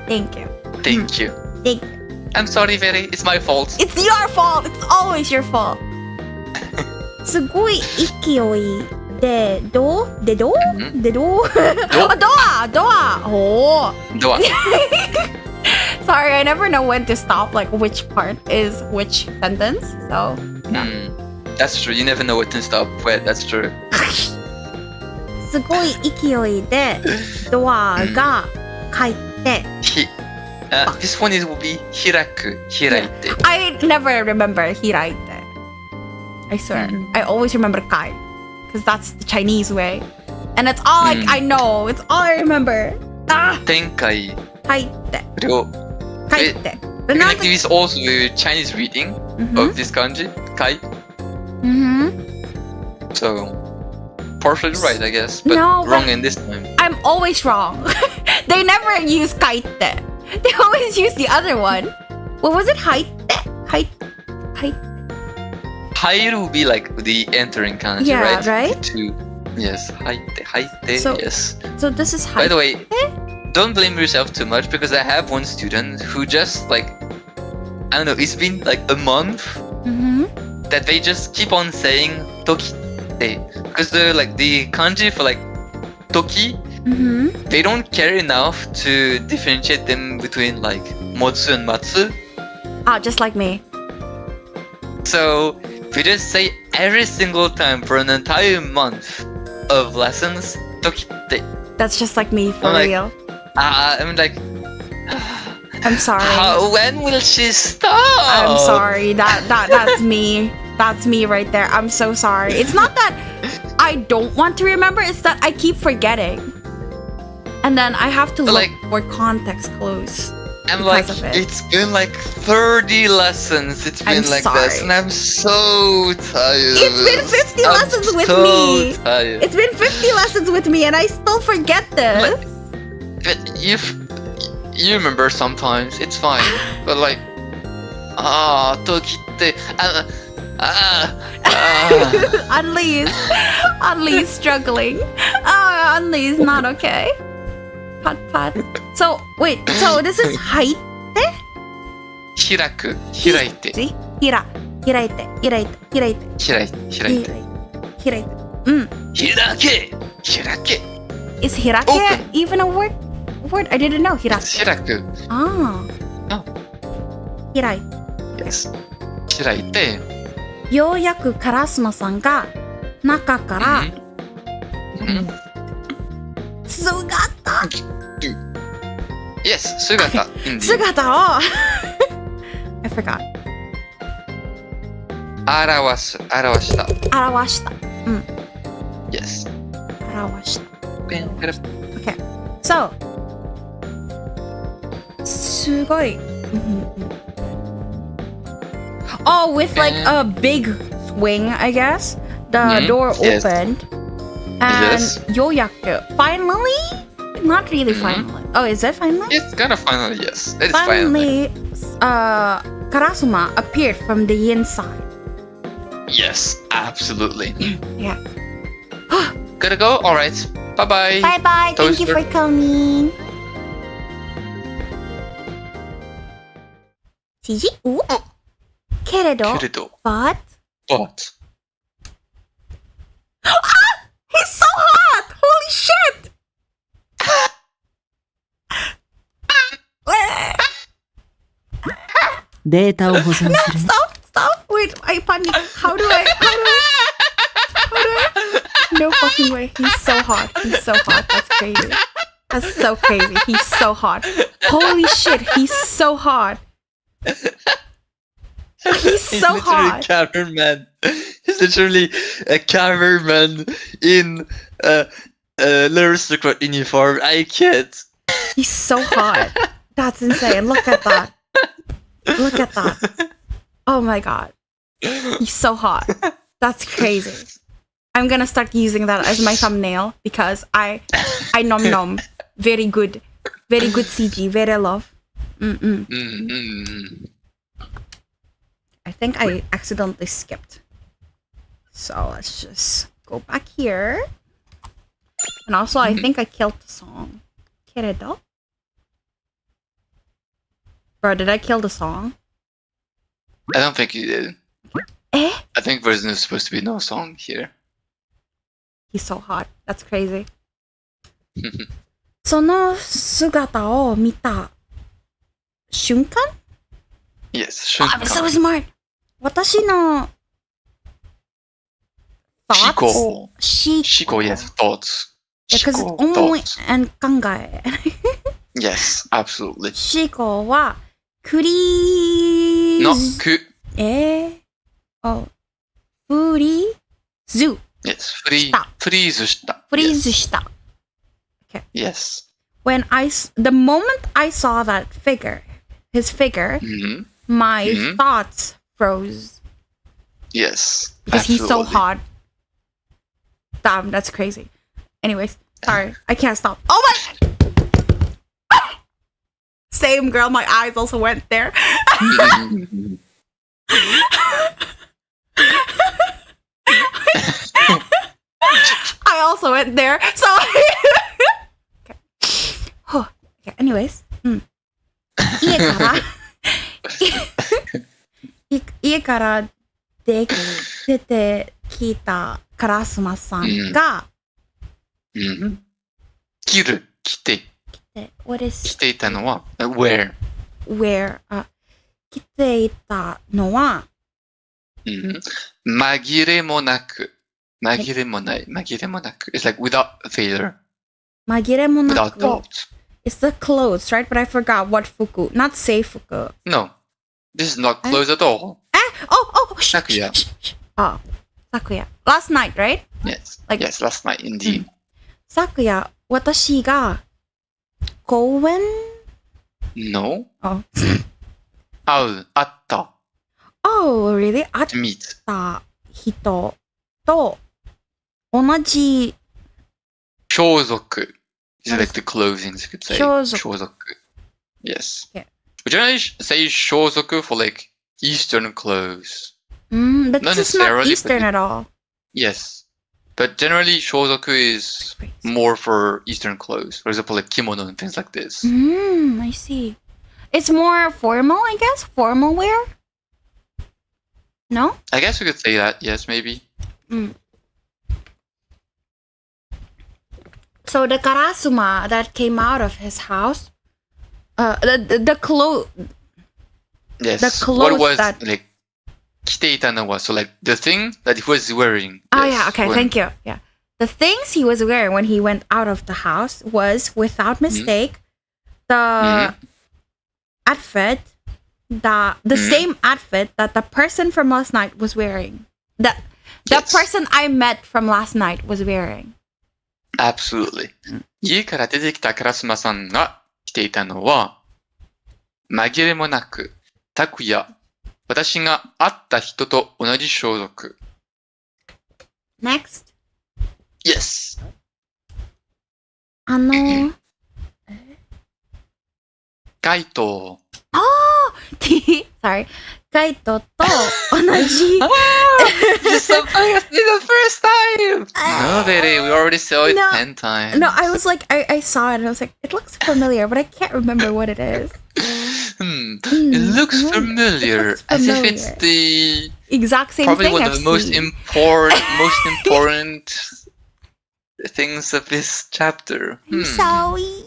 Thank you. Thank you. Thank I'm sorry, Very. It's my fault. It's your fault. It's always your fault. すごい勢いでどうあドアおー Doa. Sorry, I never know when to stop, like which part is which sentence. So That's true. You never know what to stop with. That's true. すごい勢いでドアが開いて This one will be hiraku. Hiraite. I never remember 開いて I swear. I always remember kai because that's the Chinese way. And it's all like I know. It's all I remember. Tenkai. 開いて Ryo. 開いて I think this is also a Chinese reading of this kanji. Kai. So, partially right, I guess. But No, wrong but- in this time. I'm always wrong. They never use kaite. They always use the other one. What was it? Haite? Hairu will be like the entering kanji, Yeah, right? right? Yes. Haite. So- Yes. So this is By haite. the way, don't blame yourself too much because I have one student who just like, I don't know, it's been like a month that they just keep on saying tokite because they're like the kanji for like toki, they don't care enough to differentiate them between like motsu and matsu. Ah, just like me. So we just say every single time for an entire month of lessons tokite. That's just like me for I'm like, real. I'm like, I'm sorry. when will she stop? I'm sorry. That's me. That's me right there. I'm so sorry. It's not that I don't want to remember. It's that I keep forgetting, and then I have to look Like- for context clues. I'm because like, of it. it's been like 30 lessons. It's been I'm like sorry. this, and I'm so tired. It's of been this. 50 I'm lessons with so me. Tired. It's been 50 lessons with me, and I still forget this. But you remember sometimes. It's fine. But like, tokite. Unli's struggling. Unli's not okay. Pat. So wait. So this is height. Hiraku. Hiraite. See? Hiraite. Hiraite. Hirake. Hirake. Is hirake Open. even a word? I didn't know It's hirake. hiraku. Ah. Oh. Hiraite. Yes. Hiraite. ようやくカラスマさんが中から姿 Yes. Sugata. Indeed. 姿を I forgot. 表した。表した。Yes. 表した。 Perfect. Okay. So すごい。Oh, with like a big swing, I guess. The door Yes. opened. And Yes. ようやく finally? Not really finally. Oh, is it finally? It's kind of finally, yes. It is finally. Finally, Karasuma appeared from the inside. Yes, absolutely. Yeah. Gotta go? Alright. Bye bye. Bye bye. Thank you Toaster. for coming. 知事けれど but But. he's so hot! Holy shit! Stop! Wait, I panic. How do I? No fucking way. He's so hot. That's crazy. That's so crazy. He's so hot. Holy shit, he's so hot. He's so hot. He's literally a cameraman in Little secret uniform. I can't. He's so hot. That's insane. Look at that. Look at that. Oh my god. He's so hot. That's crazy. I'm gonna start using that as my thumbnail because I nom nom. Very good. Very good CG. Very love. I think I accidentally skipped. So let's just go back here. And also I think I killed the song. Keredo? Bro, did I kill the song? I don't think you did. Eh? I think there's supposed to be no song here. He's so hot. That's crazy. その姿を見た瞬間 Yes, Oh, I'm so smart! 私の thoughts? Shiko, yes, thoughts. Because it's Shiko, only thoughts. and 考え Yes, absolutely. 思考はクリーのズく。oh フリーズ Yes, freeze した。フリーズした Yes. When the moment I saw that his figure, my thoughts froze. Yes. Because he's so absolutely. hot. Damn, that's crazy. Anyways, sorry, I can't stop. Oh my! Same girl, my eyes also went there. I also went there. So okay. Okay. Anyways, 家から出てきたカラスマさんが、着ていたのは、wear。着ていたのは、紛れもなく。紛れもなく。It's like without failure. 紛れもな Without く。 doubt. It's the clothes, right? But I forgot what fuku. Not seifuku. No. This is not clothes at all. Sakuya. Oh, Sakuya. Last night, right? Yes. Like- yes, last night indeed. Sakuya, 私が公園 No. Oh. 会った。Oh, really? 会っ To meet. た人と同じ装束. Is it like the clothing, you could say? 装束. 装束. Yes. Yeah. We generally say 装束 for like Eastern clothes. That's Not just not necessarily, Eastern but at all. Yes. But generally, shozoku is more for Eastern clothes. For example, like kimono and things like this. I see. It's more formal, I guess? Formal wear? No? I guess we could say that. Yes, maybe. So the karasuma that came out of his house, the clothes. Yes. The clothes what was that- like 着ていたのは so like the thing that he was wearing. Oh Yes, yeah, okay, when- thank you. Yeah. The things he was wearing when he went out of the house was, without mistake, the outfit, the same outfit that the person from last night was wearing. The Yes. person I met from last night was wearing. Absolutely. 家から出てきたカラスマさんが着ていたのは、紛れもなく、拓也、私が会った人と同じ装束。Next. Yes. カイト。Sorry. カイトと同じ。You surprised me the first time! No, Daddy, we already saw it 10 times. No, I was like, I saw it and I was like, it looks familiar, but I can't remember what it is. It looks familiar. As if it's the Exact same probably thing one I've of the most seen. important things of this chapter. I'm sorry.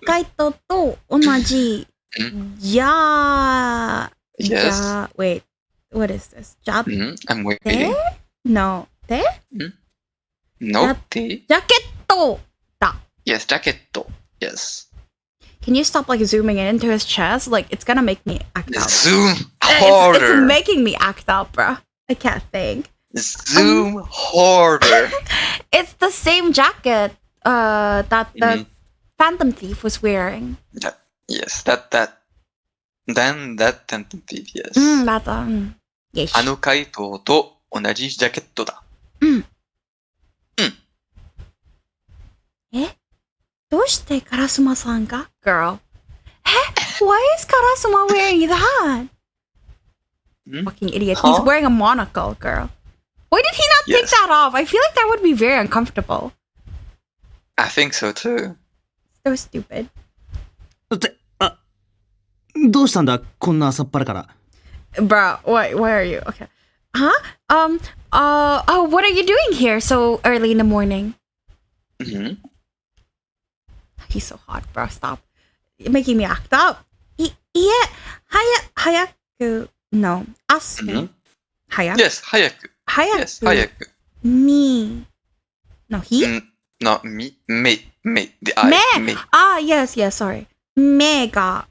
カイトと同じ。Yes. Wait, what is this? I'm waiting. No. No. ジャケットだ。 Yes, jacket. Yes. Can you stop like zooming in into his chest? Like it's gonna make me act up. Zoom It's harder. making me act up, bro. I can't think. Zoom harder. It's the same jacket that the Phantom Thief was wearing. Yes, that Phantom Thief, yes. That's yes. あの怪盗と同じジャケットだ。どうしてカラスマさんが Girl. Why is Karasuma wearing that? Fucking idiot. He's wearing a monocle, girl. Why did he not take that off? I feel like that would be very uncomfortable. I think so too. So stupid. どうしたんだこんな朝っぱらから。Bro, why are you? Okay. Huh? Oh, what are you doing here so early in the morning? He's so hot, bro. Stop. You're making me act up. Yeah. Hayaku. No. Asu. Hayaku. Yes, Hayaku. Yes, Hayaku. Me. No, he? No, me. Me. The I. Me. Ah, yes, sorry. Me が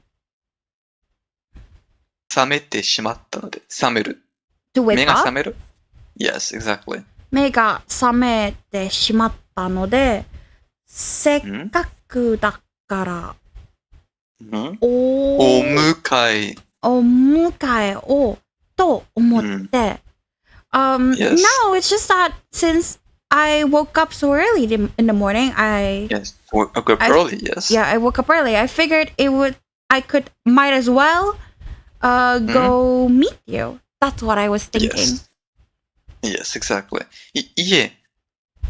覚めてしまったので、覚める。To wake 目が up? 覚める Yes, exactly. 目が覚めてしまったので、せっかくだから、お迎えをと思って、Yes. No, it's just that since I woke up so early in the morning, Yes, woke up early, yes. Yeah, I woke up early. I figured might as well go meet you. That's what I was thinking. Yes, exactly. いえ、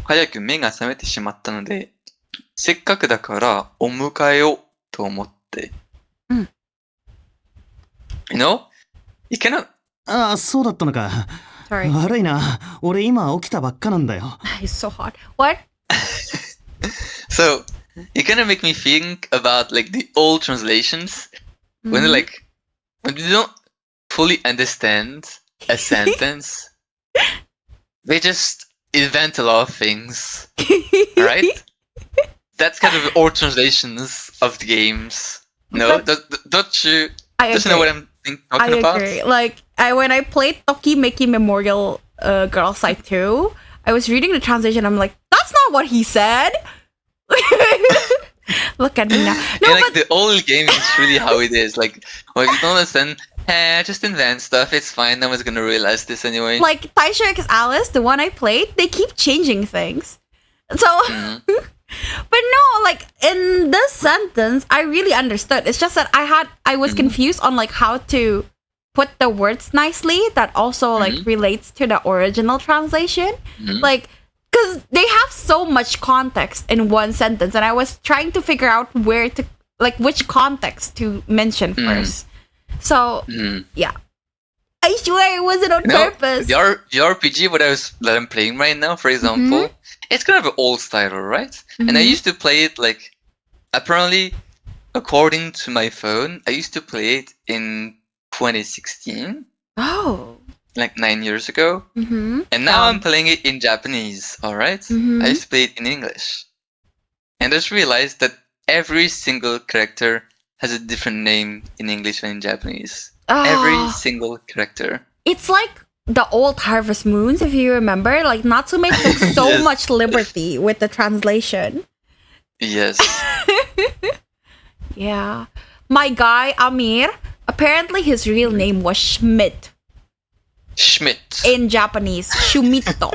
早く目が覚めてしまったので、せっかくだからお迎えようと思って。You know? You cannot... ああ、そうだったのか。Sorry. 悪いな。俺今起きたばっかなんだよ。It's so hot. What? So, you kind of make me think about like the old translations when you don't fully understand a sentence, they just invent a lot of things, right? That's kind of old translations of the games. No, don't you know what I'm talking about? I agree. Like, when I played Tokimeki Memorial Girl Side 2, I was reading the translation. I'm like, that's not what he said. Look at me now. No, and, the old game is really how it is. Like, well, you don't understand. Just invent stuff. It's fine. No one's gonna realize this anyway. Like Taisho X Alice, the one I played, they keep changing things. So, but no, like in this sentence, I really understood. It's just that I was confused on like how to put the words nicely that also like relates to the original translation. Like, because they have so much context in one sentence, and I was trying to figure out which context to mention first. So, yeah. I swear it wasn't on purpose. The RPG that I'm playing right now, for example, it's kind of an old style, right? And I used to play it like, apparently, according to my phone, I used to play it in 2016. Oh. Like 9 years ago. And now I'm playing it in Japanese, alright? I used to play it in English. And I just realized that every single character has a different name in English and in Japanese. Every single character. It's like the old Harvest Moons, if you remember. Like, Natsume took so much liberty with the translation. Yes. Yeah. My guy, Amir, apparently his real name was Schmidt. In Japanese, Shumito.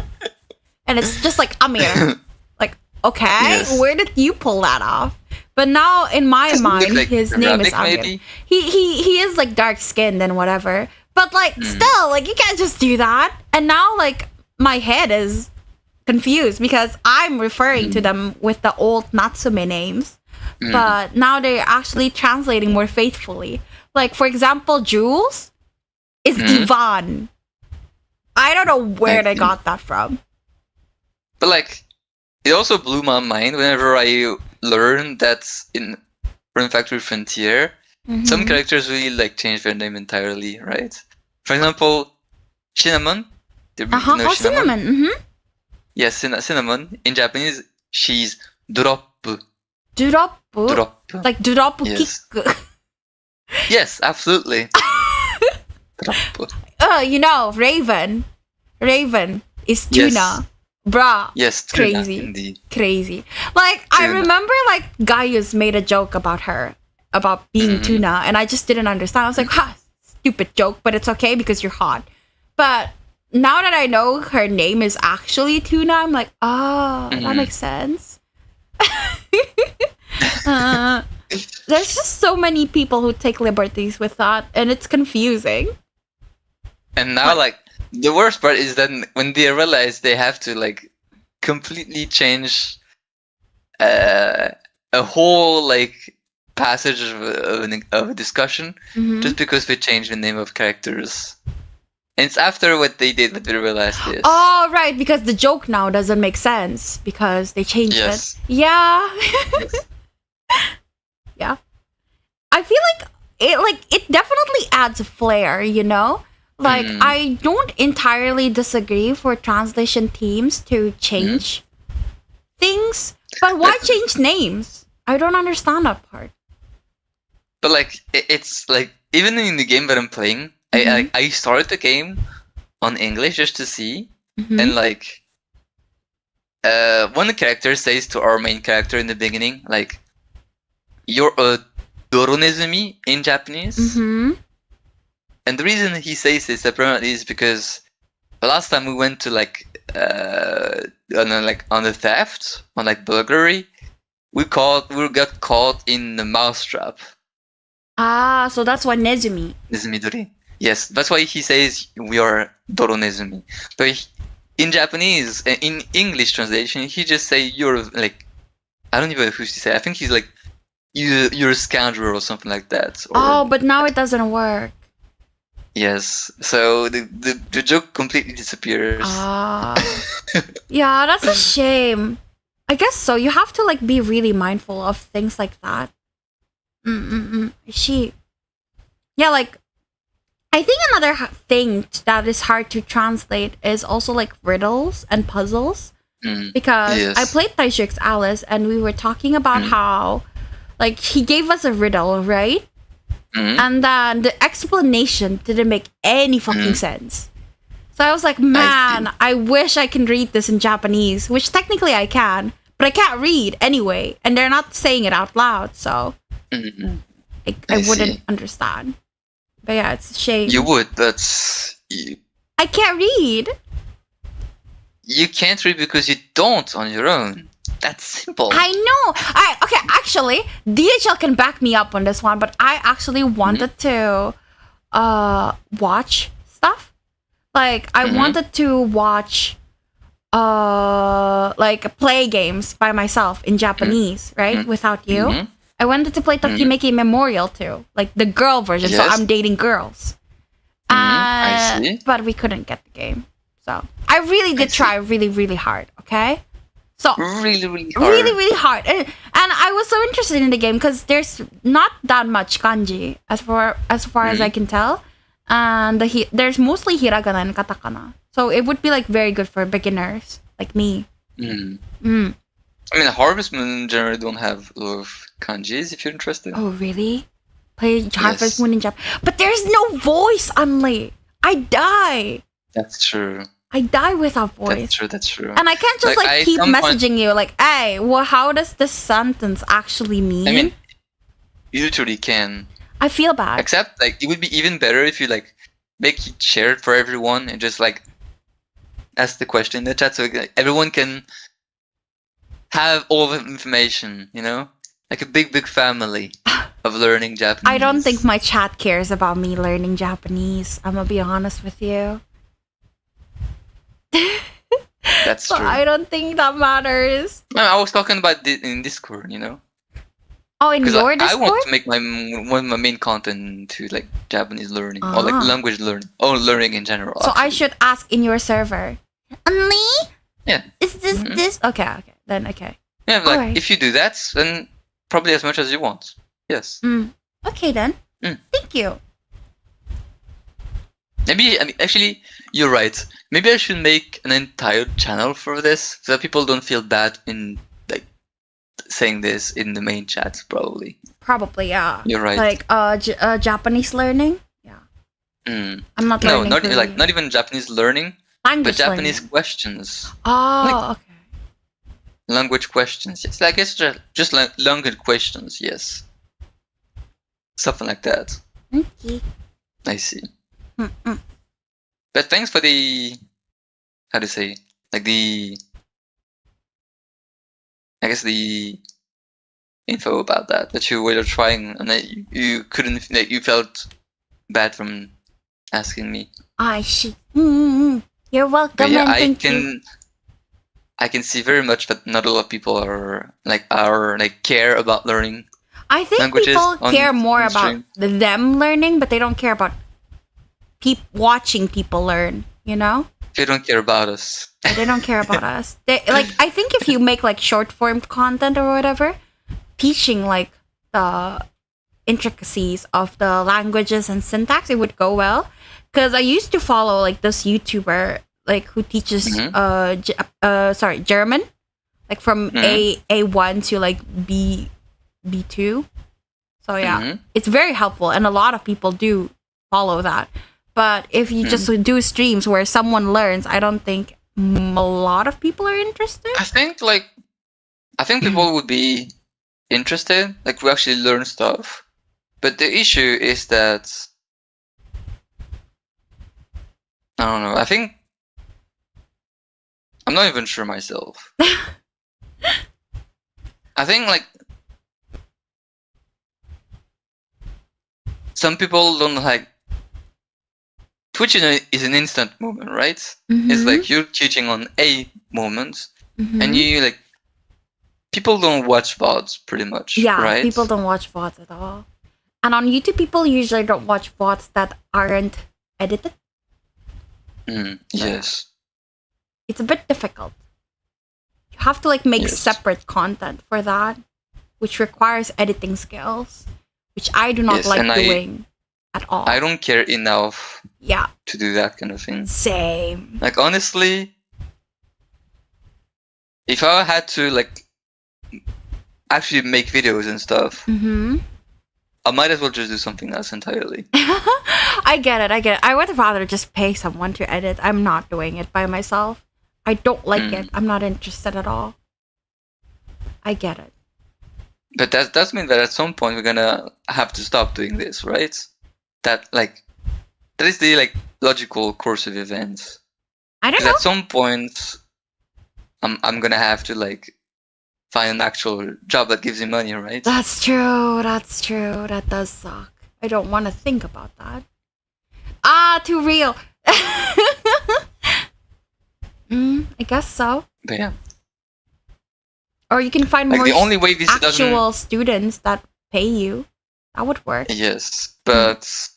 And it's just like Amir. Like, okay, where did you pull that off? But now in my mind, like his name is Amir. Maybe? He is like dark skinned and whatever. But like still, like you can't just do that. And now like my head is confused because I'm referring to them with the old Natsume names. But now they're actually translating more faithfully. Like for example, Jules is Ivan. I don't know where they got that from. But like, it also blew my mind whenever I learned that in Rune Factory Frontier, some characters really like change their name entirely, right? For example, Cinnamon. Cinnamon. Yes, Cinnamon. In Japanese, she's Drop. Drop? Like Drop Kick. Yes, absolutely. You know, Raven. Raven is tuna. Yes. Bruh. Yes, tuna, Crazy. indeed. Crazy. Like, I Tuna. remember, like, Gaius made a joke about her, about being tuna, and I just didn't understand. I was like, ha, stupid joke, but it's okay because you're hot. But now that I know her name is actually Tuna, I'm like, oh, that makes sense. There's just so many people who take liberties with that, and it's confusing. And now, like, the worst part is that when they realize they have to, like, completely change a whole, like, passage of a discussion just because they changed the name of characters. And it's after what they did that they realized this. Oh, right, because the joke now doesn't make sense because they changed it. Yeah. Yeah. I feel like it definitely adds a flair, you know? Like, I don't entirely disagree for translation teams to change things, but why change names? I don't understand that part. But, like, it's, like, even in the game that I'm playing, I started the game on English just to see, and, like, one of the characters says to our main character in the beginning, like, you're a Doronezumi in Japanese. And the reason he says this apparently is because the last time we went to, like, on the theft, on, like, burglary, we got caught in the mousetrap. Ah, so that's why Nezumi. Nezumi-dori. Yes, that's why he says we are Doronezumi. But in Japanese, in English translation, he just say you're, like, I don't even know who he say. I think he's like, you're a scoundrel or something like that. Or, oh, but now it doesn't work. Yes, so the joke completely disappears. Ah, yeah, that's a shame. I guess so. You have to, like, be really mindful of things like that. Yeah, like, I think another thing that is hard to translate is also, like, riddles and puzzles. Because I played Taisho X Alice and we were talking about how, like, he gave us a riddle, right? And then the explanation didn't make any fucking sense. So I was like, man, I wish I can read this in Japanese, which technically I can, but I can't read anyway, and they're not saying it out loud, so I wouldn't understand. But yeah, it's a shame. You would, but I can't read. You can't read because you don't on your own. That's simple. I know. Okay, actually, DHL can back me up on this one, but I actually wanted to watch stuff. Like, I wanted to watch like, play games by myself in Japanese, right? Without you. I wanted to play Tokimeki Memorial too, like the girl version, so I'm dating girls. I see. But we couldn't get the game. So I really did try really, really hard, okay? So really, really hard. Really hard. And I was so interested in the game because there's not that much kanji as far as I can tell. And there's mostly hiragana and katakana. So it would be, like, very good for beginners like me. I mean, Harvest Moon generally don't have a lot of kanjis if you're interested. Oh, really? Play Harvest Moon in Japan. But there's no voice, Unli. I die. That's true. I die without voice. That's true. And I can't just, like keep messaging you, like, hey, well, how does this sentence actually mean? I mean, you literally can. I feel bad. Except, like, it would be even better if you, like, make it shared for everyone and just, like, ask the question in the chat so everyone can have all the information, you know? Like a big family of learning Japanese. I don't think my chat cares about me learning Japanese. I'm gonna be honest with you. That's true. I don't think that matters. No, I was talking about in Discord, you know? Oh, in your Discord? I want to make one of my main content to, like, Japanese learning or, like, language learning or learning in general. So I should ask in your server. Unli? Yeah. Is this this? Okay. Then okay. Yeah, like, if you do that, then probably as much as you want. Yes. Okay then. Thank you. Maybe, I mean, actually, you're right. Maybe I should make an entire channel for this so that people don't feel bad in, like, saying this in the main chat, probably. Probably, yeah. You're right. Like, Japanese learning? Yeah. I'm not learning. No, not even Japanese learning, Language But Japanese learning. questions. Oh, okay. Language questions. Yes, I guess just like language questions, yes. Something like that. Okay. I see. Mm-mm. But thanks for the, how to say, like the, I guess the info about that you were trying and that you couldn't, that you felt bad from asking me. I see. Mm-hmm. You're welcome, But yeah, and I thank you. can see very much that not a lot of people are care about learning I think languages people care more on about stream. them learning, but they don't care about watching people learn, you know? They don't care about us. They don't care about us. They like, I think if you make like short form content or whatever, teaching like the intricacies of the languages and syntax, it would go well. Because I used to follow like this YouTuber like who teaches German, like from A1 to like B2. So yeah, it's very helpful, and a lot of people do follow that. But if you just do streams where someone learns, I don't think a lot of people are interested. I think people would be interested, like to actually learn stuff. But the issue is that I don't know. I think I'm not even sure myself. I think like some people don't like Twitch is an instant moment, right? It's like you're teaching on a moment, and you like people don't watch VODs pretty much. Yeah, right? People don't watch VODs at all. And on YouTube, people usually don't watch VODs that aren't edited. Yes. It's a bit difficult. You have to like make separate content for that, which requires editing skills, which I do not like doing at all. I don't care enough to do that kind of thing. Same. Like honestly, if I had to like actually make videos and stuff, I might as well just do something else entirely. I get it. I would rather just pay someone to edit. I'm not doing it by myself. I don't like it. I'm not interested at all. I get it. But that does mean that at some point we're gonna have to stop doing this, right? That is the like logical course of events. I don't know. At some point, I'm gonna have to like find an actual job that gives you money, right? That's true. That does suck. I don't want to think about that. Too real. I guess so. But yeah. Or you can find Like more the only way this actual students that pay you. That would work. Yes, but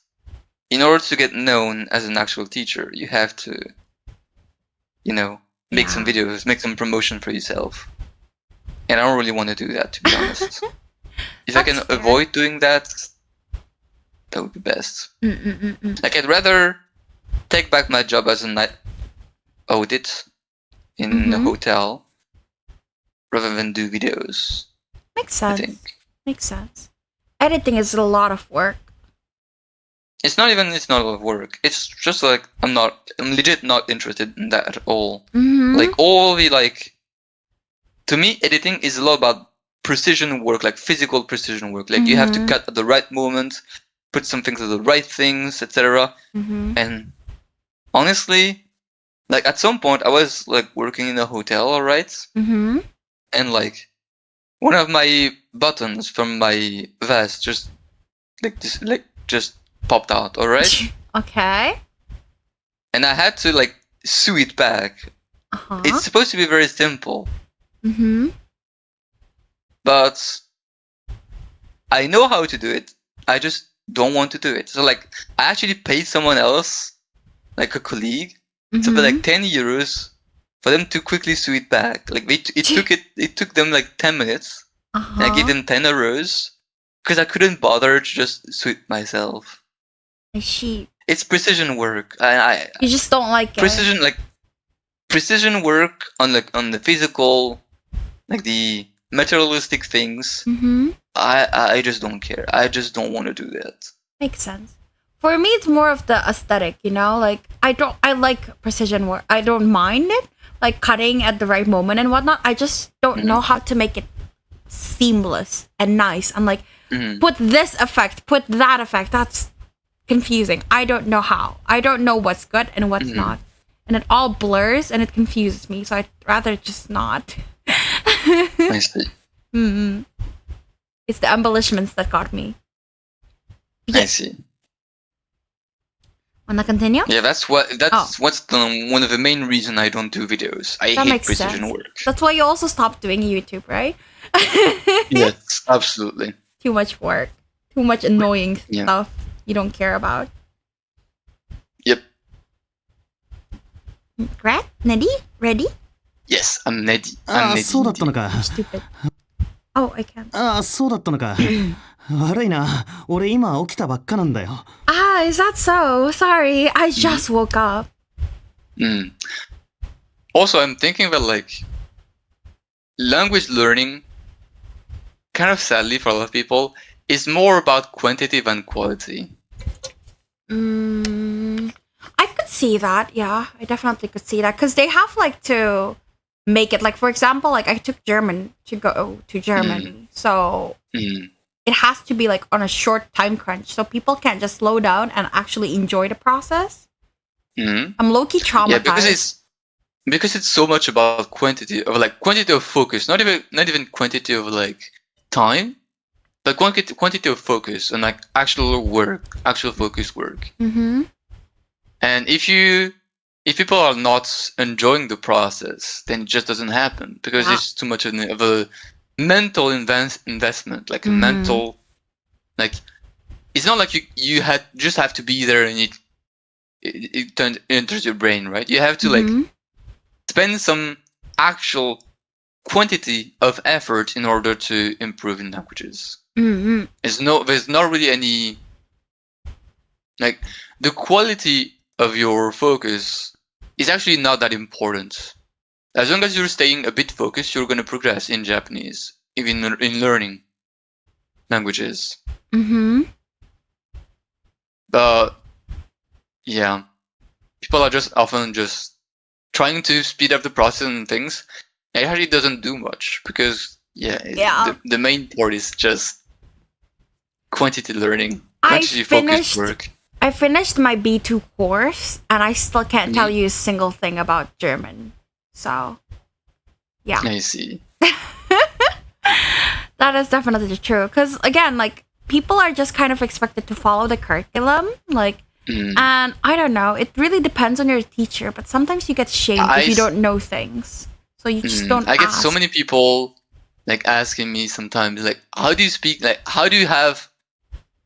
in order to get known as an actual teacher, you have to, make some videos, make some promotion for yourself. And I don't really want to do that, to be honest. If I can avoid doing that, that would be best. Like, I'd rather take back my job as a night audit in a hotel rather than do videos. Makes sense. Editing is a lot of work. It's not a lot of work. It's just like I'm legit not interested in that at all. Like all the to me, editing is a lot about precision work, like physical precision work. Like you have to cut at the right moment, put some things at the right things, etc. And honestly, like at some point, I was like working in a hotel, alright, and like one of my buttons from my vest just popped out, alright. Okay. And I had to like sew it back. It's supposed to be very simple. But I know how to do it. I just don't want to do it. So like I actually paid someone else, like a colleague, to pay like 10 euros for them to quickly sew it back. Like it took them like 10 minutes. And I gave them 10 euros because I couldn't bother to just sew it myself. I see. It's precision work. You just don't like precision work on the physical, like the materialistic things. I just don't care. I just don't want to do that. Makes sense. For me, it's more of the aesthetic, you know? Like, I like precision work. I don't mind it, like cutting at the right moment and whatnot. I just don't know how to make it seamless and nice. I'm like, put this effect, put that effect. That's confusing. I don't know how. I don't know what's good and what's not. And it all blurs and it confuses me. So I'd rather just not. I see. It's the embellishments that got me. I see. Wanna continue? Yeah, that's what's one of the main reason I don't do videos. I That hate makes precision sense. work. That's why you also stopped doing YouTube, right? Yes, absolutely. Too much work. Too much annoying Yeah. stuff you don't care about. Yep. Grant? Neddy? Ready? Yes, I'm Neddy. あ I'm あ、 Neddy. そうだったのか。 Stupid. Oh, I can't. ああ、そうだったのか。悪いな。俺今起きたばっかなんだよ。Ah, is that so? Sorry, I just woke up. Also, I'm thinking that like language learning, kind of sadly for a lot of people, is more about quantity than quality. I could see that. Yeah, I definitely could see that because they have like to make it like, for example, like I took German to go to Germany, so it has to be like on a short time crunch, so people can't just slow down and actually enjoy the process. I'm low-key traumatized. Yeah, because it's so much about quantity of focus, not even quantity of like time, but quantity of focus and like actual focus work. And if people are not enjoying the process, then it just doesn't happen because it's too much of a mental investment, like a mental, like it's not like you just have to be there and it enters your brain, right? You have to like spend some actual quantity of effort in order to improve in languages. There's not really any like the quality of your focus is actually not that important. As long as you're staying a bit focused, you're going to progress in Japanese, even in learning languages. But yeah, people are just often just trying to speed up the process and things. It actually doesn't do much because the main part is just quantity learning, quantity focused work. I finished my B2 course and I still can't tell you a single thing about German. So, yeah. I see. That is definitely true. Because, again, like, people are just kind of expected to follow the curriculum. Like, and I don't know. It really depends on your teacher. But sometimes you get shamed if you don't know things. So you just don't I get ask. so many people, like, asking me sometimes, like, how do you speak, like, how do you have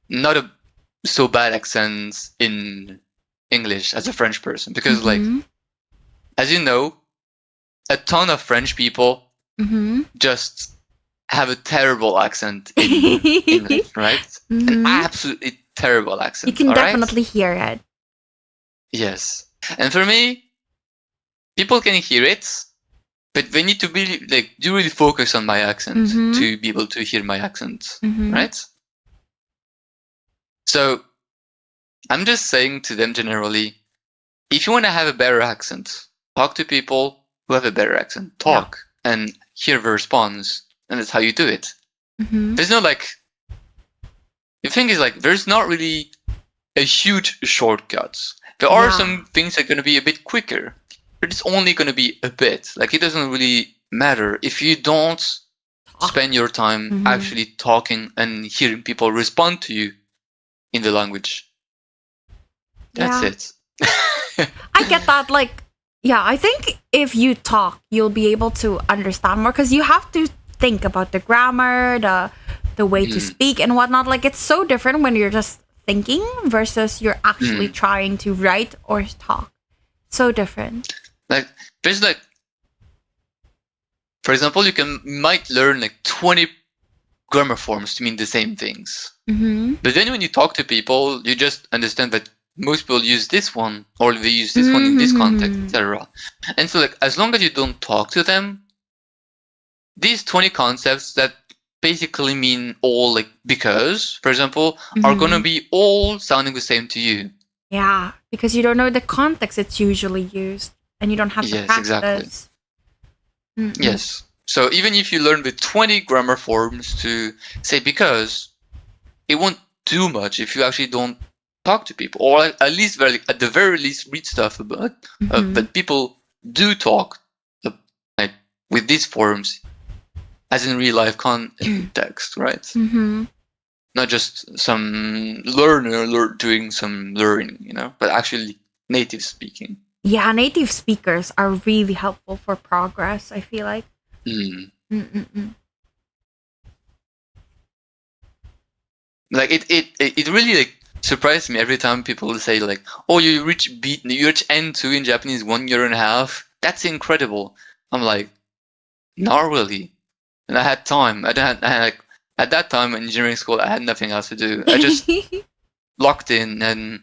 not a so bad accents in English as a French person? Because, like, as you know, a ton of French people just have a terrible accent in English, right? An absolutely terrible accent. You can definitely hear it. Yes. And for me, people can hear it, but they need to be like do really focus on my accent to be able to hear my accent, right? So I'm just saying to them generally, if you want to have a better accent, talk to people who have a better accent. Talk and hear the response, and that's how you do it. There's no like. The thing is like, there's not really a huge shortcut. There are some things that are going to be a bit quicker, but it's only going to be a bit. Like, it doesn't really matter if you don't spend your time actually talking and hearing people respond to you in the language. That's it. I get that. Like, I think if you talk, you'll be able to understand more because you have to think about the grammar, the way to speak and whatnot. Like, it's so different when you're just thinking versus you're actually trying to write or talk. So different. Like, there's like, for example, you might learn like 20 grammar forms to mean the same things. But then when you talk to people, you just understand that most people use this one, or they use this one in this context, etc. And so, like, as long as you don't talk to them, these 20 concepts that basically mean all, like, because, for example, are gonna be all sounding the same to you. Yeah, because you don't know the context it's usually used, and you don't have to Yes, practice. exactly. Mm-mm. Yes. So even if you learn the 20 grammar forms to say because, it won't do much if you actually don't talk to people, or at least at the very least read stuff about. But people do talk like with these forms, as in real life context, right? Mm-hmm. Not just some learner doing some learning, you know, but actually native speaking. Yeah, native speakers are really helpful for progress, I feel like. Mm. Like it really like surprised me every time people say like, oh, you reach N2 in Japanese 1.5 years. That's incredible. I'm like, not really. And I had time. I had like, at that time in engineering school, I had nothing else to do. I just locked in and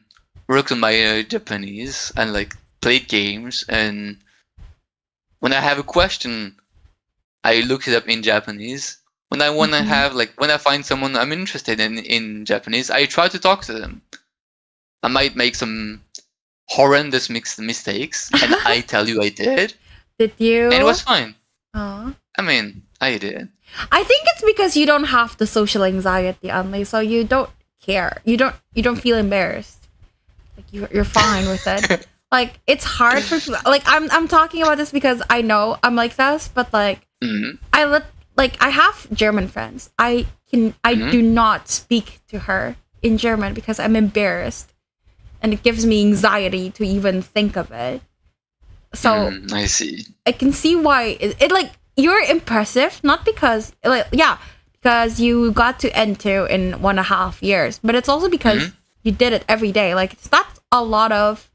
worked on my Japanese and like played games. And when I have a question, I look it up in Japanese. When I want to have like, when I find someone I'm interested in Japanese, I try to talk to them. I might make some horrendous mistakes, and I tell you I did. Did you? And it was fine. Aw. I mean, I did. I think it's because you don't have the social anxiety, Anli, so you don't care. You don't feel embarrassed. Like you're fine with it. Like it's hard for people. Like I'm talking about this because I know I'm like this, but like I have German friends. I do not speak to her in German because I'm embarrassed, and it gives me anxiety to even think of it. So I see. I can see why it like you're impressive, not because because you got to N2 in 1.5 years, but it's also because you did it every day. Like it's not a lot of,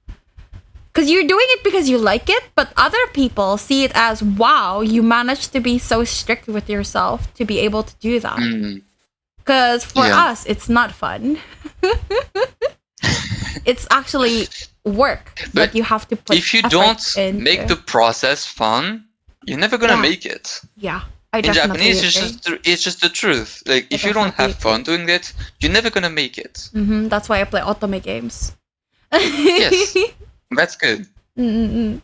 because you're doing it because you like it, but other people see it as, wow, you managed to be so strict with yourself to be able to do that. Because for us, it's not fun. It's actually work that you have to put. If you don't make the process fun, you're never gonna make it. Yeah, I in definitely Japanese, agree. it's just the truth. Like if you don't have fun doing it, you're never gonna make it. That's why I play otome games. Yes, that's good. Again,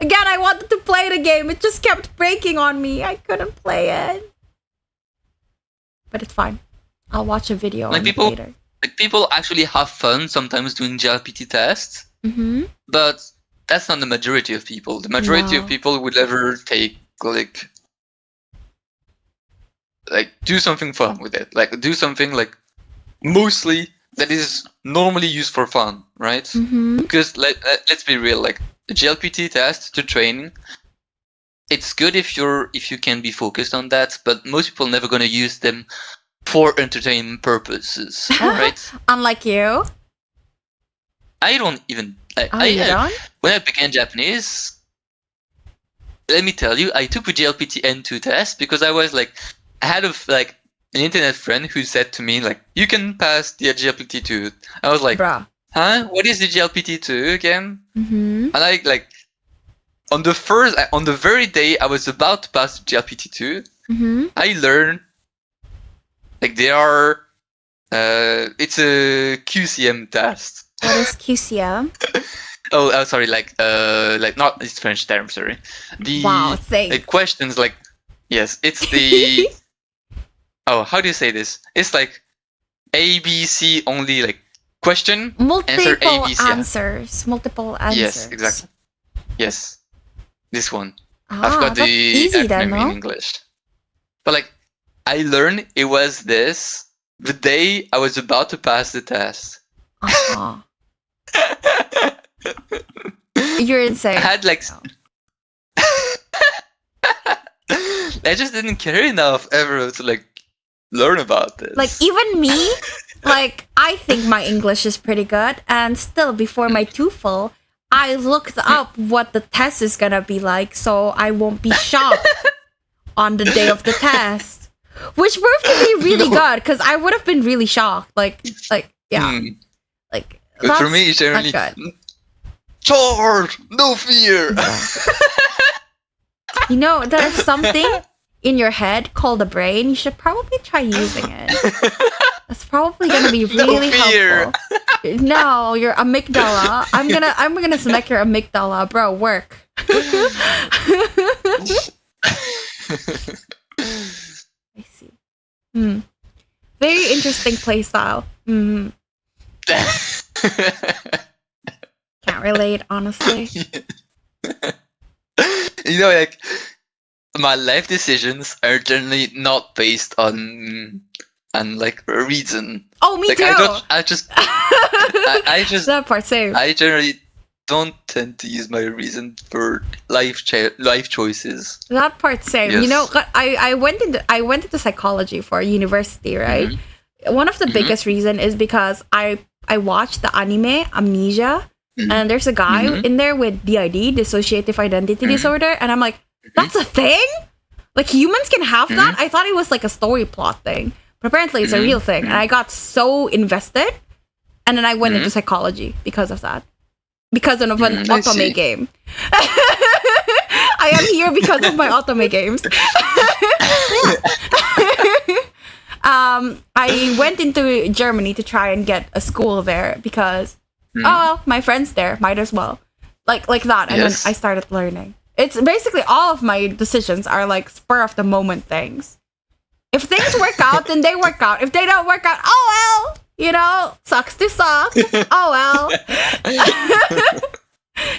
I wanted to play the game. It just kept breaking on me. I couldn't play it. But it's fine. I'll watch a video on it later. Like people actually have fun sometimes doing GLPT tests, but that's not the majority of people. The majority of people would ever take like do something fun with it. Like do something like mostly that is normally used for fun, right? Because let's be real, like the GLPT test to training, it's good if you can be focused on that, but most people are never gonna use them for entertainment purposes, right? Unlike you. I don't even. Don't? When I began Japanese, let me tell you, I took the GLPT N2 test because I was like, I had an internet friend who said to me like, you can pass the GLPT 2. I was like, huh? What is the GLPT 2 again? And I like on the very day I was about to pass the GLPT 2, I learned like they are. It's a QCM test. What is QCM? Oh, sorry. Like not it's French term. Sorry. The questions like yes, it's the. Oh, how do you say this? It's like ABC only, like question, answer, ABC. Multiple answers. Yes, exactly. Yes, this one. I forgot the acronym in English. But like, I learned it was this the day I was about to pass the test. You're insane. I had like. I just didn't care enough ever to like learn about this. Like even me, like I think my English is pretty good, and still before my TOEFL, I looked up what the test is gonna be like, so I won't be shocked on the day of the test, which proved to be really good because I would have been really shocked. Like But for me, it's generally charge, no fear. You know, there's something in your head called a brain, you should probably try using it. That's probably gonna be really helpful. No, your amygdala. I'm gonna smack your amygdala, bro. Work. I see. Very interesting playstyle. Can't relate, honestly. You know, like, my life decisions are generally not based on like a reason. Oh, me like, too. I just That part same. I generally don't tend to use my reason for life choices. That part same. Yes. You know, I went into psychology for university, right? One of the biggest reason is because I watched the anime Amnesia, and there's a guy in there with DID, dissociative identity disorder, and I'm like, that's a thing? Like, humans can have that? I thought it was like a story plot thing, but apparently it's a real thing, and I got so invested, and then I went into psychology because of that. Because of an otome game. I am here because of my otome games. I went into Germany to try and get a school there because, my friend's there, might as well. Like that. And then I started learning. It's basically all of my decisions are like spur of the moment things. If things work out, then they work out. If they don't work out, oh well. You know, sucks to suck. Oh well.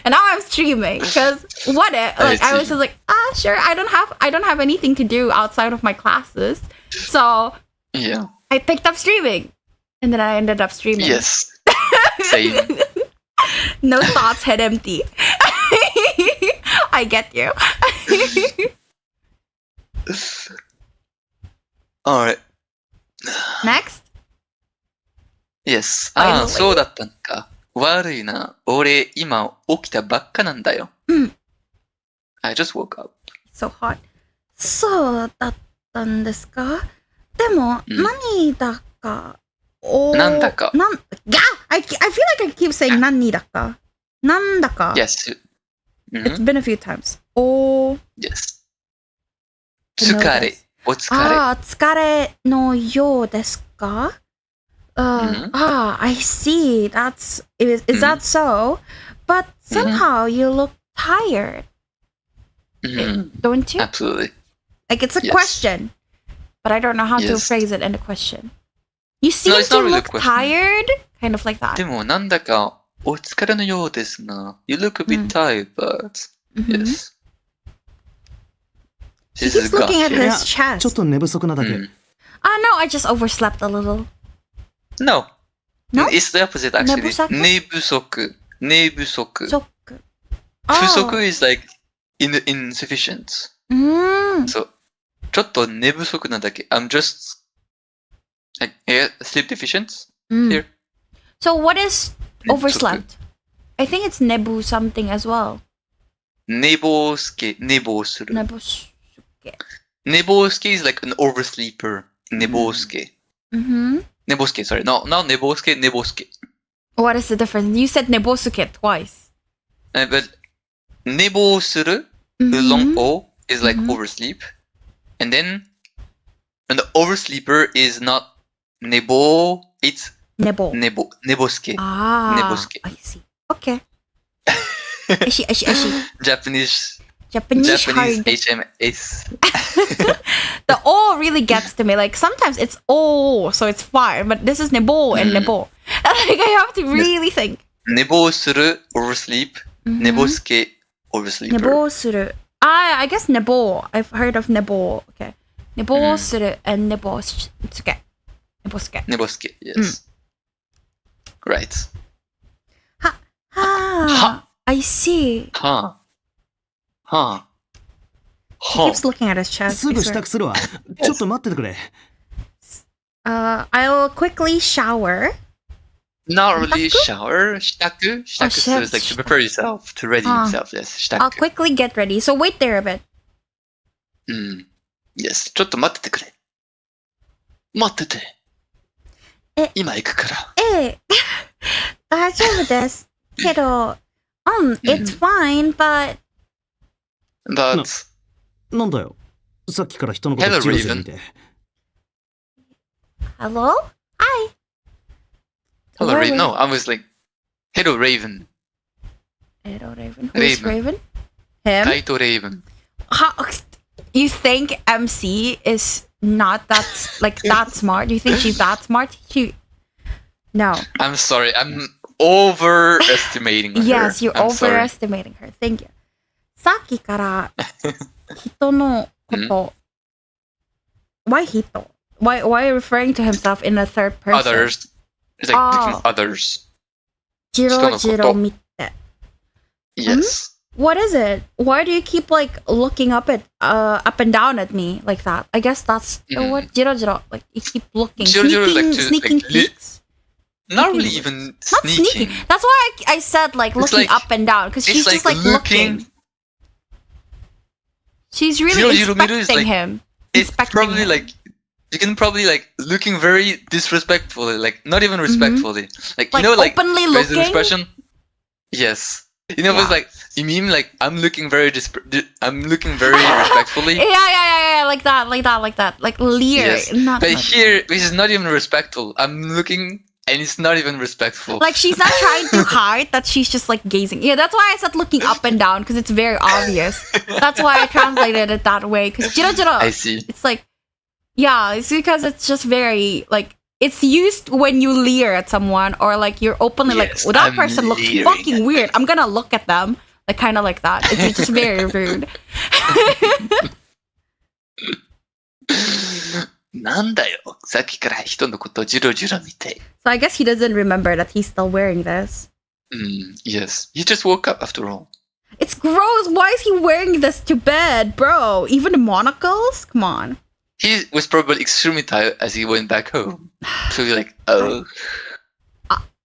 And now I'm streaming because I was just like, sure, I don't have anything to do outside of my classes, so I picked up streaming, and then I ended up streaming. Yes, same. No thoughts, head empty. I get you. All right. Next. Yes. Finally. そうだったんか。悪いな。俺、今、起きたばっかなんだよ。I just woke up. So hot. そうだったんですか？でも、何だか。なんだか。I feel like I keep saying 何だか。なんだか。Yes. It's been a few times. Yes. 疲れ。お疲れ。疲れのようですか？I see. Is that so? But somehow you look tired. Don't you? Absolutely. Like, it's a question, but I don't know how to phrase it in a question. You seem to really look tired? Kind of like that. でも、なんだか、お疲れのようですな。You look a bit tired, but... Yes. He keeps looking at his chest. ちょっと寝不足なだけ。No, I just overslept a little. No. No? It's the opposite, actually. 寝不足。寝不足。不足 is like insufficient. So, ちょっと寝不足なだけ。I'm just like, sleep deficient here. So what is overslept? I think it's nebu something as well. 寝坊すけ、寝坊する。寝坊すけ。寝坊すけ is like an oversleeper. 寝坊すけ。寝坊すけ, sorry. No, not 寝坊すけ, 寝坊すけ. What is the difference? You said 寝坊すけ twice. But 寝坊する, the long O is like oversleep. And then the oversleeper is not 寝坊, it's 寝坊. 寝坊すけ. 寝坊すけ. I see. Okay. I see. Japanese hard. HMS. The O really gets to me. Like, sometimes it's O, so it's fine. But this is nebo and nebo. Like, I have to really think. 寝坊する, oversleep. 寝坊すけ, oversleeper. 寝坊する. I guess nebo. I've heard of nebo. Okay. 寝坊する and 寝坊すけ. 寝坊すけ. 寝坊すけ, yes. Right. I see. He keeps looking at his chest. すぐ支度するわ。ちょっと待っててくれ。I'll quickly shower. Not really shower. 支度 Shitaku is like to prepare yourself, to ready yourself. Yes, 支度 I'll quickly get ready. So wait there a bit. Yes. ちょっと待っててくれ。待ってて。今行くから。大丈夫です。けど、it's fine, but... なんだよ。さっきから人のこと Hello, ジロジロ Raven. 見て。 Hello? Hi. Hello, Where Raven. was- No, I was like, hello, Raven. Hello, Raven. Who's Raven. Raven? Him? Kaito Raven. How, you think MC is not that like that smart? You think she's that smart? No. I'm sorry, I'm overestimating her. Yes, you're I'm sorry. overestimating her. Thank you. さっきから人のこと。Why 人? Why are you referring to himself in a third person? Others. It's like different others. ジロジロ見て。 Yes. What is it? Why do you keep like looking up and down at me like that? I guess that's the word. Jiro jiro. Like you keep looking. Jiro jiro, Sneaking, like, to, sneaking like, peeks. Not Sneaking really peeks. even Not sneaking. sneaking. That's why I said like It's looking like- up and down because she's it's just like like looking. She's really Jiro jiro miru inspecting is like him. it's Inspecting probably him. like you can probably like looking very disrespectfully, like not even respectfully. Like you Like, know, like openly there's an looking? expression. Yes. You know, it's like you mean like I'm looking very respectfully. Yeah, like that, like leer. Yes. Not, But not- here, this is not even respectful. I'm looking, and it's not even respectful. Like she's not trying to hide that she's just like gazing. Yeah, that's why I said looking up and down because it's very obvious. That's why I translated it that way. Because jiro jiro, I see. it's like, yeah, it's because it's just very like it's used when you leer at someone or like you're openly Yes, like, well, that I'm person looks leering fucking at weird. I'm gonna look at them, like kind of like that. It's just very rude. なんだよ。さっきから人のことジロジロ見て。So I guess he doesn't remember that he's still wearing this. Yes. He just woke up after all. It's gross. Why is he wearing this to bed, bro? Even the monocles? Come on. He was probably extremely tired as he went back home. So he's like, oh.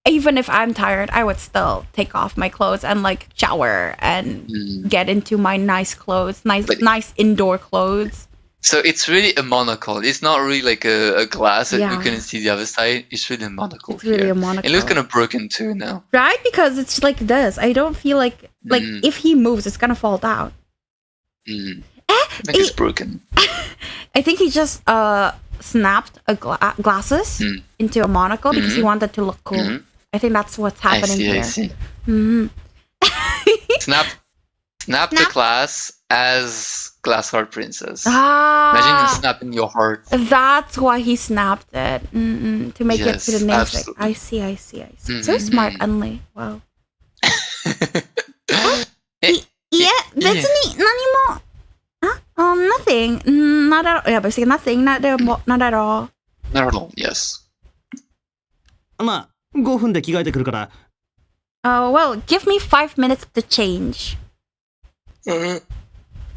Even if I'm tired, I would still take off my clothes and like shower and get into my nice clothes, nice indoor clothes. So it's really a monocle. It's not really like a glass that Yeah. you can see the other side. It's really a monocle. It's really here. a monocle. It looks kind of broken too now. Right? Because it's like this. I don't feel like if he moves, it's gonna fall down. I think it's broken. I think he just snapped glasses into a monocle because he wanted to look cool. I think that's what's happening here. I see. Mhm. Snap the glass as Glass Heart Princess. Ah. Imagine snapping your heart. That's why he snapped it to make it to the Yes, namesake. absolutely. I see. So smart, Unli. Wow. いえ、別に何も。Nothing. Not at all. Yeah, basically nothing. Not at all. Not at all. Yes. まあ、5分で着替えてくるから。 Well, give me 5 minutes to change.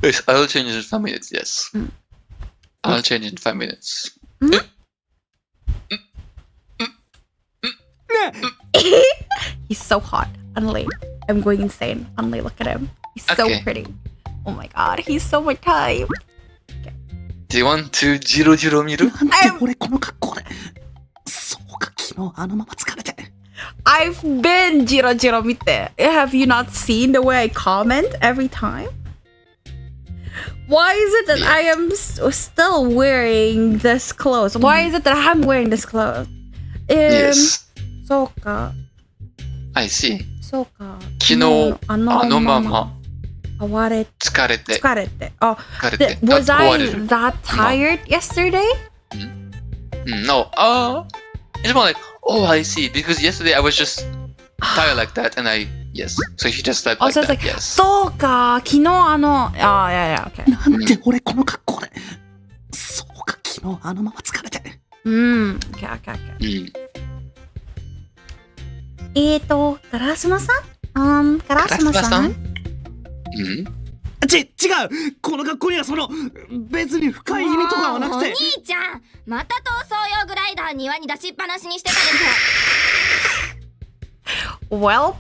Yes, I'll change in 5 minutes. Yes. I'll change in 5 minutes. He's so hot. Unli. I'm going insane. Unli, look at him. He's so Okay. pretty. Oh my god, he's so my type. Do you want to Jiro Jiro Miru? なんで俺この格好で。そうか、昨日あのまま疲れて。 I've been Jiro Jiro Mite. Have you not seen the way I comment every time? Why is it that I am still wearing this clothes? Why is it that I'm wearing this clothes? Yes. そうか。 I see. そうか。昨日あのまま疲れて。疲れて。疲れて。Oh, 疲れて。 was 終 I われる。 that tired yesterday? No. It's more like, oh, I see. Because yesterday I was just tired like that, and yes. So he just slept Oh, like so it's that. like, Yes. そうか。昨日yeah, okay. なんで俺この格好で。そうか、昨日あのまま疲れて。Okay. ガラスマさんガラスマさん違うこの学校には別に深い意味とかはなくて。お兄ちゃん、また逃走用グライダー庭に出しっぱなしにしてたでしょ。Well,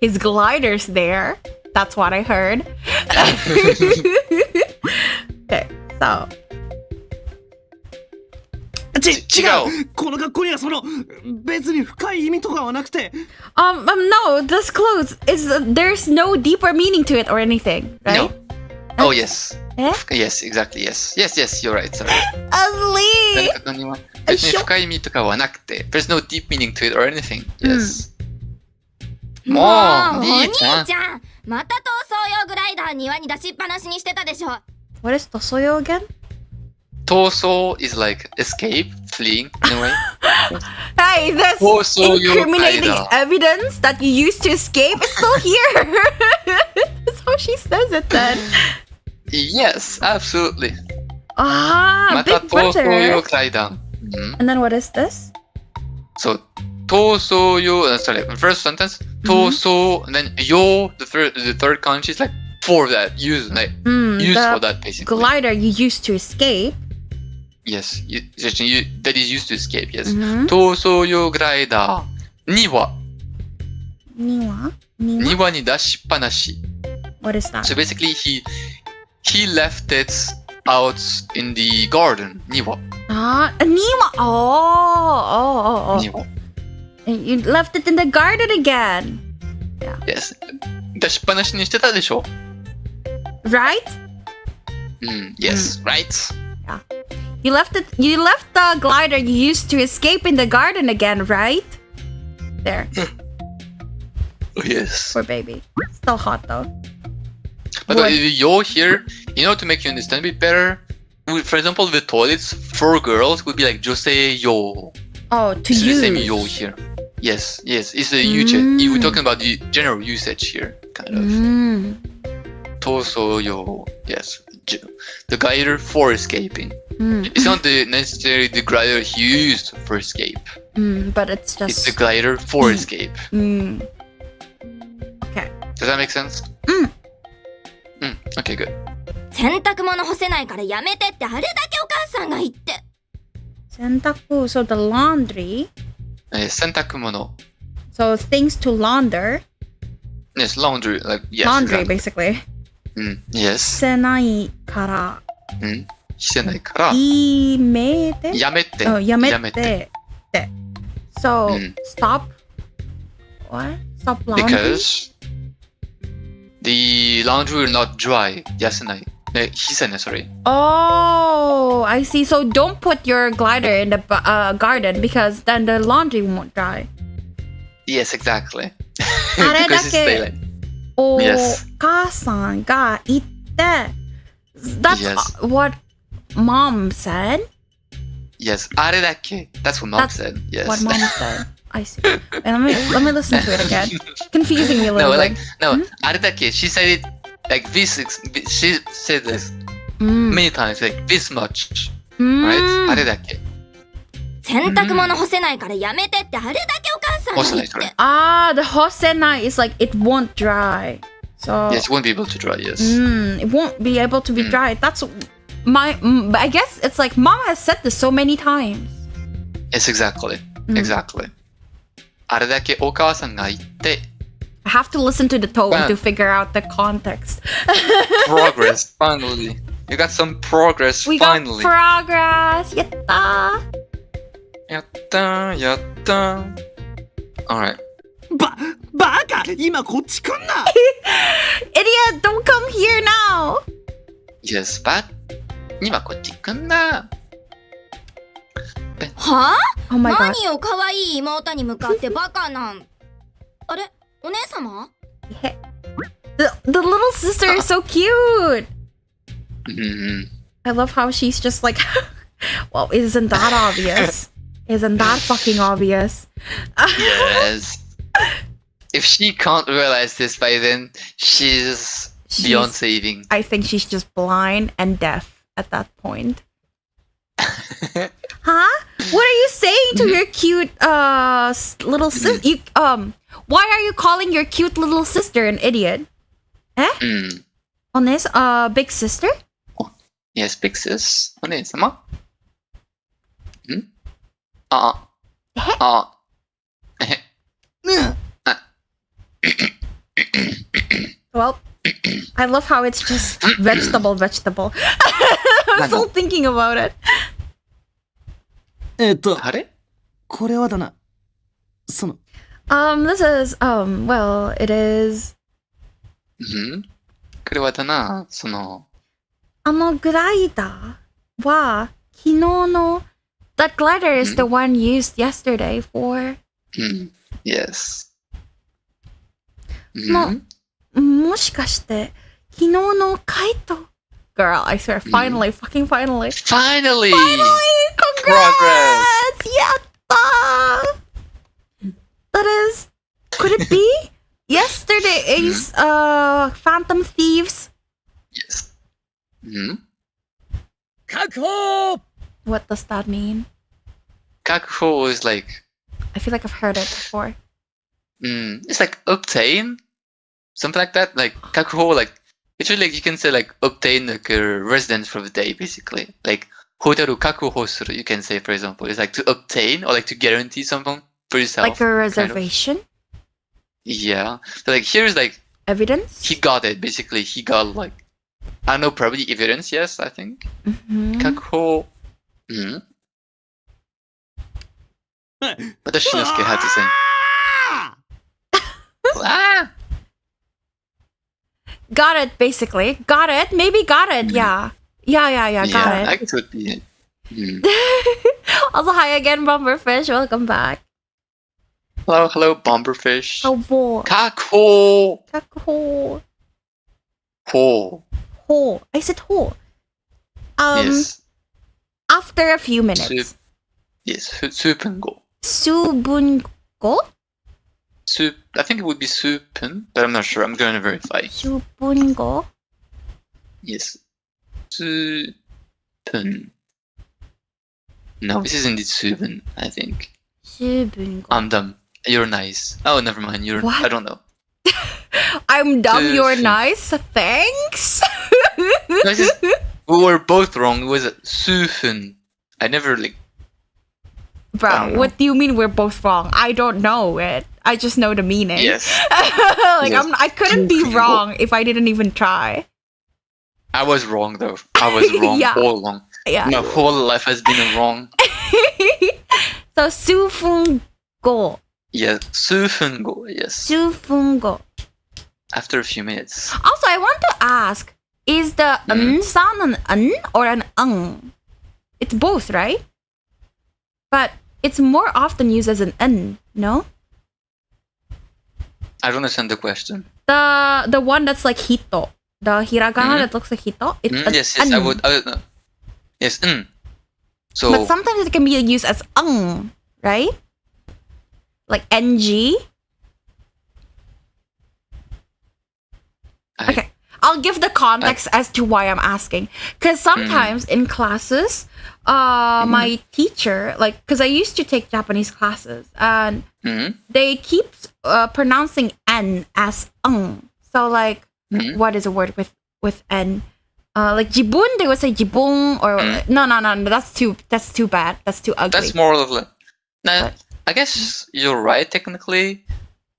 his glider's there. That's what I heard. Okay, so. 違うこの学校には別に深い意味とかはなくて。No, this clothes is there's no deeper meaning to it or anything, right? No. Oh, yes. Eh? Yes, exactly, yes. Yes, yes, you're right, sorry. Ugly! 何かには別に深い意味とかはなくて、there's no deep meaning to it or anything. Yes. もう、お兄いいじゃん。ちゃんまた逃走用グライダー庭に出しっぱなしにしてたでしょ。 What is tosoyo again? 逃走 is like escape, fleeing, in a way. Hey, this Tosoyo incriminating Kaida. evidence that you used to escape is still here. That's how she says it then. Yes, absolutely. Ah, また big 逃走用 brother. 階段。And then what is this? So, 逃走用, sorry, first sentence, 逃走, and then 用, the third kanji is like for that, use, like, used the for that basically. Glider you used to escape. Yes, that is used to escape, yes. 逃走用グライダーには Niwa? 庭に出しっぱなし。 What is that? So basically, he left it out in the garden. 庭。 Ah, Niwa. Oh.庭。 And you left it in the garden again. Yes. 出しっぱなしにしてたでしょ。 Right? Yes, right. You left the glider you used to escape in the garden again, right? There. Oh, yes. Poor baby. Still hot though. But yo here, to make you understand a bit better, for example, the toilets for girls would be like josei yo. Oh, to It's use. the same yo here. Yes, it's a usage. We're talking about the general usage here, kind of. Toso yo, yes. The glider for escaping. It's not necessarily the glider he used for escape. But it's just... It's the glider for escape. Okay. Does that make sense? Okay, good. 洗濯物干せないからやめてってあれだけお母さんが言って。 Sentaku, so the laundry. 洗濯物. So things to launder. Yes, laundry. Like, yes, Laundry, exactly. basically. Yes. せないから。してないから。やめて。やめて。Oh, やめて。So, stop. What? Stop laundry? Because the laundry will not dry. やせない。he said, sorry. Oh, I see. So don't put your glider in the garden because then the laundry won't dry. Yes, exactly. あれだ Because it's け daylight. お Yes. 母さんが言って、That's Yes. what mom said. Yes, あれだけ. That's what mom That's said. Yes. what mom said. I see. And let me listen to it again. Confusing me a little No, bit. like, no, あれだけ. She said it like this. She said this many times, like this much. Right? あれだけ. 洗濯物干せないからやめてってあれだけお母さんが言って。 Ah, the hosenai is like it won't dry. So Yes, it won't be able to dry, yes. it won't be able to be dry. That's but I guess it's like mom has said this so many times. Yes, exactly. Exactly. あれだけお母さんが言って I have to listen to the tone Wow. to figure out the context. progress, finally. You got some progress, We finally. got progress. Yatta. やったやった Alright. バカ今こっち来んな Idiot, don't come here now. Yes, but 今こっち来んなはぁ、 Oh my god. 何を可愛い妹に向かってバカなんあれお姉様 The little sister is so cute. I love how she's just like, well, isn't that obvious? Isn't that fucking obvious? Yes. If she can't realize this by then, she's beyond saving. I think she's just blind and deaf at that point. Huh? What are you saying to your cute little sister? Why are you calling your cute little sister an idiot? Eh? On this big sister? Yes, big sis. お姉様Well, I love how it's just vegetable. I'm still thinking about it. あれこれはだなその This is well, it is これはだな、その glider wa kino no. That glider is the one used yesterday for. Yes. もしかして昨日のカイト Girl, I swear, finally, fucking finally. Finally! Congrats! Yatta! That is, could it be yesterday's Phantom Thieves? Yes. What does that mean? Kakuho is like... I feel like I've heard it before. It's like obtain, something like that. Like kakuho, like literally, like you can say like obtain like a residence for the day, basically. Like hotaru kakuho suru, you can say, for example, it's like to obtain or like to guarantee something for yourself. Like a reservation? Kind of. Yeah. So like here's like evidence. He got it basically. He got like I don't know, probably evidence. Yes, I think. Kakuho. What does Shinosuke have to say? Got it, basically. Got it. Maybe got it. Yeah. Got it. I guess it would be it. Also, hi again, Bomberfish. Welcome back. Hello, Bomberfish. Kakuho. Ho. I said ho. Yes. After a few minutes. Supungo. Subungo? I think it would be supun, but I'm not sure. I'm going to verify. Subungo? Yes. Supun. No, this is indeed supun, I think. Subungo. I'm dumb. You're nice. Oh, never mind. What? I don't know. I'm dumb, you're nice. Thanks. We were both wrong. It was sufun. I never like... Bro, what do you mean we're both wrong? I don't know it. I just know the meaning. Yes. Yes. I couldn't be wrong if I didn't even try. I was wrong though. I was wrong all along. Yeah. My whole life has been wrong. So sufungo. Yes, sufungo. Yes. Sufungo. After a few minutes. Also, I want to ask: is the sound an or an? It's both, right? But it's more often used as an no? I don't understand the question. The one that's like hito. The hiragana that looks like hito. It's yes, I would know. Yes, So, but sometimes it can be used as right? Like ng. Okay, I'll give the context as to why I'm asking. Because sometimes in classes, my teacher, like, because I used to take Japanese classes, and they keep pronouncing n as So, like, what is a word with n? Like jibun, they would say jibun, or no, that's too bad. That's too ugly. That's more of like... Nah, I guess you're right technically,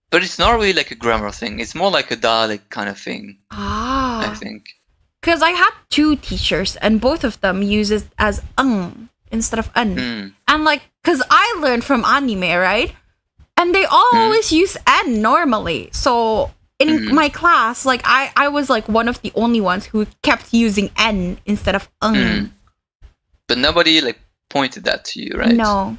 but it's not really like a grammar thing. It's more like a dialect kind of thing. I think. Because I had two teachers, and both of them use it as instead of n. And like, because I learned from anime, right? And they all always use n normally. So in my class, like I was like one of the only ones who kept using n instead of But nobody like pointed that to you, right? No.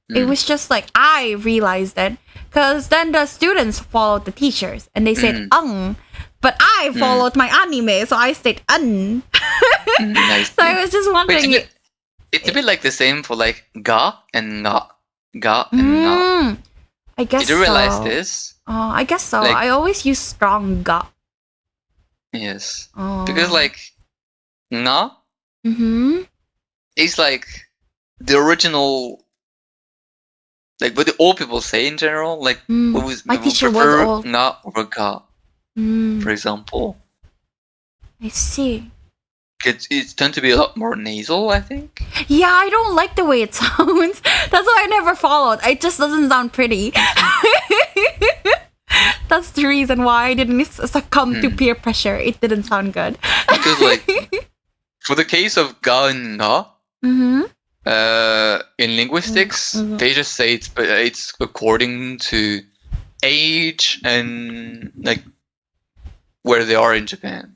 It was just like I realized it, because then the students followed the teachers and they said but I followed my anime, so I said Nice. So I was just wondering. It's a bit like the same for like ga and nga. Ga and nga. I guess Did you realize this? I guess so. Like, I always use strong ga. Yes. Because like nga is like the original, like what the old people say in general. Like what was my teacher was old. Nga over ga, for example. I see. It's tend to be a lot more nasal, I think. Yeah, I don't like the way it sounds. That's why I never followed. It just doesn't sound pretty. That's the reason why I didn't succumb to peer pressure. It didn't sound good. Because like, for the case of ga and nga, in linguistics, they just say it's according to age and like where they are in Japan.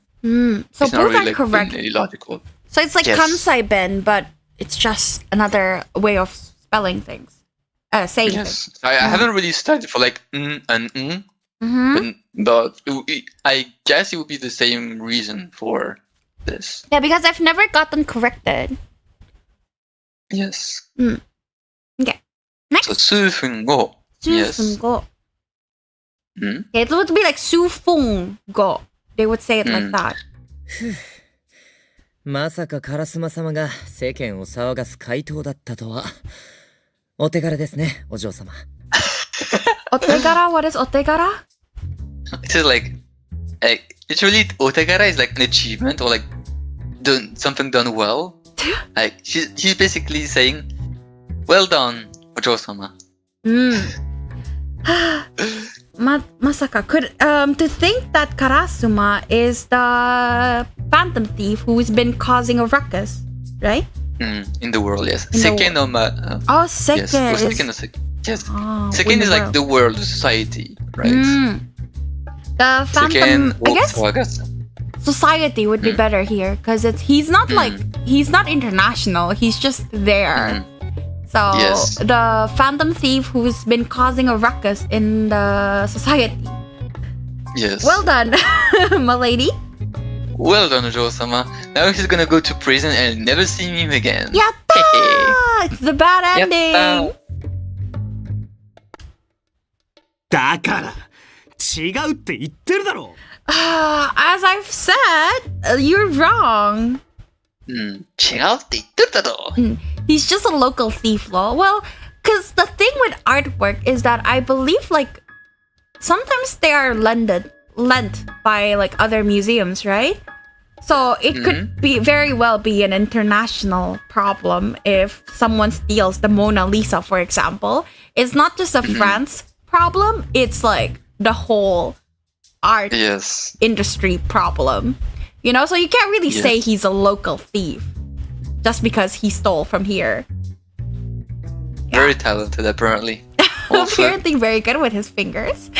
So it's not both really are like correct. illogical. So it's like Yes. Kansai Ben, but it's just another way of spelling things. Saying things. Yes, I haven't really studied for like and Mm-hmm. but I guess it would be the same reason for this. Yeah, because I've never gotten corrected. Yes. Okay. Next. So 数分後 Yes. Sufung-go. Hmm? Okay, it would be like Sufung-go. They would say it like that. まさかカラスマ様が世間を騒がす怪盗だったとは。お手柄ですね、お嬢様。Otegara? What is Otegara? It is like literally otegara is like an achievement or like something done well. Like she's basically saying, "Well done, Ojo-sama." Masaka could to think that Karasuma is the phantom thief who's been causing a ruckus, right? In the world, yes. In the Seken no ma. Seken Yes. is... Seken no sek. Yes. Oh, Seken in is the like world. the world, the society, right? The phantom, Seken I guess Sawagas. society would be better here because he's not like he's not international. He's just there. So Yes. the phantom thief who's been causing a ruckus in the society. Yes. Well done, my lady. Well done, Ojo-sama. Now he's gonna go to prison and never see him again. Yatta! It's the bad ending. Yatta! だから違うって言ってるだろ As I've said, you're wrong. 違うって言ってるだろ He's just a local thief, lol. Well, because the thing with artwork is that I believe, like, sometimes they are lent by, like, other museums, right? So it could be very well be an international problem if someone steals the Mona Lisa, for example. It's not just a France problem, it's, like, the whole art industry problem. You know, so you can't really say he's a local thief just because he stole from here. Very talented, apparently. Also. Apparently very good with his fingers.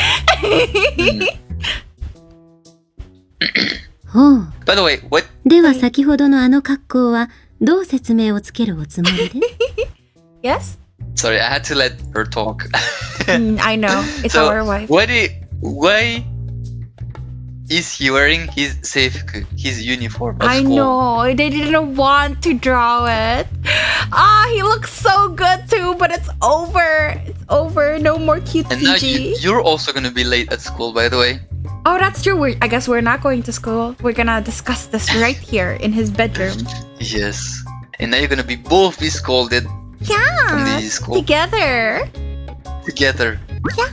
By the way, what? では先ほどのあの格好はどう説明をつけるおつもりで Yes? Sorry, I had to let her talk. I know. It's So, our wife. Why is he wearing his seifuku, his uniform at I school? know. They didn't want to draw it. He looks so good too, but it's over. It's over. No more cute And now CG. you're also gonna be late at school, by the way. Oh, that's true. I guess we're not going to school. We're gonna discuss this right here in his bedroom. Yes. And now you're gonna both be scolded from Yeah. the school Together. together. Yeah.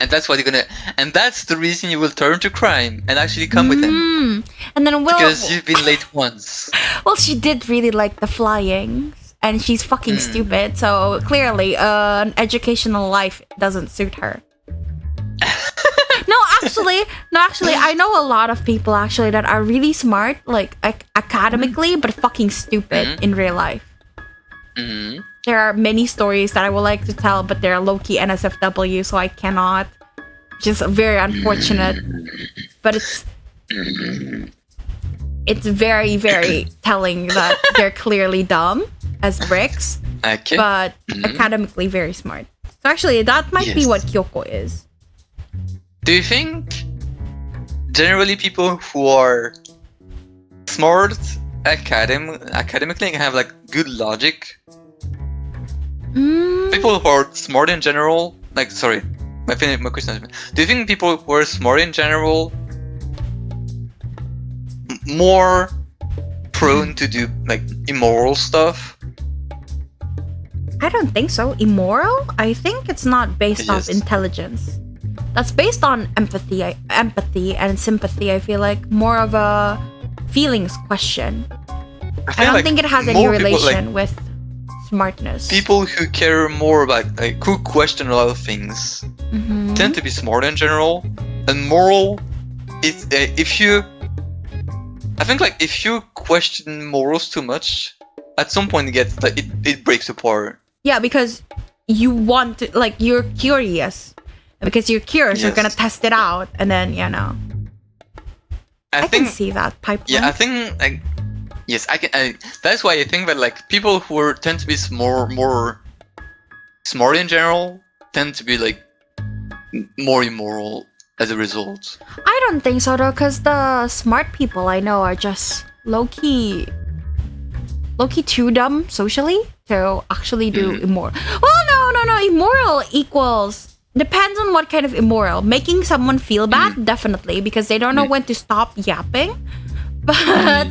And that's what you're gonna. And that's the reason you will turn to crime and actually come with him. And then Because you've been late once. well, she did really like the flying, and she's fucking stupid. So clearly, an educational life doesn't suit her. No, actually, I know a lot of people actually that are really smart, like academically, but fucking stupid in real life. There are many stories that I would like to tell, but they're low-key NSFW, so I cannot. Just very unfortunate. But it's very, very telling that they're clearly dumb as bricks, Okay. but academically very smart. So actually, that might be what Kyoko is. Do you think generally people who are smart academically and have like good logic, people who are smart in general, like sorry, my question is, do you think people who are smart in general more prone to do like immoral stuff? I don't think so. Immoral? I think it's not based off intelligence. That's based on empathy and sympathy. I feel like more of a feelings question. I don't think it has any relation with smartness. People who care more about, like, who question a lot of things tend to be smart in general. And moral, it's I think like if you question morals too much, at some point it breaks apart. Yeah, because you want to, like, you're curious. Because you're curious, you're gonna test it out, and then, you know. I think, can see that pipeline. Yeah, I think like yes, I can. That's why I think that like people who tend to be more smart in general tend to be like more immoral as a result. I don't think so though, because the smart people I know are just low-key too dumb socially to actually do immoral. Well, no. Immoral equals depends on what kind of immoral. Making someone feel bad, definitely, because they don't know when to stop yapping. But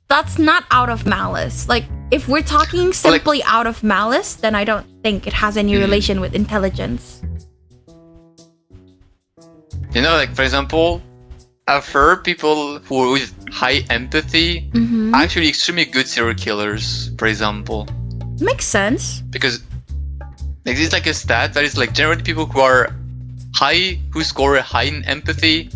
that's not out of malice. Like, if we're talking simply out of malice, then I don't think it has any relation with intelligence. You know, like for example, I've heard people who are with high empathy are actually extremely good serial killers, for example. Makes sense. Because like, there's like a stat that is like generally people who score high in empathy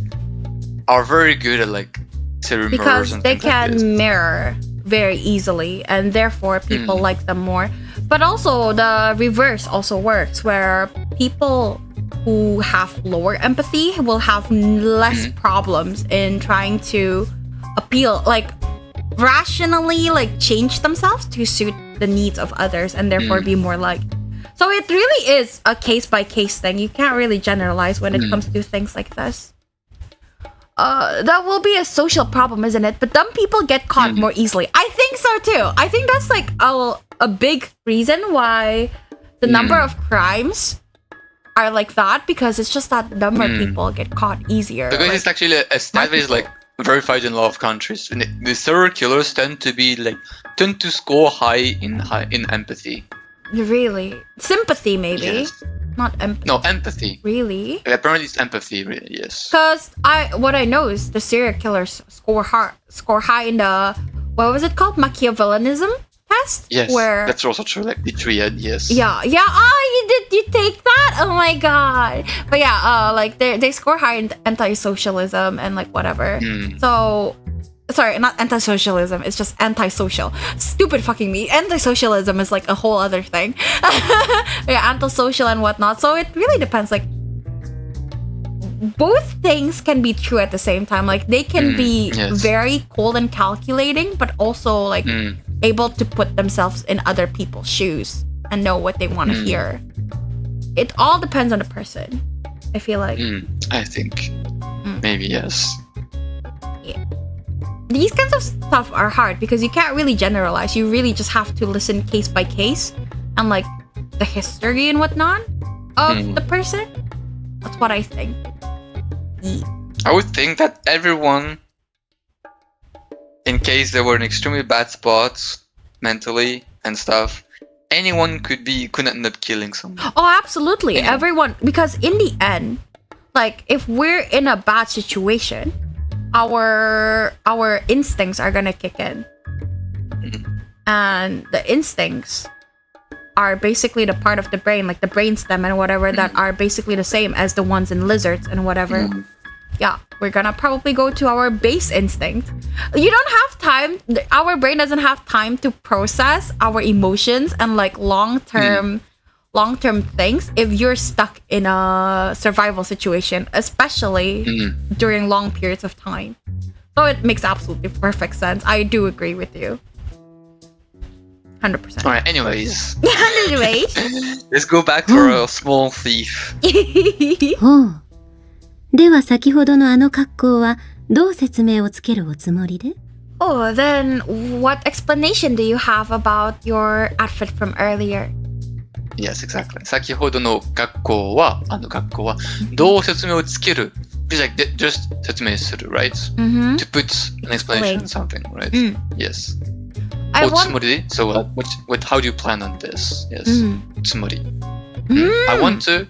are very good at like serial murders Because and they things like this. can mirror very easily, and therefore people like them more. But also the reverse also works, where people who have lower empathy will have less problems in trying to appeal, like rationally, like change themselves to suit the needs of others, and therefore be more like. So it really is a case-by-case thing. You can't really generalize when it comes to things like this. That will be a social problem, isn't it? But dumb people get caught more easily. I think so too. I think that's like a big reason why the number of crimes are like that, because it's just that the dumber people get caught easier. Because like, it's actually a stat that is like verified in a lot of countries. And the serial killers tend to score high in empathy. Really? Sympathy, maybe? Yes. Not empathy. No, empathy. Really? Apparently it's empathy, really, yes. Because what I know is the serial killers score high in the, what was it called? Machiavellianism test? Yes, where, that's also true, like the triad, yes. Yeah. You take that? Oh my god. But yeah, like they score high in anti-socialism and like whatever. So, sorry, not anti-socialism, it's just antisocial. Stupid fucking me. Anti-socialism is like a whole other thing. Yeah, antisocial and whatnot. So it really depends, like both things can be true at the same time. Like they can be very cold and calculating, but also like able to put themselves in other people's shoes and know what they want to hear. It all depends on the person, I feel like. I think maybe yes. Yeah. These kinds of stuff are hard because you can't really generalize. You really just have to listen case by case and like the history and whatnot of the person. That's what I think. I would think that everyone, in case they were in extremely bad spots mentally and stuff, anyone could end up killing someone. Oh, absolutely. Everyone, because in the end, like if we're in a bad situation, our instincts are gonna kick in. And the instincts are basically the part of the brain, like the brainstem and whatever, that are basically the same as the ones in lizards and whatever. Yeah, we're gonna probably go to our base instinct. You don't have time, our brain doesn't have time to process our emotions and like long-term things if you're stuck in a survival situation, especially during long periods of time. So it makes absolutely perfect sense. I do agree with you. 100%. Alright, anyways. Let's go back to our small thief. ほう。では先ほどのあの格好はどう説明をつけるおつもりで？ Oh, then what explanation do you have about your outfit from earlier? Yes, exactly. 先ほどの学校は、どう説明をつける It's like just 説明する, right? To put an explanation on something, right? Yes. おつもり? So how do you plan on this? Yes. つもり. I want to...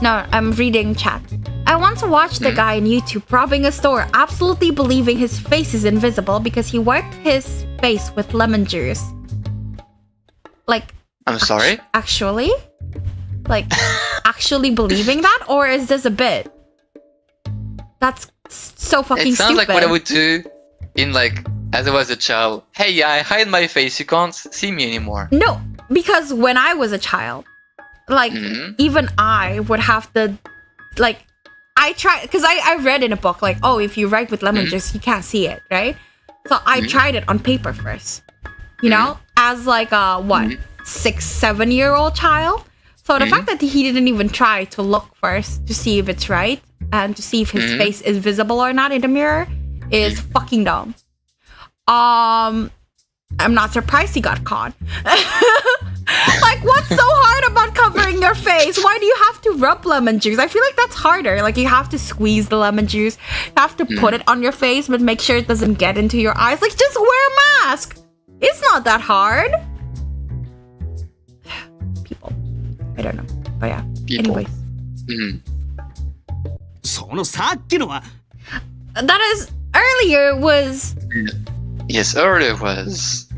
No, I'm reading chat. I once watched a guy on YouTube robbing a store, absolutely believing his face is invisible because he wiped his face with lemon juice. Like... I'm sorry? Actually? Like, actually believing that? Or is this a bit? That's so fucking stupid. It sounds like what I would do in like, as I was a child. Hey, I hide my face, you can't see me anymore. No, because when I was a child, like, even I would have to, like, I tried, because I read in a book, like, oh, if you write with lemon juice, you can't see it, right? So I tried it on paper first, you know, as like a, 6, 7-year-old child. So the fact that he didn't even try to look first to see if it's right and to see if his face is visible or not in the mirror is fucking dumb. I'm not surprised he got caught. Like, what's so hard about covering your face? Why do you have to rub lemon juice? I feel like that's harder. Like, you have to squeeze the lemon juice. You have to put it on your face, but make sure it doesn't get into your eyes. Like, just wear a mask. It's not that hard. People. I don't know. But yeah. People. Anyways. そのさっきのは That is, earlier was... Yes, earlier was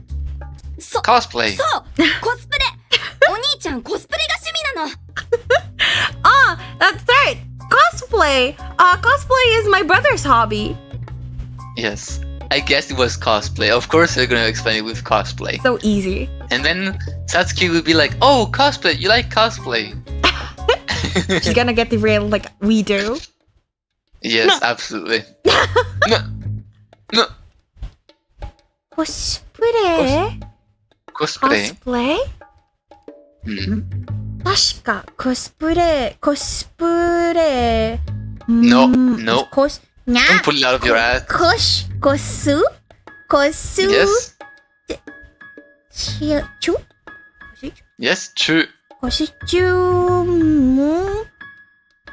cosplay. そうコスプレお兄ちゃんコスプレが趣味なの Ah, that's right. Cosplay. Cosplay is my brother's hobby. Yes. I guess it was cosplay. Of course they're gonna explain it with cosplay. So easy. And then Satsuki would be like, oh, cosplay, you like cosplay. She's gonna get derailed like we do. Yes, absolutely. No. No. Cosplay? Cosplay? Cosplay? 確かコスプレ No, no. コス Don't pull it out of your ass. コス Yes. チュ Yes, true. コスチューム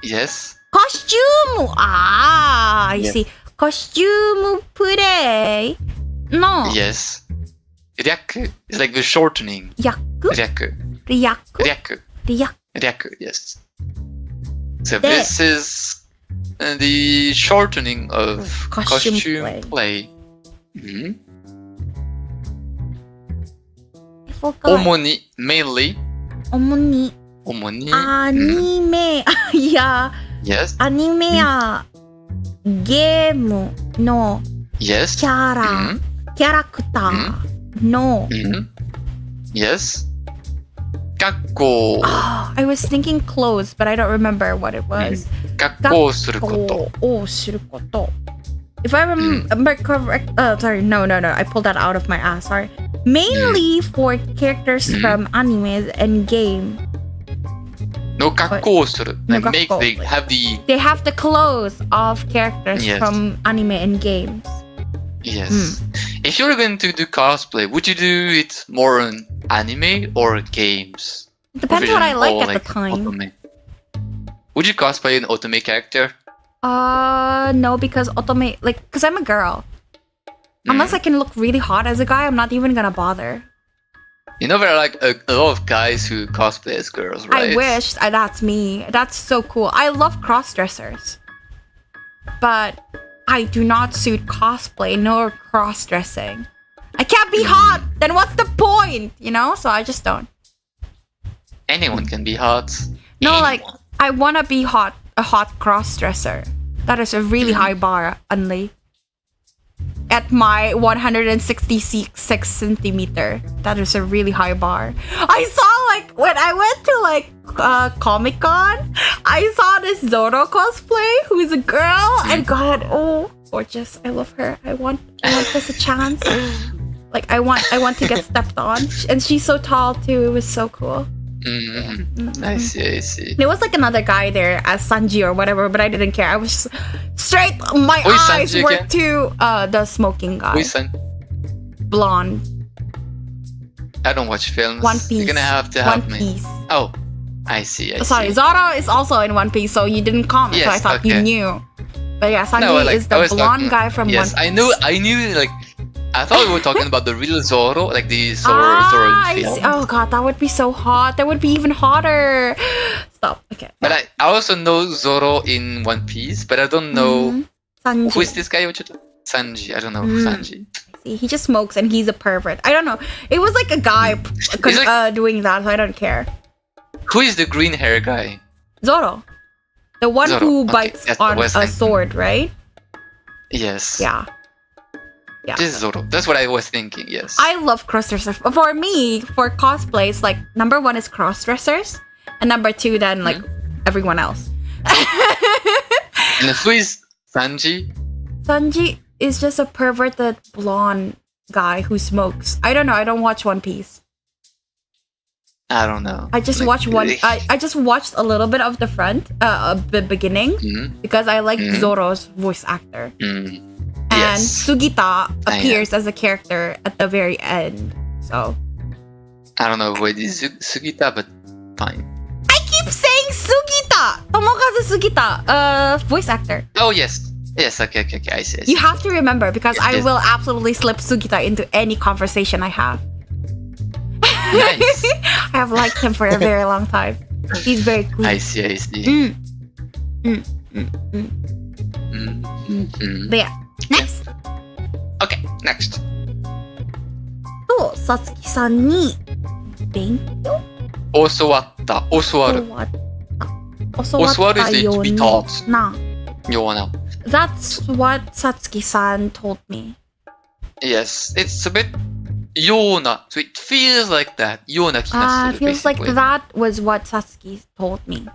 Yes. コスチュームI see. コスチュームプレイ No. Yes. Ryaku is like the shortening. 役 Ryaku. リヤク Ryaku. リヤク Ryaku, yes. So this is the shortening of costume play. I forgot. 主に mainly. 主に アニメいや Yes. アニメやゲームの Yes. キャラクターの Yes. 学校 I was thinking clothes, but I don't remember what it was. 学校することをすること If I remember correct, sorry, no, I pulled that out of my ass, sorry. Mainly for characters from animes and game. の学校をする No, like make学校 they They have the have the clothes of characters Yes. from anime and games. yes. If you're going to do cosplay, would you do it more on anime or games? Depends Or what I like all, at the time. Otome? Would you cosplay an otome character? No, because otome, like, because I'm a girl. Unless I can look really hot as a guy, I'm not even gonna bother. You know, there are like a lot of guys who cosplay as girls, right? I wish that's me. That's so cool. I love cross-dressers. But I do not suit cosplay nor cross-dressing. I can't be hot! Then what's the point? You know? So I just don't. Anyone can be hot. No, like, I wanna be hot, a hot cross-dresser. That is a really high bar, Unli. At my 166 centimeter. That is a really high bar. I saw, like, when I went to, like, Comic-Con, I saw this Zoro cosplay, who is a girl, and God, oh, gorgeous. I love her. I want this a chance. Like, I want to get stepped on. And she's so tall, too. It was so cool. I see. There was like another guy there as Sanji or whatever, but I didn't care. I was straight. My Who is eyes Sanji were again? to the smoking guy. Who is San? Blonde. I don't watch films. One Piece. You're gonna have to help One me. Piece. Oh, I see. Sorry, Zoro is also in One Piece, so you didn't comment, so I Yes, thought you okay. knew. But yeah, Sanji No, like, is I the was blonde talking- guy from yes, One Piece. I knew, like, I thought we were talking about the real Zoro, like the Zoro I film. see. Oh god, that would be so hot. That would be even hotter. Stop. Okay. But I also know Zoro in One Piece, but I don't know Sanji. who is this guy. Sanji. I don't know Sanji. See, he just smokes and he's a pervert. I don't know. It was like a guy doing that, so I don't care. Who is the green hair guy? Zoro. The one Zoro, who okay, bites that's on what I was a thinking. sword, right? Yes. Yeah. Yeah. This is Zoro. That's what I was thinking. Yes. I love cross-dressers. For me, for cosplays, like, number one is cross-dressers. And number two, then, like, everyone else. And who is Sanji? Sanji is just a perverted blonde guy who smokes. I don't know. I don't watch One Piece. I don't know. I just watched I just watched a little bit of the the beginning because I like Zoro's voice actor. And Sugita appears as a character at the very end. So I don't know what is Sugita, but fine. I keep saying Sugita! Tomokazu Sugita, voice actor. Oh yes. Yes, okay. I see. You have to remember because I will absolutely slip Sugita into any conversation I have. Nice. I have liked him for a very long time. He's very cool. I see. But yeah, next. Okay, next. と、さつきさんに勉強教わったような。That's what Satsuki-san told me. Yes, it's a bit ような. So it feels like that. ような気がする。Feels like that was what Satsuki told me.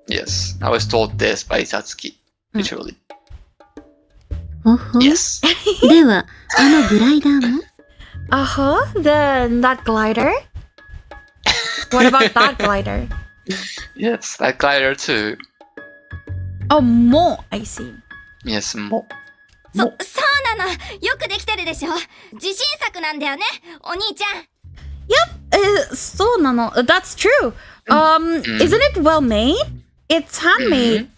Yes, I was told this by Satsuki. Literally. ほほ。 Yes. では、あのグライダーも Then that glider? What about that glider? Yes, that glider too. Oh, more, I see. Yes, more. そうなの。よくできてるでしょ。自信作なんだよね、お兄ちゃん。Yep, そうなの. That's true. Isn't it well made? It's handmade.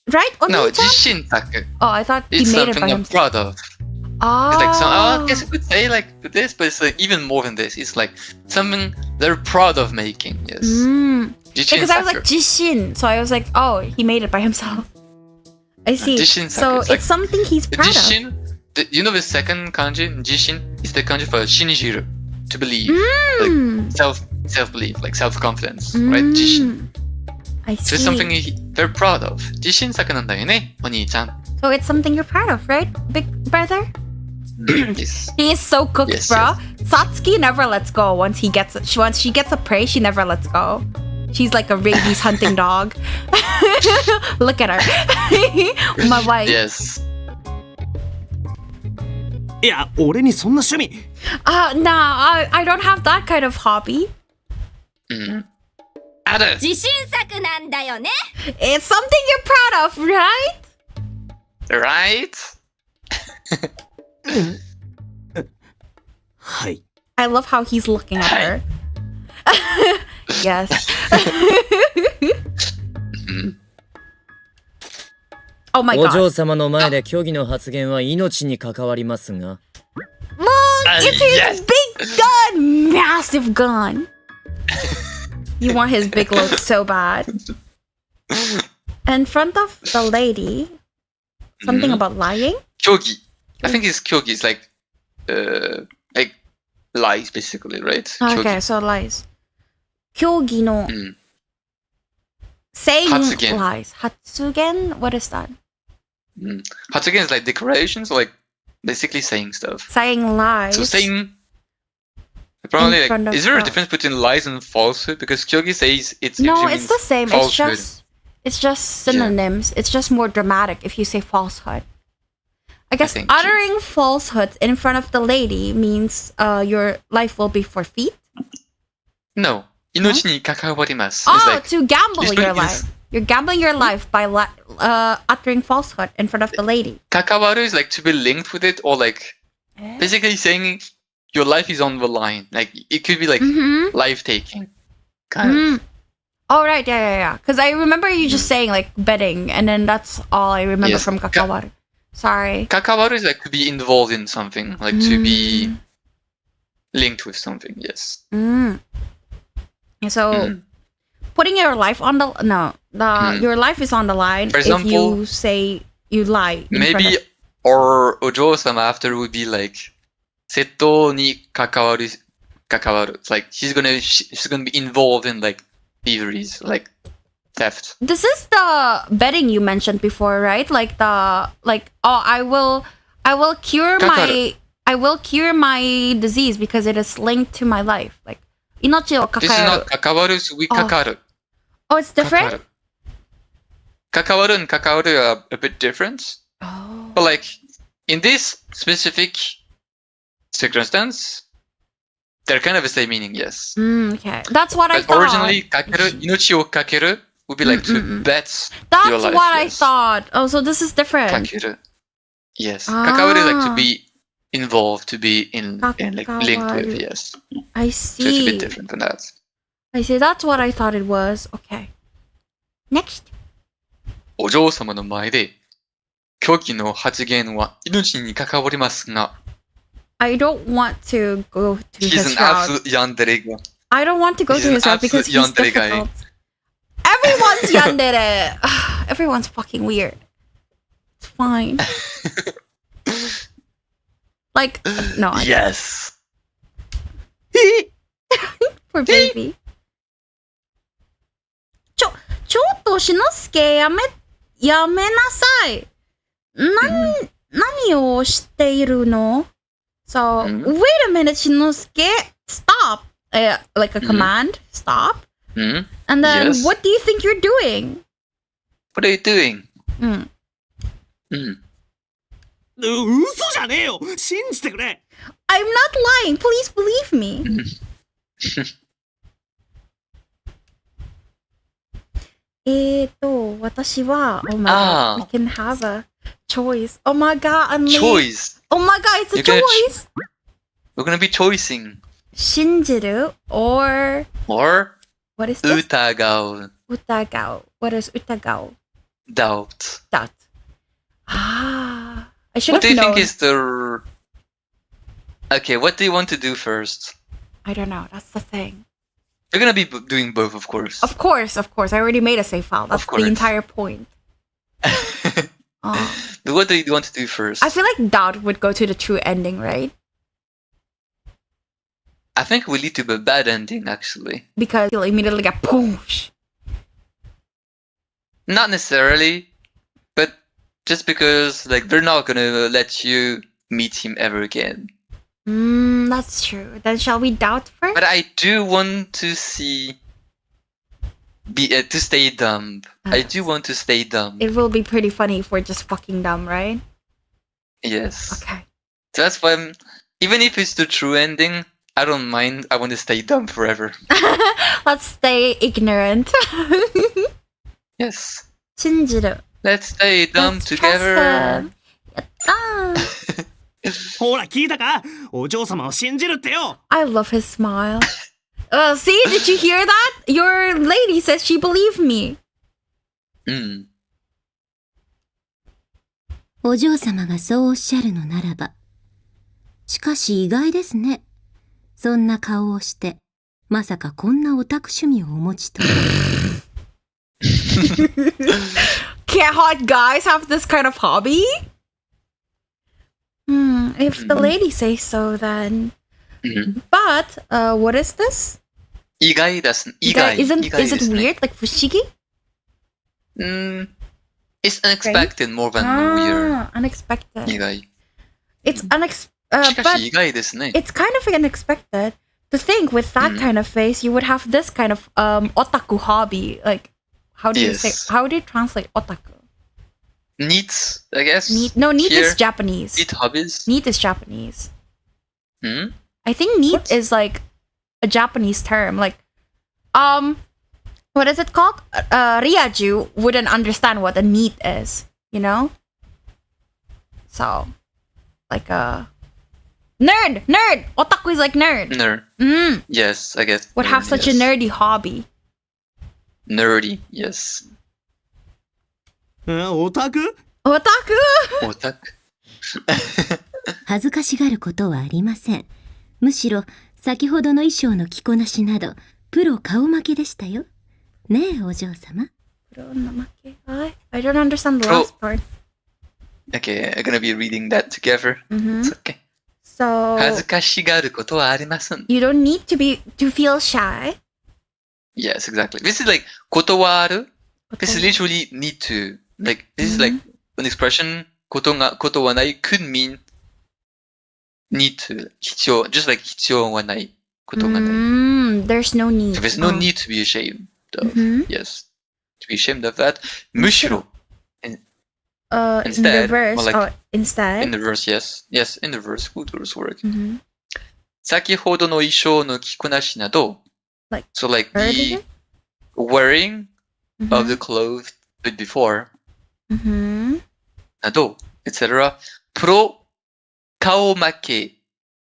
Right? No, 自信作. Oh, I thought he it's made it by something I'm himself. proud of. It's like I guess I could say like this, but it's like even more than this. It's like something they're proud of making. Yes. Because I was like Jishin, so I was like, oh, he made it by himself. I see. So it's something he's proud Jishin, you know the second kanji, Jishin, is the kanji for shinjiru, to believe, like self-belief, like self-confidence, right? Jishin. I see. So it's something they're proud of. Jishin sakuなんだよね, Oni-chan. So it's something you're proud of, right, big brother? Yes. He is so cooked, Yes, bro. Satsuki never lets go. Once she gets a prey, she never lets go. She's like a rabies hunting dog. Look at her. My wife. Yes. いや、俺にそんな趣味。Nah, I don't have that kind of hobby. ある。自信作なんだよね。 It's something you're proud of, right? Right? はい。 I love how he's looking at her. Yes. Oh my お god. 嬢様の前で虚偽の発言は命に関わりますが。Look, it's his big gun! Massive gun. You want his big load so bad. In front of the lady, something about lying? Kyogi. I think it's Kyogi. It's like lies, basically, right? Okay, Kyogi. so lies. Kyogi no saying Hatsugen. lies. Hatsugen? What is that? Hatsugen is like declarations, like basically saying stuff. Saying lies. So saying... Probably In like, front of is there a the- difference between lies and falsehood? Because Kyogi says it's No, usually it's the same. falsehood. It's just synonyms. It's just more dramatic if you say falsehood. I guess uttering falsehoods in front of the lady means your life will be forfeit. No. 命に関わります. Oh, It's like, to gamble usually your it's- life. You're gambling your life by uttering falsehood in front of the lady. Kakawaru is like to be linked with it, or like basically saying your life is on the line. Like it could be like life taking. Kind of. Oh, right. Yeah. Because I remember you just saying like betting, and then that's all I remember Yes. from Kakawaru. Sorry. Kakawaru is like to be involved in something, like to be linked with something. Yes. So, putting your life on your life is on the line For if example, you say you lie. in front Maybe of- or Ojo-sama after would be like 窃盗に関わる. It's like she's gonna be involved in like thieveries, like theft. This is the betting you mentioned before, right? Like I will cure Kakaru. my disease because it is linked to my life. Like 命を This is 抱える. not 関わる, we 関わる. Oh, it's different? 関わる. Kakawaru and kakawaru are a bit different. Oh. But like, in this specific circumstance, they're kind of the same meaning, yes. Okay. That's what I But thought. originally, kakeru, inochi o kakeru would be like to bet That's your life. what I Yes. thought. Oh, so this is different. Kakeru. Yes. Kakawaru is like to be involved, to be in like linked Kakawaru. with, yes. I So it's a see. bit different than that. I see. That's what I thought it was. Okay. Next. お嬢様の前で、虚偽の発言は命に関わりますが、 I don't want to go to He's his an route. absolute yandere. I don't want to go He's to an his route because absolute he's yandere guy. difficult. Everyone's yandere. Everyone's fucking weird. It's fine. Like, no. Yes. Poor baby. ちょっとしのすけやめなさい。何をしているの? So, wait a minute, Shinosuke. Stop. Like a command. Stop. And then, Yes. what do you think you're doing? What are you doing? 嘘じゃねえよ信じてくれ I'm not lying. Please believe me. Oh my god, we can have a choice. Oh my god, Choice. Oh my god, it's a You're gonna choice. We're gonna be choosing. 信じる or Or what is this? 疑う。疑う. What is 疑う? Doubt. Doubt. I should What have do you known. think is the... Okay, what do you want to do first? I don't know. That's the thing. You're gonna be doing both, of course. Of course. I already made a save file. That's the entire point. But what do you want to do first? I feel like doubt would go to the true ending, right? I think we lead to the bad ending, actually. Because you'll immediately get poosh. Not necessarily, but just because like they're not gonna let you meet him ever again. That's true. Then shall we doubt first? But I do want to see to stay dumb. I do want to stay dumb. It will be pretty funny if we're just fucking dumb, right? Yes. Okay. So that's why even if it's the true ending, I don't mind. I want to stay dumb forever. Let's stay ignorant. Yes. 信じる. Let's stay dumb Let's together. やったー。ほら聞いたかお嬢様を信じるってよ I love his smile. See, did you hear that? Your lady says she believed me. お嬢様がそうおっしゃるのならば。しかし意外ですね。そんな顔をして、まさかこんなオタク趣味をお持ちとは。Can't hot guys have this kind of hobby? If the lady says so, then. But, what is this? 意外ですね。意外。 Is it 意外ですね。 weird? Like fushigi? It's unexpected more than weird. Unexpected. 意外。 It's しか but し意外ですね。 it's kind of unexpected. To think with that kind of face, you would have this kind of otaku hobby. Like, how do you say? Yes. How do you translate otaku? Neat, I guess. Neat Here. is Japanese. Neat hobbies. Neat is Japanese. Hmm? I think neat is like a Japanese term. Like, what is it called? Ryaju wouldn't understand what a neat is, you know? So, like a nerd. Otaku is like nerd. Nerd. Yes, I guess. Would have such a nerdy hobby. Nerdy, yes. オタク Otaku! オタク。恥ずかしがることはありません。むしろ、先ほどの衣装の着こなしなど、プロ顔負けでしたよ。ねえ、お嬢様。 I don't understand the last part. Okay, I'm gonna be reading that together. It's okay. So, 恥ずかしがることはありません。 you don't need to feel shy. Yes, exactly. This is like 断る. This is literally need to. Like, this is like an expression ことはない could mean need to. 必要. Just like 必要はないことがない. There's no need. So there's no need to be ashamed of. Yes. to be ashamed of that. むしろ in instead, reverse. or like Instead. in the verse, yes. Yes, in the verse. Good verse work. 先ほどの衣装の着こなしなど Like so like earlier? the wearing of the clothes before など etc. プロ顔負け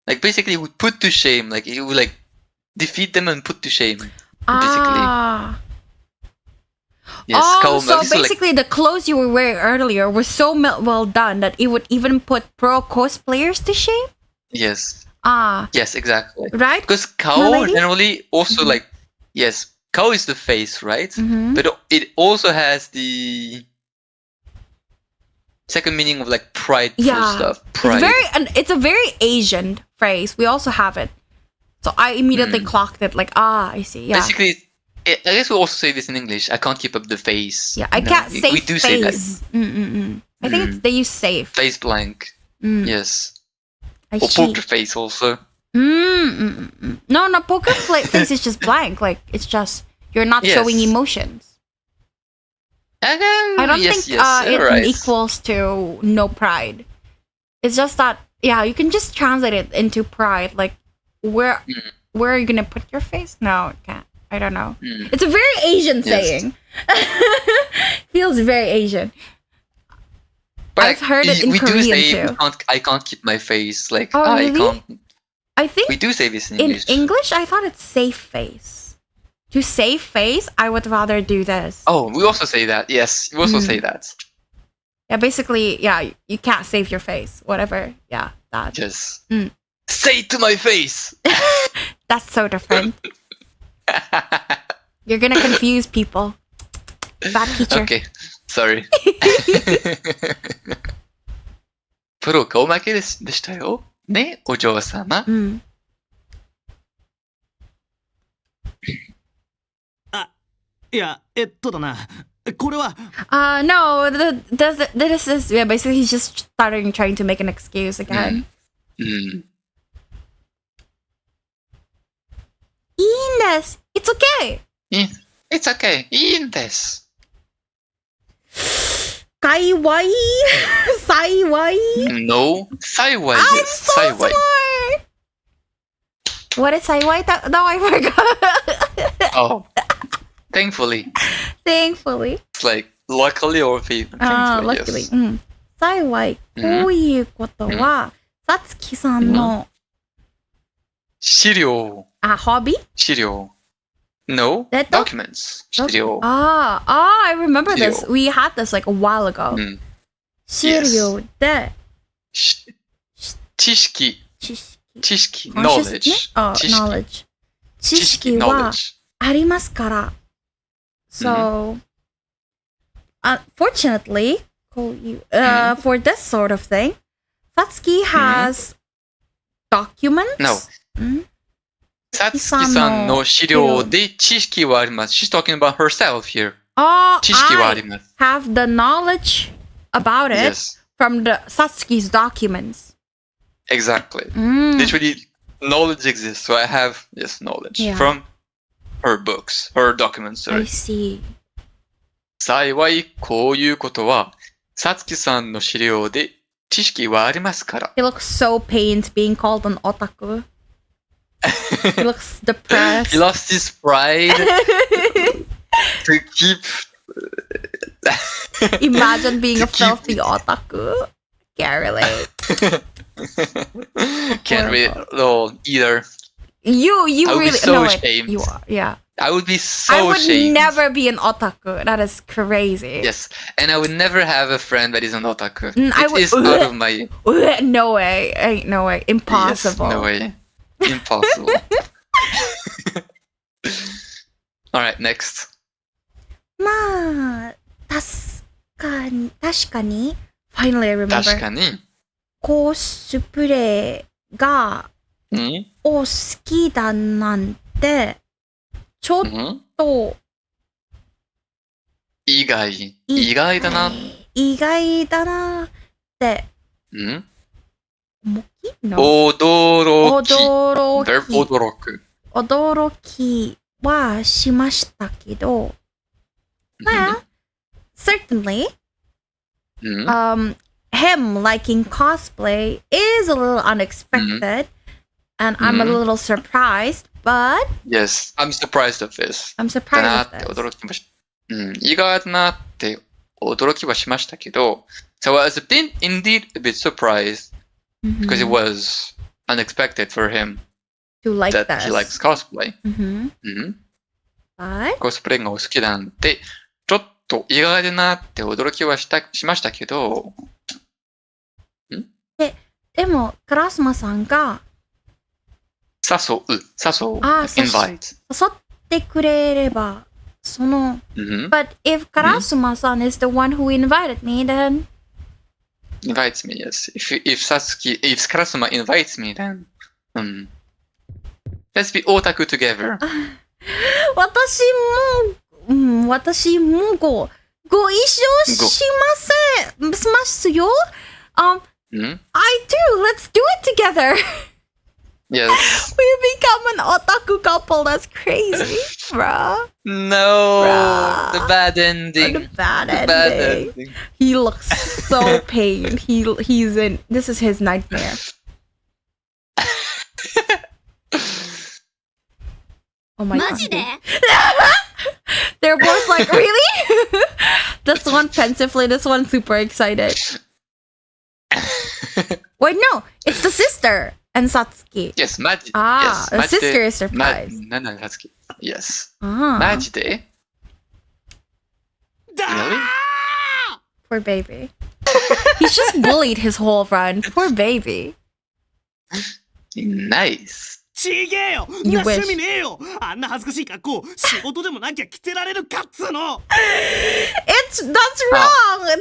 like basically it would put to shame, like it would like defeat them and put to shame basically. Yes, Oh, so so like, basically the clothes you were wearing earlier were so well done that it would even put pro cosplayers to shame? yes. Ah. Yes, exactly. Right? Because Kao generally also like, yes, Kao is the face, right? But it also has the second meaning of like prideful stuff. Pride. It's a very Asian phrase. We also have it. So I immediately clocked it like, I see. Yeah. Basically, I guess we also say this in English. I can't keep up the face. Yeah, I can't say we do face. say that. I think they use safe. Face blank. Yes. I Or see. poker face also. No, poker face is just blank. Like, it's just, you're not showing emotions. I don't think it equals to no pride. It's just that, you can just translate it into pride. Like, where are you gonna put your face? No, it can't. I don't know. It's a very Asian saying. Feels very Asian. But I've heard it in we Korean do say too. I can't keep my face. Like, Oh, I really? can't. I think We do say this in in English. English, I thought it's safe face. To save face, I would rather do this. Oh, we also say that. Yes, we also say that. Yeah, basically, you can't save your face. Whatever. Yeah, that. Yes. Say it to my face! That's so different. You're gonna confuse people. Bad teacher. Okay, sorry. プロ顔負けでしたよ。ね、お嬢様。いや、だな。これは。No, this is, basically he's just trying to make an excuse again. いいんです. It's okay. It's okay. いいんです。かいわいい。さいわいい。No, 幸いです。I'm so smart. What is 幸い? No, I forgot. Oh, thankfully. It's like, luckily or thankfully, luckily. yes. 幸い。こういうことは、さつきさんの、資料。hobby? 資料。No, documents. 資料。I remember this. We had this like a while ago. 資料で、知識。knowledge. knowledge. 知識はありますから。So, unfortunately, for this sort of thing, Satsuki has documents. No. さつきさんの資料で知識はあります。She's talking about herself here. 知識はあります。I have the knowledge about it from the Satsuki's documents. Exactly. Literally, knowledge exists. So I have knowledge from her books, her documents. Sorry. I see. 幸いこういうことは、さつきさんの資料で知識はありますから。He looks so pained being called an otaku. He looks depressed. He lost his pride to keep. Imagine being a filthy otaku. Can't relate. Can't relate at all either. You I would really be so know ashamed. it. You are, yeah. I would be so I would ashamed. never be an otaku. That is crazy. Yes, and I would never have a friend that is an otaku. I It would- is out of my. No way. Ain't no way. Impossible. Yes, no way. Impossible. Alright, next. まあ、確かに、finally I remember. 確かに。コスプレが、好きだなんて、ちょっと、意外だな。意外だなって、驚きはしましたけど、Well, certainly. Mhm. Him liking cosplay is a little unexpected, and I'm a little surprised, but Yes, I'm surprised of this. I'm だ surprised な of って this. 驚きました。意外だなって驚きはしましたけど、so I was indeed a bit surprised because it was unexpected for him To like that this. he likes cosplay. But コスプレがお好きなんで、ちょっと意外だなって驚きはしましたけど、でも、カラスマさんが誘う、誘 invite. ってくれれば、その、Mhm. But if Karasuma-san is the one who invited me, then Invites me, yes. If Karasuma invites me, then, let's be otaku together. 私もご一緒しますよ。I do. Let's do it together. Yes. We become an otaku couple. That's crazy, bruh. No, Bruh. the bad ending. The bad ending. He looks so pained. He's in. This is his nightmare. Oh my god. マジで They're both like, really? This one pensively, this one super excited. Wait, no, it's the sister and Satsuki. Yes, マジ。Ah, yes, the sister is surprised. Satsuki. Yes. ああ。マジで Really? Poor baby. He's just bullied his whole run. Poor baby. Nice. ちげえよ You な wish. 趣味ねえよあんな恥ずかしい格好仕事でもなきゃ着てられるかっつーの That's wrong. That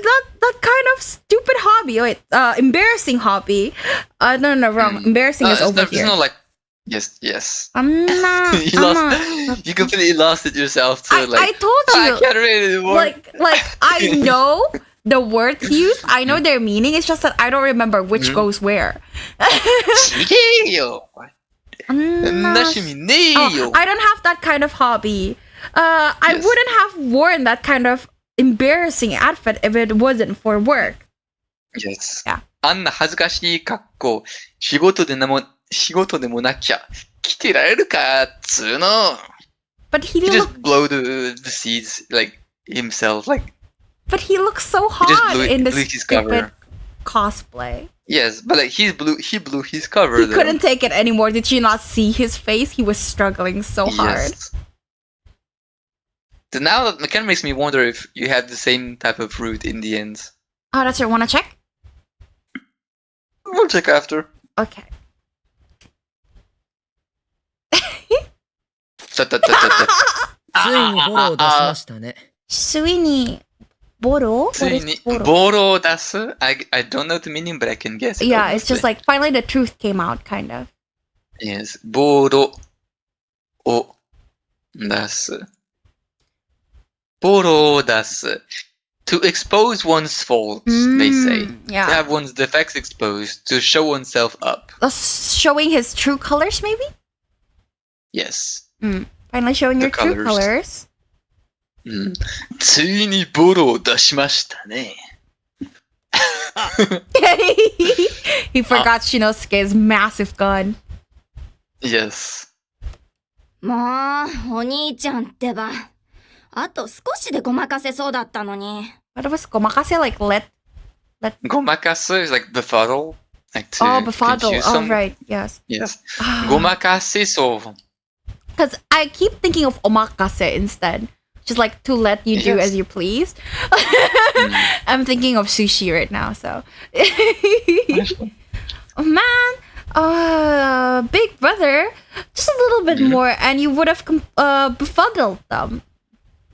kind of stupid hobby. Wait, embarrassing hobby. No, wrong. Embarrassing is over It's here. not like yes. I'm not. You completely lost it yourself too. I told you. I can't read it anymore. Like I know the words used. I know their meaning. It's just that I don't remember which goes where. ちげえよ。そんな趣味ねえよ。I don't have that kind of hobby. I wouldn't have worn that kind of embarrassing outfit if it wasn't for work. Yes. Yeah. あんな恥ずかしい格好、仕事でもなきゃ着てられるかっつうの。But he He just looked. blow the seeds like himself like. But he looks so He just hot in blew this his stupid cover. cosplay. Yes, but like he blew his cover. He though. couldn't take it anymore. Did you not see his face? He was struggling so hard. Yes. So now that kind of makes me wonder if you have the same type of route in the end. Oh, that's right. Wanna check? We'll check after. Okay. ついにボロを出しましたね。ついにボロ? What is ボロを出す? I don't know the meaning, but I can guess it. Yeah, it's obviously. just like finally the truth came out, kind of. Yes, ボロを出す. ボロを出す. To expose one's faults, they say. Yeah. To have one's defects exposed, to show oneself up. Showing his true colors, maybe? Yes. Finally showing The your true colors. colors. ついにボロを出しましたね。He forgot Shinosuke's massive gun. Yes. もう、お兄ちゃんってば。あと少しでごまかせそうだったのに。What was gomakase? Like let. Gomakasu is like befuddle. Like to befuddle. confuse Oh, someone. right. Yes. Yes. Gomakase, so Because I keep thinking of omakase instead. Just like to let you do Yes. as you please. I'm thinking of sushi right now, so. Oh, man. Big brother. Just a little bit more and you would have befuddled them.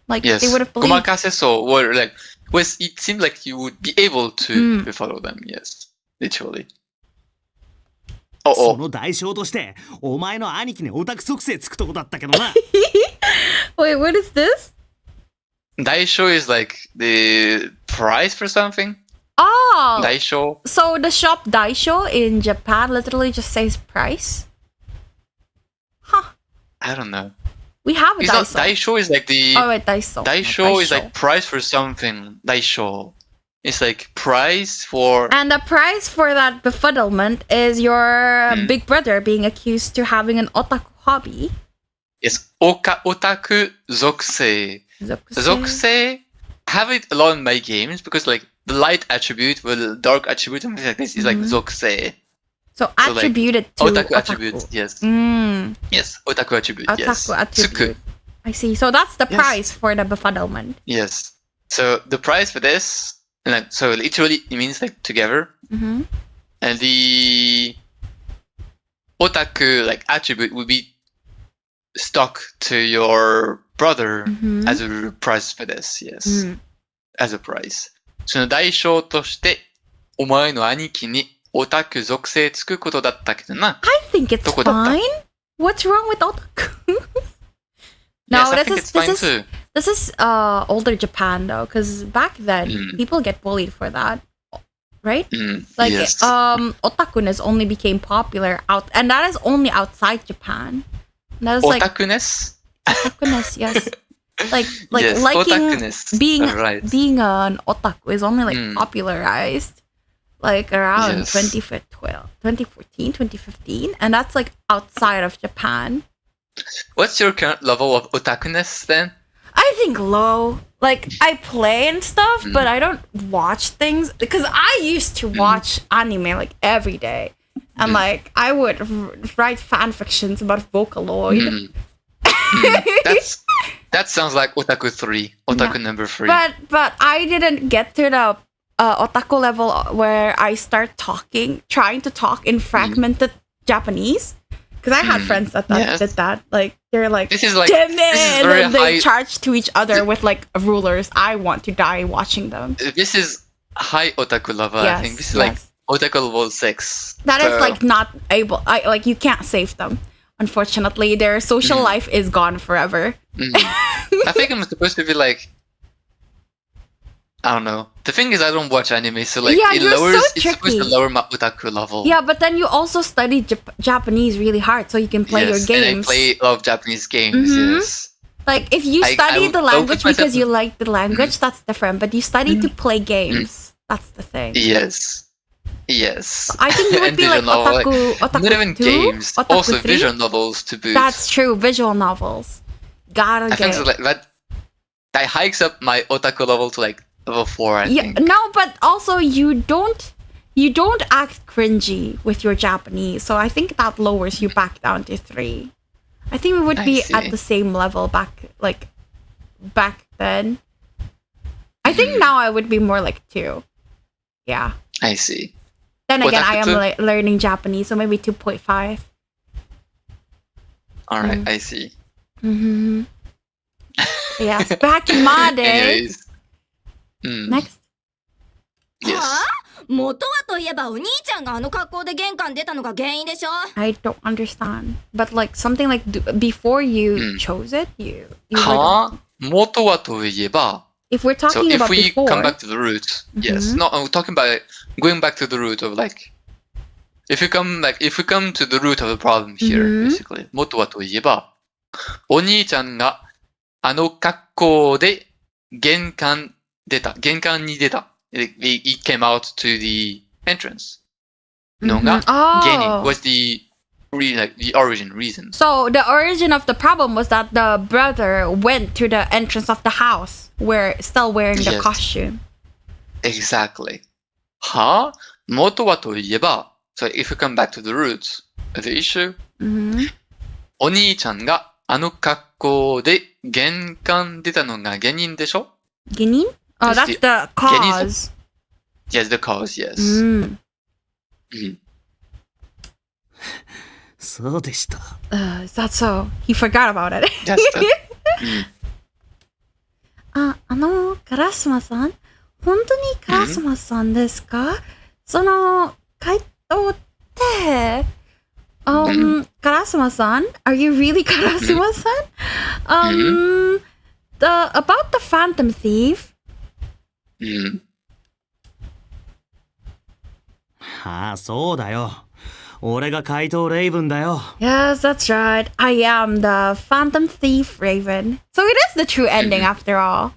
Like yes. they would have believed. Gomakase, so were like it seemed like you would be able to befuddle them. Yes, literally. その代償としてお前の兄貴にオタク属性つくとこだったけどな Wait, what is this? Daisho is like the price for something. Oh! Daisho. So the shop Daisho in Japan literally just says price? I don't know. We have a It's not Taisho. Taisho is like the... Oh, wait, Taisho. Taisho is like price for something. Taisho. It's like price for... And the price for that befuddlement is your big brother being accused to having an otaku hobby. Yes, otaku zokusei. Zokusei, I have it a lot in my games because like the light attribute or the dark attribute and things like this is like zokusei. So attributed like, to otaku attribute, yes. Yes, otaku attribute, yes. Otaku attribute. I see. So that's the price for the befuddlement. Yes. So the price for this, like, so literally it means like together. And the otaku like attribute would be stuck to your brother as a price for this, yes. As a price. その代償として、お前の兄貴にオタク属性つくことだったけどな。I think it's fine. What's wrong with otaku? No, yes, I think it's fine too. This is older Japan though, because back then people get bullied for that, right? Like otakuness only became popular out, and that is only outside Japan. That is like otakuness. Otakuness, yes. Like yes, liking otakuness. being an otaku is only like popularized like around 2014, 2015, and that's like outside of Japan. What's your current level of otakuness then? I think low. Like I play and stuff, but I don't watch things because I used to watch anime like every day, and like I would write fan fictions about Vocaloid. That sounds like otaku 3, otaku number 3. But I didn't get to the otaku level where I start trying to talk in fragmented Japanese. Because I had friends that did that. Like they're like, this is like, and they charge to each other with like rulers. I want to die watching them. This is high otaku level. I think this is like otaku level 6. That is like not able. Like you can't save them. Unfortunately, their social life is gone forever. I think I'm supposed to be like, I don't know. The thing is, I don't watch anime, so like it's supposed to lower my otaku level. Yeah, but then you also study Japanese really hard, so you can play your games. And I play a lot of Japanese games. Yes. Like if you study the language because you like the language, that's different. But you study to play games. That's the thing. Yes. Yes. I think you would be like otaku not even 2, games, otaku also 3? visual novels to boot. That's true, visual novels. Gotta I think so, like, that hikes up my otaku level to like level 4, I think. No, but also you don't act cringy with your Japanese, so I think that lowers you back down to 3. I think we would be at the same level back then. I think now I would be more like 2. Yeah. I see. Then again, I am learning Japanese, so maybe 2.5. Alright, I see. Yes, back in my day. Anyways. Next. Yes. 元はといえばお兄ちゃんがあの格好で玄関出たのが原因でしょ I don't understand. But like something like before you chose it, you はあ、元はといえば If we're talking so about if we before, come back to the roots, yes. No, I'm talking about going back to the root of like if we come to the root of the problem here, basically. 元はといえば、お兄ちゃんがあの格好で玄関に出た。It came out to the entrance. のが原因 was the origin reason. So the origin of the problem was that the brother went to the entrance of the house still wearing the costume. Exactly. はあ、元はといえば So if we come back to the roots of the issue, お兄ちゃんがあの格好で玄関出たのが原因でしょ？原因? Oh, that's the cause. Yes, the cause, yes. そうでした。Is that so? He forgot about it. 烏丸さん、本当に烏丸さんですか？その回答って、烏丸さん Are you really 烏丸さん？About the Phantom Thief. ああ、そうだよ。俺が怪盗レイブンだよ。 Yes, that's right. I am the Phantom Thief Raven. So it is the true ending after all.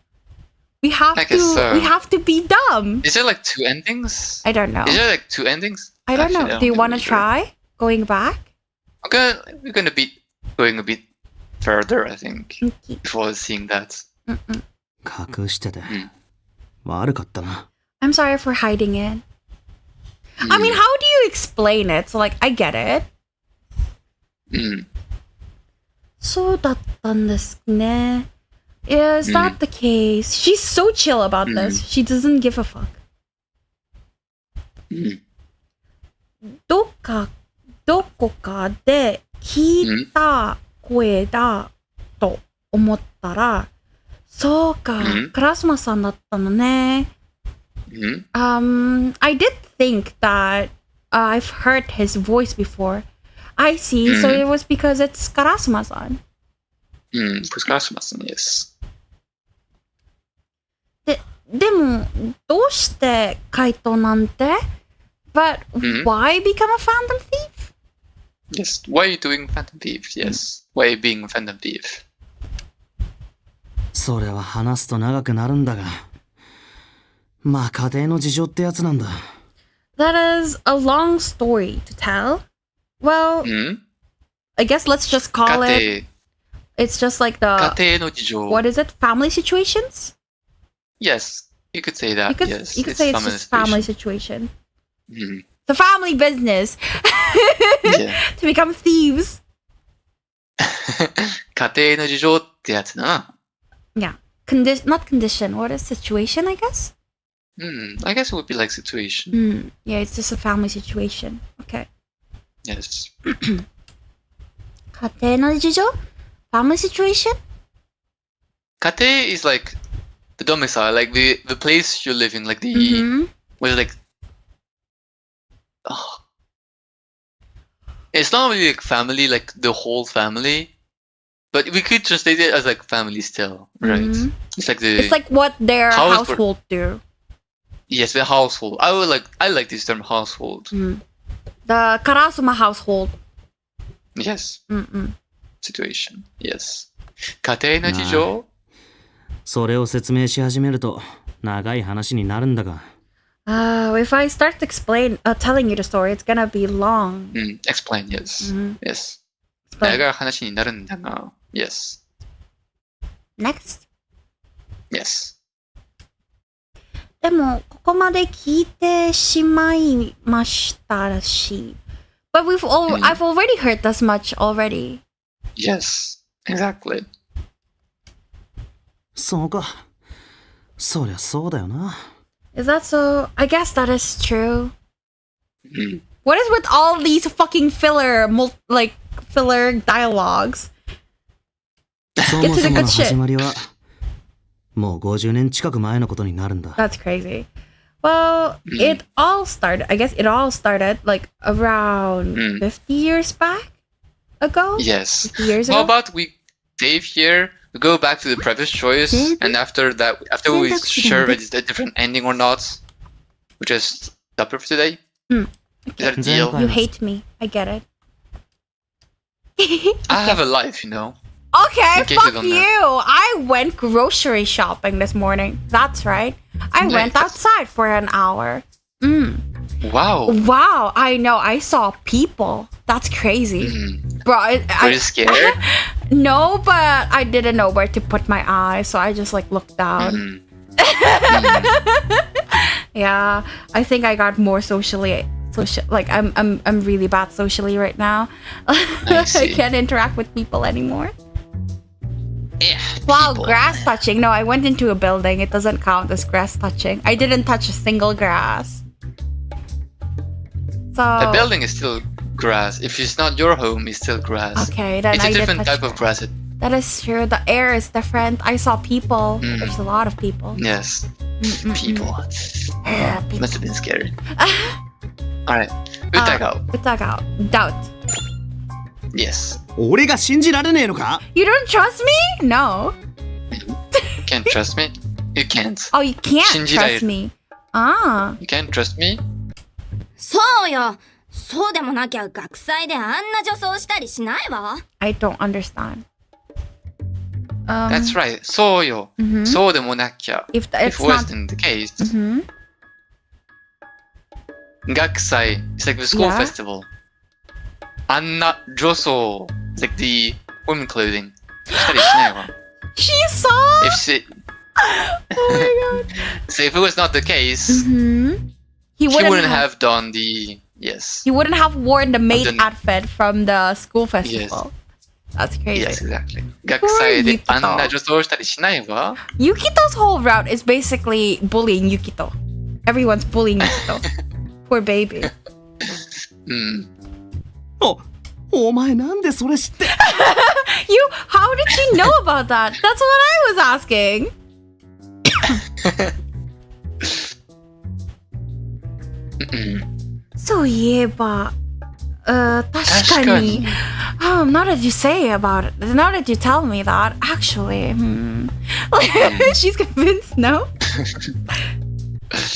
We have I guess so. we have to be dumb. Is there like 2 endings? I don't know. Is there like 2 endings? I don't Actually, know. Do you want to try going back? We're gonna be going a bit further, I think, before seeing that. 隠してて、悪かったな。 I'm sorry for hiding it. I mean, how do you explain it? So like, I get it. そうだったんですね. Is that the case? She's so chill about this. She doesn't give a fuck. どこかで聞いた声だと思ったら、そうか、カラスマさんだったのね。I did think that I've heard his voice before. I see. So it was because it's Karasuma-san. Pues Karasuma-san, yes. でも、どうして怪盗なんて? But why become a Phantom Thief? Yes. Why are you doing Phantom Thief? Yes. Why are you being a Phantom Thief? それは話すと長くなるんだが。まあ家庭の事情ってやつなんだ。 That is a long story to tell. Well, I guess let's just call it. It's just like the. 家庭の事情. What is it? Family situations? Yes, you could say that. Yes, you could say it's just family situation. Mm-hmm. The family business to become thieves. 家庭の事情ってやつな。 Yeah, not condition. What is situation? I guess. I guess it would be like situation. Yeah, it's just a family situation. Okay. Yes. 家庭の事情? Family situation? 家庭 is like the domicile, like the place you're living, like the where like. Oh. It's not really like family, like the whole family, but we could translate it as like family still, right? It's like the. It's like what their household do. Yes, the household. I like this term household. The Karasuma household. Yes. Situation. Yes. 家庭の事情? それを説明し始めると長い話になるんだが。If I start to telling you the story, it's gonna be long. Explain, yes. Yes. 長い話になるんだが。Yes. Next. Yes. でも、ここまで聞いてしまいましたし。But I've already heard this much already. Yes, exactly. そうか。そりゃそうだよな。Is that so? I guess that is true. What is with all these fucking filler dialogues? そもそもの始まりはもう50年近く前のことになるんだ。 That's crazy. Well, it all started like around 50 years back ago? Yes. 50 years How ago? about we save here, we go back to the previous choice, and after we share whether it's a different ending or not, we just stop it for today? Is that a deal? You hate me. I get it. I have a life, you know. Okay, In case fuck you don't know. you. I went grocery shopping this morning. That's right. I went outside for an hour. Wow. Wow, I know. I saw people. That's crazy. Bro, Were you scared? No, but I didn't know where to put my eyes, so I just like looked down. Yeah, I think I got more like I'm really bad socially right now. I can't interact with people anymore. Yeah. Wow, grass touching. No, I went into a building. It doesn't count as grass touching. I didn't touch a single grass. So A building is still grass. If it's not your home, it's still grass. Okay, then it's I a did different touch type of grass. that is true. The air is different. I saw people. There's a lot of people. Yes. People. People. Must have been scary. Alright. Utagao. Utagao. Doubt. Yes. 俺が信じられねえのか? You don't trust me? No. You can't trust me? You can't. Oh, you can't 信じられる。 trust me. Ah. You can't trust me? そうよ。そうでもなきゃ学祭であんな女装したりしないわ。I don't understand. That's right. そうよ。そうでもなきゃ。If If it's it not... wasn't the case. 学祭 it's like the school Yeah. festival. あんな女装 it's like the women clothing. したりしないわ。She saw? If she... Oh my god. So if it was not the case, He wouldn't have done the... Yes. He wouldn't have worn the maid Then- outfit from the school festival. That's crazy. Yes, exactly. 学祭であんな女装したりしないわ。Yukito's whole route is basically bullying Yukito. Everyone's bullying Yukito. Poor baby. お前なんでそれ知って How did you know about that? That's what I was asking. そういえば、確かに。Now that you say about it, now that you tell me that, actually, she's convinced, no?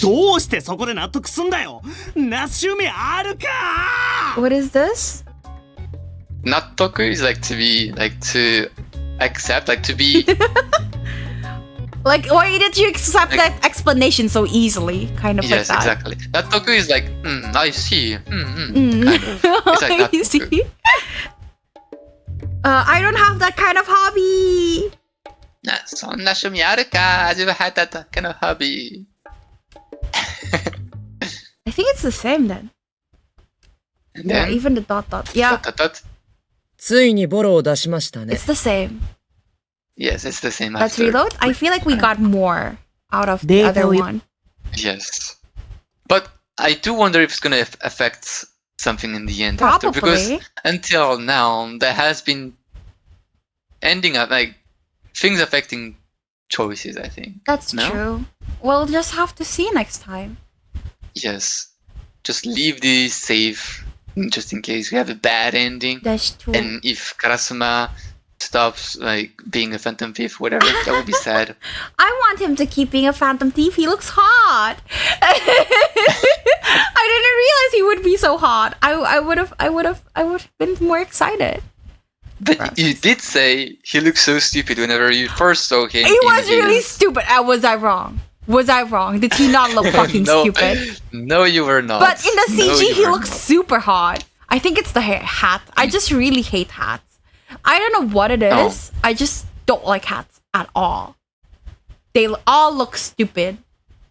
どうしてそこで納得すんだよなし趣味あるか What is this? 納得 is like to be, like to accept, like to be... Like, why did you accept that explanation so easily? Kind of Yes, like that. exactly. 納得 is like, I see. Kind of. It's like 納 You 得 see? I don't have that kind of hobby. そんな趣味あるか味わっただけのホビー。I think it's the same then. Yeah, even the dot. Yeah, ついにボロを出しましたね。 it's the same. Yes, it's the same Let's after. reload. I feel like we got more out of the other one. Yes. But I do wonder if it's gonna affect something in the end after. Because Probably. until now, there has been ending up like things affecting choices, I think. That's No? true. We'll just have to see next time. Yes. Just leave this safe just in case we have a bad ending. That's true. And if Karasuma stops like being a phantom thief, whatever, that would be sad. I want him to keep being a phantom thief. He looks hot. I didn't realize he would be so hot. I would have been more excited. But you did say he looked so stupid whenever you first saw him. He in was really his- stupid. Was I wrong? Was I wrong? Did he not look fucking No, stupid? No, you were not. But in the No, CG, you he were looks not. super hot. I think it's the hat. I just really hate hats. I don't know what it is. I just don't like hats at all. They all look stupid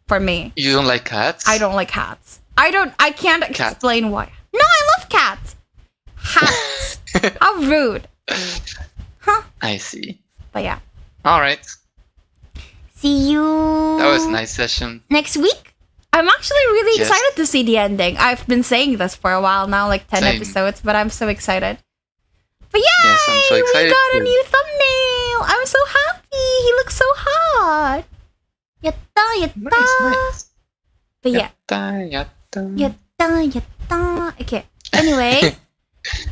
for me. You don't like cats? I don't like hats. I can't explain why. No, I love cats. Hats. How rude. I see. But yeah. Alright. See you That was a nice session. next week. I'm actually really Yes. excited to see the ending. I've been saying this for a while now, like 10 Same. episodes, but I'm so excited. But yay! Yes, I'm so excited We got a too. new thumbnail! I'm so happy! He looks so hot! Yatta, yatta! But yeah. Yatta. Okay. Anyway,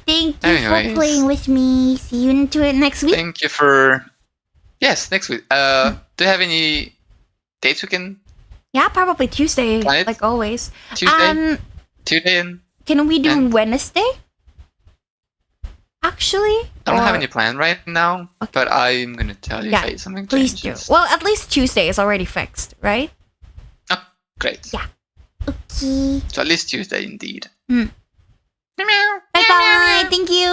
thank you for Anyways. playing with me. See you into it next week. Thank you for... Yes, next week. Do you have any dates we can... Yeah, probably Tuesday, Right. like always. Tuesday? Tuesday and... Can we do Wednesday? Actually? I don't have Or- any plan right now, but I'm gonna tell you Yeah, if something please changes. do. Well, at least Tuesday is already fixed, right? Great. Yeah. Okay. So at least Tuesday, indeed. Bye bye. Thank you.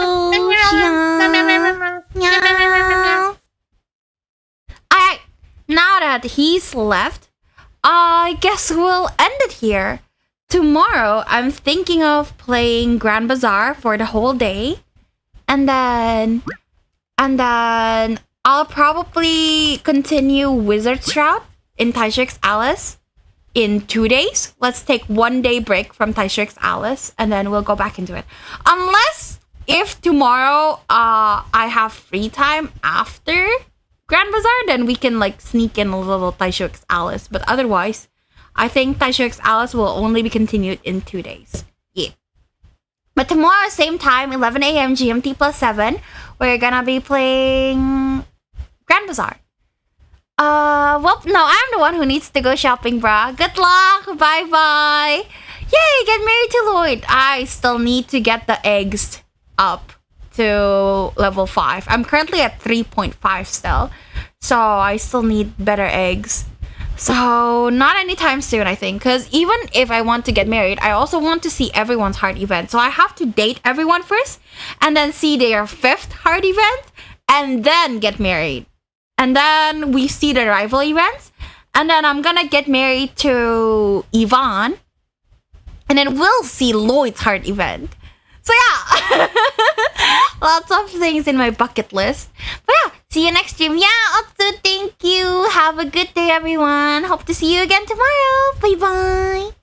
Alright. Now that he's left, I guess we'll end it here. Tomorrow, I'm thinking of playing Grand Bazaar for the whole day. And then I'll probably continue Wizard's Route in Taisho X Alice in 2 days. Let's take 1 day break from Taisho X Alice and then we'll go back into it. Unless if tomorrow I have free time after Grand Bazaar, then we can like sneak in a little Taisho X Alice. But otherwise, I think Taisho X Alice will only be continued in 2 days. Yeah. But tomorrow, same time, 11 a.m. GMT +7, we're gonna be playing Grand Bazaar. Well, no, I'm the one who needs to go shopping, bruh. Good luck. Bye-bye. Yay, get married to Lloyd. I still need to get the eggs up to level 5. I'm currently at 3.5 still. So I still need better eggs. So not anytime soon, I think. Because even if I want to get married, I also want to see everyone's heart event. So I have to date everyone first. And then see their 5th heart event. And then get married. And then we see the rival events. And then I'm gonna get married to Yvonne. And then we'll see Lloyd's heart event. So yeah. Lots of things in my bucket list. But yeah, see you next stream. Yeah, also thank you. Have a good day, everyone. Hope to see you again tomorrow. Bye bye.